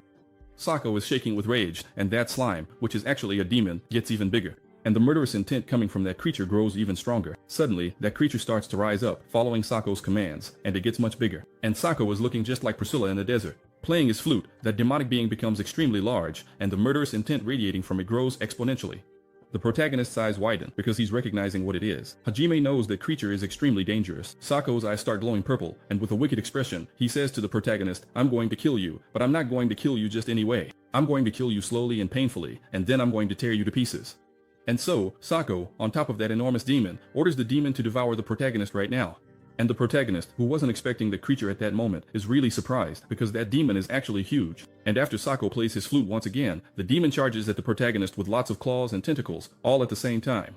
Sako is shaking with rage, and that slime, which is actually a demon, gets even bigger. And the murderous intent coming from that creature grows even stronger. Suddenly, that creature starts to rise up, following Sako's commands, and it gets much bigger. And Sako is looking just like Priscilla in the desert. Playing his flute, that demonic being becomes extremely large, and the murderous intent radiating from it grows exponentially. The protagonist's eyes widen because he's recognizing what it is. Hajime knows that creature is extremely dangerous. Sako's eyes start glowing purple, and with a wicked expression, he says to the protagonist, "I'm going to kill you, but I'm not going to kill you just any way. I'm going to kill you slowly and painfully, and then I'm going to tear you to pieces." And so, Sako, on top of that enormous demon, orders the demon to devour the protagonist right now. And the protagonist, who wasn't expecting the creature at that moment, is really surprised because that demon is actually huge. And after Sako plays his flute once again, the demon charges at the protagonist with lots of claws and tentacles, all at the same time.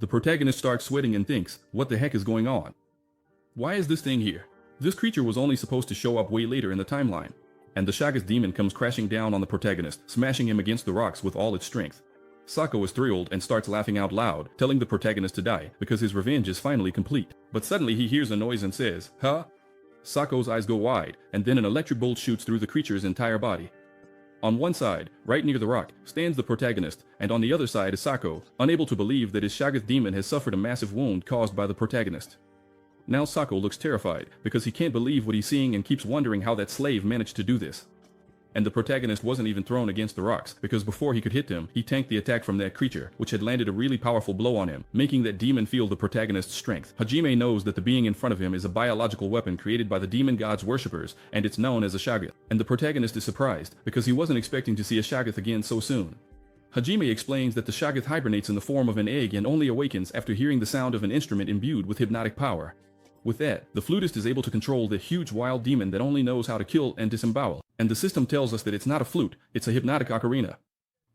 The protagonist starts sweating and thinks, what the heck is going on? Why is this thing here? This creature was only supposed to show up way later in the timeline. And the Shagath demon comes crashing down on the protagonist, smashing him against the rocks with all its strength. Sako is thrilled and starts laughing out loud, telling the protagonist to die because his revenge is finally complete. But suddenly he hears a noise and says, "Huh?" Sako's eyes go wide, and then an electric bolt shoots through the creature's entire body. On one side, right near the rock, stands the protagonist, and on the other side is Sako, unable to believe that his Shagath demon has suffered a massive wound caused by the protagonist. Now Sako looks terrified because he can't believe what he's seeing and keeps wondering how that slave managed to do this. And the protagonist wasn't even thrown against the rocks, because before he could hit them, he tanked the attack from that creature, which had landed a really powerful blow on him, making that demon feel the protagonist's strength. Hajime knows that the being in front of him is a biological weapon created by the demon god's worshippers, and it's known as a Shagath. And the protagonist is surprised, because he wasn't expecting to see a Shagath again so soon. Hajime explains that the Shagath hibernates in the form of an egg and only awakens after hearing the sound of an instrument imbued with hypnotic power. With that, the flutist is able to control the huge wild demon that only knows how to kill and disembowel. And the system tells us that it's not a flute, it's a hypnotic ocarina.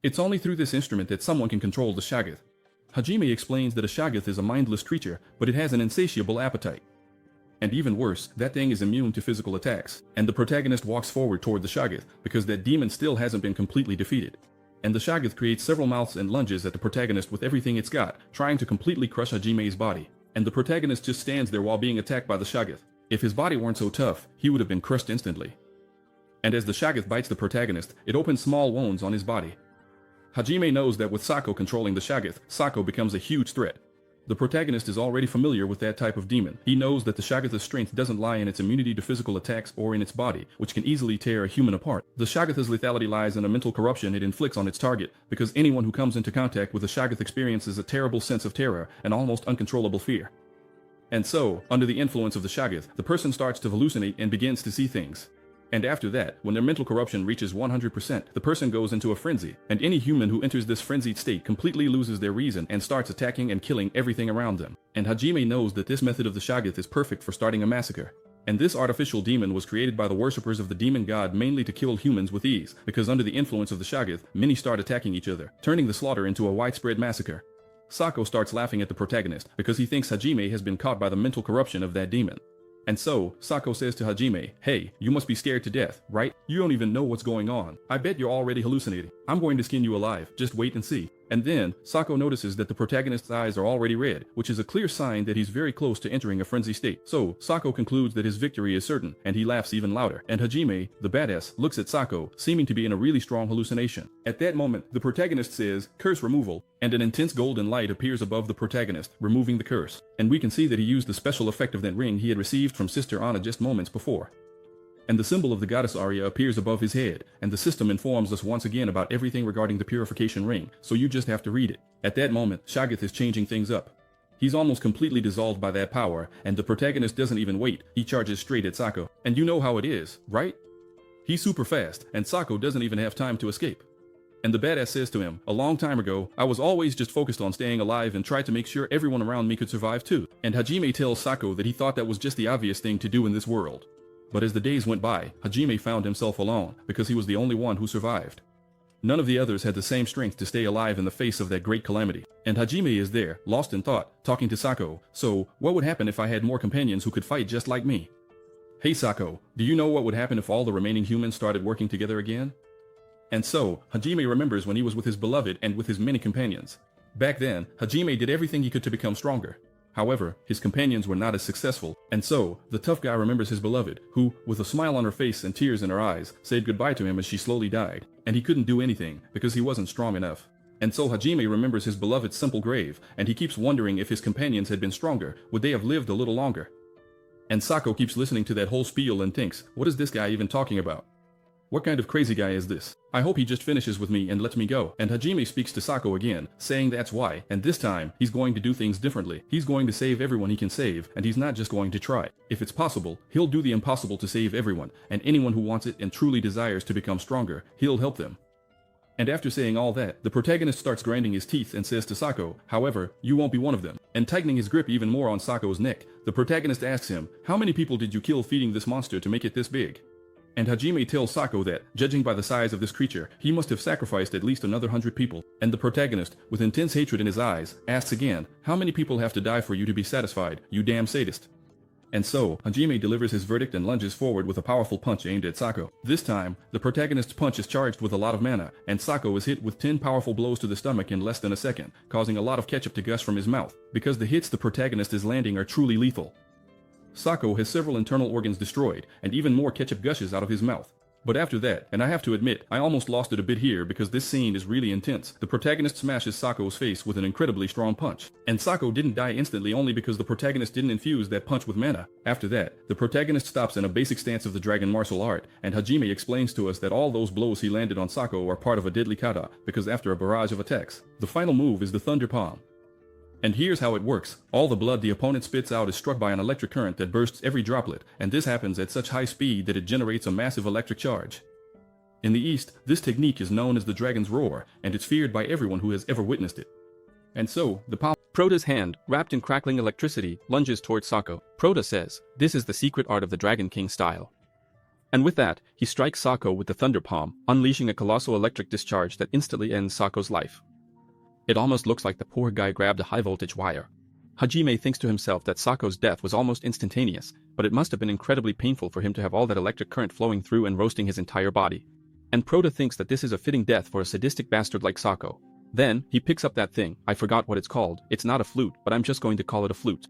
It's only through this instrument that someone can control the Shagath. Hajime explains that a Shagath is a mindless creature, but it has an insatiable appetite. And even worse, that thing is immune to physical attacks. And the protagonist walks forward toward the Shagath, because that demon still hasn't been completely defeated. And the Shagath creates several mouths and lunges at the protagonist with everything it's got, trying to completely crush Hajime's body. And the protagonist just stands there while being attacked by the Shagath. If his body weren't so tough, he would have been crushed instantly. And as the Shagath bites the protagonist, it opens small wounds on his body. Hajime knows that with Sako controlling the Shagath, Sako becomes a huge threat. The protagonist is already familiar with that type of demon. He knows that the Shagath's strength doesn't lie in its immunity to physical attacks or in its body, which can easily tear a human apart. The Shagath's lethality lies in a mental corruption it inflicts on its target, because anyone who comes into contact with a Shagath experiences a terrible sense of terror and almost uncontrollable fear. And so, under the influence of the Shagath, the person starts to hallucinate and begins to see things. And after that, when their mental corruption reaches 100%, the person goes into a frenzy, and any human who enters this frenzied state completely loses their reason and starts attacking and killing everything around them. And Hajime knows that this method of the Shagath is perfect for starting a massacre. And this artificial demon was created by the worshippers of the demon god mainly to kill humans with ease, because under the influence of the Shagath, many start attacking each other, turning the slaughter into a widespread massacre. Sako starts laughing at the protagonist, because he thinks Hajime has been caught by the mental corruption of that demon. And so, Sako says to Hajime, "Hey, you must be scared to death, right? You don't even know what's going on. I bet you're already hallucinating. I'm going to skin you alive, just wait and see." And then, Sako notices that the protagonist's eyes are already red, which is a clear sign that he's very close to entering a frenzy state. So, Sako concludes that his victory is certain, and he laughs even louder. And Hajime, the badass, looks at Sako, seeming to be in a really strong hallucination. At that moment, the protagonist says, "Curse removal," and an intense golden light appears above the protagonist, removing the curse. And we can see that he used the special effect of that ring he had received from Sister Anna just moments before. And the symbol of the goddess Arya appears above his head, and the system informs us once again about everything regarding the purification ring, so you just have to read it. At that moment, Shagath is changing things up. He's almost completely dissolved by that power, and the protagonist doesn't even wait, he charges straight at Sako. And you know how it is, right? He's super fast, and Sako doesn't even have time to escape. And the badass says to him, a long time ago, I was always just focused on staying alive and tried to make sure everyone around me could survive too. And Hajime tells Sako that he thought that was just the obvious thing to do in this world. But as the days went by, Hajime found himself alone because he was the only one who survived. None of the others had the same strength to stay alive in the face of that great calamity. And Hajime is there, lost in thought, talking to Sako. So, what would happen if I had more companions who could fight just like me? Hey Sako, do you know what would happen if all the remaining humans started working together again? And so, Hajime remembers when he was with his beloved and with his many companions. Back then, Hajime did everything he could to become stronger. However, his companions were not as successful, and so, the tough guy remembers his beloved, who, with a smile on her face and tears in her eyes, said goodbye to him as she slowly died, and he couldn't do anything, because he wasn't strong enough. And so Hajime remembers his beloved's simple grave, and he keeps wondering if his companions had been stronger, would they have lived a little longer? And Sako keeps listening to that whole spiel and thinks, what is this guy even talking about? What kind of crazy guy is this? I hope he just finishes with me and lets me go. And Hajime speaks to Sako again, saying that's why, and this time, he's going to do things differently. He's going to save everyone he can save, and he's not just going to try. If it's possible, he'll do the impossible to save everyone, and anyone who wants it and truly desires to become stronger, he'll help them. And after saying all that, the protagonist starts grinding his teeth and says to Sako, however, you won't be one of them. And tightening his grip even more on Sako's neck, the protagonist asks him, how many people did you kill feeding this monster to make it this big? And Hajime tells Sako that, judging by the size of this creature, he must have sacrificed at least another 100 people. And the protagonist, with intense hatred in his eyes, asks again, how many people have to die for you to be satisfied, you damn sadist? And so, Hajime delivers his verdict and lunges forward with a powerful punch aimed at Sako. This time, the protagonist's punch is charged with a lot of mana, and Sako is hit with 10 powerful blows to the stomach in less than a second, causing a lot of ketchup to gush from his mouth, because the hits the protagonist is landing are truly lethal. Sako has several internal organs destroyed, and even more ketchup gushes out of his mouth. But after that, and I have to admit, I almost lost it a bit here because this scene is really intense. The protagonist smashes Sako's face with an incredibly strong punch. And Sako didn't die instantly only because the protagonist didn't infuse that punch with mana. After that, the protagonist stops in a basic stance of the dragon martial art, and Hajime explains to us that all those blows he landed on Sako are part of a deadly kata, because after a barrage of attacks, the final move is the Thunder Palm. And here's how it works. All the blood the opponent spits out is struck by an electric current that bursts every droplet, and this happens at such high speed that it generates a massive electric charge. In the East, this technique is known as the Dragon's Roar, and it's feared by everyone who has ever witnessed it. And so, the palm. Prota's hand, wrapped in crackling electricity, lunges towards Sako. Prota says, this is the secret art of the Dragon King style. And with that, he strikes Sako with the Thunder Palm, unleashing a colossal electric discharge that instantly ends Sako's life. It almost looks like the poor guy grabbed a high-voltage wire. Hajime thinks to himself that Sako's death was almost instantaneous, but it must have been incredibly painful for him to have all that electric current flowing through and roasting his entire body. And Prota thinks that this is a fitting death for a sadistic bastard like Sako. Then, he picks up that thing, I forgot what it's called, it's not a flute, but I'm just going to call it a flute.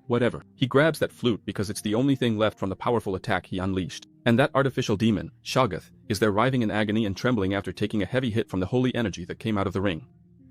Whatever. He grabs that flute because it's the only thing left from the powerful attack he unleashed. And that artificial demon, Shoggoth, is there writhing in agony and trembling after taking a heavy hit from the holy energy that came out of the ring.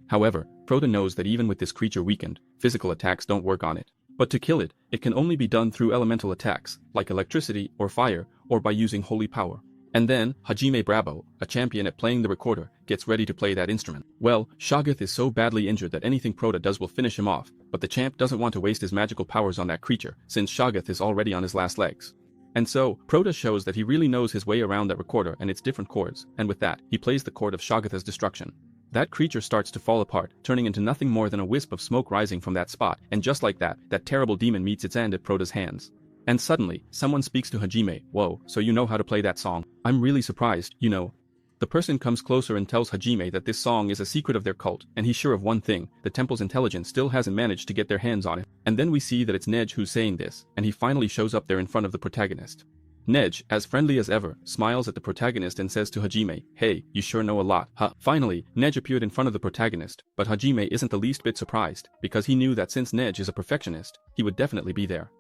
However, Prota knows that even with this creature weakened, physical attacks don't work on it. But to kill it, it can only be done through elemental attacks, like electricity or fire, or by using holy power. And then, Hajime Bravo, a champion at playing the recorder, gets ready to play that instrument. Well, Shoggoth is so badly injured that anything Prota does will finish him off, but the champ doesn't want to waste his magical powers on that creature, since Shoggoth is already on his last legs. And so, Prota shows that he really knows his way around that recorder and its different chords, and with that, he plays the chord of Shoggoth's destruction. That creature starts to fall apart, turning into nothing more than a wisp of smoke rising from that spot, and just like that, that terrible demon meets its end at Prota's hands. And suddenly, someone speaks to Hajime, whoa, so you know how to play that song? I'm really surprised, you know. The person comes closer and tells Hajime that this song is a secret of their cult, and he's sure of one thing, the temple's intelligence still hasn't managed to get their hands on it. And then we see that it's Nej who's saying this, and he finally shows up there in front of the protagonist. Nej, as friendly as ever, smiles at the protagonist and says to Hajime, hey, you sure know a lot, huh? Finally, Nej appeared in front of the protagonist, but Hajime isn't the least bit surprised, because he knew that since Nej is a perfectionist, he would definitely be there.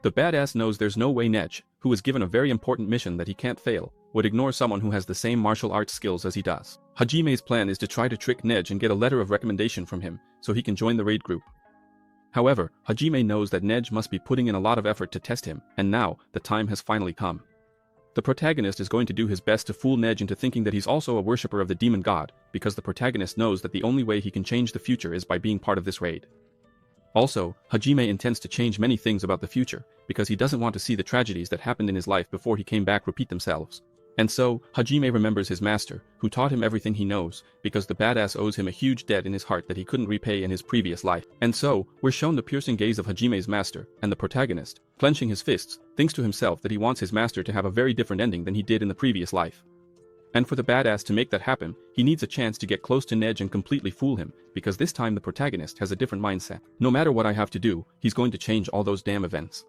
The badass knows there's no way Nej, who is given a very important mission that he can't fail, would ignore someone who has the same martial arts skills as he does. Hajime's plan is to try to trick Nej and get a letter of recommendation from him, so he can join the raid group. However, Hajime knows that Nej must be putting in a lot of effort to test him, and now, the time has finally come. The protagonist is going to do his best to fool Nej into thinking that he's also a worshipper of the demon god, because the protagonist knows that the only way he can change the future is by being part of this raid. Also, Hajime intends to change many things about the future, because he doesn't want to see the tragedies that happened in his life before he came back repeat themselves. And so, Hajime remembers his master, who taught him everything he knows, because the badass owes him a huge debt in his heart that he couldn't repay in his previous life. And so, we're shown the piercing gaze of Hajime's master, and the protagonist, clenching his fists, thinks to himself that he wants his master to have a very different ending than he did in the previous life. And for the badass to make that happen, he needs a chance to get close to Nej and completely fool him, because this time the protagonist has a different mindset. No matter what I have to do, he's going to change all those damn events.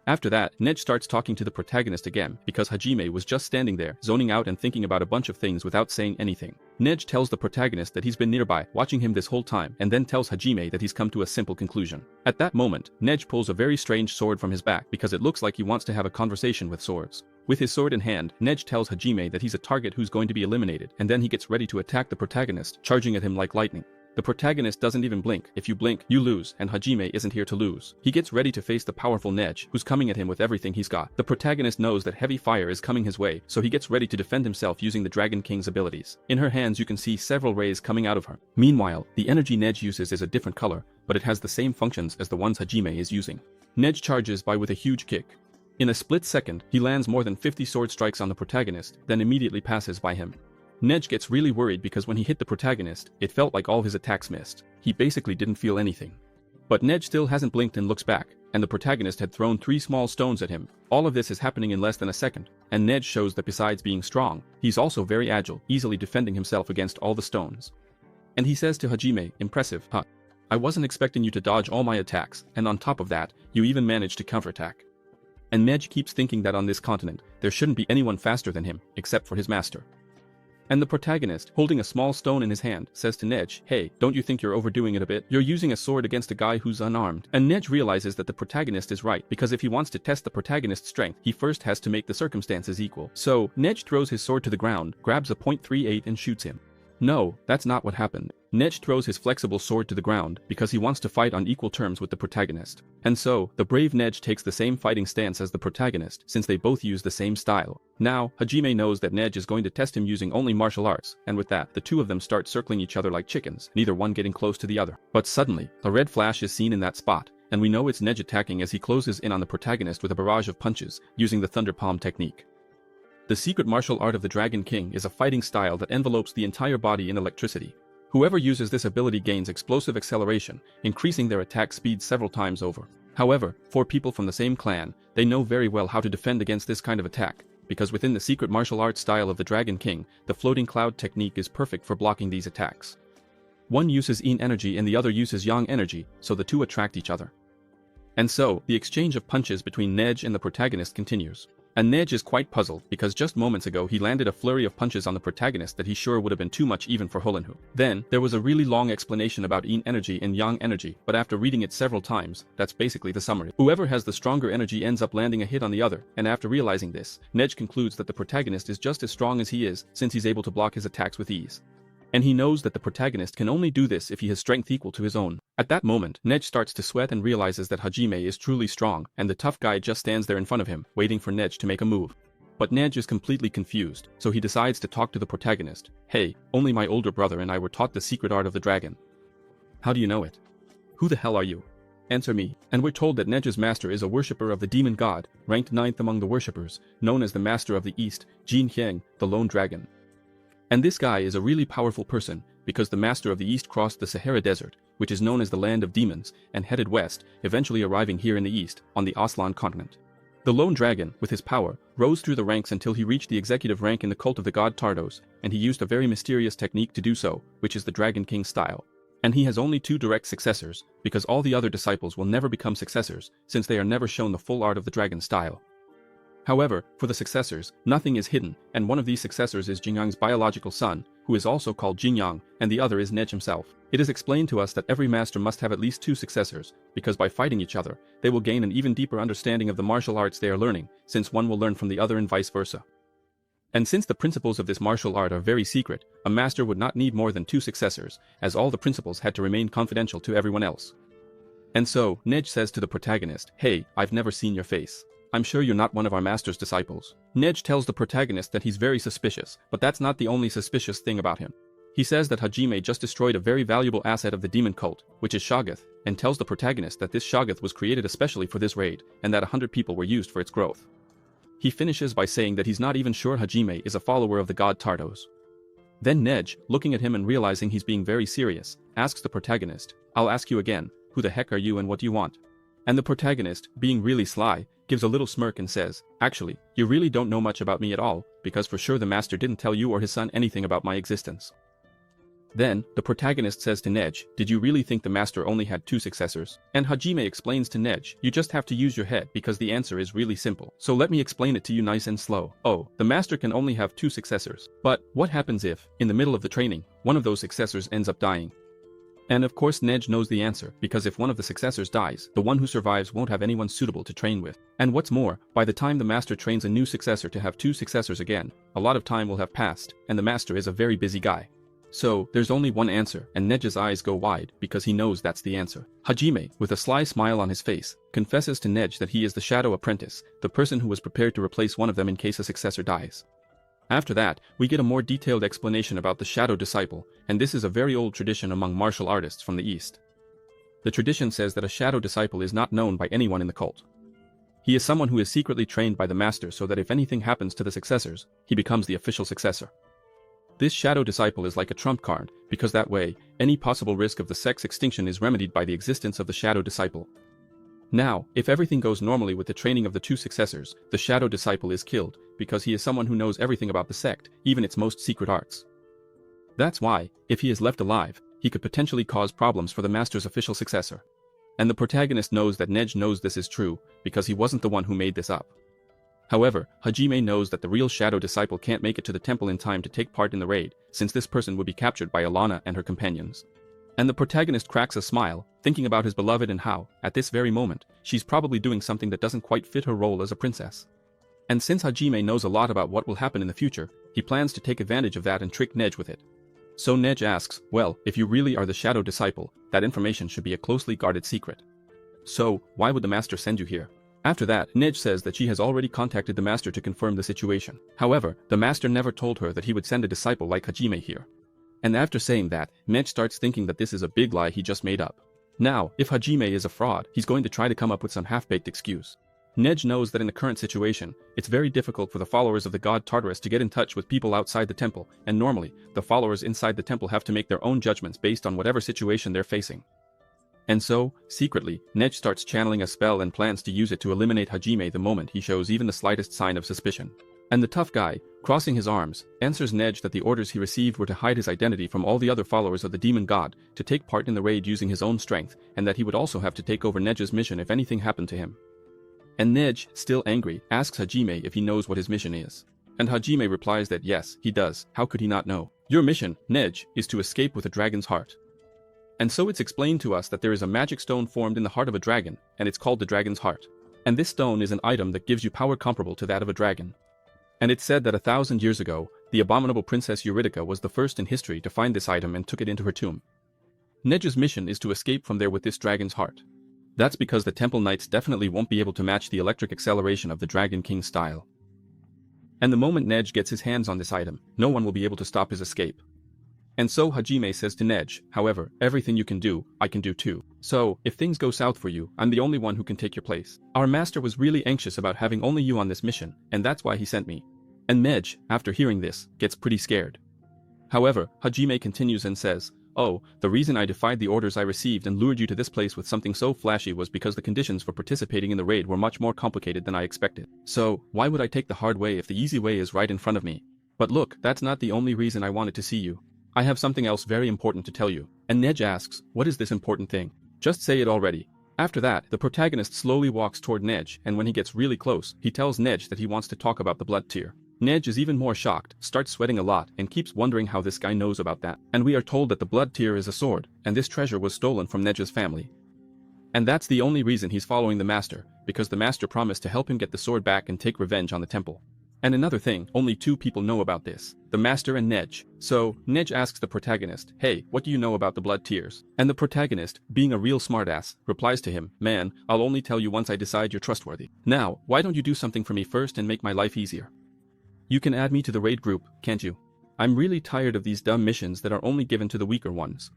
After that, Nej starts talking to the protagonist again, because Hajime was just standing there, zoning out and thinking about a bunch of things without saying anything. Nej tells the protagonist that he's been nearby, watching him this whole time, and then tells Hajime that he's come to a simple conclusion. At that moment, Nej pulls a very strange sword from his back because it looks like he wants to have a conversation with swords. With his sword in hand, Nej tells Hajime that he's a target who's going to be eliminated, and then he gets ready to attack the protagonist, charging at him like lightning. The protagonist doesn't even blink. If you blink, you lose, and Hajime isn't here to lose. He gets ready to face the powerful Nej, who's coming at him with everything he's got. The protagonist knows that heavy fire is coming his way, so he gets ready to defend himself using the Dragon King's abilities. In her hands you can see several rays coming out of her. Meanwhile, the energy Nej uses is a different color, but it has the same functions as the ones Hajime is using. Nej charges by with a huge kick. In a split second, he lands more than 50 sword strikes on the protagonist, then immediately passes by him. Nej gets really worried because when he hit the protagonist, it felt like all his attacks missed. He basically didn't feel anything. But Nej still hasn't blinked and looks back, and the protagonist had thrown 3 small stones at him. All of this is happening in less than a second, and Nej shows that besides being strong, he's also very agile, easily defending himself against all the stones. And he says to Hajime, "Impressive, huh? I wasn't expecting you to dodge all my attacks, and on top of that, you even managed to counterattack." And Nej keeps thinking that on this continent, there shouldn't be anyone faster than him, except for his master. And the protagonist, holding a small stone in his hand, says to Nej, "Hey, don't you think you're overdoing it a bit? You're using a sword against a guy who's unarmed." And Nej realizes that the protagonist is right, because if he wants to test the protagonist's strength, he first has to make the circumstances equal. So, Nej throws his sword to the ground, grabs a .38 and shoots him. No, that's not what happened. Nej throws his flexible sword to the ground because he wants to fight on equal terms with the protagonist. And so, the brave Nej takes the same fighting stance as the protagonist, since they both use the same style. Now, Hajime knows that Nej is going to test him using only martial arts, and with that, the two of them start circling each other like chickens, neither one getting close to the other. But suddenly, a red flash is seen in that spot, and we know it's Nej attacking as he closes in on the protagonist with a barrage of punches, using the Thunder Palm technique. The secret martial art of the Dragon King is a fighting style that envelopes the entire body in electricity. Whoever uses this ability gains explosive acceleration, increasing their attack speed several times over. However, for people from the same clan, they know very well how to defend against this kind of attack, because within the secret martial arts style of the Dragon King, the floating cloud technique is perfect for blocking these attacks. One uses yin energy and the other uses yang energy, so the two attract each other. And so, the exchange of punches between Nej and the protagonist continues. And Nej is quite puzzled because just moments ago he landed a flurry of punches on the protagonist that he's sure would have been too much even for Holenhu. Then, there was a really long explanation about yin energy and yang energy, but after reading it several times, that's basically the summary. Whoever has the stronger energy ends up landing a hit on the other, and after realizing this, Nej concludes that the protagonist is just as strong as he is, since he's able to block his attacks with ease. And he knows that the protagonist can only do this if he has strength equal to his own. At that moment, Nej starts to sweat and realizes that Hajime is truly strong, and the tough guy just stands there in front of him, waiting for Nej to make a move. But Nej is completely confused, so he decides to talk to the protagonist. "Hey, only my older brother and I were taught the secret art of the dragon." "How do you know it? Who the hell are you? Answer me." And we're told that Nej's master is a worshipper of the demon god, ranked 9th among the worshippers, known as the Master of the East, Jin Hyang, the Lone Dragon. And this guy is a really powerful person, because the Master of the East crossed the Sahara Desert, which is known as the Land of Demons, and headed west, eventually arriving here in the east, on the Aslan continent. The Lone Dragon, with his power, rose through the ranks until he reached the executive rank in the cult of the god Tardos, and he used a very mysterious technique to do so, which is the Dragon King style. And he has only 2 direct successors, because all the other disciples will never become successors, since they are never shown the full art of the dragon style. However, for the successors, nothing is hidden, and one of these successors is Jingyang's biological son, who is also called Jinyang, and the other is Nej himself. It is explained to us that every master must have at least 2 successors, because by fighting each other, they will gain an even deeper understanding of the martial arts they are learning, since one will learn from the other and vice versa. And since the principles of this martial art are very secret, a master would not need more than 2 successors, as all the principles had to remain confidential to everyone else. And so, Nej says to the protagonist, "Hey, I've never seen your face. I'm sure you're not one of our master's disciples." Nej tells the protagonist that he's very suspicious, but that's not the only suspicious thing about him. He says that Hajime just destroyed a very valuable asset of the demon cult, which is Shoggoth, and tells the protagonist that this Shoggoth was created especially for this raid, and that 100 people were used for its growth. He finishes by saying that he's not even sure Hajime is a follower of the god Tardos. Then Nej, looking at him and realizing he's being very serious, asks the protagonist, "I'll ask you again, who the heck are you and what do you want?" And the protagonist, being really sly, gives a little smirk and says, "Actually, you really don't know much about me at all, because for sure the master didn't tell you or his son anything about my existence." Then, the protagonist says to Nej, "Did you really think the master only had 2 successors?" And Hajime explains to Nej, "You just have to use your head because the answer is really simple. So let me explain it to you nice and slow. Oh, the master can only have 2 successors. But, what happens if, in the middle of the training, one of those successors ends up dying?" And of course Nej knows the answer, because if one of the successors dies, the one who survives won't have anyone suitable to train with. And what's more, by the time the master trains a new successor to have 2 successors again, a lot of time will have passed, and the master is a very busy guy. So, there's only one answer, and Nej's eyes go wide, because he knows that's the answer. Hajime, with a sly smile on his face, confesses to Nej that he is the shadow apprentice, the person who was prepared to replace one of them in case a successor dies. After that, we get a more detailed explanation about the shadow disciple, and this is a very old tradition among martial artists from the East. The tradition says that a shadow disciple is not known by anyone in the cult. He is someone who is secretly trained by the master so that if anything happens to the successors, he becomes the official successor. This shadow disciple is like a trump card, because that way, any possible risk of the sex extinction is remedied by the existence of the shadow disciple. Now, if everything goes normally with the training of the 2 successors, the shadow disciple is killed, because he is someone who knows everything about the sect, even its most secret arts. That's why, if he is left alive, he could potentially cause problems for the master's official successor. And the protagonist knows that Nej knows this is true, because he wasn't the one who made this up. However, Hajime knows that the real shadow disciple can't make it to the temple in time to take part in the raid, since this person would be captured by Alana and her companions. And the protagonist cracks a smile, thinking about his beloved and how, at this very moment, she's probably doing something that doesn't quite fit her role as a princess. And since Hajime knows a lot about what will happen in the future, he plans to take advantage of that and trick Nej with it. So Nej asks, "Well, if you really are the shadow disciple, that information should be a closely guarded secret. So, why would the master send you here?" After that, Nej says that she has already contacted the master to confirm the situation. However, the master never told her that he would send a disciple like Hajime here. And after saying that, Nej starts thinking that this is a big lie he just made up. Now, if Hajime is a fraud, he's going to try to come up with some half-baked excuse. Nej knows that in the current situation, it's very difficult for the followers of the god Tartarus to get in touch with people outside the temple, and normally, the followers inside the temple have to make their own judgments based on whatever situation they're facing. And so, secretly, Nej starts channeling a spell and plans to use it to eliminate Hajime the moment he shows even the slightest sign of suspicion. And the tough guy, crossing his arms, answers Nej that the orders he received were to hide his identity from all the other followers of the demon god, to take part in the raid using his own strength, and that he would also have to take over Nej's mission if anything happened to him. And Nej, still angry, asks Hajime if he knows what his mission is. And Hajime replies that yes, he does, how could he not know? "Your mission, Nej, is to escape with a dragon's heart." And so it's explained to us that there is a magic stone formed in the heart of a dragon, and it's called the dragon's heart. And this stone is an item that gives you power comparable to that of a dragon. And it's said that 1,000 years ago, the abominable Princess Eurydica was the first in history to find this item and took it into her tomb. Nej's mission is to escape from there with this dragon's heart. That's because the Temple Knights definitely won't be able to match the electric acceleration of the Dragon King style. And the moment Nej gets his hands on this item, no one will be able to stop his escape. And so Hajime says to Nej, "However, everything you can do, I can do too. So, if things go south for you, I'm the only one who can take your place. Our master was really anxious about having only you on this mission, and that's why he sent me." And Nej, after hearing this, gets pretty scared. However, Hajime continues and says, "Oh, the reason I defied the orders I received and lured you to this place with something so flashy was because the conditions for participating in the raid were much more complicated than I expected. So, why would I take the hard way if the easy way is right in front of me? But look, that's not the only reason I wanted to see you. I have something else very important to tell you." And Nej asks, "What is this important thing? Just say it already." After that, the protagonist slowly walks toward Nej, and when he gets really close, he tells Nej that he wants to talk about the blood tear. Nej is even more shocked, starts sweating a lot, and keeps wondering how this guy knows about that. And we are told that the blood tear is a sword, and this treasure was stolen from Nej's family. And that's the only reason he's following the master, because the master promised to help him get the sword back and take revenge on the temple. And another thing, only 2 people know about this, the master and Nej. So, Nej asks the protagonist, "Hey, what do you know about the blood tears?" And the protagonist, being a real smartass, replies to him, "Man, I'll only tell you once I decide you're trustworthy. Now, why don't you do something for me first and make my life easier? You can add me to the raid group, can't you? I'm really tired of these dumb missions that are only given to the weaker ones."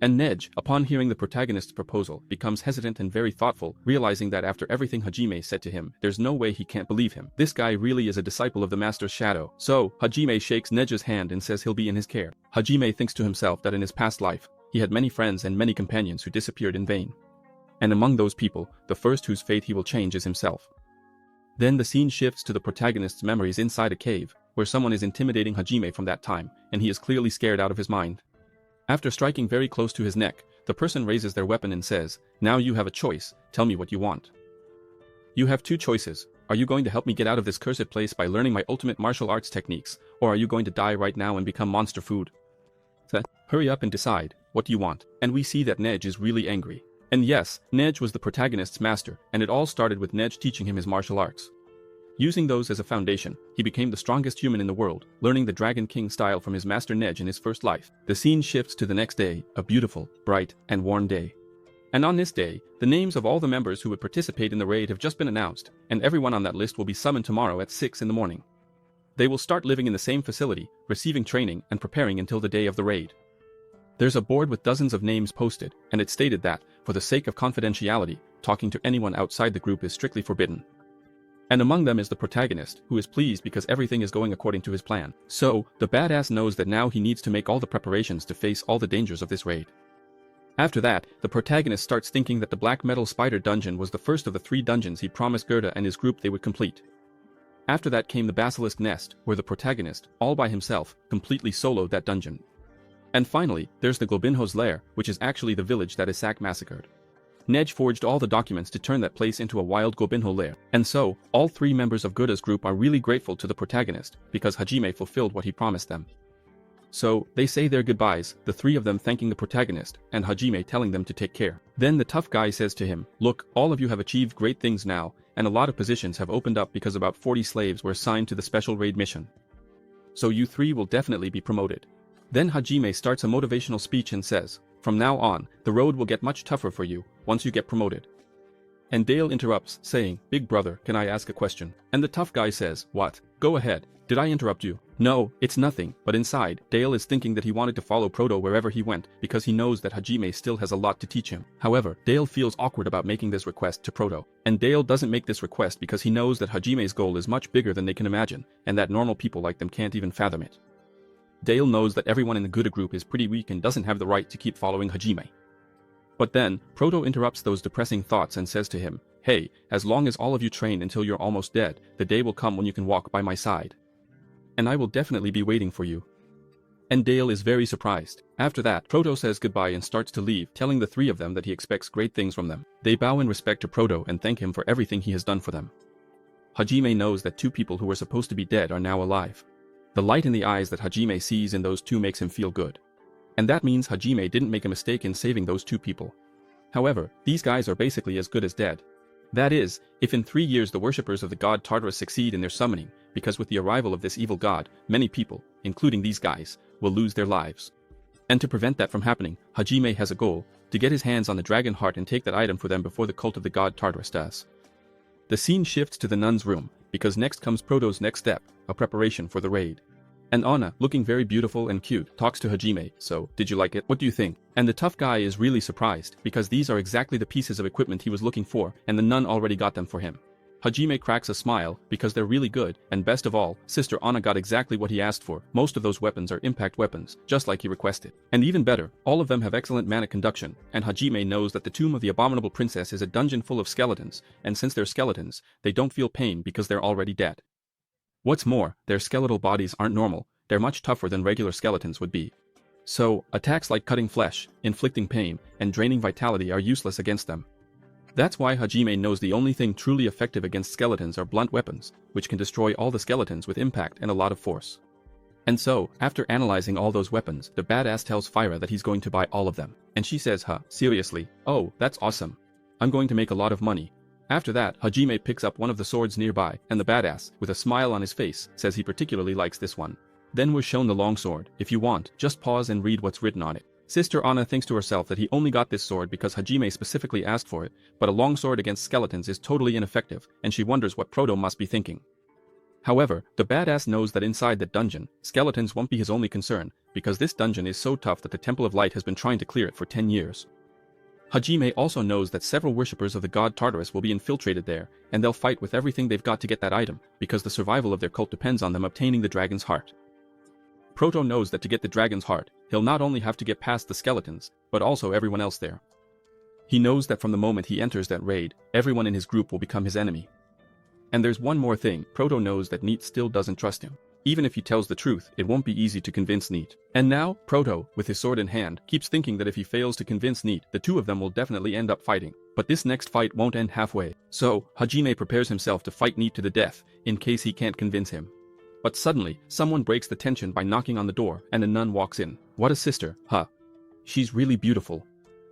And Nej, upon hearing the protagonist's proposal, becomes hesitant and very thoughtful, realizing that after everything Hajime said to him, there's no way he can't believe him. This guy really is a disciple of the master's shadow. So, Hajime shakes Nej's hand and says he'll be in his care. Hajime thinks to himself that in his past life, he had many friends and many companions who disappeared in vain. And among those people, the first whose fate he will change is himself. Then the scene shifts to the protagonist's memories inside a cave, where someone is intimidating Hajime from that time, and he is clearly scared out of his mind. After striking very close to his neck, the person raises their weapon and says, "Now you have a choice, tell me what you want." "You have two choices. Are you going to help me get out of this cursed place by learning my ultimate martial arts techniques, or are you going to die right now and become monster food? Hurry up and decide, what do you want?" And we see that Nej is really angry. And yes, Nej was the protagonist's master, and it all started with Nej teaching him his martial arts. Using those as a foundation, he became the strongest human in the world, learning the Dragon King style from his master Nej in his first life. The scene shifts to the next day, a beautiful, bright, and warm day. And on this day, the names of all the members who would participate in the raid have just been announced, and everyone on that list will be summoned tomorrow at 6 in the morning. They will start living in the same facility, receiving training and preparing until the day of the raid. There's a board with dozens of names posted, and it's stated that, for the sake of confidentiality, talking to anyone outside the group is strictly forbidden. And among them is the protagonist, who is pleased because everything is going according to his plan. So, the badass knows that now he needs to make all the preparations to face all the dangers of this raid. After that, the protagonist starts thinking that the Black Metal Spider dungeon was the first of the 3 dungeons he promised Gerda and his group they would complete. After that came the Basilisk Nest, where the protagonist, all by himself, completely soloed that dungeon. And finally, there's the Globinho's lair, which is actually the village that Isak massacred. Nej forged all the documents to turn that place into a wild Globinho lair, and so, all 3 members of Gerda's group are really grateful to the protagonist, because Hajime fulfilled what he promised them. So, they say their goodbyes, the 3 of them thanking the protagonist, and Hajime telling them to take care. Then the tough guy says to him, "Look, all of you have achieved great things now, and a lot of positions have opened up because about 40 slaves were assigned to the special raid mission. So you 3 will definitely be promoted." Then Hajime starts a motivational speech and says, "From now on, the road will get much tougher for you, once you get promoted." And Dale interrupts, saying, "Big brother, can I ask a question?" And the tough guy says, "What? Go ahead. Did I interrupt you?" "No, it's nothing," but inside, Dale is thinking that he wanted to follow Proto wherever he went, because he knows that Hajime still has a lot to teach him. However, Dale feels awkward about making this request to Proto. And Dale doesn't make this request because he knows that Hajime's goal is much bigger than they can imagine, and that normal people like them can't even fathom it. Dale knows that everyone in the Gouda group is pretty weak and doesn't have the right to keep following Hajime. But then, Proto interrupts those depressing thoughts and says to him, "Hey, as long as all of you train until you're almost dead, the day will come when you can walk by my side. And I will definitely be waiting for you." And Dale is very surprised. After that, Proto says goodbye and starts to leave, telling the 3 of them that he expects great things from them. They bow in respect to Proto and thank him for everything he has done for them. Hajime knows that 2 people who were supposed to be dead are now alive. The light in the eyes that Hajime sees in those 2 makes him feel good. And that means Hajime didn't make a mistake in saving those 2 people. However, these guys are basically as good as dead. That is, if in 3 years the worshippers of the god Tartarus succeed in their summoning, because with the arrival of this evil god, many people, including these guys, will lose their lives. And to prevent that from happening, Hajime has a goal, to get his hands on the dragon heart and take that item for them before the cult of the god Tartarus does. The scene shifts to the nun's room, because next comes Proto's next step, a preparation for the raid. And Anna, looking very beautiful and cute, talks to Hajime, "So, did you like it? What do you think?" And the tough guy is really surprised, because these are exactly the pieces of equipment he was looking for, and the nun already got them for him. Hajime cracks a smile, because they're really good, and best of all, Sister Anna got exactly what he asked for. Most of those weapons are impact weapons, just like he requested. And even better, all of them have excellent mana conduction, and Hajime knows that the tomb of the abominable princess is a dungeon full of skeletons, and since they're skeletons, they don't feel pain because they're already dead. What's more, their skeletal bodies aren't normal, they're much tougher than regular skeletons would be. So, attacks like cutting flesh, inflicting pain, and draining vitality are useless against them. That's why Hajime knows the only thing truly effective against skeletons are blunt weapons, which can destroy all the skeletons with impact and a lot of force. And so, after analyzing all those weapons, the badass tells Fyra that he's going to buy all of them. And she says, seriously? Oh, that's awesome. I'm going to make a lot of money. After that, Hajime picks up one of the swords nearby, and the badass, with a smile on his face, says he particularly likes this one. Then we're shown the longsword. If you want, just pause and read what's written on it. Sister Anna thinks to herself that he only got this sword because Hajime specifically asked for it, but a longsword against skeletons is totally ineffective, and she wonders what Proto must be thinking. However, the badass knows that inside that dungeon, skeletons won't be his only concern, because this dungeon is so tough that the Temple of Light has been trying to clear it for 10 years. Hajime also knows that several worshippers of the god Tartarus will be infiltrated there, and they'll fight with everything they've got to get that item, because the survival of their cult depends on them obtaining the dragon's heart. Proto knows that to get the dragon's heart, he'll not only have to get past the skeletons, but also everyone else there. He knows that from the moment he enters that raid, everyone in his group will become his enemy. And there's one more thing, Proto knows that Neat still doesn't trust him. Even if he tells the truth, it won't be easy to convince Neat. And now, Proto, with his sword in hand, keeps thinking that if he fails to convince Neat, the two of them will definitely end up fighting. But this next fight won't end halfway. So, Hajime prepares himself to fight Neat to the death, in case he can't convince him. But suddenly, someone breaks the tension by knocking on the door, and a nun walks in. What a sister, huh? She's really beautiful.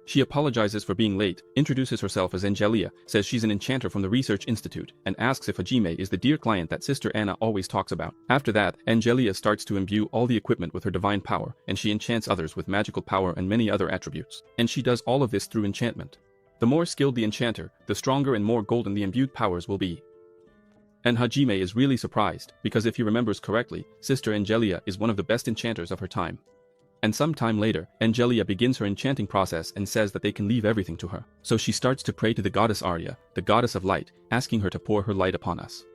She apologizes for being late, introduces herself as Angelia, says she's an enchanter from the Research Institute, and asks if Hajime is the dear client that Sister Anna always talks about. After that, Angelia starts to imbue all the equipment with her divine power, and she enchants others with magical power and many other attributes. And she does all of this through enchantment. The more skilled the enchanter, the stronger and more golden the imbued powers will be. And Hajime is really surprised, because if he remembers correctly, Sister Angelia is one of the best enchanters of her time. And some time later, Angelia begins her enchanting process and says that they can leave everything to her. So she starts to pray to the goddess Arya, the goddess of light, asking her to pour her light upon us.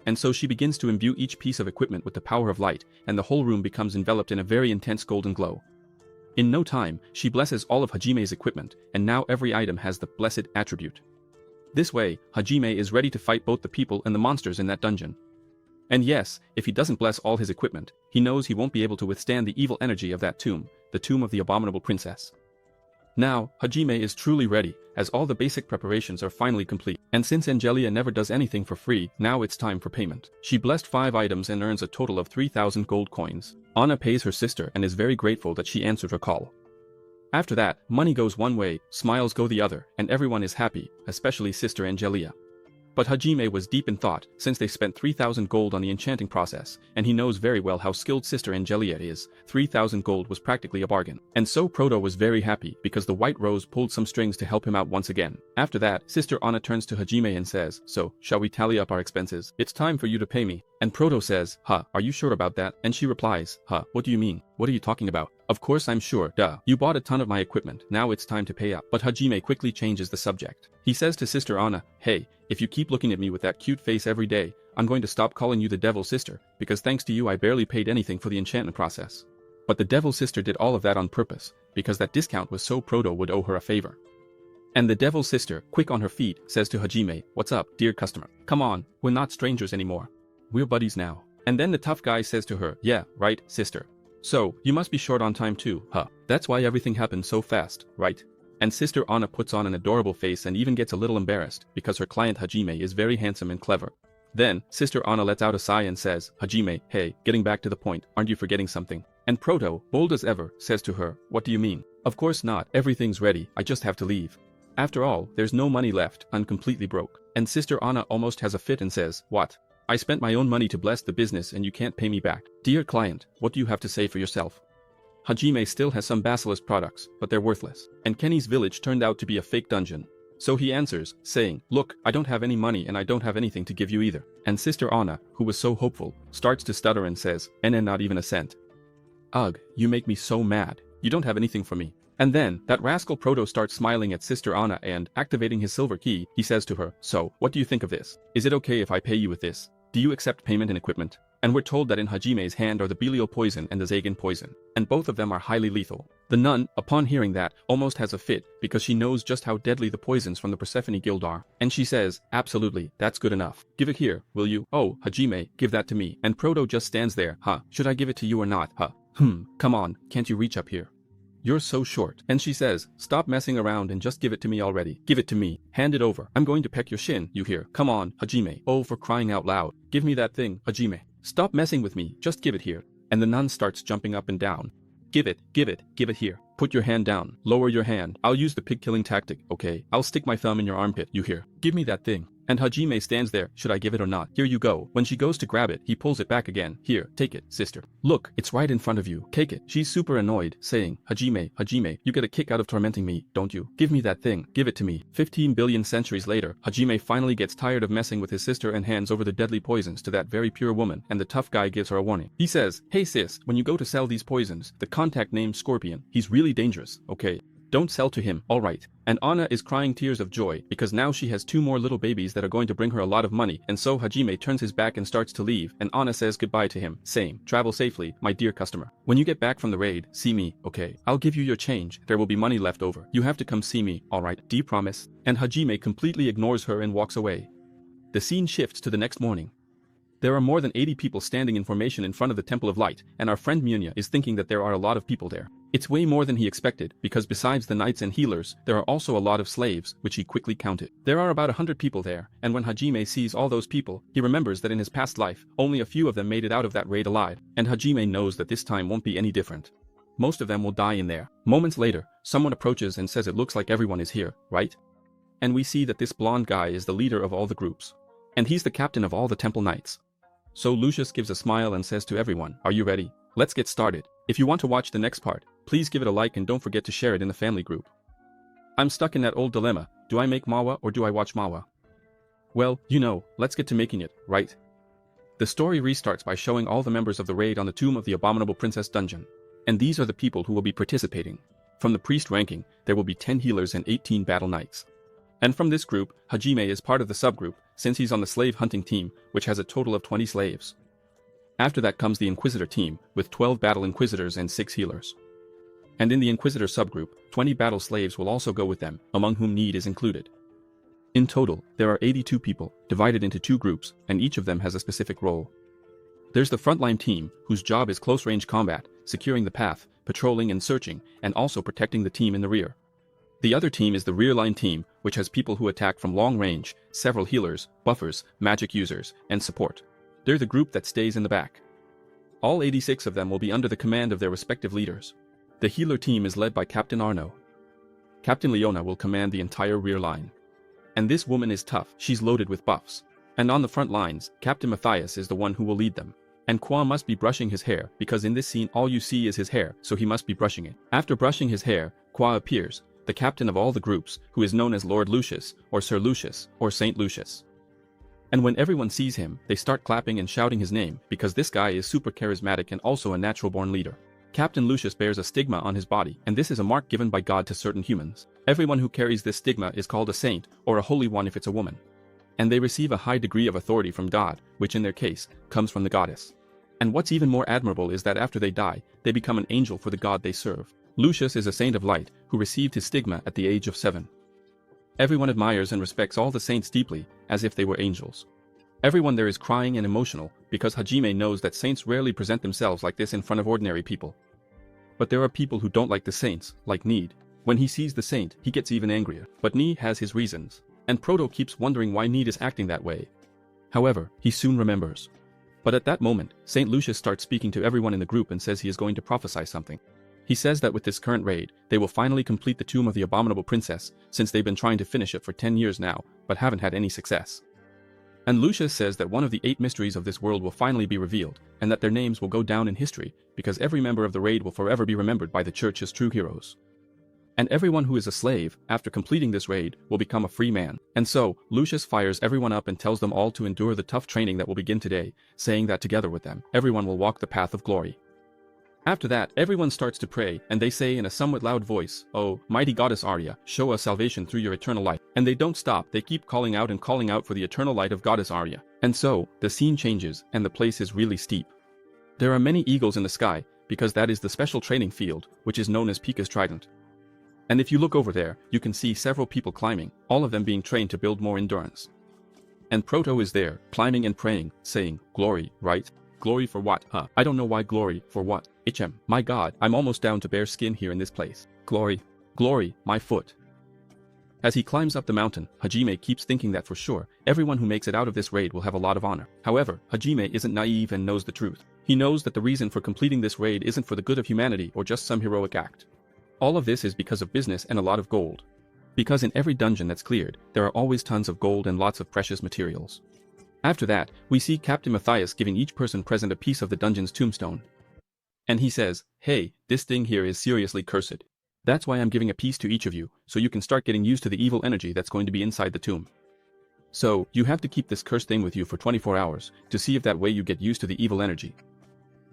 And so she begins to imbue each piece of equipment with the power of light, and the whole room becomes enveloped in a very intense golden glow. In no time, she blesses all of Hajime's equipment, and now every item has the blessed attribute. This way, Hajime is ready to fight both the people and the monsters in that dungeon. And yes, if he doesn't bless all his equipment, he knows he won't be able to withstand the evil energy of that tomb, the tomb of the abominable princess. Now, Hajime is truly ready, as all the basic preparations are finally complete. And since Angelia never does anything for free, now it's time for payment. She blessed 5 items and earns a total of 3,000 gold coins. Anna pays her sister and is very grateful that she answered her call. After that, money goes one way, smiles go the other, and everyone is happy, especially Sister Angelia. But Hajime was deep in thought, since they spent 3,000 gold on the enchanting process, and he knows very well how skilled Sister Angelia is. 3,000 gold was practically a bargain. And so Proto was very happy, because the White Rose pulled some strings to help him out once again. After that, Sister Anna turns to Hajime and says, "So, shall we tally up our expenses? It's time for you to pay me." And Proto says, "Huh, are you sure about that?" And she replies, "Huh, what do you mean? What are you talking about?" "Of course I'm sure, duh. You bought a ton of my equipment, now it's time to pay up." But Hajime quickly changes the subject. He says to Sister Anna, "Hey, if you keep looking at me with that cute face every day, I'm going to stop calling you the Devil Sister, because thanks to you I barely paid anything for the enchantment process." But the Devil Sister did all of that on purpose, because that discount was so Proto would owe her a favor. And the Devil Sister, quick on her feet, says to Hajime, "What's up, dear customer? Come on, we're not strangers anymore. We're buddies now." And then the tough guy says to her, "Yeah, right, sister. So, you must be short on time too, huh? That's why everything happened so fast, right?" And Sister Anna puts on an adorable face and even gets a little embarrassed, because her client Hajime is very handsome and clever. Then, Sister Anna lets out a sigh and says, "Hajime, hey, getting back to the point, aren't you forgetting something?" And Proto, bold as ever, says to her, "What do you mean?" "Of course not, everything's ready, I just have to leave. After all, there's no money left, I'm completely broke." And Sister Anna almost has a fit and says, "What? I spent my own money to bless the business and you can't pay me back. Dear client, what do you have to say for yourself?" Hajime still has some Basilisk products, but they're worthless. And Kenny's village turned out to be a fake dungeon. So he answers, saying, "Look, I don't have any money and I don't have anything to give you either." And Sister Anna, who was so hopeful, starts to stutter and says, "And not even a cent." "Ugh, you make me so mad. You don't have anything for me." And then, that rascal Proto starts smiling at Sister Anna and, activating his silver key, he says to her, "So, what do you think of this? Is it okay if I pay you with this? Do you accept payment in equipment?" And we're told that in Hajime's hand are the Belial poison and the Zagan poison, and both of them are highly lethal. The nun, upon hearing that, almost has a fit, because she knows just how deadly the poisons from the Persephone Guild are. And she says, "Absolutely, that's good enough. Give it here, will you? Oh, Hajime, give that to me." And Proto just stands there, "Huh, should I give it to you or not, huh? Come on, can't you reach up here? You're so short." And she says, "Stop messing around and just give it to me already. Give it to me. Hand it over. I'm going to peck your shin, you hear? Come on, Hajime. Oh, for crying out loud. Give me that thing, Hajime. Stop messing with me, just give it here." And the nun starts jumping up and down. Give it here. Put your hand down, lower your hand. I'll use the pig-killing tactic, okay? I'll stick my thumb in your armpit, you hear? Give me that thing." And Hajime stands there, should I give it or not? Here you go. When she goes to grab it, he pulls it back again. Here, take it, sister. Look, it's right in front of you. Take it. She's super annoyed, saying, Hajime, Hajime, you get a kick out of tormenting me, don't you? Give me that thing. Give it to me. 15 billion centuries later, Hajime finally gets tired of messing with his sister and hands over the deadly poisons to that very pure woman, and the tough guy gives her a warning. He says, hey sis, when you go to sell these poisons, the contact name's Scorpion. He's really dangerous, okay? Don't sell to him, alright. And Anna is crying tears of joy because now she has 2 more little babies that are going to bring her a lot of money, and so Hajime turns his back and starts to leave, and Anna says goodbye to him, saying, travel safely, my dear customer. When you get back from the raid, see me, okay? I'll give you your change, there will be money left over. You have to come see me, alright? Do you promise? And Hajime completely ignores her and walks away. The scene shifts to the next morning. There are more than 80 people standing in formation in front of the Temple of Light, and our friend Munya is thinking that there are a lot of people there. It's way more than he expected, because besides the knights and healers, there are also a lot of slaves, which he quickly counted. There are about 100 people there, and when Hajime sees all those people, he remembers that in his past life, only a few of them made it out of that raid alive, and Hajime knows that this time won't be any different. Most of them will die in there. Moments later, someone approaches and says it looks like everyone is here, right? And we see that this blonde guy is the leader of all the groups. And he's the captain of all the temple knights. So Lucius gives a smile and says to everyone, are you ready? Let's get started. If you want to watch the next part, please give it a like and don't forget to share it in the family group. I'm stuck in that old dilemma, do I make Manhwa or do I watch Manhwa? Well, you know, let's get to making it, right? The story restarts by showing all the members of the raid on the Tomb of the Abominable Princess dungeon. And these are the people who will be participating. From the priest ranking, there will be 10 healers and 18 battle knights. And from this group, Hajime is part of the subgroup, since he's on the slave hunting team, which has a total of 20 slaves. After that comes the Inquisitor team, with 12 battle Inquisitors and 6 healers. And in the Inquisitor subgroup, 20 battle slaves will also go with them, among whom Need is included. In total, there are 82 people, divided into 2 groups, and each of them has a specific role. There's the frontline team, whose job is close-range combat, securing the path, patrolling and searching, and also protecting the team in the rear. The other team is the rear line team, which has people who attack from long range, several healers, buffers, magic users, and support. They're the group that stays in the back. All 86 of them will be under the command of their respective leaders. The healer team is led by Captain Arno. Captain Leona will command the entire rear line. And this woman is tough, she's loaded with buffs. And on the front lines, Captain Matthias is the one who will lead them. And Kwa must be brushing his hair, because in this scene all you see is his hair, so he must be brushing it. After brushing his hair, Kwa appears, the captain of all the groups, who is known as Lord Lucius, or Sir Lucius, or Saint Lucius. And when everyone sees him, they start clapping and shouting his name, because this guy is super charismatic and also a natural-born leader. Captain Lucius bears a stigma on his body, and this is a mark given by God to certain humans. Everyone who carries this stigma is called a saint, or a holy one if it's a woman. And they receive a high degree of authority from God, which in their case, comes from the goddess. And what's even more admirable is that after they die, they become an angel for the god they serve. Lucius is a saint of light, who received his stigma at the age of 7. Everyone admires and respects all the saints deeply, as if they were angels. Everyone there is crying and emotional, because Hajime knows that saints rarely present themselves like this in front of ordinary people. But there are people who don't like the saints, like Need. When he sees the saint, he gets even angrier. But Need has his reasons, and Proto keeps wondering why Need is acting that way. However, he soon remembers. But at that moment, Saint Lucius starts speaking to everyone in the group and says he is going to prophesy something. He says that with this current raid, they will finally complete the Tomb of the Abominable Princess, since they've been trying to finish it for 10 years now, but haven't had any success. And Lucius says that one of the 8 mysteries of this world will finally be revealed, and that their names will go down in history, because every member of the raid will forever be remembered by the church as true heroes. And everyone who is a slave, after completing this raid, will become a free man. And so, Lucius fires everyone up and tells them all to endure the tough training that will begin today, saying that together with them, everyone will walk the path of glory. After that, everyone starts to pray, and they say in a somewhat loud voice, "Oh, mighty goddess Arya, show us salvation through your eternal light." And they don't stop, they keep calling out for the eternal light of goddess Arya. And so, the scene changes, and the place is really steep. There are many eagles in the sky, because that is the special training field, which is known as Pika's Trident. And if you look over there, you can see several people climbing, all of them being trained to build more endurance. And Proto is there, climbing and praying, saying, "Glory, right? Glory for what? Huh? I don't know why glory, for what? Ichem, my god, I'm almost down to bare skin here in this place. Glory. Glory, my foot." As he climbs up the mountain, Hajime keeps thinking that for sure, everyone who makes it out of this raid will have a lot of honor. However, Hajime isn't naive and knows the truth. He knows that the reason for completing this raid isn't for the good of humanity or just some heroic act. All of this is because of business and a lot of gold. because in every dungeon that's cleared, there are always tons of gold and lots of precious materials. After that, we see Captain Matthias giving each person present a piece of the dungeon's tombstone. And he says, hey, this thing here is seriously cursed. That's why I'm giving a piece to each of you, so you can start getting used to the evil energy that's going to be inside the tomb. So, you have to keep this cursed thing with you for 24 hours, to see if that way you get used to the evil energy.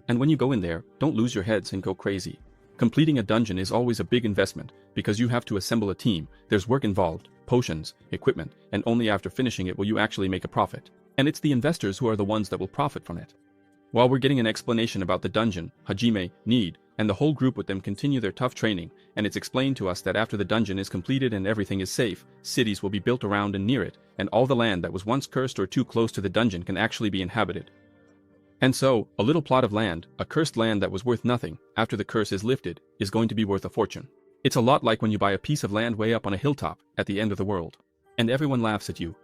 And when you go in there, don't lose your heads and go crazy. Completing a dungeon is always a big investment, because you have to assemble a team, there's work involved, potions, equipment, and only after finishing it will you actually make a profit. And it's the investors who are the ones that will profit from it. While we're getting an explanation about the dungeon, Hajime, Need, and the whole group with them continue their tough training, and it's explained to us that after the dungeon is completed and everything is safe, cities will be built around and near it, and all the land that was once cursed or too close to the dungeon can actually be inhabited. And so, a little plot of land, a cursed land that was worth nothing, after the curse is lifted, is going to be worth a fortune. It's a lot like when you buy a piece of land way up on a hilltop, at the end of the world. And everyone laughs at you.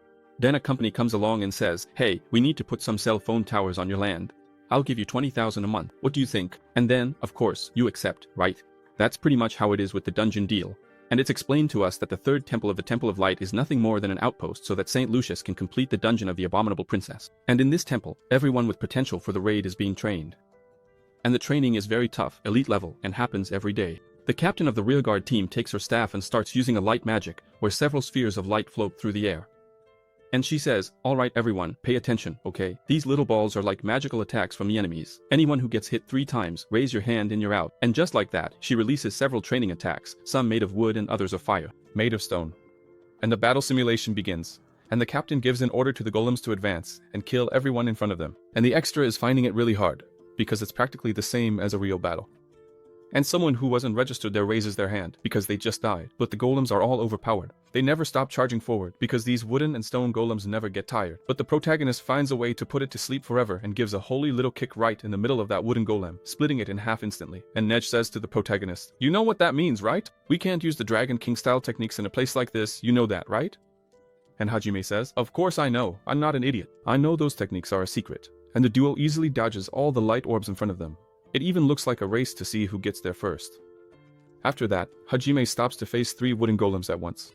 Then a company comes along and says, hey, we need to put some cell phone towers on your land. I'll give you 20,000 a month. What do you think? And then, of course, you accept, right? That's pretty much how it is with the dungeon deal. And it's explained to us that the third temple of the Temple of Light is nothing more than an outpost so that St. Lucius can complete the dungeon of the Abominable Princess. And in this temple, everyone with potential for the raid is being trained. And the training is very tough, elite level, and happens every day. The captain of the rearguard team takes her staff and starts using a light magic, where several spheres of light float through the air. And she says, alright everyone, pay attention, okay? These little balls are like magical attacks from the enemies. Anyone who gets hit 3 times, raise your hand and you're out. And just like that, she releases several training attacks, some made of wood and others of fire, made of stone. And the battle simulation begins. And the captain gives an order to the golems to advance, and kill everyone in front of them. And the extra is finding it really hard, because it's practically the same as a real battle. And someone who wasn't registered there raises their hand, because they just died. But the golems are all overpowered. They never stop charging forward, because these wooden and stone golems never get tired. But the protagonist finds a way to put it to sleep forever and gives a holy little kick right in the middle of that wooden golem, splitting it in half instantly. And Nej says to the protagonist, you know what that means, right? We can't use the Dragon King style techniques in a place like this, you know that, right? And Hajime says, of course I know, I'm not an idiot. I know those techniques are a secret. And the duo easily dodges all the light orbs in front of them. It even looks like a race to see who gets there first. After that, Hajime stops to face 3 wooden golems at once.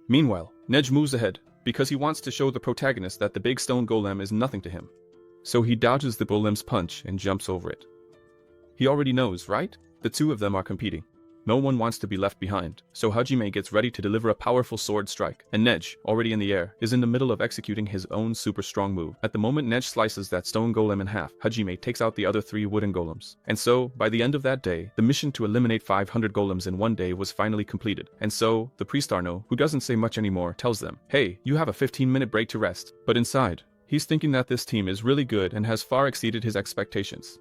Meanwhile, Nej moves ahead, because he wants to show the protagonist that the big stone golem is nothing to him. So he dodges the golem's punch and jumps over it. He already knows, right? The 2 of them are competing. No one wants to be left behind, so Hajime gets ready to deliver a powerful sword strike, and Nej, already in the air, is in the middle of executing his own super strong move. At the moment Nej slices that stone golem in half, Hajime takes out the other 3 wooden golems. And so, by the end of that day, the mission to eliminate 500 golems in one day was finally completed. And so, the priest Arno, who doesn't say much anymore, tells them, hey, you have a 15-minute break to rest. But inside, he's thinking that this team is really good and has far exceeded his expectations.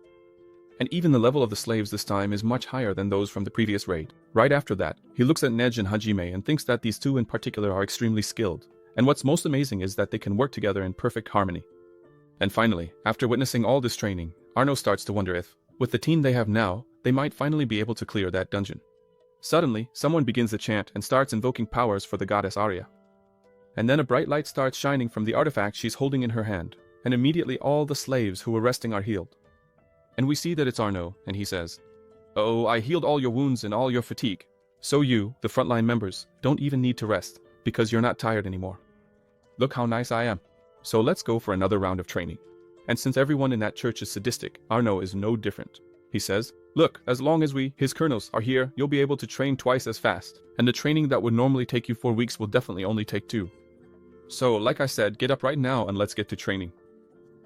And even the level of the slaves this time is much higher than those from the previous raid. Right after that, he looks at Nej and Hajime and thinks that these 2 in particular are extremely skilled. And what's most amazing is that they can work together in perfect harmony. And finally, after witnessing all this training, Arno starts to wonder if, with the team they have now, they might finally be able to clear that dungeon. Suddenly, someone begins the chant and starts invoking powers for the goddess Arya. And then a bright light starts shining from the artifact she's holding in her hand, and immediately all the slaves who were resting are healed. And we see that it's Arno, and he says, oh, I healed all your wounds and all your fatigue. So you, the frontline members, don't even need to rest, because you're not tired anymore. Look how nice I am. So let's go for another round of training. And since everyone in that church is sadistic, Arno is no different. He says, look, as long as we, his colonels, are here, you'll be able to train twice as fast. And the training that would normally take you 4 weeks will definitely only take 2. So, like I said, get up right now and let's get to training.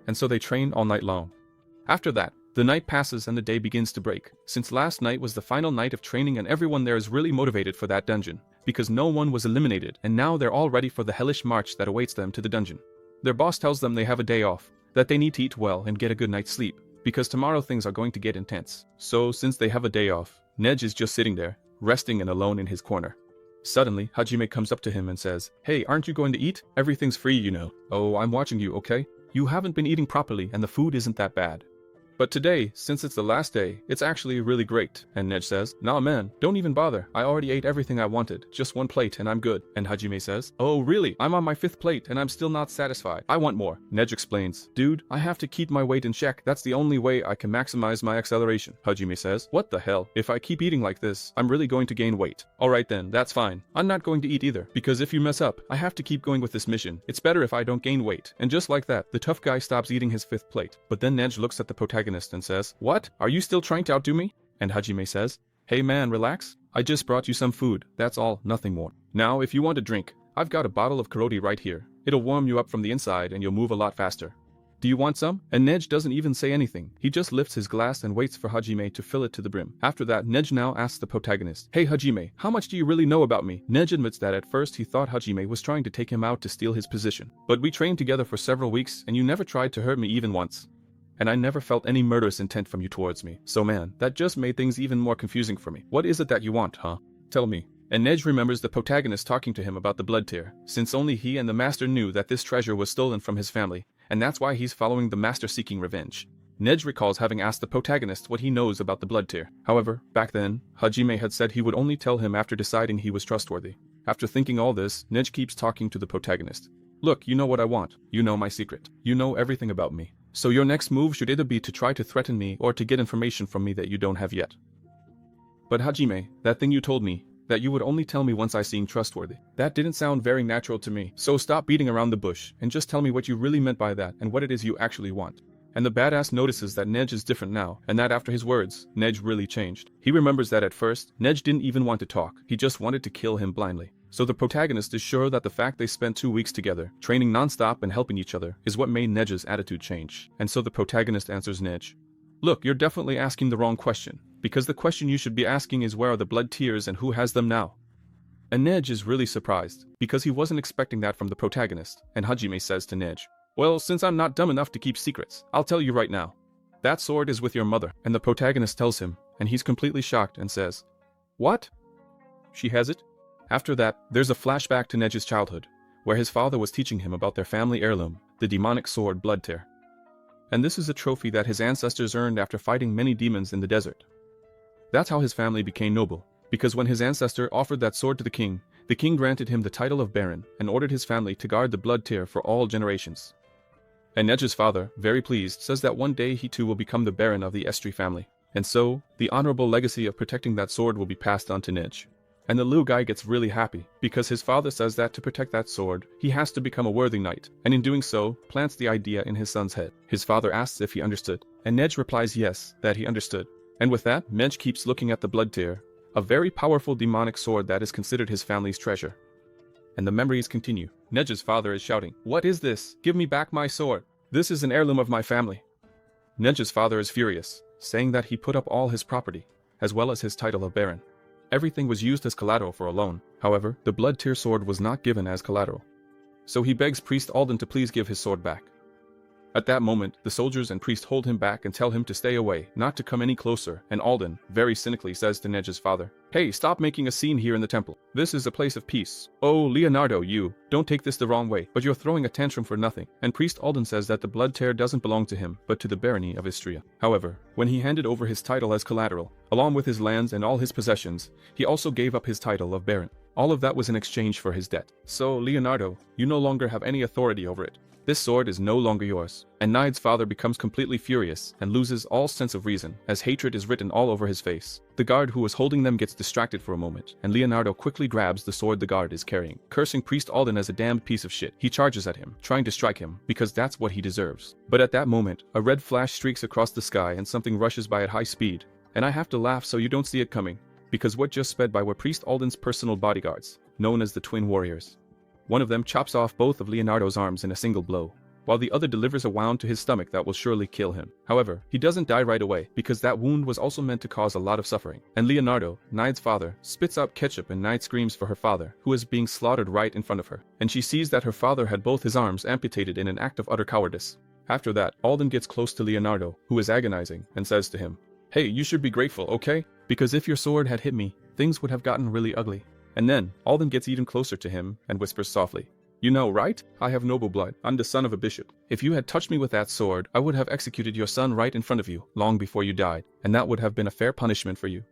And so they train all night long. After that, the night passes and the day begins to break, since last night was the final night of training and everyone there is really motivated for that dungeon, because no one was eliminated and now they're all ready for the hellish march that awaits them to the dungeon. Their boss tells them they have a day off, that they need to eat well and get a good night's sleep, because tomorrow things are going to get intense. So since they have a day off, Nej is just sitting there, resting and alone in his corner. Suddenly, Hajime comes up to him and says, hey, aren't you going to eat? Everything's free, you know. Oh, I'm watching you, okay? You haven't been eating properly and the food isn't that bad. But today, since it's the last day, it's actually really great. And Neji says, nah man, don't even bother. I already ate everything I wanted. Just one plate and I'm good. And Hajime says, oh really? I'm on my 5th plate and I'm still not satisfied. I want more. Neji explains, dude, I have to keep my weight in check. That's the only way I can maximize my acceleration. Hajime says, what the hell? If I keep eating like this, I'm really going to gain weight. Alright then, that's fine. I'm not going to eat either, because if you mess up, I have to keep going with this mission. It's better if I don't gain weight. And just like that, the tough guy stops eating his 5th plate. But then Neji looks at the protagonist and says, what? Are you still trying to outdo me? And Hajime says, hey man, relax. I just brought you some food. That's all, nothing more. Now, if you want a drink, I've got a bottle of karoti right here. It'll warm you up from the inside and you'll move a lot faster. Do you want some? And Neji doesn't even say anything. He just lifts his glass and waits for Hajime to fill it to the brim. After that, Neji now asks the protagonist, hey Hajime, how much do you really know about me? Neji admits that at first he thought Hajime was trying to take him out to steal his position. But we trained together for several weeks and you never tried to hurt me even once. And I never felt any murderous intent from you towards me. So man, that just made things even more confusing for me. What is it that you want, huh? Tell me. And Neji remembers the protagonist talking to him about the blood tear, since only he and the master knew that this treasure was stolen from his family, and that's why he's following the master seeking revenge. Neji recalls having asked the protagonist what he knows about the blood tear. However, back then, Hajime had said he would only tell him after deciding he was trustworthy. After thinking all this, Neji keeps talking to the protagonist. Look, you know what I want. You know my secret. You know everything about me. So your next move should either be to try to threaten me or to get information from me that you don't have yet. But Hajime, that thing you told me, that you would only tell me once I seem trustworthy. That didn't sound very natural to me. So stop beating around the bush and just tell me what you really meant by that and what it is you actually want. And the badass notices that Neji is different now, and that after his words, Neji really changed. He remembers that at first, Neji didn't even want to talk. He just wanted to kill him blindly. So the protagonist is sure that the fact they spent 2 weeks together, training non-stop and helping each other, is what made Neji's attitude change. And so the protagonist answers Neji. Look, you're definitely asking the wrong question. Because the question you should be asking is where are the blood tears and who has them now? And Neji is really surprised, because he wasn't expecting that from the protagonist, and Hajime says to Neji, well, since I'm not dumb enough to keep secrets, I'll tell you right now. That sword is with your mother, and the protagonist tells him, and he's completely shocked and says, what? She has it? After that, there's a flashback to Neji's childhood, where his father was teaching him about their family heirloom, the demonic sword Blood Tear. And this is a trophy that his ancestors earned after fighting many demons in the desert. That's how his family became noble, because when his ancestor offered that sword to the king granted him the title of Baron and ordered his family to guard the blood tear for all generations. And Neji's father, very pleased, says that one day he too will become the Baron of the Estri family, and so, the honorable legacy of protecting that sword will be passed on to Neji. And the little guy gets really happy, because his father says that to protect that sword, he has to become a worthy knight, and in doing so, plants the idea in his son's head. His father asks if he understood, and Neji replies yes, that he understood. And with that, Neji keeps looking at the blood tear, a very powerful demonic sword that is considered his family's treasure. And the memories continue. Neji's father is shouting, what is this? Give me back my sword. This is an heirloom of my family. Neji's father is furious, saying that he put up all his property, as well as his title of Baron. Everything was used as collateral for a loan. However, the blood tear sword was not given as collateral. So he begs Priest Alden to please give his sword back. At that moment, the soldiers and priest hold him back and tell him to stay away, not to come any closer, and Alden, very cynically, says to Neji's father, hey, stop making a scene here in the temple. This is a place of peace. Oh, Leonardo, you, don't take this the wrong way, but you're throwing a tantrum for nothing. And Priest Alden says that the blood tear doesn't belong to him, but to the barony of Istria. However, when he handed over his title as collateral, along with his lands and all his possessions, he also gave up his title of Baron. All of that was in exchange for his debt. So, Leonardo, you no longer have any authority over it. This sword is no longer yours. And Nide's father becomes completely furious and loses all sense of reason, as hatred is written all over his face. The guard who was holding them gets distracted for a moment, and Leonardo quickly grabs the sword the guard is carrying. Cursing Priest Alden as a damned piece of shit, he charges at him, trying to strike him, because that's what he deserves. But at that moment, a red flash streaks across the sky and something rushes by at high speed. And I have to laugh so you don't see it coming, because what just sped by were Priest Alden's personal bodyguards, known as the Twin Warriors. One of them chops off both of Leonardo's arms in a single blow, while the other delivers a wound to his stomach that will surely kill him. However, he doesn't die right away, because that wound was also meant to cause a lot of suffering. And Leonardo, Nide's father, spits out ketchup and Nide screams for her father, who is being slaughtered right in front of her. And she sees that her father had both his arms amputated in an act of utter cowardice. After that, Alden gets close to Leonardo, who is agonizing, and says to him, hey, you should be grateful, okay? Because if your sword had hit me, things would have gotten really ugly. And then, Alden gets even closer to him and whispers softly, You know, right? I have noble blood. I'm the son of a bishop. If you had touched me with that sword, I would have executed your son right in front of you, long before you died, and that would have been a fair punishment for you.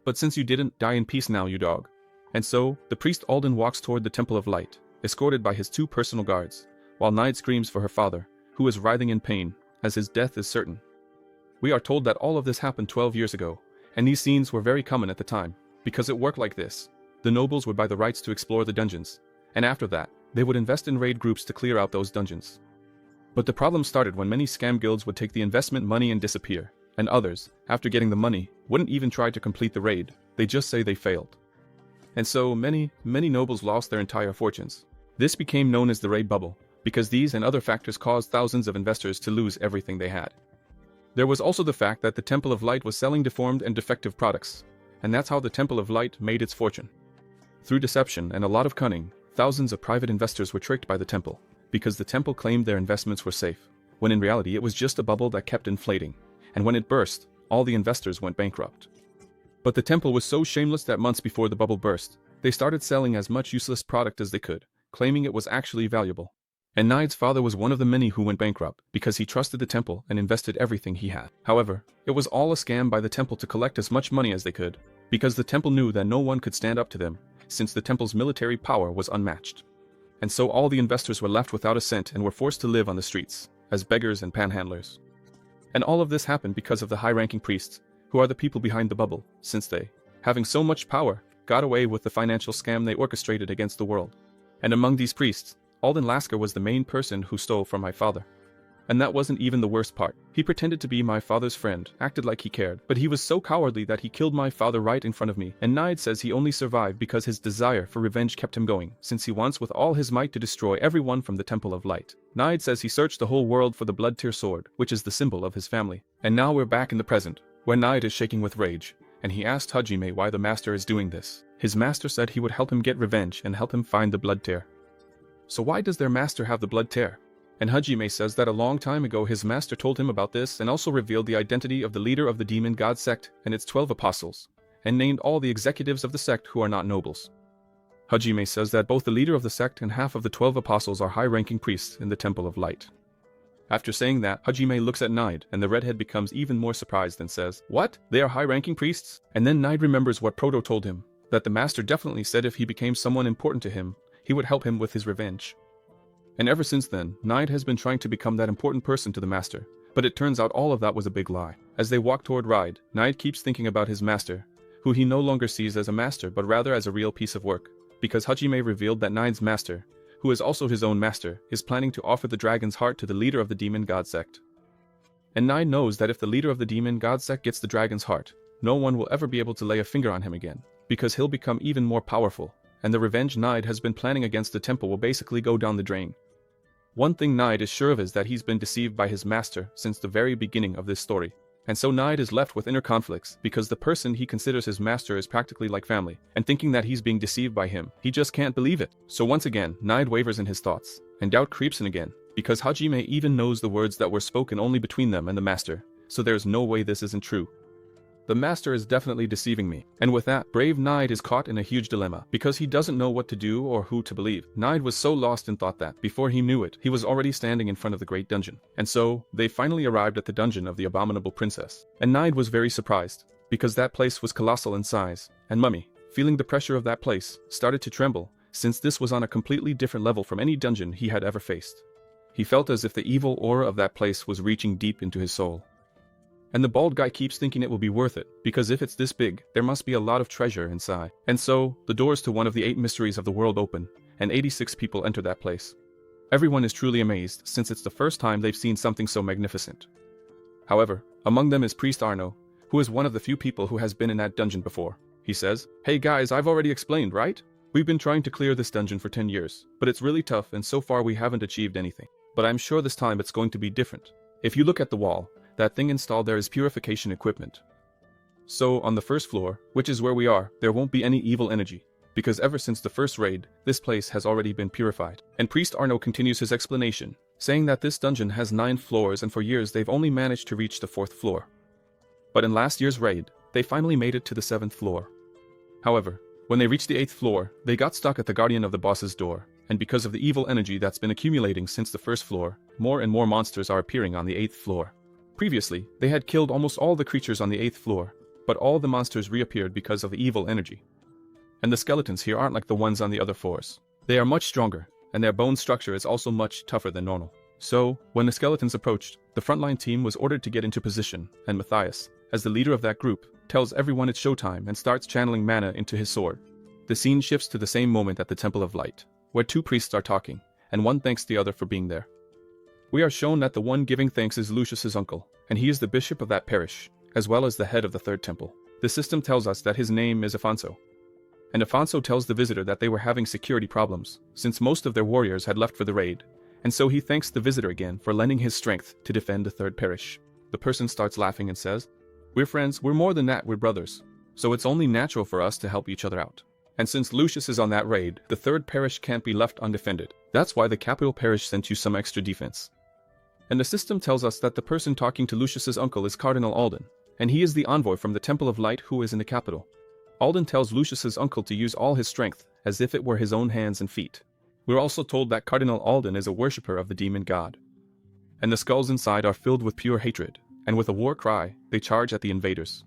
But since you didn't, die in peace now, you dog." And so, the priest Alden walks toward the Temple of Light, escorted by his 2 personal guards, while Nide screams for her father, who is writhing in pain, as his death is certain. We are told that all of this happened 12 years ago, and these scenes were very common at the time, because it worked like this. The nobles would buy the rights to explore the dungeons, and after that, they would invest in raid groups to clear out those dungeons. But the problem started when many scam guilds would take the investment money and disappear, and others, after getting the money, wouldn't even try to complete the raid, they just say they failed. And so many nobles lost their entire fortunes. This became known as the raid bubble, because these and other factors caused thousands of investors to lose everything they had. There was also the fact that the Temple of Light was selling deformed and defective products, and that's how the Temple of Light made its fortune. Through deception and a lot of cunning, thousands of private investors were tricked by the temple, because the temple claimed their investments were safe, when in reality it was just a bubble that kept inflating, and when it burst, all the investors went bankrupt. But the temple was so shameless that months before the bubble burst, they started selling as much useless product as they could, claiming it was actually valuable. And Nide's father was one of the many who went bankrupt, because he trusted the temple and invested everything he had. However, it was all a scam by the temple to collect as much money as they could, because the temple knew that no one could stand up to them, since the temple's military power was unmatched. And so all the investors were left without a cent and were forced to live on the streets, as beggars and panhandlers. And all of this happened because of the high-ranking priests, who are the people behind the bubble, since they, having so much power, got away with the financial scam they orchestrated against the world. And among these priests, Alden Lasker was the main person who stole from my father. And that wasn't even the worst part. He pretended to be my father's friend, acted like he cared, but he was so cowardly that he killed my father right in front of me, and Nide says he only survived because his desire for revenge kept him going, since he wants with all his might to destroy everyone from the Temple of Light. Nide says he searched the whole world for the blood tear sword, which is the symbol of his family. And now we're back in the present, where Nide is shaking with rage, and he asked Hajime why the master is doing this. His master said he would help him get revenge and help him find the blood tear. So why does their master have the blood tear? And Hajime says that a long time ago his master told him about this and also revealed the identity of the leader of the demon god sect and its 12 apostles, and named all the executives of the sect who are not nobles. Hajime says that both the leader of the sect and half of the 12 apostles are high-ranking priests in the Temple of Light. After saying that, Hajime looks at Nide, and the redhead becomes even more surprised and says, "What? They are high-ranking priests?" And then Nide remembers what Proto told him, that the master definitely said if he became someone important to him, he would help him with his revenge. And ever since then, Nide has been trying to become that important person to the master, but it turns out all of that was a big lie. As they walk toward Ride, Nide keeps thinking about his master, who he no longer sees as a master but rather as a real piece of work, because Hajime revealed that Nide's master, who is also his own master, is planning to offer the dragon's heart to the leader of the demon god sect. And Nide knows that if the leader of the demon god sect gets the dragon's heart, no one will ever be able to lay a finger on him again, because he'll become even more powerful, and the revenge Nide has been planning against the temple will basically go down the drain. One thing Nide is sure of is that he's been deceived by his master since the very beginning of this story. And so Nide is left with inner conflicts because the person he considers his master is practically like family, and thinking that he's being deceived by him, he just can't believe it. So once again, Nide wavers in his thoughts, and doubt creeps in again, because Hajime even knows the words that were spoken only between them and the master, so there's no way this isn't true. The master is definitely deceiving me. And with that, brave Nide is caught in a huge dilemma, because he doesn't know what to do or who to believe. Nide was so lost in thought that, before he knew it, he was already standing in front of the great dungeon. And so, they finally arrived at the dungeon of the abominable princess. And Nide was very surprised, because that place was colossal in size, and Mummy, feeling the pressure of that place, started to tremble, since this was on a completely different level from any dungeon he had ever faced. He felt as if the evil aura of that place was reaching deep into his soul. And the bald guy keeps thinking it will be worth it, because if it's this big, there must be a lot of treasure inside. And so, the doors to one of the 8 mysteries of the world open, and 86 people enter that place. Everyone is truly amazed, since it's the first time they've seen something so magnificent. However, among them is Priest Arno, who is one of the few people who has been in that dungeon before. He says, "Hey guys, I've already explained, right? We've been trying to clear this dungeon for 10 years, but it's really tough and so far we haven't achieved anything. But I'm sure this time it's going to be different. If you look at the wall, that thing installed there is purification equipment. So, on the first floor, which is where we are, there won't be any evil energy, because ever since the first raid, this place has already been purified." And Priest Arno continues his explanation, saying that this dungeon has 9 floors and for years they've only managed to reach the 4th floor. But in last year's raid, they finally made it to the 7th floor. However, When they reached the 8th floor, they got stuck at the guardian of the boss's door, and because of the evil energy that's been accumulating since the 1st floor, more and more monsters are appearing on the 8th floor. Previously, they had killed almost all the creatures on the 8th floor, but all the monsters reappeared because of the evil energy. And the skeletons here aren't like the ones on the other floors. They are much stronger, and their bone structure is also much tougher than normal. So, when the skeletons approached, the frontline team was ordered to get into position, and Matthias, as the leader of that group, tells everyone it's showtime and starts channeling mana into his sword. The scene shifts to the same moment at the Temple of Light, where 2 priests are talking, and one thanks the other for being there. We are shown that the one giving thanks is Lucius's uncle, and he is the bishop of that parish, as well as the head of the 3rd temple. The system tells us that his name is Afonso. And Afonso tells the visitor that they were having security problems, since most of their warriors had left for the raid, and so he thanks the visitor again for lending his strength to defend the 3rd parish. The person starts laughing and says, "We're friends, we're more than that, we're brothers. So it's only natural for us to help each other out. And since Lucius is on that raid, the 3rd parish can't be left undefended. That's why the capital parish sent you some extra defense." And the system tells us that the person talking to Lucius's uncle is Cardinal Alden, and he is the envoy from the Temple of Light who is in the capital. Alden tells Lucius's uncle to use all his strength, as if it were his own hands and feet. We're also told that Cardinal Alden is a worshipper of the demon god. And the skulls inside are filled with pure hatred, and with a war cry, they charge at the invaders.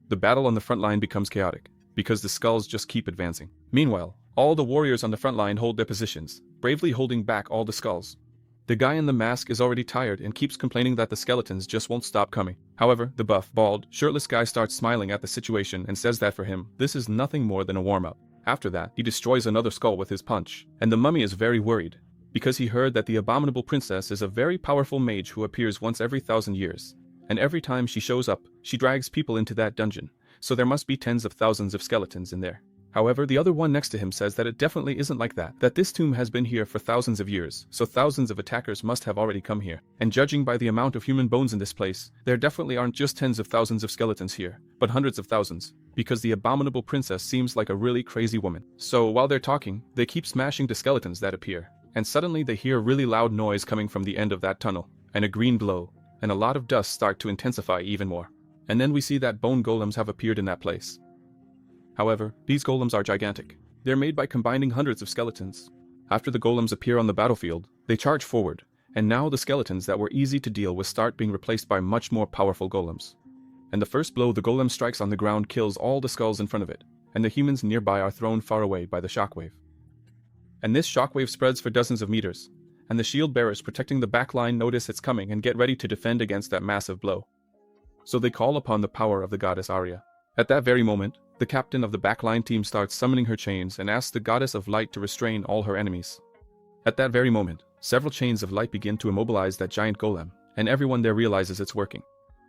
The battle on the front line becomes chaotic, because the skulls just keep advancing. Meanwhile, all the warriors on the front line hold their positions, bravely holding back all the skulls. The guy in the mask is already tired and keeps complaining that the skeletons just won't stop coming. However, the buff, bald, shirtless guy starts smiling at the situation and says that for him, this is nothing more than a warm-up. After that, he destroys another skull with his punch, and the mummy is very worried, because he heard that the abominable princess is a very powerful mage who appears once every 1,000 years, and every time she shows up, she drags people into that dungeon, so there must be tens of thousands of skeletons in there. However, the other one next to him says that it definitely isn't like that this tomb has been here for thousands of years, so thousands of attackers must have already come here. And judging by the amount of human bones in this place, there definitely aren't just tens of thousands of skeletons here, but hundreds of thousands, because the abominable princess seems like a really crazy woman. So while they're talking, they keep smashing the skeletons that appear, and suddenly they hear a really loud noise coming from the end of that tunnel, and a green glow, and a lot of dust start to intensify even more. And then we see that bone golems have appeared in that place. However, these golems are gigantic. They're made by combining hundreds of skeletons. After the golems appear on the battlefield, they charge forward, and now the skeletons that were easy to deal with start being replaced by much more powerful golems. And the first blow the golem strikes on the ground kills all the skulls in front of it, and the humans nearby are thrown far away by the shockwave. And this shockwave spreads for dozens of meters, and the shield bearers protecting the back line notice it's coming and get ready to defend against that massive blow. So they call upon the power of the goddess Arya. At that very moment, the captain of the backline team starts summoning her chains and asks the goddess of light to restrain all her enemies. At that very moment, several chains of light begin to immobilize that giant golem, and everyone there realizes it's working.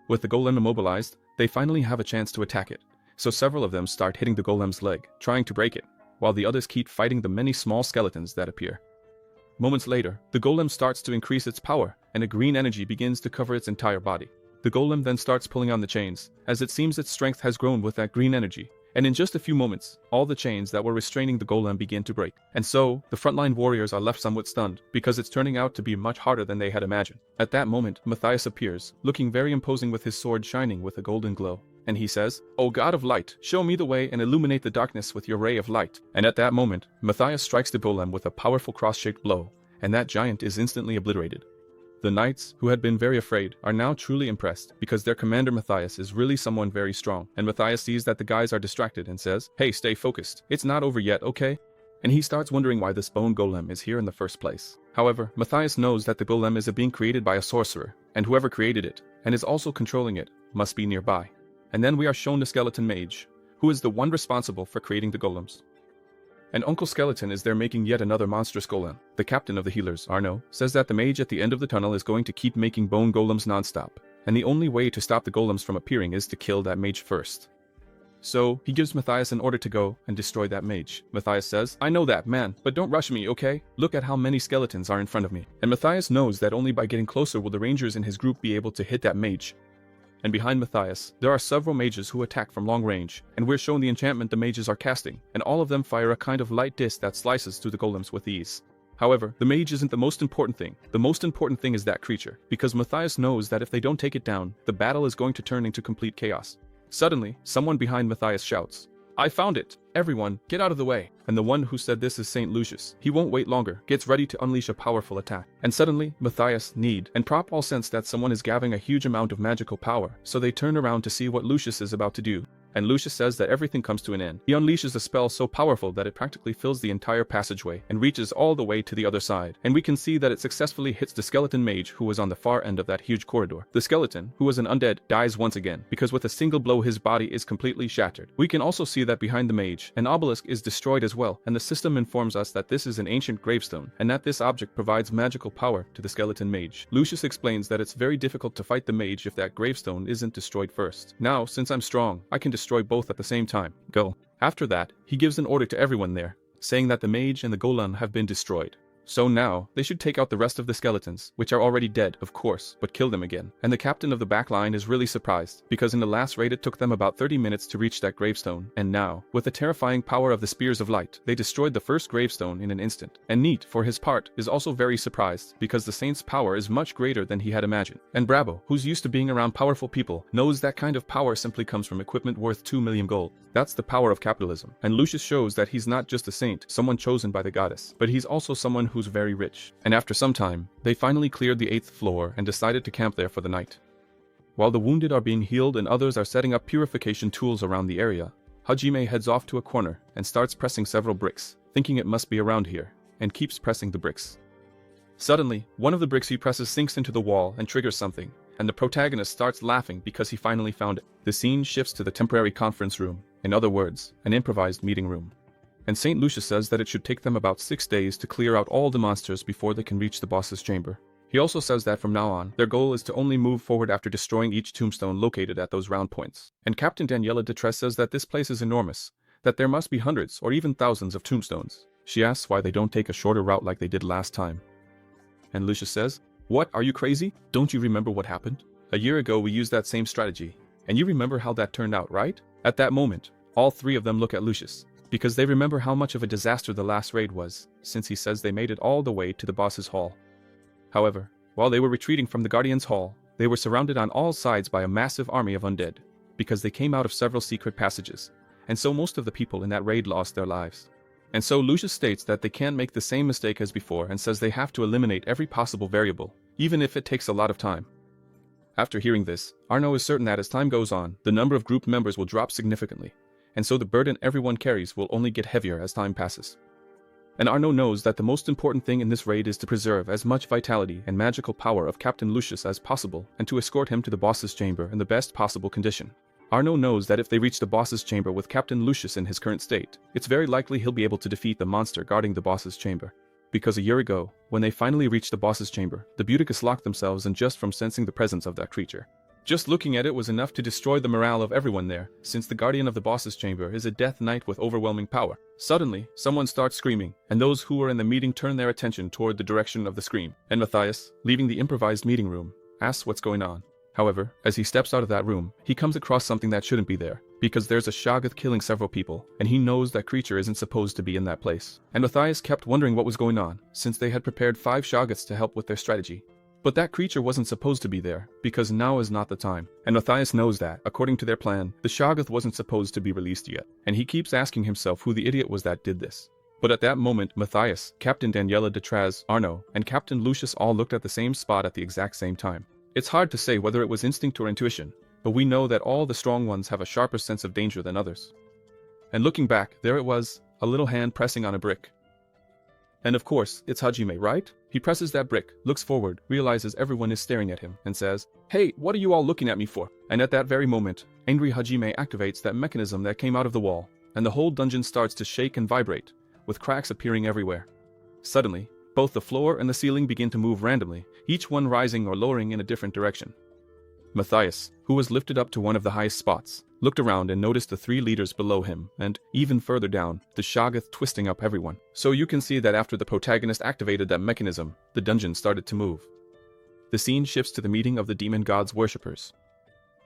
With the golem immobilized, they finally have a chance to attack it, so several of them start hitting the golem's leg, trying to break it, while the others keep fighting the many small skeletons that appear. Moments later, the golem starts to increase its power, and a green energy begins to cover its entire body. The golem then starts pulling on the chains, as it seems its strength has grown with that green energy, and in just a few moments, all the chains that were restraining the golem begin to break. And so, the frontline warriors are left somewhat stunned, because it's turning out to be much harder than they had imagined. At that moment, Matthias appears, looking very imposing with his sword shining with a golden glow. And he says, "O God of light, show me the way and illuminate the darkness with your ray of light." And at that moment, Matthias strikes the golem with a powerful cross-shaped blow, and that giant is instantly obliterated. The knights, who had been very afraid, are now truly impressed, because their commander Matthias is really someone very strong. And Matthias sees that the guys are distracted and says, "Hey, stay focused. It's not over yet, okay?" And he starts wondering why this bone golem is here in the first place. However, Matthias knows that the golem is a being created by a sorcerer, and whoever created it, and is also controlling it, must be nearby. And then we are shown the skeleton mage, who is the one responsible for creating the golems. And Uncle Skeleton is there making yet another monstrous golem. The captain of the healers, Arno, says that the mage at the end of the tunnel is going to keep making bone golems non-stop, and the only way to stop the golems from appearing is to kill that mage first. So, he gives Matthias an order to go and destroy that mage. Matthias says, "I know that, man, but don't rush me, okay? Look at how many skeletons are in front of me." And Matthias knows that only by getting closer will the rangers in his group be able to hit that mage. And behind Matthias, there are several mages who attack from long range, and we're shown the enchantment the mages are casting, and all of them fire a kind of light disc that slices through the golems with ease. However, the mage isn't the most important thing. The most important thing is that creature, because Matthias knows that if they don't take it down, the battle is going to turn into complete chaos. Suddenly, someone behind Matthias shouts, I found it! Everyone, get out of the way! And the one who said this is Saint Lucius. He won't wait longer, gets ready to unleash a powerful attack. And suddenly, Matthias, Need, and Prop all sense that someone is gathering a huge amount of magical power, so they turn around to see what Lucius is about to do. And Lucius says that everything comes to an end. He unleashes a spell so powerful that it practically fills the entire passageway and reaches all the way to the other side. And we can see that it successfully hits the skeleton mage who was on the far end of that huge corridor. The skeleton, who was an undead, dies once again, because with a single blow his body is completely shattered. We can also see that behind the mage, an obelisk is destroyed as well, and the system informs us that this is an ancient gravestone, and that this object provides magical power to the skeleton mage. Lucius explains that it's very difficult to fight the mage if that gravestone isn't destroyed first. Now, since I'm strong, I can destroy both at the same time. Go. After that, he gives an order to everyone there, saying that the mage and the golem have been destroyed. So now, they should take out the rest of the skeletons, which are already dead, of course, but kill them again. And the captain of the back line is really surprised, because in the last raid it took them about 30 minutes to reach that gravestone, and now, with the terrifying power of the spears of light, they destroyed the first gravestone in an instant. And Neat, for his part, is also very surprised, because the saint's power is much greater than he had imagined. And Brabo, who's used to being around powerful people, knows that kind of power simply comes from equipment worth 2 million gold. That's the power of capitalism. And Lucius shows that he's not just a saint, someone chosen by the goddess, but he's also someone who's very rich. And after some time, they finally cleared the 8th floor and decided to camp there for the night. While the wounded are being healed and others are setting up purification tools around the area, Hajime heads off to a corner and starts pressing several bricks, thinking it must be around here, and keeps pressing the bricks. Suddenly, one of the bricks he presses sinks into the wall and triggers something, and the protagonist starts laughing because he finally found it. The scene shifts to the temporary conference room, in other words, an improvised meeting room. And St. Lucius says that it should take them about 6 days to clear out all the monsters before they can reach the boss's chamber. He also says that from now on, their goal is to only move forward after destroying each tombstone located at those round points. And Captain Daniela Detresse says that this place is enormous, that there must be hundreds or even thousands of tombstones. She asks why they don't take a shorter route like they did last time. And Lucius says, "What, are you crazy? Don't you remember what happened? A year ago we used that same strategy, and you remember how that turned out, right?" At that moment, all three of them look at Lucius, because they remember how much of a disaster the last raid was, since he says they made it all the way to the boss's hall. However, while they were retreating from the Guardian's hall, they were surrounded on all sides by a massive army of undead, because they came out of several secret passages, and so most of the people in that raid lost their lives. And so Lucius states that they can't make the same mistake as before and says they have to eliminate every possible variable, even if it takes a lot of time. After hearing this, Arno is certain that as time goes on, the number of group members will drop significantly, and so the burden everyone carries will only get heavier as time passes. And Arno knows that the most important thing in this raid is to preserve as much vitality and magical power of Captain Lucius as possible and to escort him to the boss's chamber in the best possible condition. Arno knows that if they reach the boss's chamber with Captain Lucius in his current state, it's very likely he'll be able to defeat the monster guarding the boss's chamber. Because a year ago, when they finally reached the boss's chamber, the Buticus locked themselves in just from sensing the presence of that creature. Just looking at it was enough to destroy the morale of everyone there, since the guardian of the boss's chamber is a death knight with overwhelming power. Suddenly, someone starts screaming, and those who were in the meeting turn their attention toward the direction of the scream. And Matthias, leaving the improvised meeting room, asks what's going on. However, as he steps out of that room, he comes across something that shouldn't be there, because there's a Shoggoth killing several people, and he knows that creature isn't supposed to be in that place. And Matthias kept wondering what was going on, since they had prepared 5 Shoggoths to help with their strategy. But that creature wasn't supposed to be there, because now is not the time. And Matthias knows that, according to their plan, the Shoggoth wasn't supposed to be released yet, and he keeps asking himself who the idiot was that did this. But at that moment, Matthias, Captain Daniela Detresse, Arno, and Captain Lucius all looked at the same spot at the exact same time. It's hard to say whether it was instinct or intuition, but we know that all the strong ones have a sharper sense of danger than others. And looking back, there it was, a little hand pressing on a brick. And of course, it's Hajime, right? He presses that brick, looks forward, realizes everyone is staring at him, and says, "Hey, what are you all looking at me for?" And at that very moment, angry Hajime activates that mechanism that came out of the wall, and the whole dungeon starts to shake and vibrate, with cracks appearing everywhere. Suddenly, both the floor and the ceiling begin to move randomly, each one rising or lowering in a different direction. Matthias, who was lifted up to one of the highest spots, looked around and noticed the 3 leaders below him, and, even further down, the Shoggoth twisting up everyone. So you can see that after the protagonist activated that mechanism, the dungeon started to move. The scene shifts to the meeting of the demon god's worshippers.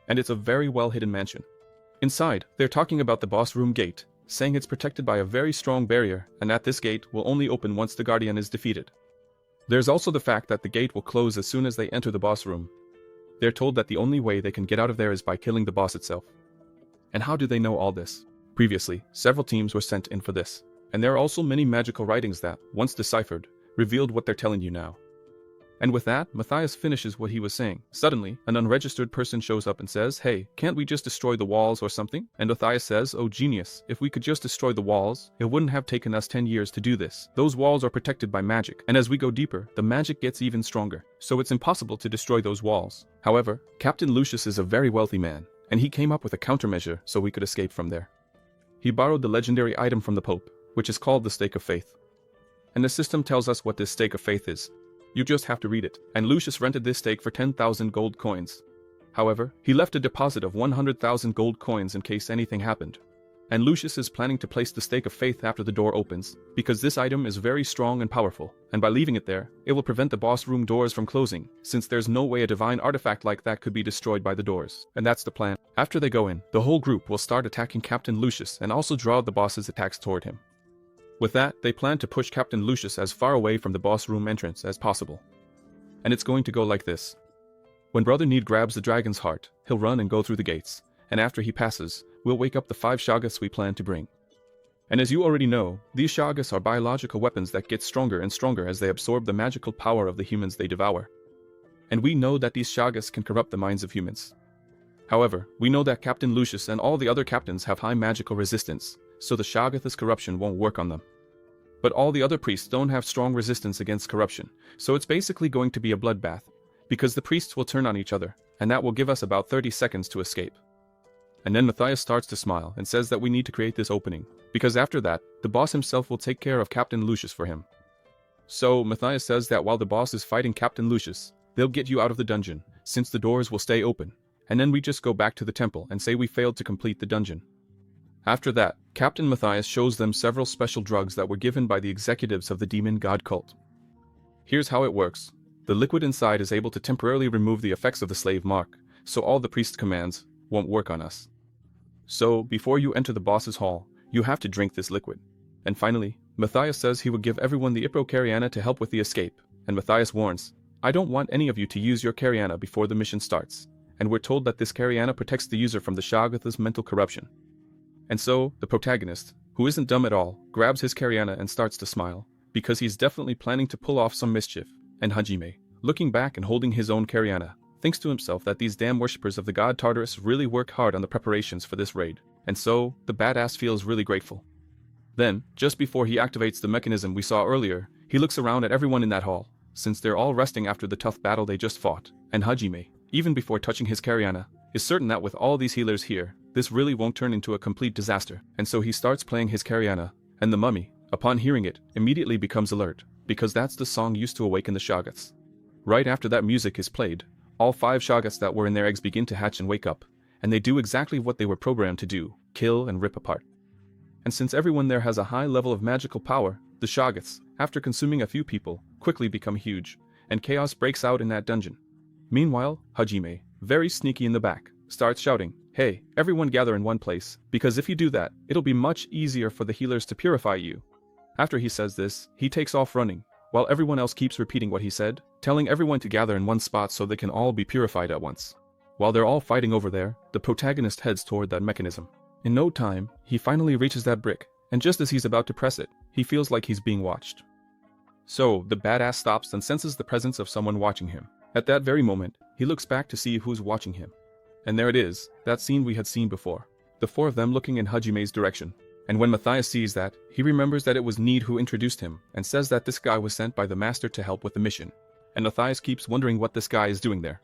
And it's a very well-hidden mansion. Inside, they're talking about the boss room gate, saying it's protected by a very strong barrier, and that this gate will only open once the Guardian is defeated. There's also the fact that the gate will close as soon as they enter the boss room. They're told that the only way they can get out of there is by killing the boss itself. And how do they know all this? Previously, several teams were sent in for this. And there are also many magical writings that, once deciphered, revealed what they're telling you now. And with that, Matthias finishes what he was saying. Suddenly, an unregistered person shows up and says, "Hey, can't we just destroy the walls or something?" And Matthias says, "Oh genius, if we could just destroy the walls, it wouldn't have taken us 10 years to do this. Those walls are protected by magic, and as we go deeper, the magic gets even stronger. So it's impossible to destroy those walls." However, Captain Lucius is a very wealthy man, and he came up with a countermeasure so we could escape from there. He borrowed the legendary item from the Pope, which is called the Stake of Faith. And the system tells us what this Stake of Faith is. You just have to read it. And Lucius rented this stake for 10,000 gold coins. However, he left a deposit of 100,000 gold coins in case anything happened. And Lucius is planning to place the Stake of Faith after the door opens, because this item is very strong and powerful, and by leaving it there, it will prevent the boss room doors from closing, since there's no way a divine artifact like that could be destroyed by the doors. And that's the plan. After they go in, the whole group will start attacking Captain Lucius and also draw the boss's attacks toward him. With that, they plan to push Captain Lucius as far away from the boss room entrance as possible. And it's going to go like this. When Brother Need grabs the dragon's heart, he'll run and go through the gates, and after he passes, we'll wake up the 5 Shagas we plan to bring. And as you already know, these Shagas are biological weapons that get stronger and stronger as they absorb the magical power of the humans they devour. And we know that these Shagas can corrupt the minds of humans. However, we know that Captain Lucius and all the other captains have high magical resistance, so the Shagath's corruption won't work on them. But all the other priests don't have strong resistance against corruption, so it's basically going to be a bloodbath, because the priests will turn on each other, and that will give us about 30 seconds to escape. And then Matthias starts to smile and says that we need to create this opening, because after that, the boss himself will take care of Captain Lucius for him. So Matthias says that while the boss is fighting Captain Lucius, they'll get you out of the dungeon, since the doors will stay open, and then we just go back to the temple and say we failed to complete the dungeon. After that, Captain Matthias shows them several special drugs that were given by the executives of the demon god cult. Here's how it works. The liquid inside is able to temporarily remove the effects of the slave mark, so all the priest's commands won't work on us. So, before you enter the boss's hall, you have to drink this liquid. And finally, Matthias says he will give everyone the Ipro-Cariana to help with the escape, and Matthias warns, "I don't want any of you to use your Cariana before the mission starts," and we're told that this Cariana protects the user from the Shagath's mental corruption. And so, the protagonist, who isn't dumb at all, grabs his Cariana and starts to smile, because he's definitely planning to pull off some mischief, and Hajime, looking back and holding his own Cariana, thinks to himself that these damn worshippers of the god Tartarus really work hard on the preparations for this raid, and so, the badass feels really grateful. Then, just before he activates the mechanism we saw earlier, he looks around at everyone in that hall, since they're all resting after the tough battle they just fought, and Hajime, even before touching his Cariana, is certain that with all these healers here, this really won't turn into a complete disaster, and so he starts playing his Cariana, and the mummy, upon hearing it, immediately becomes alert, because that's the song used to awaken the Shagats. Right after that music is played, all 5 Shagats that were in their eggs begin to hatch and wake up, and they do exactly what they were programmed to do, kill and rip apart. And since everyone there has a high level of magical power, the Shagats, after consuming a few people, quickly become huge, and chaos breaks out in that dungeon. Meanwhile, Hajime, very sneaky in the back, starts shouting, "Hey, everyone gather in one place, because if you do that, it'll be much easier for the healers to purify you." After he says this, he takes off running, while everyone else keeps repeating what he said, telling everyone to gather in one spot so they can all be purified at once. While they're all fighting over there, the protagonist heads toward that mechanism. In no time, he finally reaches that brick, and just as he's about to press it, he feels like he's being watched. So, the badass stops and senses the presence of someone watching him. At that very moment, he looks back to see who's watching him. And there it is, that scene we had seen before. The 4 of them looking in Hajime's direction. And when Matthias sees that, he remembers that it was Need who introduced him, and says that this guy was sent by the master to help with the mission. And Matthias keeps wondering what this guy is doing there.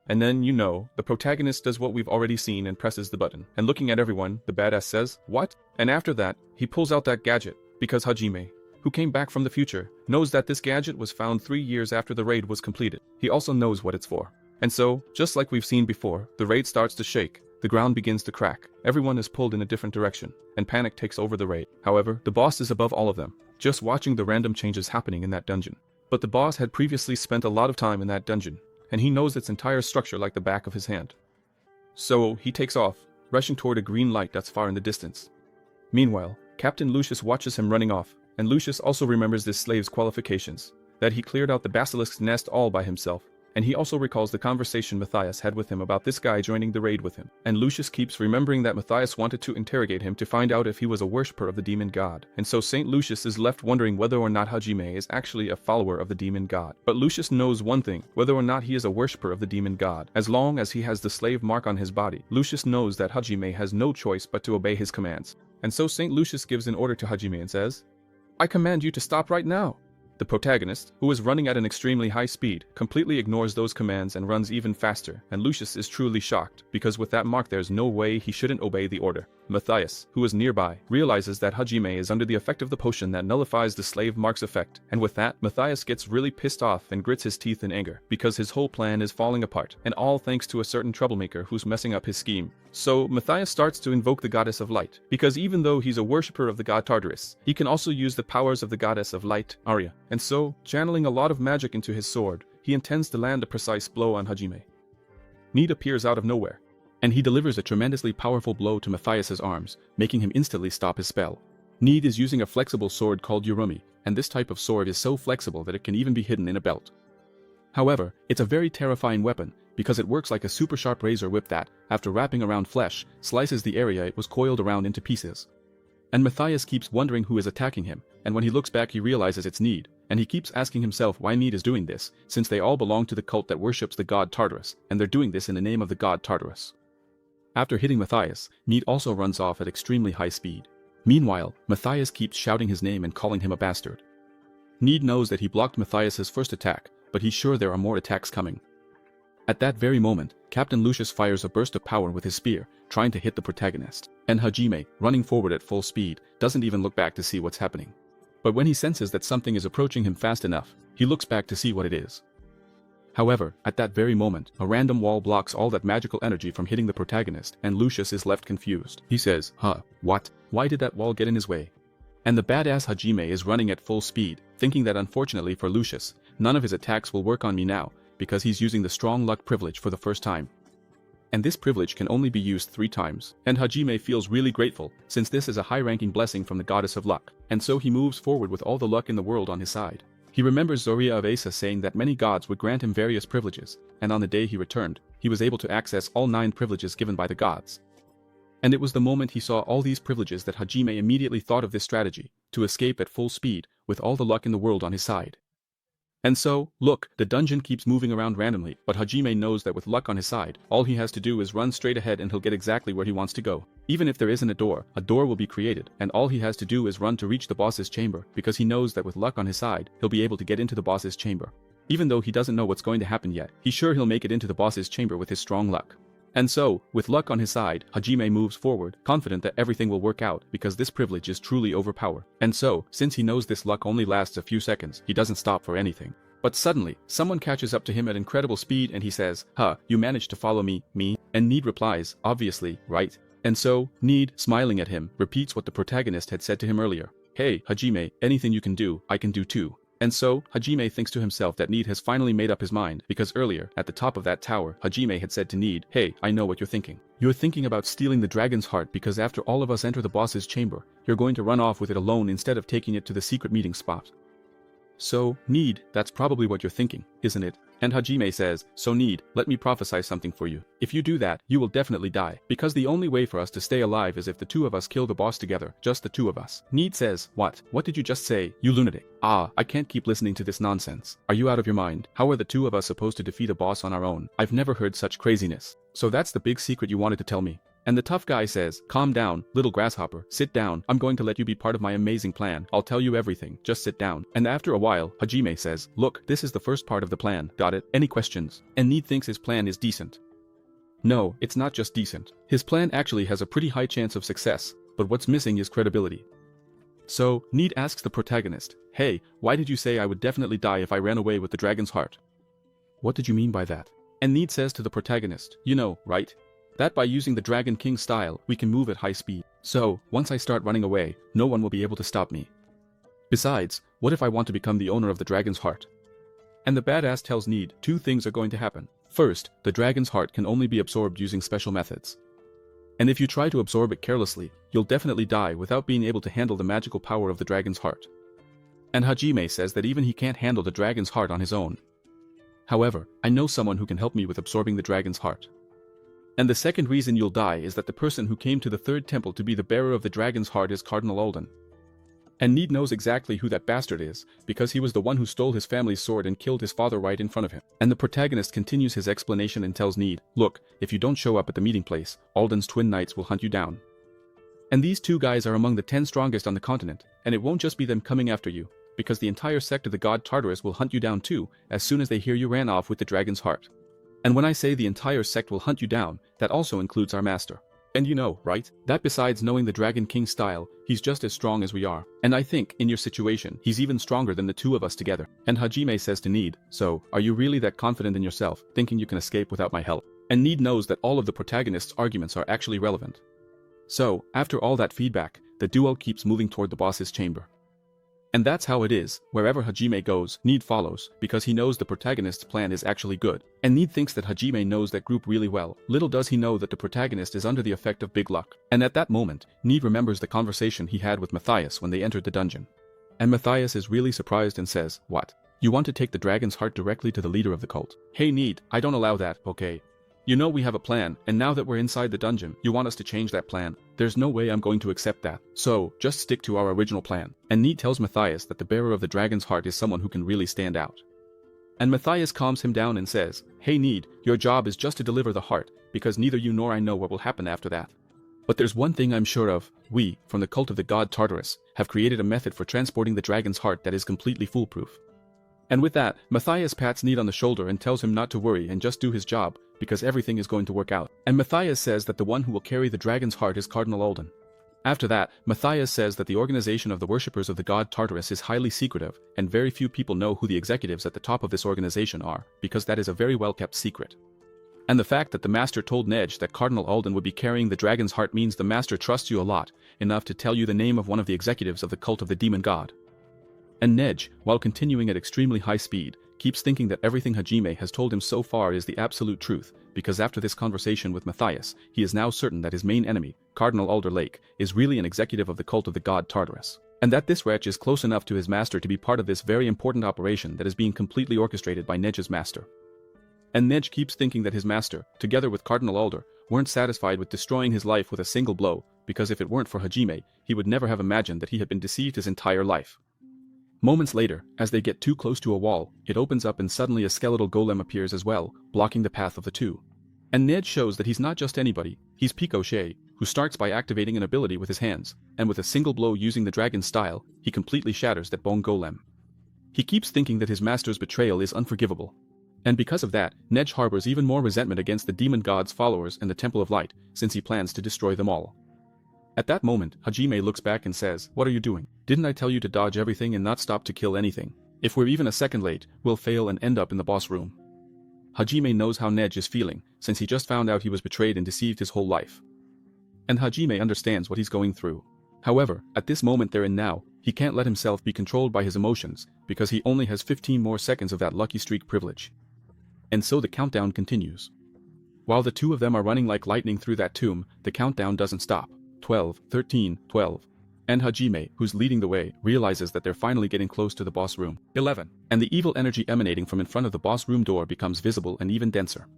And then, the protagonist does what we've already seen and presses the button. And looking at everyone, the badass says, "What?" And after that, he pulls out that gadget, because Hajime, who came back from the future, knows that this gadget was found 3 years after the raid was completed. He also knows what it's for. And so, just like we've seen before, the raid starts to shake, the ground begins to crack, everyone is pulled in a different direction, and panic takes over the raid. However, the boss is above all of them, just watching the random changes happening in that dungeon. But the boss had previously spent a lot of time in that dungeon, and he knows its entire structure like the back of his hand. So, he takes off, rushing toward a green light that's far in the distance. Meanwhile, Captain Lucius watches him running off, and Lucius also remembers this slave's qualifications, that he cleared out the basilisk's nest all by himself, And he also recalls the conversation Matthias had with him about this guy joining the raid with him. And Lucius keeps remembering that Matthias wanted to interrogate him to find out if he was a worshipper of the demon god. And so St. Lucius is left wondering whether or not Hajime is actually a follower of the demon god. But Lucius knows one thing, whether or not he is a worshipper of the demon god. As long as he has the slave mark on his body, Lucius knows that Hajime has no choice but to obey his commands. And so St. Lucius gives an order to Hajime and says, "I command you to stop right now." The protagonist, who is running at an extremely high speed, completely ignores those commands and runs even faster, and Lucius is truly shocked, because with that mark there's no way he shouldn't obey the order. Matthias, who is nearby, realizes that Hajime is under the effect of the potion that nullifies the slave mark's effect, and with that, Matthias gets really pissed off and grits his teeth in anger, because his whole plan is falling apart, and all thanks to a certain troublemaker who's messing up his scheme. So Matthias starts to invoke the goddess of light, because even though he's a worshipper of the god Tartarus, he can also use the powers of the goddess of light, Arya. And so, channeling a lot of magic into his sword, he intends to land a precise blow on Hajime. Need appears out of nowhere, and he delivers a tremendously powerful blow to Matthias's arms, making him instantly stop his spell. Need is using a flexible sword called Yurumi, and this type of sword is so flexible that it can even be hidden in a belt. However, it's a very terrifying weapon, because it works like a super sharp razor whip that, after wrapping around flesh, slices the area it was coiled around into pieces. And Matthias keeps wondering who is attacking him, and when he looks back he realizes it's Need, and he keeps asking himself why Need is doing this, since they all belong to the cult that worships the god Tartarus, and they're doing this in the name of the god Tartarus. After hitting Matthias, Need also runs off at extremely high speed. Meanwhile, Matthias keeps shouting his name and calling him a bastard. Need knows that he blocked Matthias's first attack, but he's sure there are more attacks coming. At that very moment, Captain Lucius fires a burst of power with his spear, trying to hit the protagonist, and Hajime, running forward at full speed, doesn't even look back to see what's happening. But when he senses that something is approaching him fast enough, he looks back to see what it is. However, at that very moment, a random wall blocks all that magical energy from hitting the protagonist, and Lucius is left confused. He says, what? Why did that wall get in his way? And the badass Hajime is running at full speed, thinking that unfortunately for Lucius, none of his attacks will work on me now, because he's using the strong luck privilege for the first time. And this privilege can only be used 3 times, and Hajime feels really grateful, since this is a high-ranking blessing from the goddess of luck, and so he moves forward with all the luck in the world on his side. He remembers Zoria of Asa saying that many gods would grant him various privileges, and on the day he returned, he was able to access all 9 privileges given by the gods. And it was the moment he saw all these privileges that Hajime immediately thought of this strategy, to escape at full speed, with all the luck in the world on his side. And so, look, the dungeon keeps moving around randomly, but Hajime knows that with luck on his side, all he has to do is run straight ahead and he'll get exactly where he wants to go. Even if there isn't a door will be created, and all he has to do is run to reach the boss's chamber, because he knows that with luck on his side, he'll be able to get into the boss's chamber. Even though he doesn't know what's going to happen yet, he's sure he'll make it into the boss's chamber with his strong luck. And so, with luck on his side, Hajime moves forward, confident that everything will work out because this privilege is truly overpowered. And so, since he knows this luck only lasts a few seconds, he doesn't stop for anything. But suddenly, someone catches up to him at incredible speed and he says, you managed to follow me? And Need replies, obviously, right? And so, Need, smiling at him, repeats what the protagonist had said to him earlier. Hey, Hajime, anything you can do, I can do too. And so, Hajime thinks to himself that Need has finally made up his mind, because earlier, at the top of that tower, Hajime had said to Need, hey, I know what you're thinking. You're thinking about stealing the dragon's heart because after all of us enter the boss's chamber, you're going to run off with it alone instead of taking it to the secret meeting spot. So, Need, that's probably what you're thinking, isn't it? And Hajime says, so Need, let me prophesy something for you. If you do that, you will definitely die, because the only way for us to stay alive is if the 2 of us kill the boss together, just the 2 of us. Need says, what? What did you just say, you lunatic? I can't keep listening to this nonsense. Are you out of your mind? How are the 2 of us supposed to defeat a boss on our own? I've never heard such craziness. So that's the big secret you wanted to tell me. And the tough guy says, calm down, little grasshopper, sit down, I'm going to let you be part of my amazing plan, I'll tell you everything, just sit down. And after a while, Hajime says, look, this is the first part of the plan, got it? Any questions? And Need thinks his plan is decent. No, it's not just decent. His plan actually has a pretty high chance of success, but what's missing is credibility. So, Need asks the protagonist, hey, why did you say I would definitely die if I ran away with the dragon's heart? What did you mean by that? And Need says to the protagonist, you know, right? That by using the Dragon King style, we can move at high speed. So, once I start running away, no one will be able to stop me. Besides, what if I want to become the owner of the dragon's heart? And the badass tells Need 2 things are going to happen. First, the dragon's heart can only be absorbed using special methods. And if you try to absorb it carelessly, you'll definitely die without being able to handle the magical power of the dragon's heart. And Hajime says that even he can't handle the dragon's heart on his own. However, I know someone who can help me with absorbing the dragon's heart. And the second reason you'll die is that the person who came to the third temple to be the bearer of the dragon's heart is Cardinal Alden. And Need knows exactly who that bastard is, because he was the one who stole his family's sword and killed his father right in front of him. And the protagonist continues his explanation and tells Need, look, if you don't show up at the meeting place, Alden's twin knights will hunt you down. And these two guys are among the 10 strongest on the continent, and it won't just be them coming after you, because the entire sect of the god Tartarus will hunt you down too, as soon as they hear you ran off with the dragon's heart. And when I say the entire sect will hunt you down, that also includes our master. And you know, right, that besides knowing the Dragon King style, he's just as strong as we are. And I think, in your situation, he's even stronger than the two of us together. And Hajime says to Need, so, are you really that confident in yourself, thinking you can escape without my help? And Need knows that all of the protagonist's arguments are actually relevant. So, after all that feedback, the duo keeps moving toward the boss's chamber. And that's how it is, wherever Hajime goes, Need follows, because he knows the protagonist's plan is actually good. And Need thinks that Hajime knows that group really well, little does he know that the protagonist is under the effect of big luck. And at that moment, Need remembers the conversation he had with Matthias when they entered the dungeon. And Matthias is really surprised and says, what? You want to take the dragon's heart directly to the leader of the cult? Hey Need, I don't allow that, okay? You know we have a plan, and now that we're inside the dungeon, you want us to change that plan. There's no way I'm going to accept that. So, just stick to our original plan. And Need tells Matthias that the bearer of the dragon's heart is someone who can really stand out. And Matthias calms him down and says, hey Need, your job is just to deliver the heart, because neither you nor I know what will happen after that. But there's one thing I'm sure of, we, from the cult of the god Tartarus, have created a method for transporting the dragon's heart that is completely foolproof. And with that, Matthias pats Need on the shoulder and tells him not to worry and just do his job, because everything is going to work out. And Matthias says that the one who will carry the dragon's heart is Cardinal Alden. After that, Matthias says that the organization of the worshippers of the god Tartarus is highly secretive, and very few people know who the executives at the top of this organization are, because that is a very well-kept secret. And the fact that the master told Nej that Cardinal Alden would be carrying the dragon's heart means the master trusts you a lot, enough to tell you the name of one of the executives of the cult of the demon god. And Nej, while continuing at extremely high speed, keeps thinking that everything Hajime has told him so far is the absolute truth, because after this conversation with Matthias, he is now certain that his main enemy, Cardinal Alder Lake, is really an executive of the cult of the god Tartarus. And that this wretch is close enough to his master to be part of this very important operation that is being completely orchestrated by Nej's master. And Nej keeps thinking that his master, together with Cardinal Alder, weren't satisfied with destroying his life with a single blow, because if it weren't for Hajime, he would never have imagined that he had been deceived his entire life. Moments later, as they get too close to a wall, it opens up and suddenly a skeletal golem appears as well, blocking the path of the two. And Nej shows that he's not just anybody, he's Pico Shea, who starts by activating an ability with his hands, and with a single blow using the dragon style, he completely shatters that bone golem. He keeps thinking that his master's betrayal is unforgivable. And because of that, Nej harbors even more resentment against the demon god's followers and the Temple of Light, since he plans to destroy them all. At that moment, Hajime looks back and says, what are you doing? Didn't I tell you to dodge everything and not stop to kill anything? If we're even a second late, we'll fail and end up in the boss room. Hajime knows how Nej is feeling, since he just found out he was betrayed and deceived his whole life. And Hajime understands what he's going through. However, at this moment there and now, he can't let himself be controlled by his emotions, because he only has 15 more seconds of that lucky streak privilege. And so the countdown continues. While the two of them are running like lightning through that tomb, the countdown doesn't stop. 12, 13, 12. And Hajime, who's leading the way, realizes that they're finally getting close to the boss room. 11. And the evil energy emanating from in front of the boss room door becomes visible and even denser.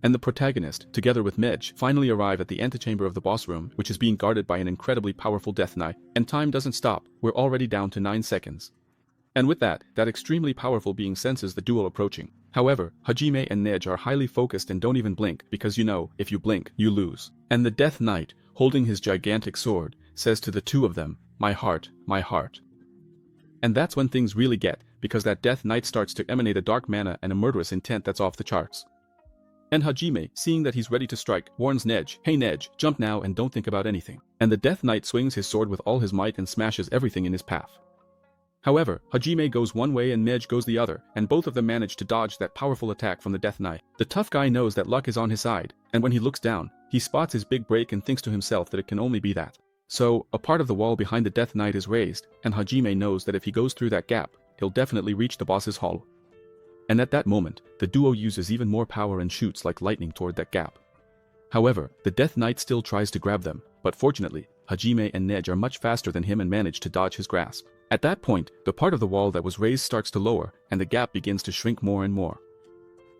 And the protagonist, together with Nej, finally arrive at the antechamber of the boss room, which is being guarded by an incredibly powerful death knight. And time doesn't stop, we're already down to 9 seconds. And with that extremely powerful being senses the duel approaching. However, Hajime and Nej are highly focused and don't even blink, because you know, if you blink, you lose. And the death knight, holding his gigantic sword, says to the two of them, my heart, my heart. And that's when things really get, because that death knight starts to emanate a dark mana and a murderous intent that's off the charts. And Hajime, seeing that he's ready to strike, warns Nej, hey Nej, jump now and don't think about anything. And the death knight swings his sword with all his might and smashes everything in his path. However, Hajime goes one way and Nej goes the other, and both of them manage to dodge that powerful attack from the death knight. The tough guy knows that luck is on his side, and when he looks down, he spots his big break and thinks to himself that it can only be that. So, a part of the wall behind the death knight is raised, and Hajime knows that if he goes through that gap, he'll definitely reach the boss's hall. And at that moment, the duo uses even more power and shoots like lightning toward that gap. However, the death knight still tries to grab them, but fortunately, Hajime and Nej are much faster than him and manage to dodge his grasp. At that point, the part of the wall that was raised starts to lower, and the gap begins to shrink more and more.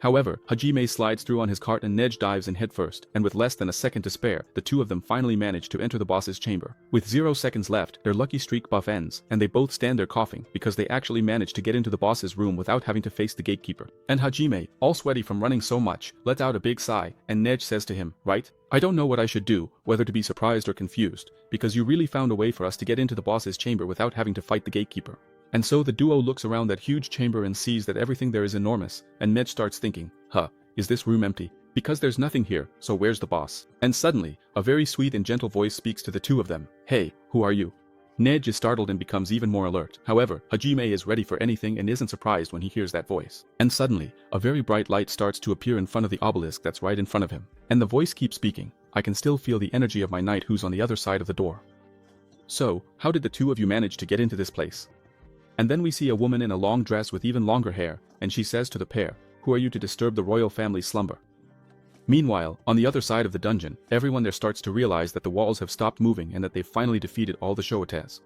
However, Hajime slides through on his cart and Nej dives in headfirst, and with less than a second to spare, the two of them finally manage to enter the boss's chamber. With 0 seconds left, their lucky streak buff ends, and they both stand there coughing because they actually managed to get into the boss's room without having to face the gatekeeper. And Hajime, all sweaty from running so much, lets out a big sigh, and Nej says to him, "Right? I don't know what I should do, whether to be surprised or confused, because you really found a way for us to get into the boss's chamber without having to fight the gatekeeper." And so the duo looks around that huge chamber and sees that everything there is enormous, and Nej starts thinking, is this room empty? Because there's nothing here, so where's the boss? And suddenly, a very sweet and gentle voice speaks to the two of them. "Hey, who are you?" Nej is startled and becomes even more alert. However, Hajime is ready for anything and isn't surprised when he hears that voice. And suddenly, a very bright light starts to appear in front of the obelisk that's right in front of him. And the voice keeps speaking. "I can still feel the energy of my knight who's on the other side of the door. So, how did the two of you manage to get into this place?" And then we see a woman in a long dress with even longer hair, and she says to the pair, "Who are you to disturb the royal family's slumber?" Meanwhile, on the other side of the dungeon, everyone there starts to realize that the walls have stopped moving and that they've finally defeated all the Shoates.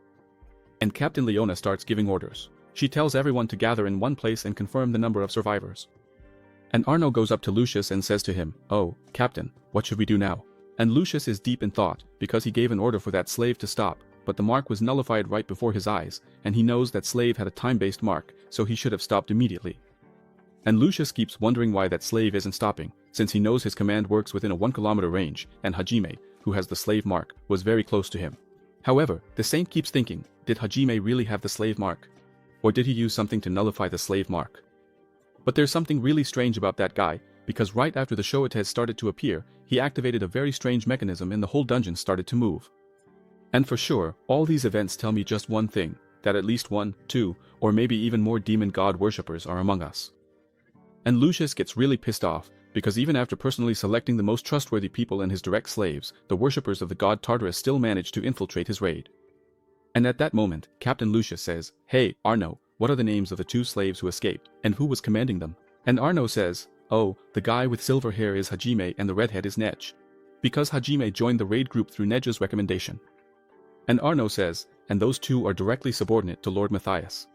And Captain Leona starts giving orders. She tells everyone to gather in one place and confirm the number of survivors. And Arno goes up to Lucius and says to him, "Oh, Captain, what should we do now?" And Lucius is deep in thought, because he gave an order for that slave to stop, but the mark was nullified right before his eyes, and he knows that slave had a time-based mark, so he should have stopped immediately. And Lucius keeps wondering why that slave isn't stopping, since he knows his command works within a 1-kilometer range, and Hajime, who has the slave mark, was very close to him. However, the saint keeps thinking, did Hajime really have the slave mark? Or did he use something to nullify the slave mark? But there's something really strange about that guy, because right after the Shoates started to appear, he activated a very strange mechanism and the whole dungeon started to move. And for sure, all these events tell me just one thing, that at least 1, 2, or maybe even more demon god worshippers are among us. And Lucius gets really pissed off, because even after personally selecting the most trustworthy people and his direct slaves, the worshippers of the god Tartarus still managed to infiltrate his raid. And at that moment, Captain Lucius says, "Hey, Arno, what are the names of the 2 slaves who escaped, and who was commanding them?" And Arno says, "Oh, the guy with silver hair is Hajime and the redhead is Nej. Because Hajime joined the raid group through Nej's recommendation." And Arno says, "And those 2 are directly subordinate to Lord Matthias."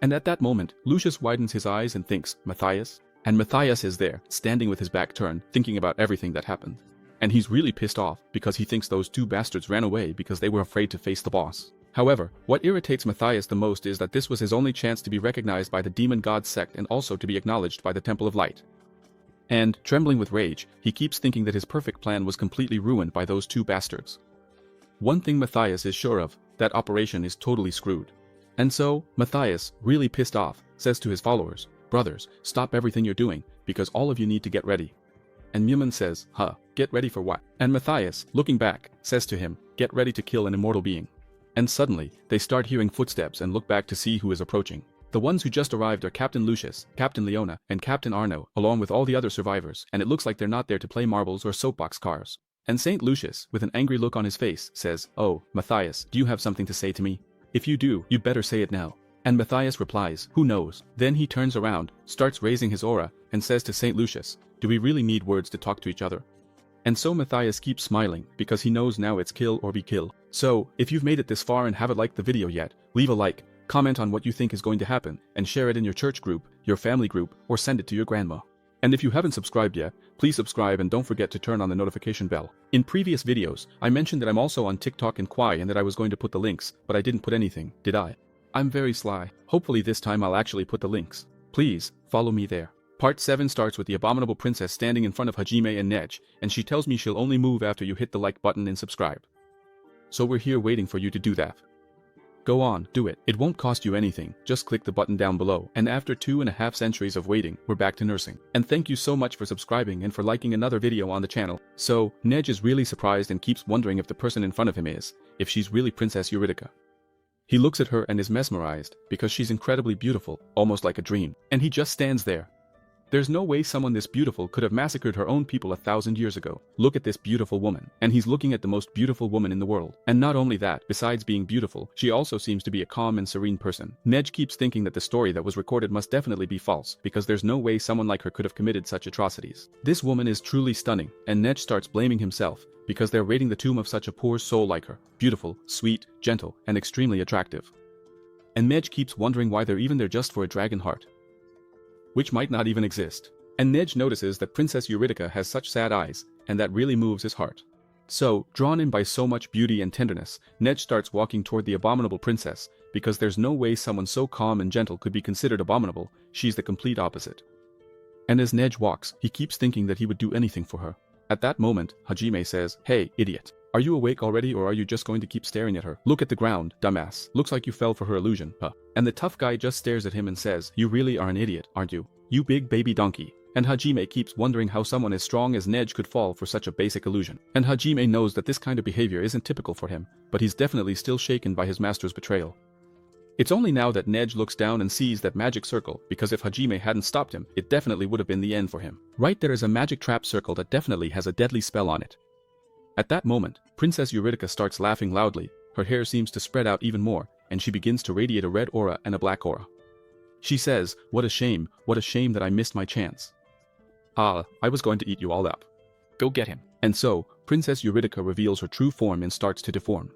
And at that moment, Lucius widens his eyes and thinks, "Matthias?" And Matthias is there, standing with his back turned, thinking about everything that happened. And he's really pissed off, because he thinks those 2 bastards ran away because they were afraid to face the boss. However, what irritates Matthias the most is that this was his only chance to be recognized by the demon god sect and also to be acknowledged by the Temple of Light. And, trembling with rage, he keeps thinking that his perfect plan was completely ruined by those 2 bastards. One thing Matthias is sure of, that operation is totally screwed. And so, Matthias, really pissed off, says to his followers, "Brothers, stop everything you're doing, because all of you need to get ready." And Mumon says, "Get ready for what?" And Matthias, looking back, says to him, "Get ready to kill an immortal being." And suddenly, they start hearing footsteps and look back to see who is approaching. The ones who just arrived are Captain Lucius, Captain Leona, and Captain Arno, along with all the other survivors, and it looks like they're not there to play marbles or soapbox cars. And Saint Lucius, with an angry look on his face, says, "Oh, Matthias, do you have something to say to me? If you do, you'd better say it now." And Matthias replies, "Who knows?" Then he turns around, starts raising his aura, and says to Saint Lucius, "Do we really need words to talk to each other?" And so Matthias keeps smiling, because he knows now it's kill or be killed. So, if you've made it this far and haven't liked the video yet, leave a like, comment on what you think is going to happen, and share it in your church group, your family group, or send it to your grandma. And if you haven't subscribed yet, please subscribe and don't forget to turn on the notification bell. In previous videos, I mentioned that I'm also on TikTok and Kwai and that I was going to put the links, but I didn't put anything, did I? I'm very sly. Hopefully this time I'll actually put the links. Please, follow me there. Part 7 starts with the abominable princess standing in front of Hajime and Nej, and she tells me she'll only move after you hit the like button and subscribe. So we're here waiting for you to do that. Go on, do it. It won't cost you anything, just click the button down below. And after 2.5 centuries of waiting, we're back to nursing. And thank you so much for subscribing and for liking another video on the channel. So, Nej is really surprised and keeps wondering if the person in front of him if she's really Princess Eurydice. He looks at her and is mesmerized, because she's incredibly beautiful, almost like a dream. And he just stands there. There's no way someone this beautiful could have massacred her own people 1,000 years ago. Look at this beautiful woman. And he's looking at the most beautiful woman in the world. And not only that, besides being beautiful, she also seems to be a calm and serene person. Nej keeps thinking that the story that was recorded must definitely be false, because there's no way someone like her could have committed such atrocities. This woman is truly stunning, and Nej starts blaming himself, because they're raiding the tomb of such a poor soul like her. Beautiful, sweet, gentle, and extremely attractive. And Nej keeps wondering why they're even there just for a dragon heart, which might not even exist. And Nej notices that Princess Eurydica has such sad eyes, and that really moves his heart. So, drawn in by so much beauty and tenderness, Nej starts walking toward the abominable princess, because there's no way someone so calm and gentle could be considered abominable. She's the complete opposite. And as Nej walks, he keeps thinking that he would do anything for her. At that moment, Hajime says, "Hey, idiot. Are you awake already, or are you just going to keep staring at her? Look at the ground, dumbass. Looks like you fell for her illusion, huh?" And the tough guy just stares at him and says, "You really are an idiot, aren't you? You big baby donkey." And Hajime keeps wondering how someone as strong as Nej could fall for such a basic illusion. And Hajime knows that this kind of behavior isn't typical for him, but he's definitely still shaken by his master's betrayal. It's only now that Nej looks down and sees that magic circle, because if Hajime hadn't stopped him, it definitely would have been the end for him. Right there is a magic trap circle that definitely has a deadly spell on it. At that moment, Princess Eurydica starts laughing loudly, her hair seems to spread out even more, and she begins to radiate a red aura and a black aura. She says, what a shame that I missed my chance. I was going to eat you all up. Go get him." And so, Princess Eurydica reveals her true form and starts to deform.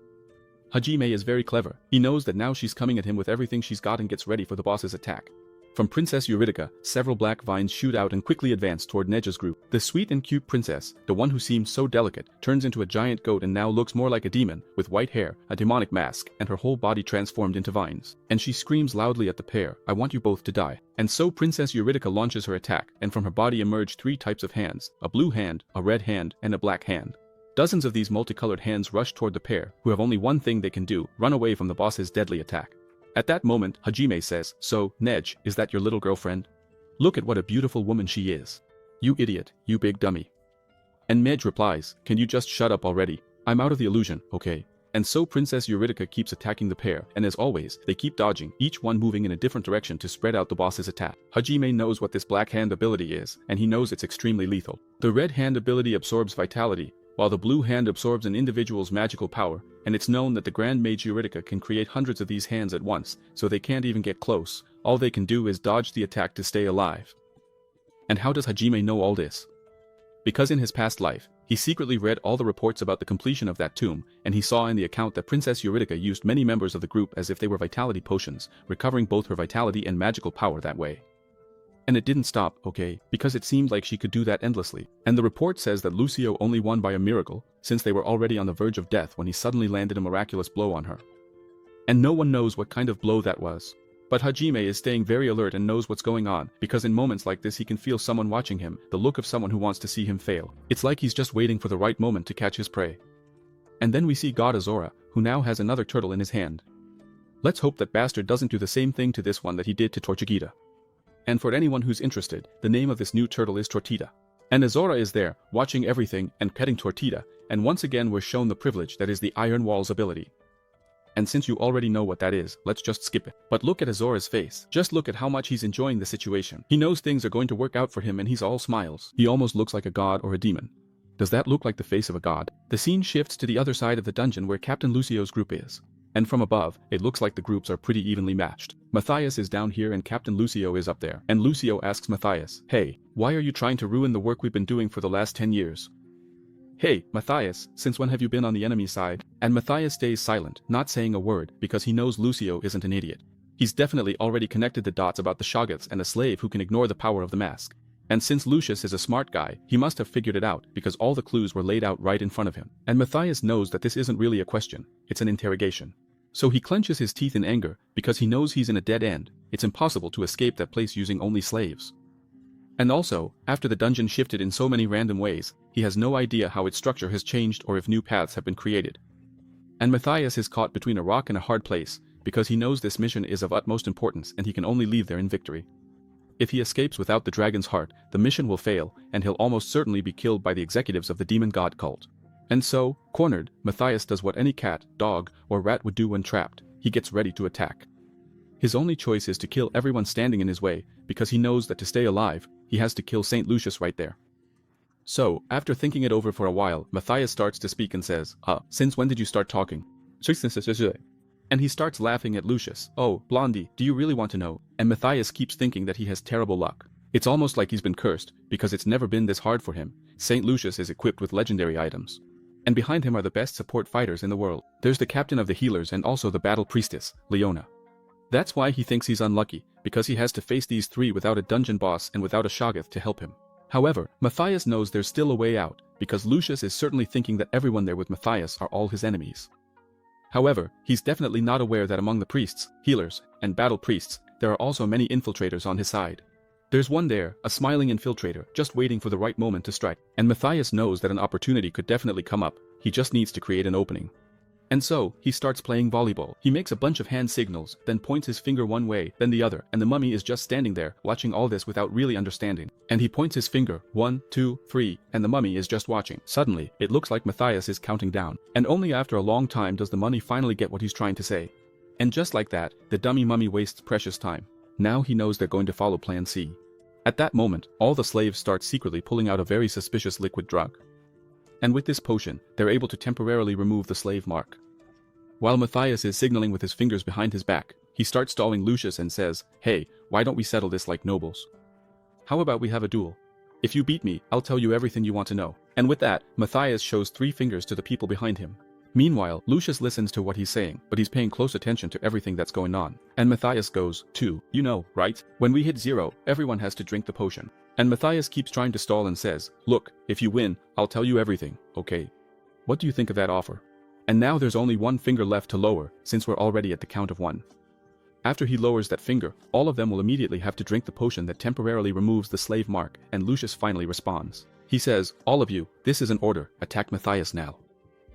Hajime is very clever. He knows that now she's coming at him with everything she's got and gets ready for the boss's attack. From Princess Eurydica, several black vines shoot out and quickly advance toward Nej's group. The sweet and cute princess, the one who seemed so delicate, turns into a giant goat and now looks more like a demon, with white hair, a demonic mask, and her whole body transformed into vines. And she screams loudly at the pair, "I want you both to die." And so Princess Eurydica launches her attack, and from her body emerge 3 types of hands, a blue hand, a red hand, and a black hand. Dozens of these multicolored hands rush toward the pair, who have only one thing they can do, run away from the boss's deadly attack. At that moment, Hajime says, "So, Nej, is that your little girlfriend? Look at what a beautiful woman she is. You idiot, you big dummy." And Nej replies, "Can you just shut up already? I'm out of the illusion, okay?" And so Princess Eurydica keeps attacking the pair, and as always, they keep dodging, each one moving in a different direction to spread out the boss's attack. Hajime knows what this black hand ability is, and he knows it's extremely lethal. The red hand ability absorbs vitality, while the blue hand absorbs an individual's magical power, and it's known that the Grand Mage Eurydica can create hundreds of these hands at once, so they can't even get close. All they can do is dodge the attack to stay alive. And how does Hajime know all this? Because in his past life, he secretly read all the reports about the completion of that tomb, and he saw in the account that Princess Eurydica used many members of the group as if they were vitality potions, recovering both her vitality and magical power that way. And it didn't stop, okay, because it seemed like she could do that endlessly. And the report says that Lucio only won by a miracle, since they were already on the verge of death when he suddenly landed a miraculous blow on her. And no one knows what kind of blow that was. But Hajime is staying very alert and knows what's going on, because in moments like this he can feel someone watching him, the look of someone who wants to see him fail. It's like he's just waiting for the right moment to catch his prey. And then we see God Azora, who now has another turtle in his hand. Let's hope that bastard doesn't do the same thing to this one that he did to Tortuguita. And for anyone who's interested, the name of this new turtle is Tortita. And Azora is there, watching everything and petting Tortita, and once again we're shown the privilege that is the Iron Wall's ability. And since you already know what that is, let's just skip it. But look at Azora's face. Just look at how much he's enjoying the situation. He knows things are going to work out for him and he's all smiles. He almost looks like a god or a demon. Does that look like the face of a god? The scene shifts to the other side of the dungeon where Captain Lucio's group is. And from above, it looks like the groups are pretty evenly matched. Matthias is down here and Captain Lucio is up there. And Lucio asks Matthias, "Hey, why are you trying to ruin the work we've been doing for the last 10 years? Hey, Matthias, since when have you been on the enemy side?" And Matthias stays silent, not saying a word, because he knows Lucio isn't an idiot. He's definitely already connected the dots about the Shoggoths and a slave who can ignore the power of the mask. And since Lucius is a smart guy, he must have figured it out, because all the clues were laid out right in front of him. And Matthias knows that this isn't really a question, it's an interrogation. So he clenches his teeth in anger, because he knows he's in a dead end. It's impossible to escape that place using only slaves. And also, after the dungeon shifted in so many random ways, he has no idea how its structure has changed or if new paths have been created. And Matthias is caught between a rock and a hard place, because he knows this mission is of utmost importance and he can only leave there in victory. If he escapes without the dragon's heart, the mission will fail, and he'll almost certainly be killed by the executives of the demon god cult. And so, cornered, Matthias does what any cat, dog, or rat would do when trapped. He gets ready to attack. His only choice is to kill everyone standing in his way, because he knows that to stay alive, he has to kill St. Lucius right there. So, after thinking it over for a while, Matthias starts to speak and says, "Since when did you start talking?" And he starts laughing at Lucius. "Oh, Blondie, do you really want to know?" And Matthias keeps thinking that he has terrible luck. It's almost like he's been cursed, because it's never been this hard for him. St. Lucius is equipped with legendary items. And behind him are the best support fighters in the world. There's the captain of the healers and also the battle priestess, Leona. That's why he thinks he's unlucky, because he has to face these three without a dungeon boss and without a Shoggoth to help him. However, Matthias knows there's still a way out, because Lucius is certainly thinking that everyone there with Matthias are all his enemies. However, he's definitely not aware that among the priests, healers, and battle priests, there are also many infiltrators on his side. There's one there, a smiling infiltrator, just waiting for the right moment to strike, and Matthias knows that an opportunity could definitely come up, he just needs to create an opening. And so, he starts playing volleyball. He makes a bunch of hand signals, then points his finger one way, then the other, and the mummy is just standing there, watching all this without really understanding. And he points his finger, 1, 2, 3, and the mummy is just watching. Suddenly, it looks like Matthias is counting down, and only after a long time does the mummy finally get what he's trying to say. And just like that, the dummy mummy wastes precious time. Now he knows they're going to follow Plan C. At that moment, all the slaves start secretly pulling out a very suspicious liquid drug. And with this potion, they're able to temporarily remove the slave mark. While Matthias is signaling with his fingers behind his back, he starts stalling Lucius and says, "Hey, why don't we settle this like nobles? How about we have a duel? If you beat me, I'll tell you everything you want to know." And with that, Matthias shows 3 fingers to the people behind him. Meanwhile, Lucius listens to what he's saying, but he's paying close attention to everything that's going on. And Matthias goes, "2, you know, right? When we hit 0, everyone has to drink the potion." And Matthias keeps trying to stall and says, "Look, if you win, I'll tell you everything, okay? What do you think of that offer?" And now there's only 1 finger left to lower, since we're already at the count of 1. After he lowers that finger, all of them will immediately have to drink the potion that temporarily removes the slave mark, and Lucius finally responds. He says, "All of you, this is an order, attack Matthias now."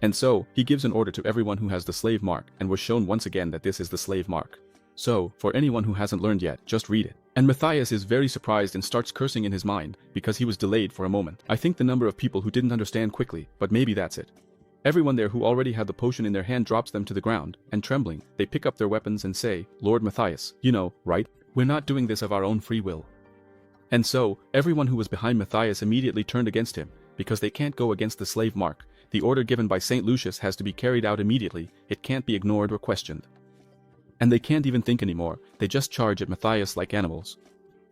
And so, he gives an order to everyone who has the slave mark, and was shown once again that this is the slave mark. So, for anyone who hasn't learned yet, just read it. And Matthias is very surprised and starts cursing in his mind, because he was delayed for a moment. I think the number of people who didn't understand quickly, but maybe that's it. Everyone there who already had the potion in their hand drops them to the ground, and trembling, they pick up their weapons and say, "Lord Matthias, you know, right? We're not doing this of our own free will." And so, everyone who was behind Matthias immediately turned against him, because they can't go against the slave mark. The order given by St. Lucius has to be carried out immediately, it can't be ignored or questioned. And they can't even think anymore, they just charge at Matthias like animals.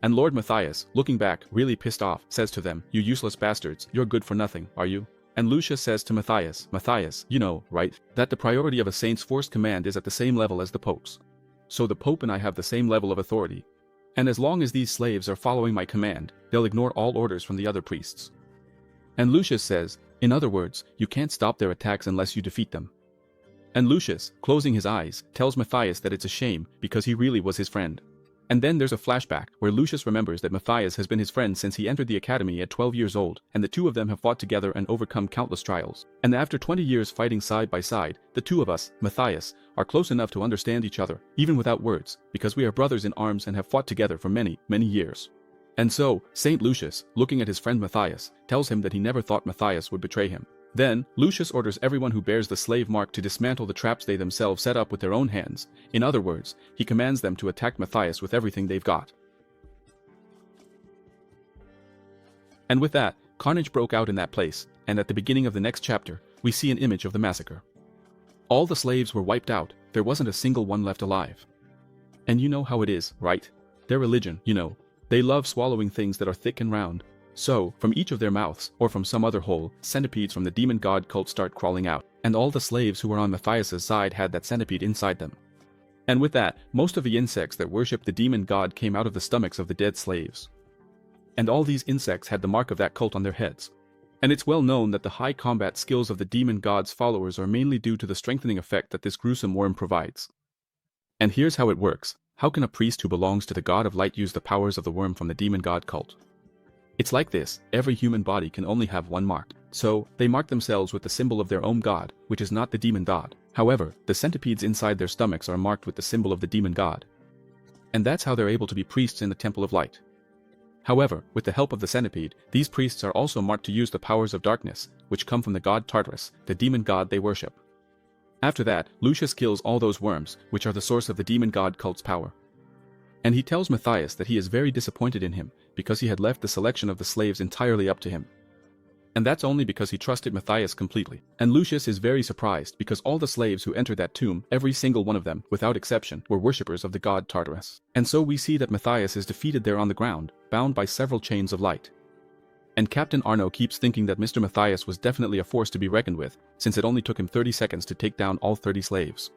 And Lord Matthias, looking back, really pissed off, says to them, "You useless bastards, you're good for nothing, are you?" And Lucius says to Matthias, "Matthias, you know, right, that the priority of a saint's forced command is at the same level as the Pope's. So the Pope and I have the same level of authority. And as long as these slaves are following my command, they'll ignore all orders from the other priests." And Lucius says, "In other words, you can't stop their attacks unless you defeat them." And Lucius, closing his eyes, tells Matthias that it's a shame because he really was his friend. And then there's a flashback where Lucius remembers that Matthias has been his friend since he entered the academy at 12 years old, and the two of them have fought together and overcome countless trials. And after 20 years fighting side by side, the two of us, Matthias, are close enough to understand each other, even without words, because we are brothers in arms and have fought together for many, many years. And so, Saint Lucius, looking at his friend Matthias, tells him that he never thought Matthias would betray him. Then, Lucius orders everyone who bears the slave mark to dismantle the traps they themselves set up with their own hands. In other words, he commands them to attack Matthias with everything they've got. And with that, carnage broke out in that place, and at the beginning of the next chapter, we see an image of the massacre. All the slaves were wiped out, there wasn't a single one left alive. And you know how it is, right? Their religion, you know. They love swallowing things that are thick and round. So, from each of their mouths, or from some other hole, centipedes from the demon god cult start crawling out, and all the slaves who were on Matthias's side had that centipede inside them. And with that, most of the insects that worshipped the demon god came out of the stomachs of the dead slaves. And all these insects had the mark of that cult on their heads. And it's well known that the high combat skills of the demon god's followers are mainly due to the strengthening effect that this gruesome worm provides. And here's how it works. How can a priest who belongs to the god of light use the powers of the worm from the demon god cult? It's like this, every human body can only have one mark, so they mark themselves with the symbol of their own god, which is not the demon god. However, the centipedes inside their stomachs are marked with the symbol of the demon god. And that's how they're able to be priests in the Temple of Light. However, with the help of the centipede, these priests are also marked to use the powers of darkness, which come from the god Tartarus, the demon god they worship. After that, Lucius kills all those worms, which are the source of the demon god cult's power. And he tells Matthias that he is very disappointed in him, because he had left the selection of the slaves entirely up to him. And that's only because he trusted Matthias completely. And Lucius is very surprised because all the slaves who entered that tomb, every single one of them, without exception, were worshippers of the god Tartarus. And so we see that Matthias is defeated there on the ground, bound by several chains of light. And Captain Arno keeps thinking that Mr. Matthias was definitely a force to be reckoned with, since it only took him 30 seconds to take down all 30 slaves.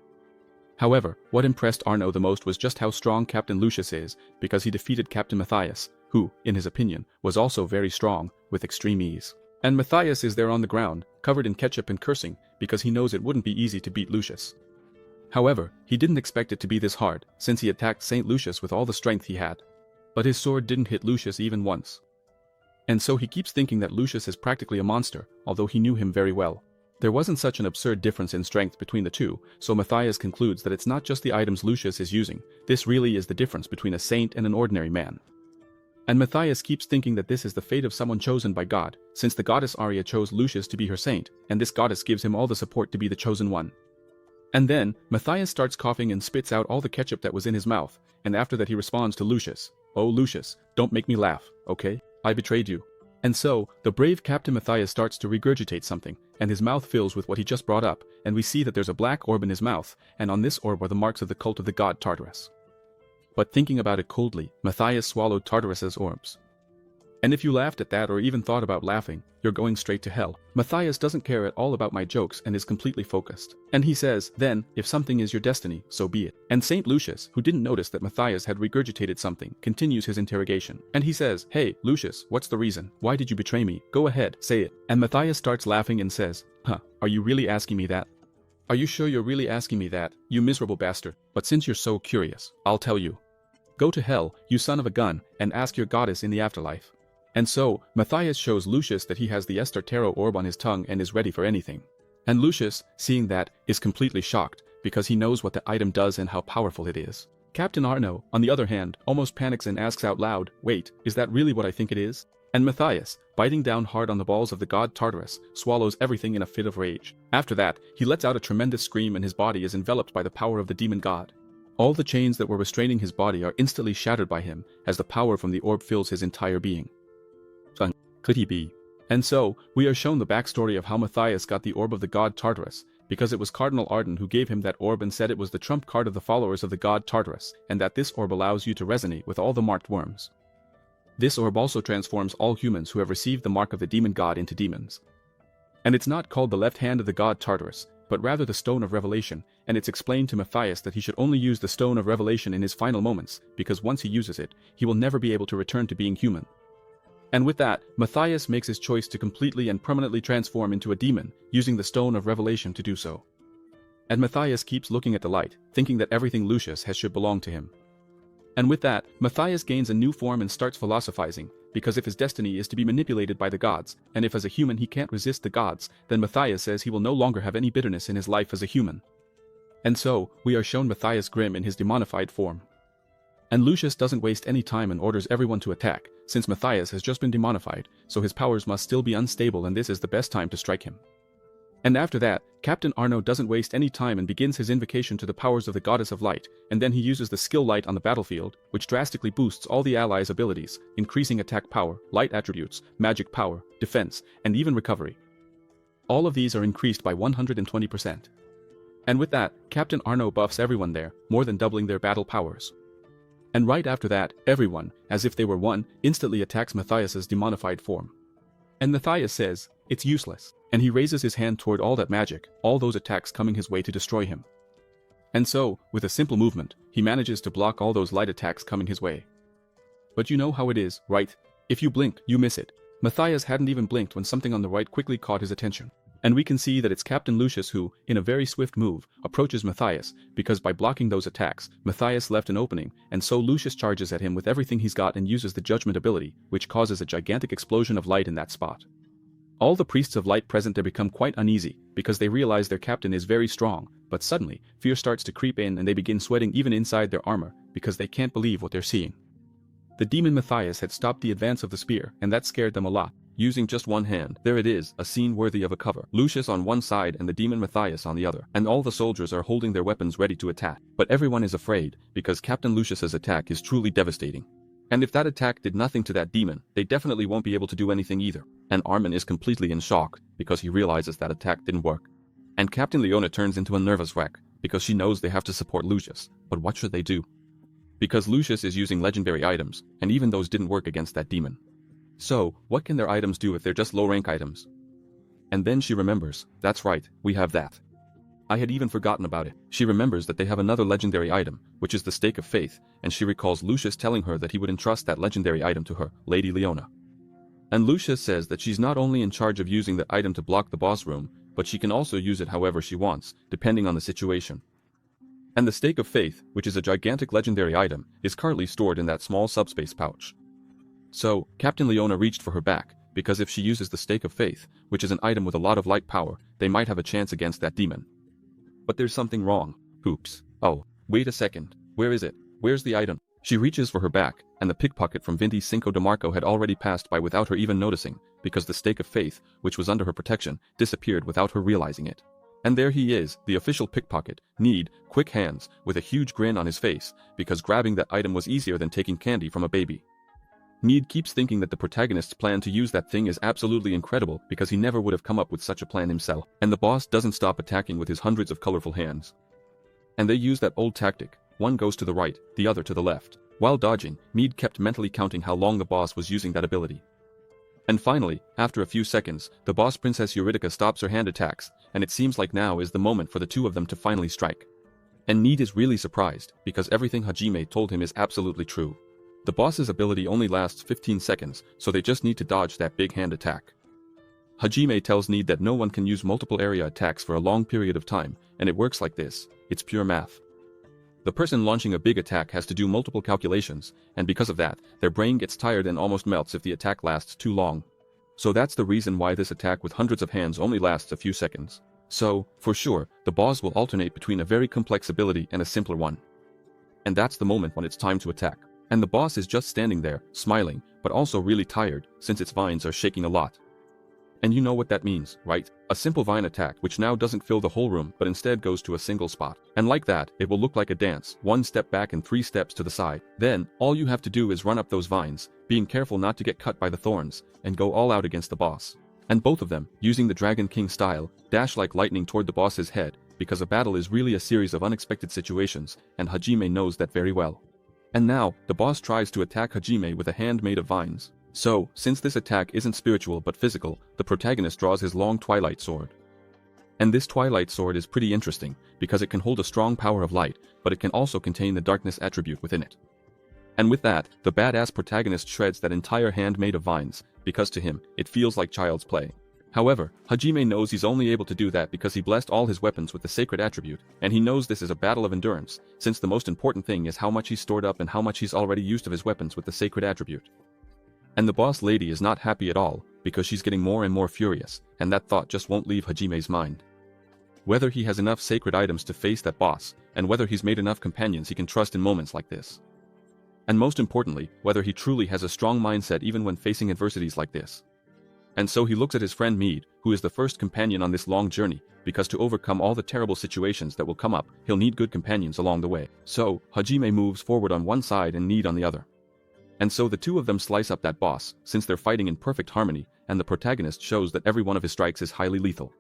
However, what impressed Arno the most was just how strong Captain Lucius is, because he defeated Captain Matthias, who, in his opinion, was also very strong, with extreme ease. And Matthias is there on the ground, covered in ketchup and cursing, because he knows it wouldn't be easy to beat Lucius. However, he didn't expect it to be this hard, since he attacked Saint Lucius with all the strength he had. But his sword didn't hit Lucius even once. And so he keeps thinking that Lucius is practically a monster, although he knew him very well. There wasn't such an absurd difference in strength between the two, so Matthias concludes that it's not just the items Lucius is using, this really is the difference between a saint and an ordinary man. And Matthias keeps thinking that this is the fate of someone chosen by God, since the goddess Arya chose Lucius to be her saint, and this goddess gives him all the support to be the chosen one. And then, Matthias starts coughing and spits out all the ketchup that was in his mouth, and after that he responds to Lucius, "Oh Lucius, don't make me laugh, okay? I betrayed you." And so, the brave Captain Matthias starts to regurgitate something, and his mouth fills with what he just brought up, and we see that there's a black orb in his mouth, and on this orb are the marks of the cult of the god Tartarus. But thinking about it coldly, Matthias swallowed Tartarus's orbs. And if you laughed at that or even thought about laughing, you're going straight to hell. Matthias doesn't care at all about my jokes and is completely focused. And he says, then, if something is your destiny, so be it. And Saint Lucius, who didn't notice that Matthias had regurgitated something, continues his interrogation. And he says, "Hey, Lucius, what's the reason? Why did you betray me? Go ahead, say it." And Matthias starts laughing and says, "Are you really asking me that? Are you sure you're really asking me that, you miserable bastard? But since you're so curious, I'll tell you. Go to hell, you son of a gun, and ask your goddess in the afterlife." And so, Matthias shows Lucius that he has the Esther Tarot orb on his tongue and is ready for anything. And Lucius, seeing that, is completely shocked, because he knows what the item does and how powerful it is. Captain Arno, on the other hand, almost panics and asks out loud, "Wait, is that really what I think it is?" And Matthias, biting down hard on the balls of the god Tartarus, swallows everything in a fit of rage. After that, he lets out a tremendous scream and his body is enveloped by the power of the demon god. All the chains that were restraining his body are instantly shattered by him, as the power from the orb fills his entire being. Could he be? And so, we are shown the backstory of how Matthias got the orb of the god Tartarus, because it was Cardinal Arden who gave him that orb and said it was the trump card of the followers of the god Tartarus, and that this orb allows you to resonate with all the marked worms. This orb also transforms all humans who have received the mark of the demon god into demons. And it's not called the left hand of the god Tartarus, but rather the Stone of Revelation, and it's explained to Matthias that he should only use the Stone of Revelation in his final moments, because once he uses it, he will never be able to return to being human. And with that, Matthias makes his choice to completely and permanently transform into a demon, using the Stone of Revelation to do so. And Matthias keeps looking at the light, thinking that everything Lucius has should belong to him. And with that, Matthias gains a new form and starts philosophizing, because if his destiny is to be manipulated by the gods, and if as a human he can't resist the gods, then Matthias says he will no longer have any bitterness in his life as a human. And so, we are shown Matthias Grimm in his demonified form. And Lucius doesn't waste any time and orders everyone to attack, since Matthias has just been demonified, so his powers must still be unstable and this is the best time to strike him. And after that, Captain Arno doesn't waste any time and begins his invocation to the powers of the Goddess of Light, and then he uses the skill light on the battlefield, which drastically boosts all the allies' abilities, increasing attack power, light attributes, magic power, defense, and even recovery. All of these are increased by 120%. And with that, Captain Arno buffs everyone there, more than doubling their battle powers. And right after that, everyone, as if they were one, instantly attacks Matthias's demonified form. And Matthias says, "It's useless," and he raises his hand toward all that magic, all those attacks coming his way to destroy him. And so, with a simple movement, he manages to block all those light attacks coming his way. But you know how it is, right? If you blink, you miss it. Matthias hadn't even blinked when something on the right quickly caught his attention. And we can see that it's Captain Lucius who, in a very swift move, approaches Matthias, because by blocking those attacks, Matthias left an opening, and so Lucius charges at him with everything he's got and uses the judgment ability, which causes a gigantic explosion of light in that spot. All the priests of light present there become quite uneasy, because they realize their captain is very strong, but suddenly, fear starts to creep in and they begin sweating even inside their armor, because they can't believe what they're seeing. The demon Matthias had stopped the advance of the spear, and that scared them a lot. Using just one hand, there it is, a scene worthy of a cover. Lucius on one side and the demon Matthias on the other, and all the soldiers are holding their weapons ready to attack. But everyone is afraid, because Captain Lucius's attack is truly devastating. And if that attack did nothing to that demon, they definitely won't be able to do anything either. And Armin is completely in shock, because he realizes that attack didn't work. And Captain Leona turns into a nervous wreck, because she knows they have to support Lucius, but what should they do? Because Lucius is using legendary items, and even those didn't work against that demon. So, what can their items do if they're just low-rank items? And then she remembers, that's right, we have that. I had even forgotten about it. She remembers that they have another legendary item, which is the Stake of Faith, and she recalls Lucius telling her that he would entrust that legendary item to her, Lady Leona. And Lucius says that she's not only in charge of using the item to block the boss room, but she can also use it however she wants, depending on the situation. And the Stake of Faith, which is a gigantic legendary item, is currently stored in that small subspace pouch. So, Captain Leona reached for her back, because if she uses the Stake of Faith, which is an item with a lot of light power, they might have a chance against that demon. But there's something wrong. Oops. Oh, wait a second. Where is it? Where's the item? She reaches for her back, and the pickpocket from 25 de Marco had already passed by without her even noticing, because the Stake of Faith, which was under her protection, disappeared without her realizing it. And there he is, the official pickpocket, Need, quick hands, with a huge grin on his face, because grabbing that item was easier than taking candy from a baby. Need keeps thinking that the protagonist's plan to use that thing is absolutely incredible because he never would have come up with such a plan himself, and the boss doesn't stop attacking with his hundreds of colorful hands. And they use that old tactic, one goes to the right, the other to the left. While dodging, Need kept mentally counting how long the boss was using that ability. And finally, after a few seconds, the boss Princess Eurydica stops her hand attacks, and it seems like now is the moment for the two of them to finally strike. And Need is really surprised, because everything Hajime told him is absolutely true. The boss's ability only lasts 15 seconds, so they just need to dodge that big hand attack. Hajime tells Need that no one can use multiple area attacks for a long period of time, and it works like this, it's pure math. The person launching a big attack has to do multiple calculations, and because of that, their brain gets tired and almost melts if the attack lasts too long. So that's the reason why this attack with hundreds of hands only lasts a few seconds. So, for sure, the boss will alternate between a very complex ability and a simpler one. And that's the moment when it's time to attack. And the boss is just standing there, smiling, but also really tired, since its vines are shaking a lot. And you know what that means, right? A simple vine attack which now doesn't fill the whole room but instead goes to a single spot. And like that, it will look like a dance, 1 step back and 3 steps to the side. Then, all you have to do is run up those vines, being careful not to get cut by the thorns, and go all out against the boss. And both of them, using the Dragon King style, dash like lightning toward the boss's head, because a battle is really a series of unexpected situations, and Hajime knows that very well. And now, the boss tries to attack Hajime with a hand made of vines. So, since this attack isn't spiritual but physical, the protagonist draws his long twilight sword. And this twilight sword is pretty interesting, because it can hold a strong power of light, but it can also contain the darkness attribute within it. And with that, the badass protagonist shreds that entire hand made of vines, because to him, it feels like child's play. However, Hajime knows he's only able to do that because he blessed all his weapons with the sacred attribute, and he knows this is a battle of endurance, since the most important thing is how much he's stored up and how much he's already used of his weapons with the sacred attribute. And the boss lady is not happy at all, because she's getting more and more furious, and that thought just won't leave Hajime's mind. Whether he has enough sacred items to face that boss, and whether he's made enough companions he can trust in moments like this. And most importantly, whether he truly has a strong mindset even when facing adversities like this. And so he looks at his friend Mead, who is the first companion on this long journey, because to overcome all the terrible situations that will come up, he'll need good companions along the way. So, Hajime moves forward on one side and Mead on the other. And so the two of them slice up that boss, since they're fighting in perfect harmony, and the protagonist shows that every one of his strikes is highly lethal.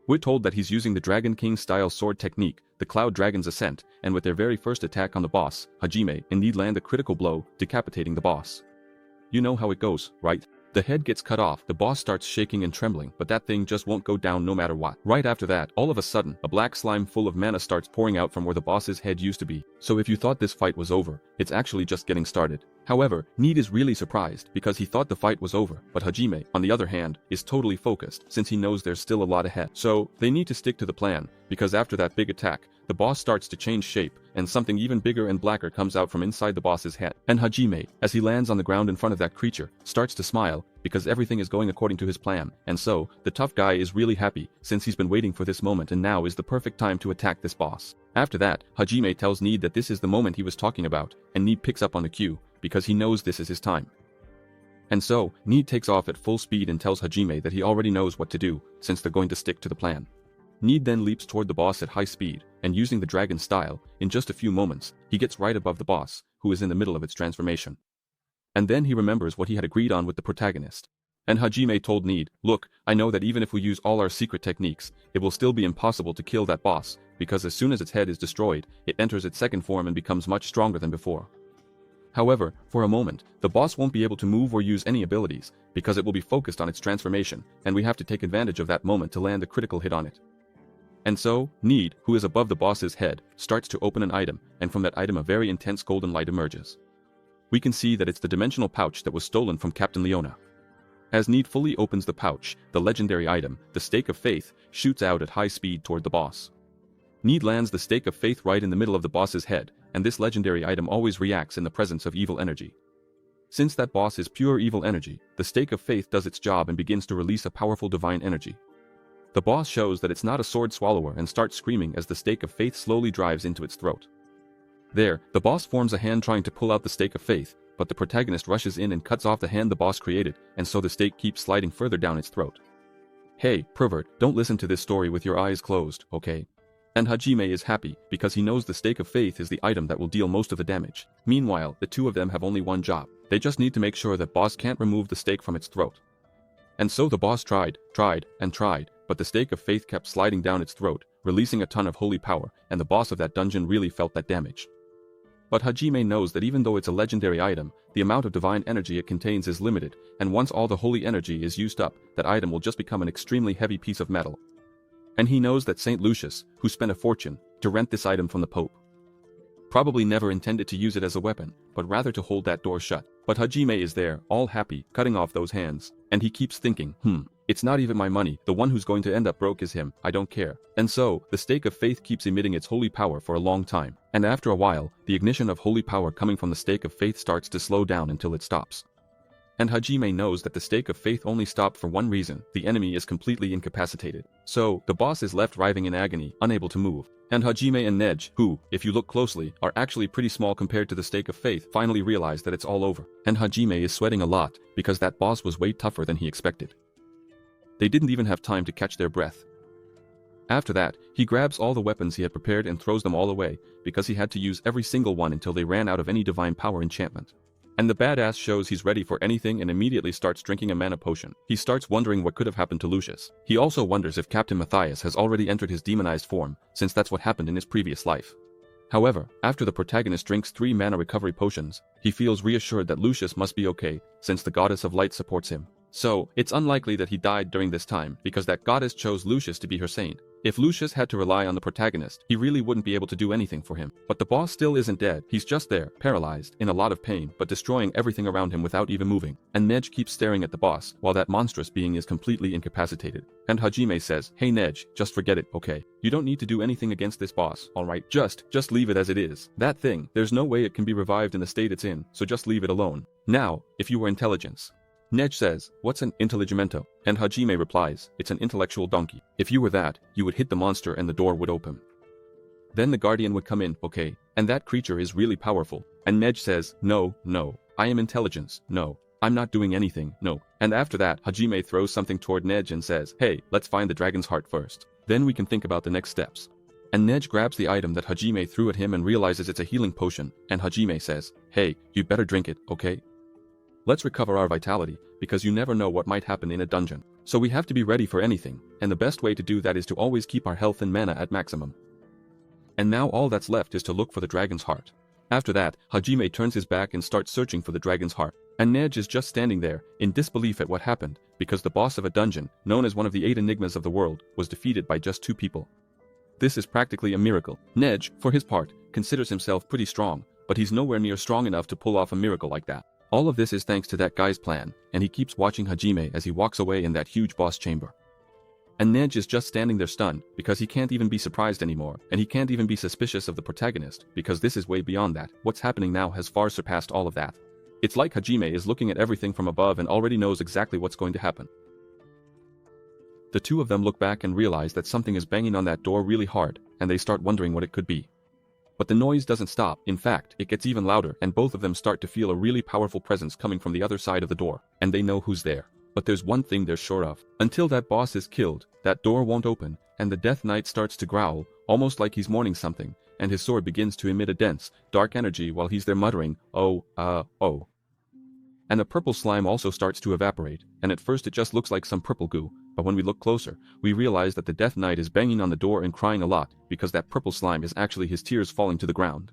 We're told that he's using the Dragon King style sword technique, the Cloud Dragon's Ascent, and with their very first attack on the boss, Hajime and Need land a critical blow, decapitating the boss. You know how it goes, right? The head gets cut off, the boss starts shaking and trembling, but that thing just won't go down no matter what. Right after that, all of a sudden, a black slime full of mana starts pouring out from where the boss's head used to be. So if you thought this fight was over, it's actually just getting started. However, Need is really surprised, because he thought the fight was over, but Hajime, on the other hand, is totally focused, since he knows there's still a lot ahead. So, they need to stick to the plan, because after that big attack, the boss starts to change shape, and something even bigger and blacker comes out from inside the boss's head. And Hajime, as he lands on the ground in front of that creature, starts to smile, because everything is going according to his plan, and so, the tough guy is really happy, since he's been waiting for this moment and now is the perfect time to attack this boss. After that, Hajime tells Need that this is the moment he was talking about, and Need picks up on the cue, because he knows this is his time. And so, Need takes off at full speed and tells Hajime that he already knows what to do, since they're going to stick to the plan. Need then leaps toward the boss at high speed, and using the dragon style, in just a few moments, he gets right above the boss, who is in the middle of its transformation. And then he remembers what he had agreed on with the protagonist. And Hajime told Need, "Look, I know that even if we use all our secret techniques, it will still be impossible to kill that boss, because as soon as its head is destroyed, it enters its second form and becomes much stronger than before. However, for a moment, the boss won't be able to move or use any abilities, because it will be focused on its transformation, and we have to take advantage of that moment to land a critical hit on it." And so, Need, who is above the boss's head, starts to open an item, and from that item a very intense golden light emerges. We can see that it's the dimensional pouch that was stolen from Captain Leona. As Need fully opens the pouch, the legendary item, the Stake of Faith, shoots out at high speed toward the boss. Need lands the Stake of Faith right in the middle of the boss's head, and this legendary item always reacts in the presence of evil energy. Since that boss is pure evil energy, the Stake of Faith does its job and begins to release a powerful divine energy. The boss shows that it's not a sword swallower and starts screaming as the Stake of Faith slowly drives into its throat. There, the boss forms a hand trying to pull out the Stake of Faith, but the protagonist rushes in and cuts off the hand the boss created, and so the stake keeps sliding further down its throat. Hey, pervert, don't listen to this story with your eyes closed, okay? And Hajime is happy, because he knows the Stake of Faith is the item that will deal most of the damage. Meanwhile, the two of them have only one job. They just need to make sure that boss can't remove the stake from its throat. And so the boss tried, but the Stake of Faith kept sliding down its throat, releasing a ton of holy power, and the boss of that dungeon really felt that damage. But Hajime knows that even though it's a legendary item, the amount of divine energy it contains is limited, and once all the holy energy is used up, that item will just become an extremely heavy piece of metal. And he knows that Saint Lucius, who spent a fortune to rent this item from the Pope, probably never intended to use it as a weapon, but rather to hold that door shut. But Hajime is there, all happy, cutting off those hands, and he keeps thinking, it's not even my money, the one who's going to end up broke is him, I don't care. And so, the Stake of Faith keeps emitting its holy power for a long time, and after a while, the ignition of holy power coming from the Stake of Faith starts to slow down until it stops. And Hajime knows that the Stake of Faith only stopped for one reason: the enemy is completely incapacitated. So, the boss is left writhing in agony, unable to move. And Hajime and Nej, who, if you look closely, are actually pretty small compared to the Stake of Faith, finally realize that it's all over. And Hajime is sweating a lot, because that boss was way tougher than he expected. They didn't even have time to catch their breath. After that, he grabs all the weapons he had prepared and throws them all away, because he had to use every single one until they ran out of any divine power enchantment. And the badass shows he's ready for anything and immediately starts drinking a mana potion. He starts wondering what could have happened to Lucius. He also wonders if Captain Matthias has already entered his demonized form, since that's what happened in his previous life. However, after the protagonist drinks 3 mana recovery potions, he feels reassured that Lucius must be okay, since the goddess of light supports him. So, it's unlikely that he died during this time, because that goddess chose Lucius to be her saint. If Lucius had to rely on the protagonist, he really wouldn't be able to do anything for him. But the boss still isn't dead, he's just there, paralyzed, in a lot of pain, but destroying everything around him without even moving. And Nej keeps staring at the boss, while that monstrous being is completely incapacitated. And Hajime says, hey Nej, just forget it, okay? You don't need to do anything against this boss, alright? Just leave it as it is. That thing, there's no way it can be revived in the state it's in, so just leave it alone. Now, if you were intelligence. Nej says, what's an intelligimento? And Hajime replies, it's an intellectual donkey. If you were that, you would hit the monster and the door would open. Then the guardian would come in, okay? And that creature is really powerful. And Nej says, no, I am intelligence, no. I'm not doing anything, no. And after that, Hajime throws something toward Nej and says, hey, let's find the dragon's heart first. Then we can think about the next steps. And Nej grabs the item that Hajime threw at him and realizes it's a healing potion, and Hajime says, hey, you better drink it, okay? Let's recover our vitality, because you never know what might happen in a dungeon. So we have to be ready for anything, and the best way to do that is to always keep our health and mana at maximum. And now all that's left is to look for the dragon's heart. After that, Hajime turns his back and starts searching for the dragon's heart. And Nej is just standing there, in disbelief at what happened, because the boss of a dungeon, known as one of the 8 enigmas of the world, was defeated by just 2 people. This is practically a miracle. Nej, for his part, considers himself pretty strong, but he's nowhere near strong enough to pull off a miracle like that. All of this is thanks to that guy's plan, and he keeps watching Hajime as he walks away in that huge boss chamber. And Nej is just standing there stunned, because he can't even be surprised anymore, and he can't even be suspicious of the protagonist, because this is way beyond that. What's happening now has far surpassed all of that. It's like Hajime is looking at everything from above and already knows exactly what's going to happen. The two of them look back and realize that something is banging on that door really hard, and they start wondering what it could be. But the noise doesn't stop. In fact, it gets even louder, and both of them start to feel a really powerful presence coming from the other side of the door, and they know who's there. But there's one thing they're sure of. Until that boss is killed, that door won't open, and the Death Knight starts to growl, almost like he's mourning something, and his sword begins to emit a dense, dark energy while he's there muttering, oh. And the purple slime also starts to evaporate, and at first it just looks like some purple goo, but when we look closer, we realize that the Death Knight is banging on the door and crying a lot, because that purple slime is actually his tears falling to the ground.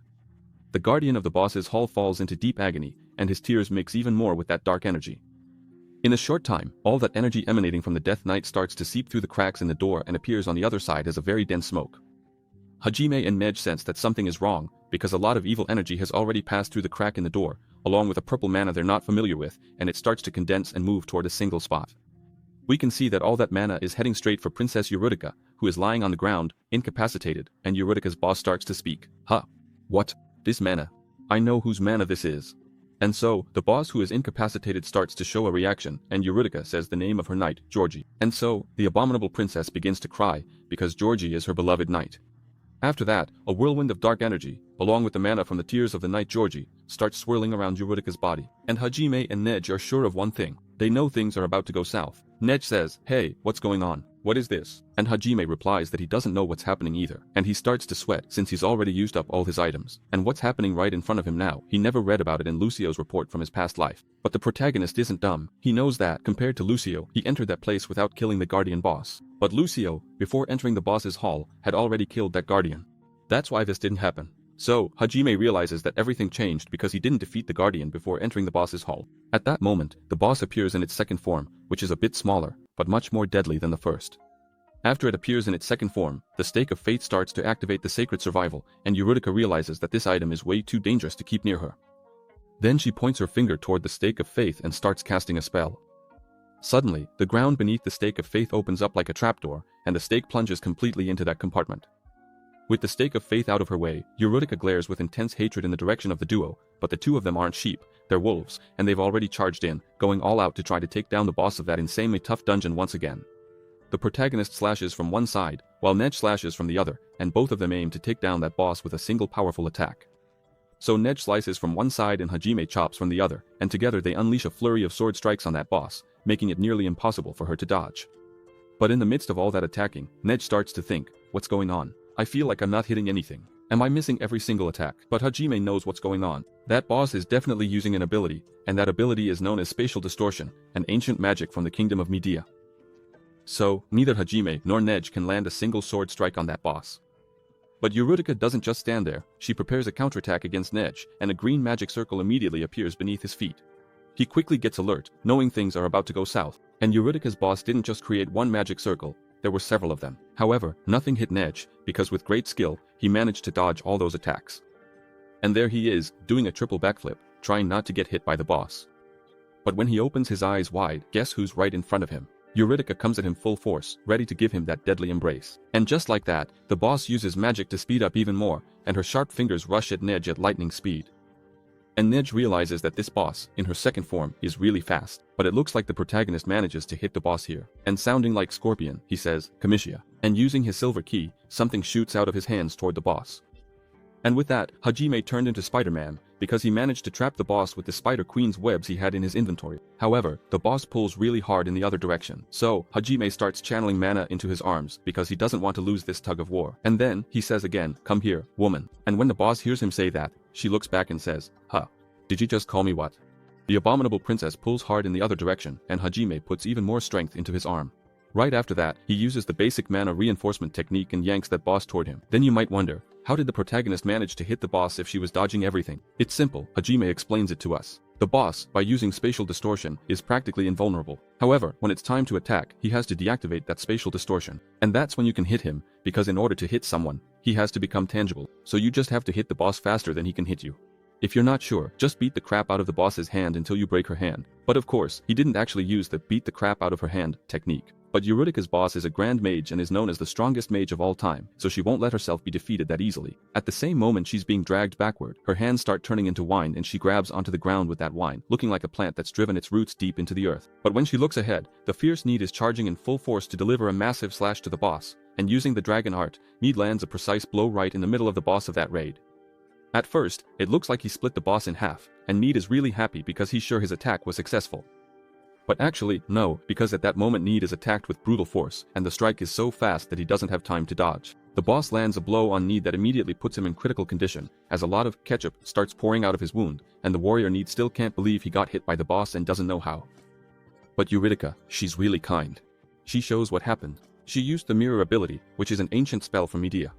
The guardian of the boss's hall falls into deep agony, and his tears mix even more with that dark energy. In a short time, all that energy emanating from the Death Knight starts to seep through the cracks in the door and appears on the other side as a very dense smoke. Hajime and Neji sense that something is wrong, because a lot of evil energy has already passed through the crack in the door, along with a purple mana they're not familiar with, and it starts to condense and move toward a single spot. We can see that all that mana is heading straight for Princess Eurydica, who is lying on the ground, incapacitated, and Eurydica's boss starts to speak. Huh. What? This mana? I know whose mana this is. And so, the boss who is incapacitated starts to show a reaction, and Eurydica says the name of her knight, Georgie. And so, the abominable princess begins to cry, because Georgie is her beloved knight. After that, a whirlwind of dark energy, along with the mana from the tears of the knight Georgie, starts swirling around Eurydica's body. And Hajime and Neji are sure of one thing. They know things are about to go south. Neji says, "Hey, what's going on? What is this?" And Hajime replies that he doesn't know what's happening either. And he starts to sweat since he's already used up all his items. And what's happening right in front of him now, he never read about it in Lucio's report from his past life. But the protagonist isn't dumb. He knows that, compared to Lucio, he entered that place without killing the guardian boss. But Lucio, before entering the boss's hall, had already killed that guardian. That's why this didn't happen. So, Hajime realizes that everything changed because he didn't defeat the guardian before entering the boss's hall. At that moment, the boss appears in its second form, which is a bit smaller, but much more deadly than the first. After it appears in its second form, the stake of faith starts to activate the sacred survival, and Eurydica realizes that this item is way too dangerous to keep near her. Then she points her finger toward the stake of faith and starts casting a spell. Suddenly, the ground beneath the stake of faith opens up like a trapdoor, and the stake plunges completely into that compartment. With the stake of faith out of her way, Eurydica glares with intense hatred in the direction of the duo, but the two of them aren't sheep, they're wolves, and they've already charged in, going all out to try to take down the boss of that insanely tough dungeon once again. The protagonist slashes from one side, while Neji slashes from the other, and both of them aim to take down that boss with a single powerful attack. So Neji slices from one side and Hajime chops from the other, and together they unleash a flurry of sword strikes on that boss, making it nearly impossible for her to dodge. But in the midst of all that attacking, Neji starts to think, what's going on? I feel like I'm not hitting anything. Am I missing every single attack? But Hajime knows what's going on. That boss is definitely using an ability, and that ability is known as spatial distortion, an ancient magic from the kingdom of Medea. So, neither Hajime nor Neji can land a single sword strike on that boss. But Eurydica doesn't just stand there, she prepares a counterattack against Neji, and a green magic circle immediately appears beneath his feet. He quickly gets alert, knowing things are about to go south, and Eurydica's boss didn't just create one magic circle, there were several of them. However, nothing hit Neji, because with great skill, he managed to dodge all those attacks. And there he is, doing a triple backflip, trying not to get hit by the boss. But when he opens his eyes wide, guess who's right in front of him? Eurydica comes at him full force, ready to give him that deadly embrace. And just like that, the boss uses magic to speed up even more, and her sharp fingers rush at Neji at lightning speed. And Neji realizes that this boss, in her second form, is really fast, but it looks like the protagonist manages to hit the boss here. And sounding like Scorpion, he says, "Kamicia." And using his silver key, something shoots out of his hands toward the boss. And with that, Hajime turned into Spider-Man, because he managed to trap the boss with the Spider Queen's webs he had in his inventory. However, the boss pulls really hard in the other direction. So, Hajime starts channeling mana into his arms, because he doesn't want to lose this tug of war. And then, he says again, "Come here, woman." And when the boss hears him say that, she looks back and says, "Huh. Did you just call me what?" The abominable princess pulls hard in the other direction, and Hajime puts even more strength into his arm. Right after that, he uses the basic mana reinforcement technique and yanks that boss toward him. Then you might wonder, how did the protagonist manage to hit the boss if she was dodging everything? It's simple, Hajime explains it to us. The boss, by using spatial distortion, is practically invulnerable. However, when it's time to attack, he has to deactivate that spatial distortion. And that's when you can hit him, because in order to hit someone, he has to become tangible. So you just have to hit the boss faster than he can hit you. If you're not sure, just beat the crap out of the boss's hand until you break her hand. But of course, he didn't actually use the beat the crap out of her hand technique. But Eurydica's boss is a grand mage and is known as the strongest mage of all time, so she won't let herself be defeated that easily. At the same moment she's being dragged backward, her hands start turning into wine and she grabs onto the ground with that wine, looking like a plant that's driven its roots deep into the earth. But when she looks ahead, the fierce Need is charging in full force to deliver a massive slash to the boss, and using the dragon art, Need lands a precise blow right in the middle of the boss of that raid. At first, it looks like he split the boss in half, and Need is really happy because he's sure his attack was successful. But actually, no, because at that moment Need is attacked with brutal force, and the strike is so fast that he doesn't have time to dodge. The boss lands a blow on Need that immediately puts him in critical condition, as a lot of ketchup starts pouring out of his wound, and the warrior Need still can't believe he got hit by the boss and doesn't know how. But Eurydica, she's really kind. She shows what happened. She used the mirror ability, which is an ancient spell from Medea.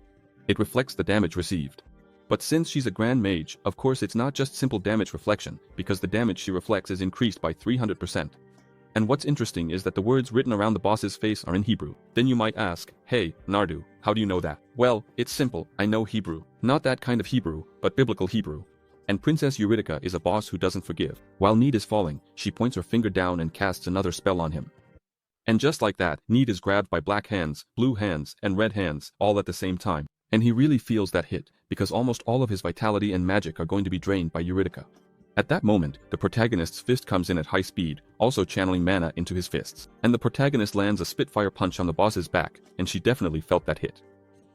It reflects the damage received. But since she's a grand mage, of course it's not just simple damage reflection, because the damage she reflects is increased by 300%. And what's interesting is that the words written around the boss's face are in Hebrew. Then you might ask, hey, Nardu, how do you know that? Well, it's simple, I know Hebrew. Not that kind of Hebrew, but biblical Hebrew. And Princess Eurydica is a boss who doesn't forgive. While Need is falling, she points her finger down and casts another spell on him. And just like that, Need is grabbed by black hands, blue hands, and red hands, all at the same time. And he really feels that hit, because almost all of his vitality and magic are going to be drained by Eurydica. At that moment, the protagonist's fist comes in at high speed, also channeling mana into his fists. And the protagonist lands a spitfire punch on the boss's back, and she definitely felt that hit.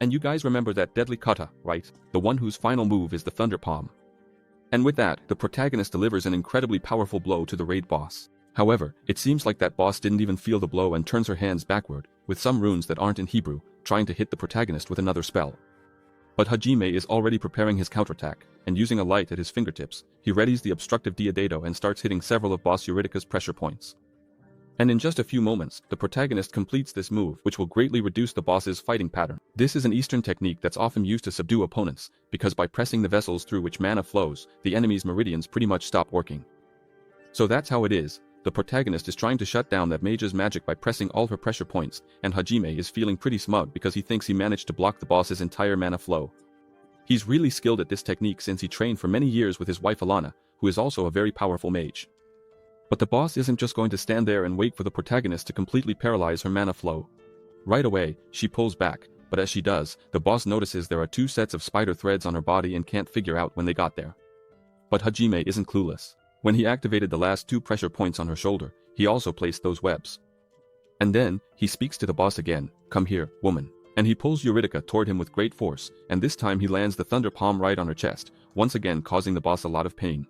And you guys remember that deadly kata, right? The one whose final move is the Thunder Palm. And with that, the protagonist delivers an incredibly powerful blow to the raid boss. However, it seems like that boss didn't even feel the blow and turns her hands backward, with some runes that aren't in Hebrew, trying to hit the protagonist with another spell. But Hajime is already preparing his counterattack, and using a light at his fingertips, he readies the obstructive Diadedo and starts hitting several of boss Eurydica's pressure points. And in just a few moments, the protagonist completes this move, which will greatly reduce the boss's fighting pattern. This is an Eastern technique that's often used to subdue opponents, because by pressing the vessels through which mana flows, the enemy's meridians pretty much stop working. So that's how it is. The protagonist is trying to shut down that mage's magic by pressing all her pressure points, and Hajime is feeling pretty smug because he thinks he managed to block the boss's entire mana flow. He's really skilled at this technique since he trained for many years with his wife Alana, who is also a very powerful mage. But the boss isn't just going to stand there and wait for the protagonist to completely paralyze her mana flow. Right away, she pulls back, but as she does, the boss notices there are 2 sets of spider threads on her body and can't figure out when they got there. But Hajime isn't clueless. When he activated the last 2 pressure points on her shoulder, he also placed those webs. And then, he speaks to the boss again, "Come here, woman." And he pulls Eurydica toward him with great force, and this time he lands the Thunder Palm right on her chest, once again causing the boss a lot of pain.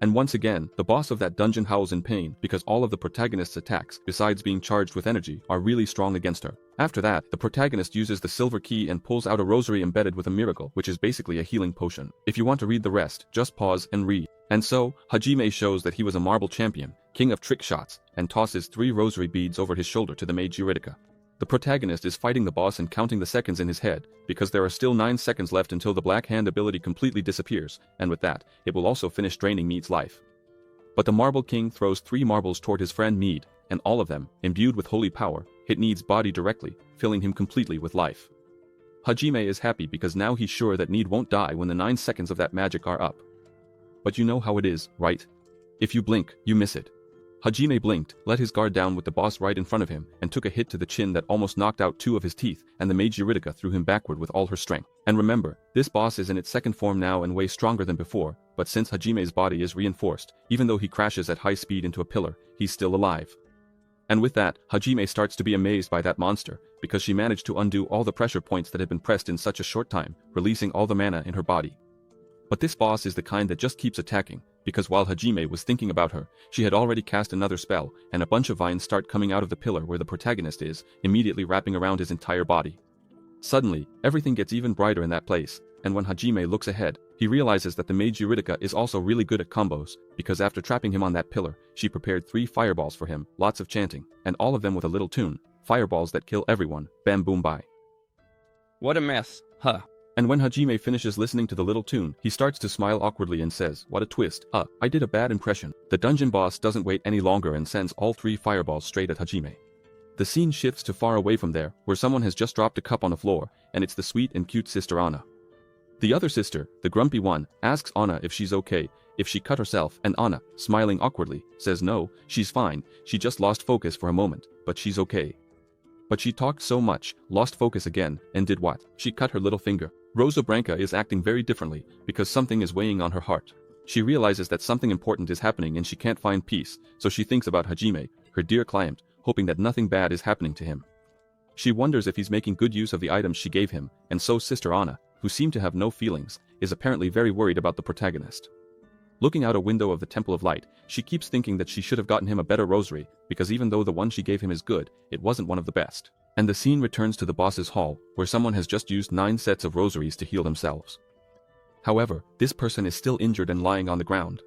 And once again, the boss of that dungeon howls in pain because all of the protagonist's attacks, besides being charged with energy, are really strong against her. After that, the protagonist uses the silver key and pulls out a rosary embedded with a miracle, which is basically a healing potion. If you want to read the rest, just pause and read. And so, Hajime shows that he was a marble champion, king of trick shots, and tosses 3 rosary beads over his shoulder to the mage Eurydica. The protagonist is fighting the boss and counting the seconds in his head, because there are still 9 seconds left until the Black Hand ability completely disappears, and with that, it will also finish draining Mead's life. But the Marble King throws 3 marbles toward his friend Mead, and all of them, imbued with holy power, hit Mead's body directly, filling him completely with life. Hajime is happy because now he's sure that Mead won't die when the 9 seconds of that magic are up. But you know how it is, right? If you blink, you miss it. Hajime blinked, let his guard down with the boss right in front of him, and took a hit to the chin that almost knocked out 2 of his teeth, and the mage Eurydica threw him backward with all her strength. And remember, this boss is in its second form now and way stronger than before, but since Hajime's body is reinforced, even though he crashes at high speed into a pillar, he's still alive. And with that, Hajime starts to be amazed by that monster, because she managed to undo all the pressure points that had been pressed in such a short time, releasing all the mana in her body. But this boss is the kind that just keeps attacking, because while Hajime was thinking about her, she had already cast another spell, and a bunch of vines start coming out of the pillar where the protagonist is, immediately wrapping around his entire body. Suddenly, everything gets even brighter in that place, and when Hajime looks ahead, he realizes that the mage Eurydica is also really good at combos, because after trapping him on that pillar, she prepared 3 fireballs for him, lots of chanting, and all of them with a little tune, fireballs that kill everyone, bam boom bye. What a mess, huh? And when Hajime finishes listening to the little tune, he starts to smile awkwardly and says, "What a twist, I did a bad impression." The dungeon boss doesn't wait any longer and sends all 3 fireballs straight at Hajime. The scene shifts to far away from there, where someone has just dropped a cup on the floor, and it's the sweet and cute sister Anna. The other sister, the grumpy one, asks Anna if she's okay, if she cut herself, and Anna, smiling awkwardly, says no, she's fine, she just lost focus for a moment, but she's okay. But she talked so much, lost focus again, and did what? She cut her little finger. Rosa Branca is acting very differently, because something is weighing on her heart. She realizes that something important is happening and she can't find peace, so she thinks about Hajime, her dear client, hoping that nothing bad is happening to him. She wonders if he's making good use of the items she gave him, and so Sister Anna, who seemed to have no feelings, is apparently very worried about the protagonist. Looking out a window of the Temple of Light, she keeps thinking that she should have gotten him a better rosary, because even though the one she gave him is good, it wasn't one of the best. And the scene returns to the boss's hall, where someone has just used 9 sets of rosaries to heal themselves. However, this person is still injured and lying on the ground.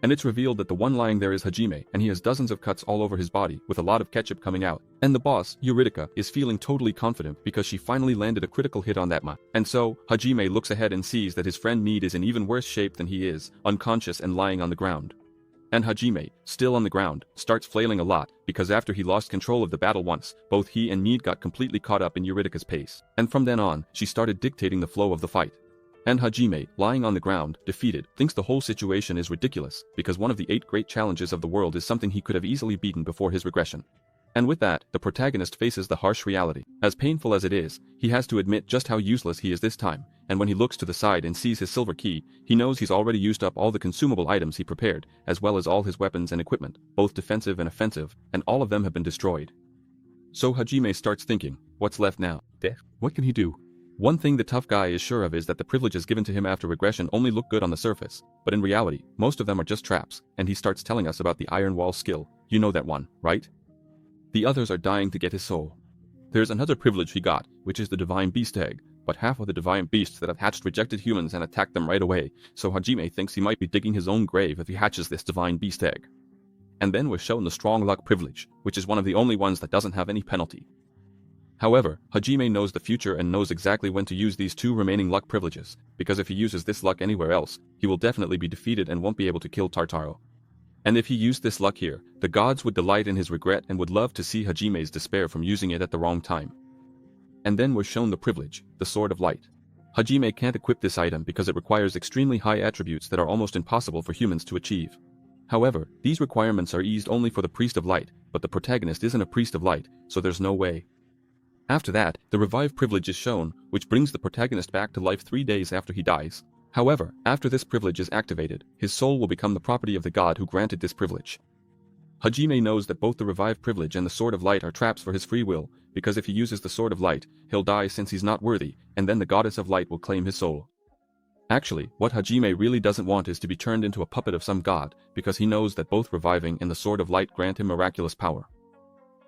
And it's revealed that the one lying there is Hajime, and he has dozens of cuts all over his body, with a lot of ketchup coming out. And the boss, Eurydica, is feeling totally confident because she finally landed a critical hit on that ma. And so, Hajime looks ahead and sees that his friend Mead is in even worse shape than he is, unconscious and lying on the ground. And Hajime, still on the ground, starts flailing a lot, because after he lost control of the battle once, both he and Need got completely caught up in Eurydica's pace. And from then on, she started dictating the flow of the fight. And Hajime, lying on the ground, defeated, thinks the whole situation is ridiculous, because one of the 8 great challenges of the world is something he could have easily beaten before his regression. And with that, the protagonist faces the harsh reality. As painful as it is, he has to admit just how useless he is this time, and when he looks to the side and sees his silver key, he knows he's already used up all the consumable items he prepared, as well as all his weapons and equipment, both defensive and offensive, and all of them have been destroyed. So Hajime starts thinking, what's left now? What can he do? One thing the tough guy is sure of is that the privileges given to him after regression only look good on the surface, but in reality, most of them are just traps, and he starts telling us about the Iron Wall skill. You know that one, right? The others are dying to get his soul. There's another privilege he got, which is the Divine Beast Egg, but half of the divine beasts that have hatched rejected humans and attacked them right away, so Hajime thinks he might be digging his own grave if he hatches this Divine Beast Egg. And then was shown the Strong Luck privilege, which is one of the only ones that doesn't have any penalty. However, Hajime knows the future and knows exactly when to use these 2 remaining luck privileges, because if he uses this luck anywhere else, he will definitely be defeated and won't be able to kill Tartaro. And if he used this luck here, the gods would delight in his regret and would love to see Hajime's despair from using it at the wrong time. And then was shown the privilege, the Sword of Light. Hajime can't equip this item because it requires extremely high attributes that are almost impossible for humans to achieve. However, these requirements are eased only for the Priest of Light, but the protagonist isn't a Priest of Light, so there's no way. After that, the Revive privilege is shown, which brings the protagonist back to life 3 days after he dies. However, after this privilege is activated, his soul will become the property of the god who granted this privilege. Hajime knows that both the Revive privilege and the Sword of Light are traps for his free will, because if he uses the Sword of Light, he'll die since he's not worthy, and then the Goddess of Light will claim his soul. Actually, what Hajime really doesn't want is to be turned into a puppet of some god, because he knows that both Reviving and the Sword of Light grant him miraculous power.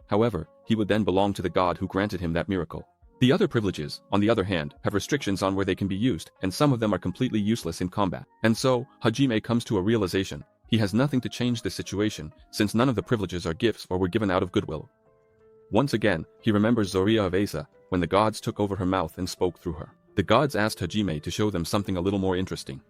However, he would then belong to the god who granted him that miracle. The other privileges, on the other hand, have restrictions on where they can be used, and some of them are completely useless in combat. And so, Hajime comes to a realization. He has nothing to change this situation, since none of the privileges are gifts or were given out of goodwill. Once again, he remembers Zoria of Asa, when the gods took over her mouth and spoke through her. The gods asked Hajime to show them something a little more interesting.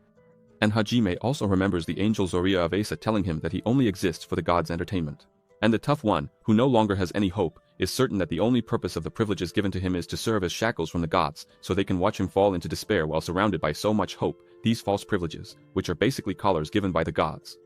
And Hajime also remembers the angel Zoria of Asa telling him that he only exists for the gods' entertainment. And the tough one, who no longer has any hope, is certain that the only purpose of the privileges given to him is to serve as shackles from the gods, so they can watch him fall into despair while surrounded by so much hope, these false privileges, which are basically collars given by the gods.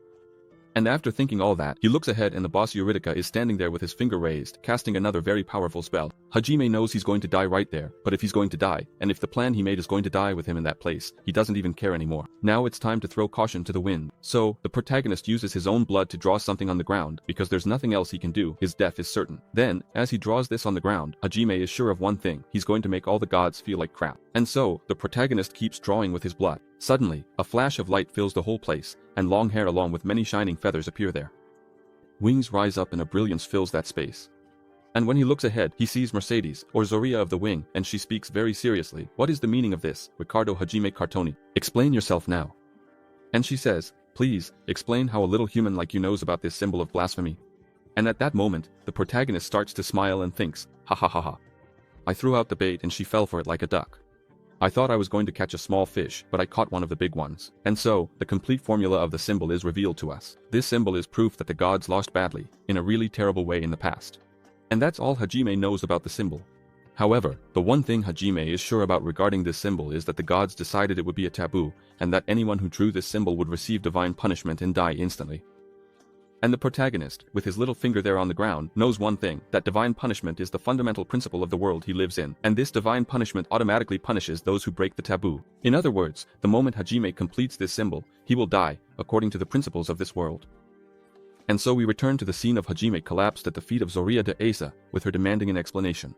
And after thinking all that, he looks ahead and the boss Eurydica is standing there with his finger raised, casting another very powerful spell. Hajime knows he's going to die right there, but if he's going to die, and if the plan he made is going to die with him in that place, he doesn't even care anymore. Now it's time to throw caution to the wind. So, the protagonist uses his own blood to draw something on the ground, because there's nothing else he can do, his death is certain. Then, as he draws this on the ground, Hajime is sure of one thing, he's going to make all the gods feel like crap. And so, the protagonist keeps drawing with his blood. Suddenly, a flash of light fills the whole place, and long hair along with many shining feathers appear there. Wings rise up and a brilliance fills that space. And when he looks ahead, he sees Mercedes, or Zoria of the Wing, and she speaks very seriously. What is the meaning of this, Ricardo Hajime Cartoni? Explain yourself now. And she says, please, explain how a little human like you knows about this symbol of blasphemy. And at that moment, the protagonist starts to smile and thinks, ha ha ha ha. I threw out the bait and she fell for it like a duck. I thought I was going to catch a small fish, but I caught one of the big ones. And so, the complete formula of the symbol is revealed to us. This symbol is proof that the gods lost badly, in a really terrible way in the past. And that's all Hajime knows about the symbol. However, the one thing Hajime is sure about regarding this symbol is that the gods decided it would be a taboo, and that anyone who drew this symbol would receive divine punishment and die instantly. And the protagonist, with his little finger there on the ground, knows one thing, that divine punishment is the fundamental principle of the world he lives in, and this divine punishment automatically punishes those who break the taboo. In other words, the moment Hajime completes this symbol, he will die, according to the principles of this world. And so we return to the scene of Hajime collapsed at the feet of Zoria de Asa, with her demanding an explanation.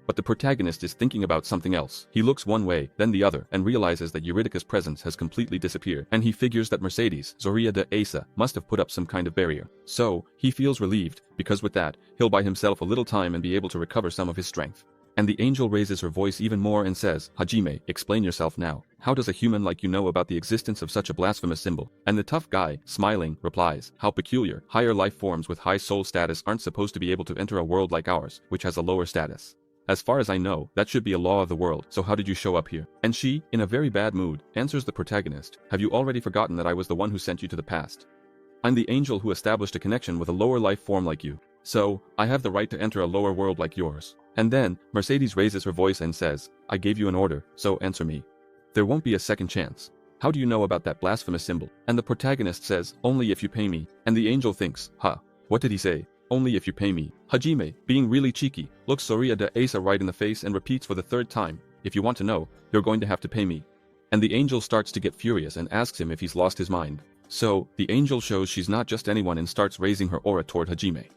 But the protagonist is thinking about something else. He looks one way, then the other, and realizes that Eurydica's presence has completely disappeared, and he figures that Mercedes, Zoria de Asa, must have put up some kind of barrier. So, he feels relieved, because with that, he'll buy himself a little time and be able to recover some of his strength. And the angel raises her voice even more and says, Hajime, explain yourself now. How does a human like you know about the existence of such a blasphemous symbol? And the tough guy, smiling, replies, how peculiar. Higher life forms with high soul status aren't supposed to be able to enter a world like ours, which has a lower status. As far as I know, that should be a law of the world, so how did you show up here? And she, in a very bad mood, answers the protagonist, have you already forgotten that I was the one who sent you to the past? I'm the angel who established a connection with a lower life form like you. So, I have the right to enter a lower world like yours. And then, Mercedes raises her voice and says, I gave you an order, so answer me. There won't be a second chance. How do you know about that blasphemous symbol? And the protagonist says, only if you pay me. And the angel thinks, huh, what did he say? Only if you pay me. Hajime, being really cheeky, looks Soria de Asa right in the face and repeats for the third time, if you want to know, you're going to have to pay me. And the angel starts to get furious and asks him if he's lost his mind. So, the angel shows she's not just anyone and starts raising her aura toward Hajime.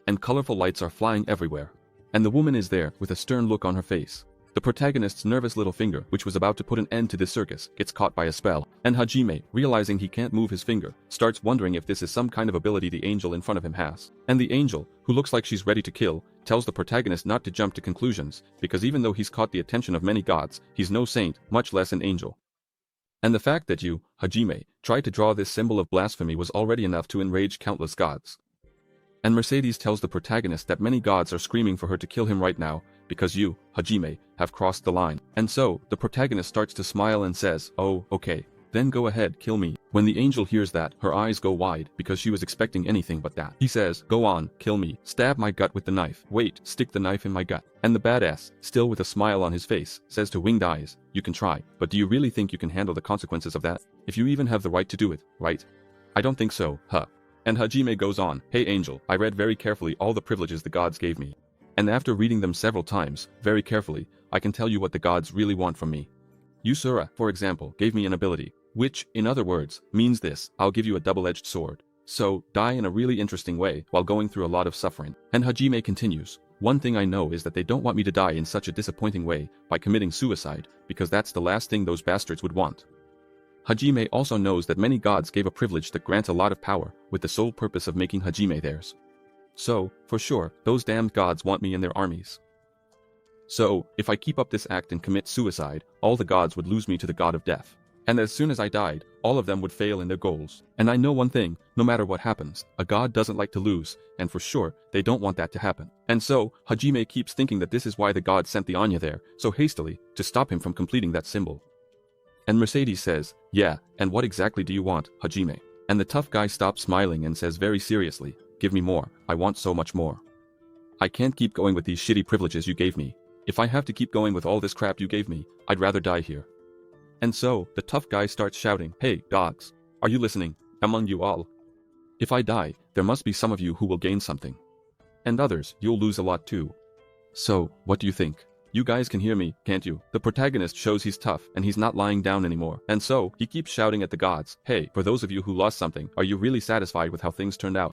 And colorful lights are flying everywhere. And the woman is there with a stern look on her face. The protagonist's nervous little finger, which was about to put an end to this circus, gets caught by a spell, and Hajime, realizing he can't move his finger, starts wondering if this is some kind of ability the angel in front of him has. And the angel, who looks like she's ready to kill, tells the protagonist not to jump to conclusions, because even though he's caught the attention of many gods, he's no saint, much less an angel. And the fact that you, Hajime, tried to draw this symbol of blasphemy was already enough to enrage countless gods. And Mercedes tells the protagonist that many gods are screaming for her to kill him right now, because you, Hajime, have crossed the line. And so, the protagonist starts to smile and says, oh, okay, then go ahead, kill me. When the angel hears that, her eyes go wide, because she was expecting anything but that. He says, go on, kill me, stab my gut with the knife, wait, stick the knife in my gut. And the badass, still with a smile on his face, says to Winged Eyes, you can try, but do you really think you can handle the consequences of that? If you even have the right to do it, right? I don't think so, huh? And Hajime goes on, hey angel, I read very carefully all the privileges the gods gave me. And after reading them several times, very carefully, I can tell you what the gods really want from me. Usura, for example, gave me an ability, which, in other words, means this, I'll give you a double-edged sword. So, die in a really interesting way, while going through a lot of suffering. And Hajime continues, one thing I know is that they don't want me to die in such a disappointing way, by committing suicide, because that's the last thing those bastards would want. Hajime also knows that many gods gave a privilege that grants a lot of power, with the sole purpose of making Hajime theirs. So, for sure, those damned gods want me in their armies. So, if I keep up this act and commit suicide, all the gods would lose me to the god of death. And as soon as I died, all of them would fail in their goals. And I know one thing, no matter what happens, a god doesn't like to lose, and for sure, they don't want that to happen. And so, Hajime keeps thinking that this is why the gods sent the Anya there, so hastily, to stop him from completing that symbol. And Mercedes says, yeah, and what exactly do you want, Hajime? And the tough guy stops smiling and says very seriously, give me more, I want so much more. I can't keep going with these shitty privileges you gave me. If I have to keep going with all this crap you gave me, I'd rather die here. And so, the tough guy starts shouting, hey, dogs, are you listening, among you all? If I die, there must be some of you who will gain something. And others, you'll lose a lot too. So, what do you think? You guys can hear me, can't you? The protagonist shows he's tough, and he's not lying down anymore. And so, he keeps shouting at the gods, hey, for those of you who lost something, are you really satisfied with how things turned out?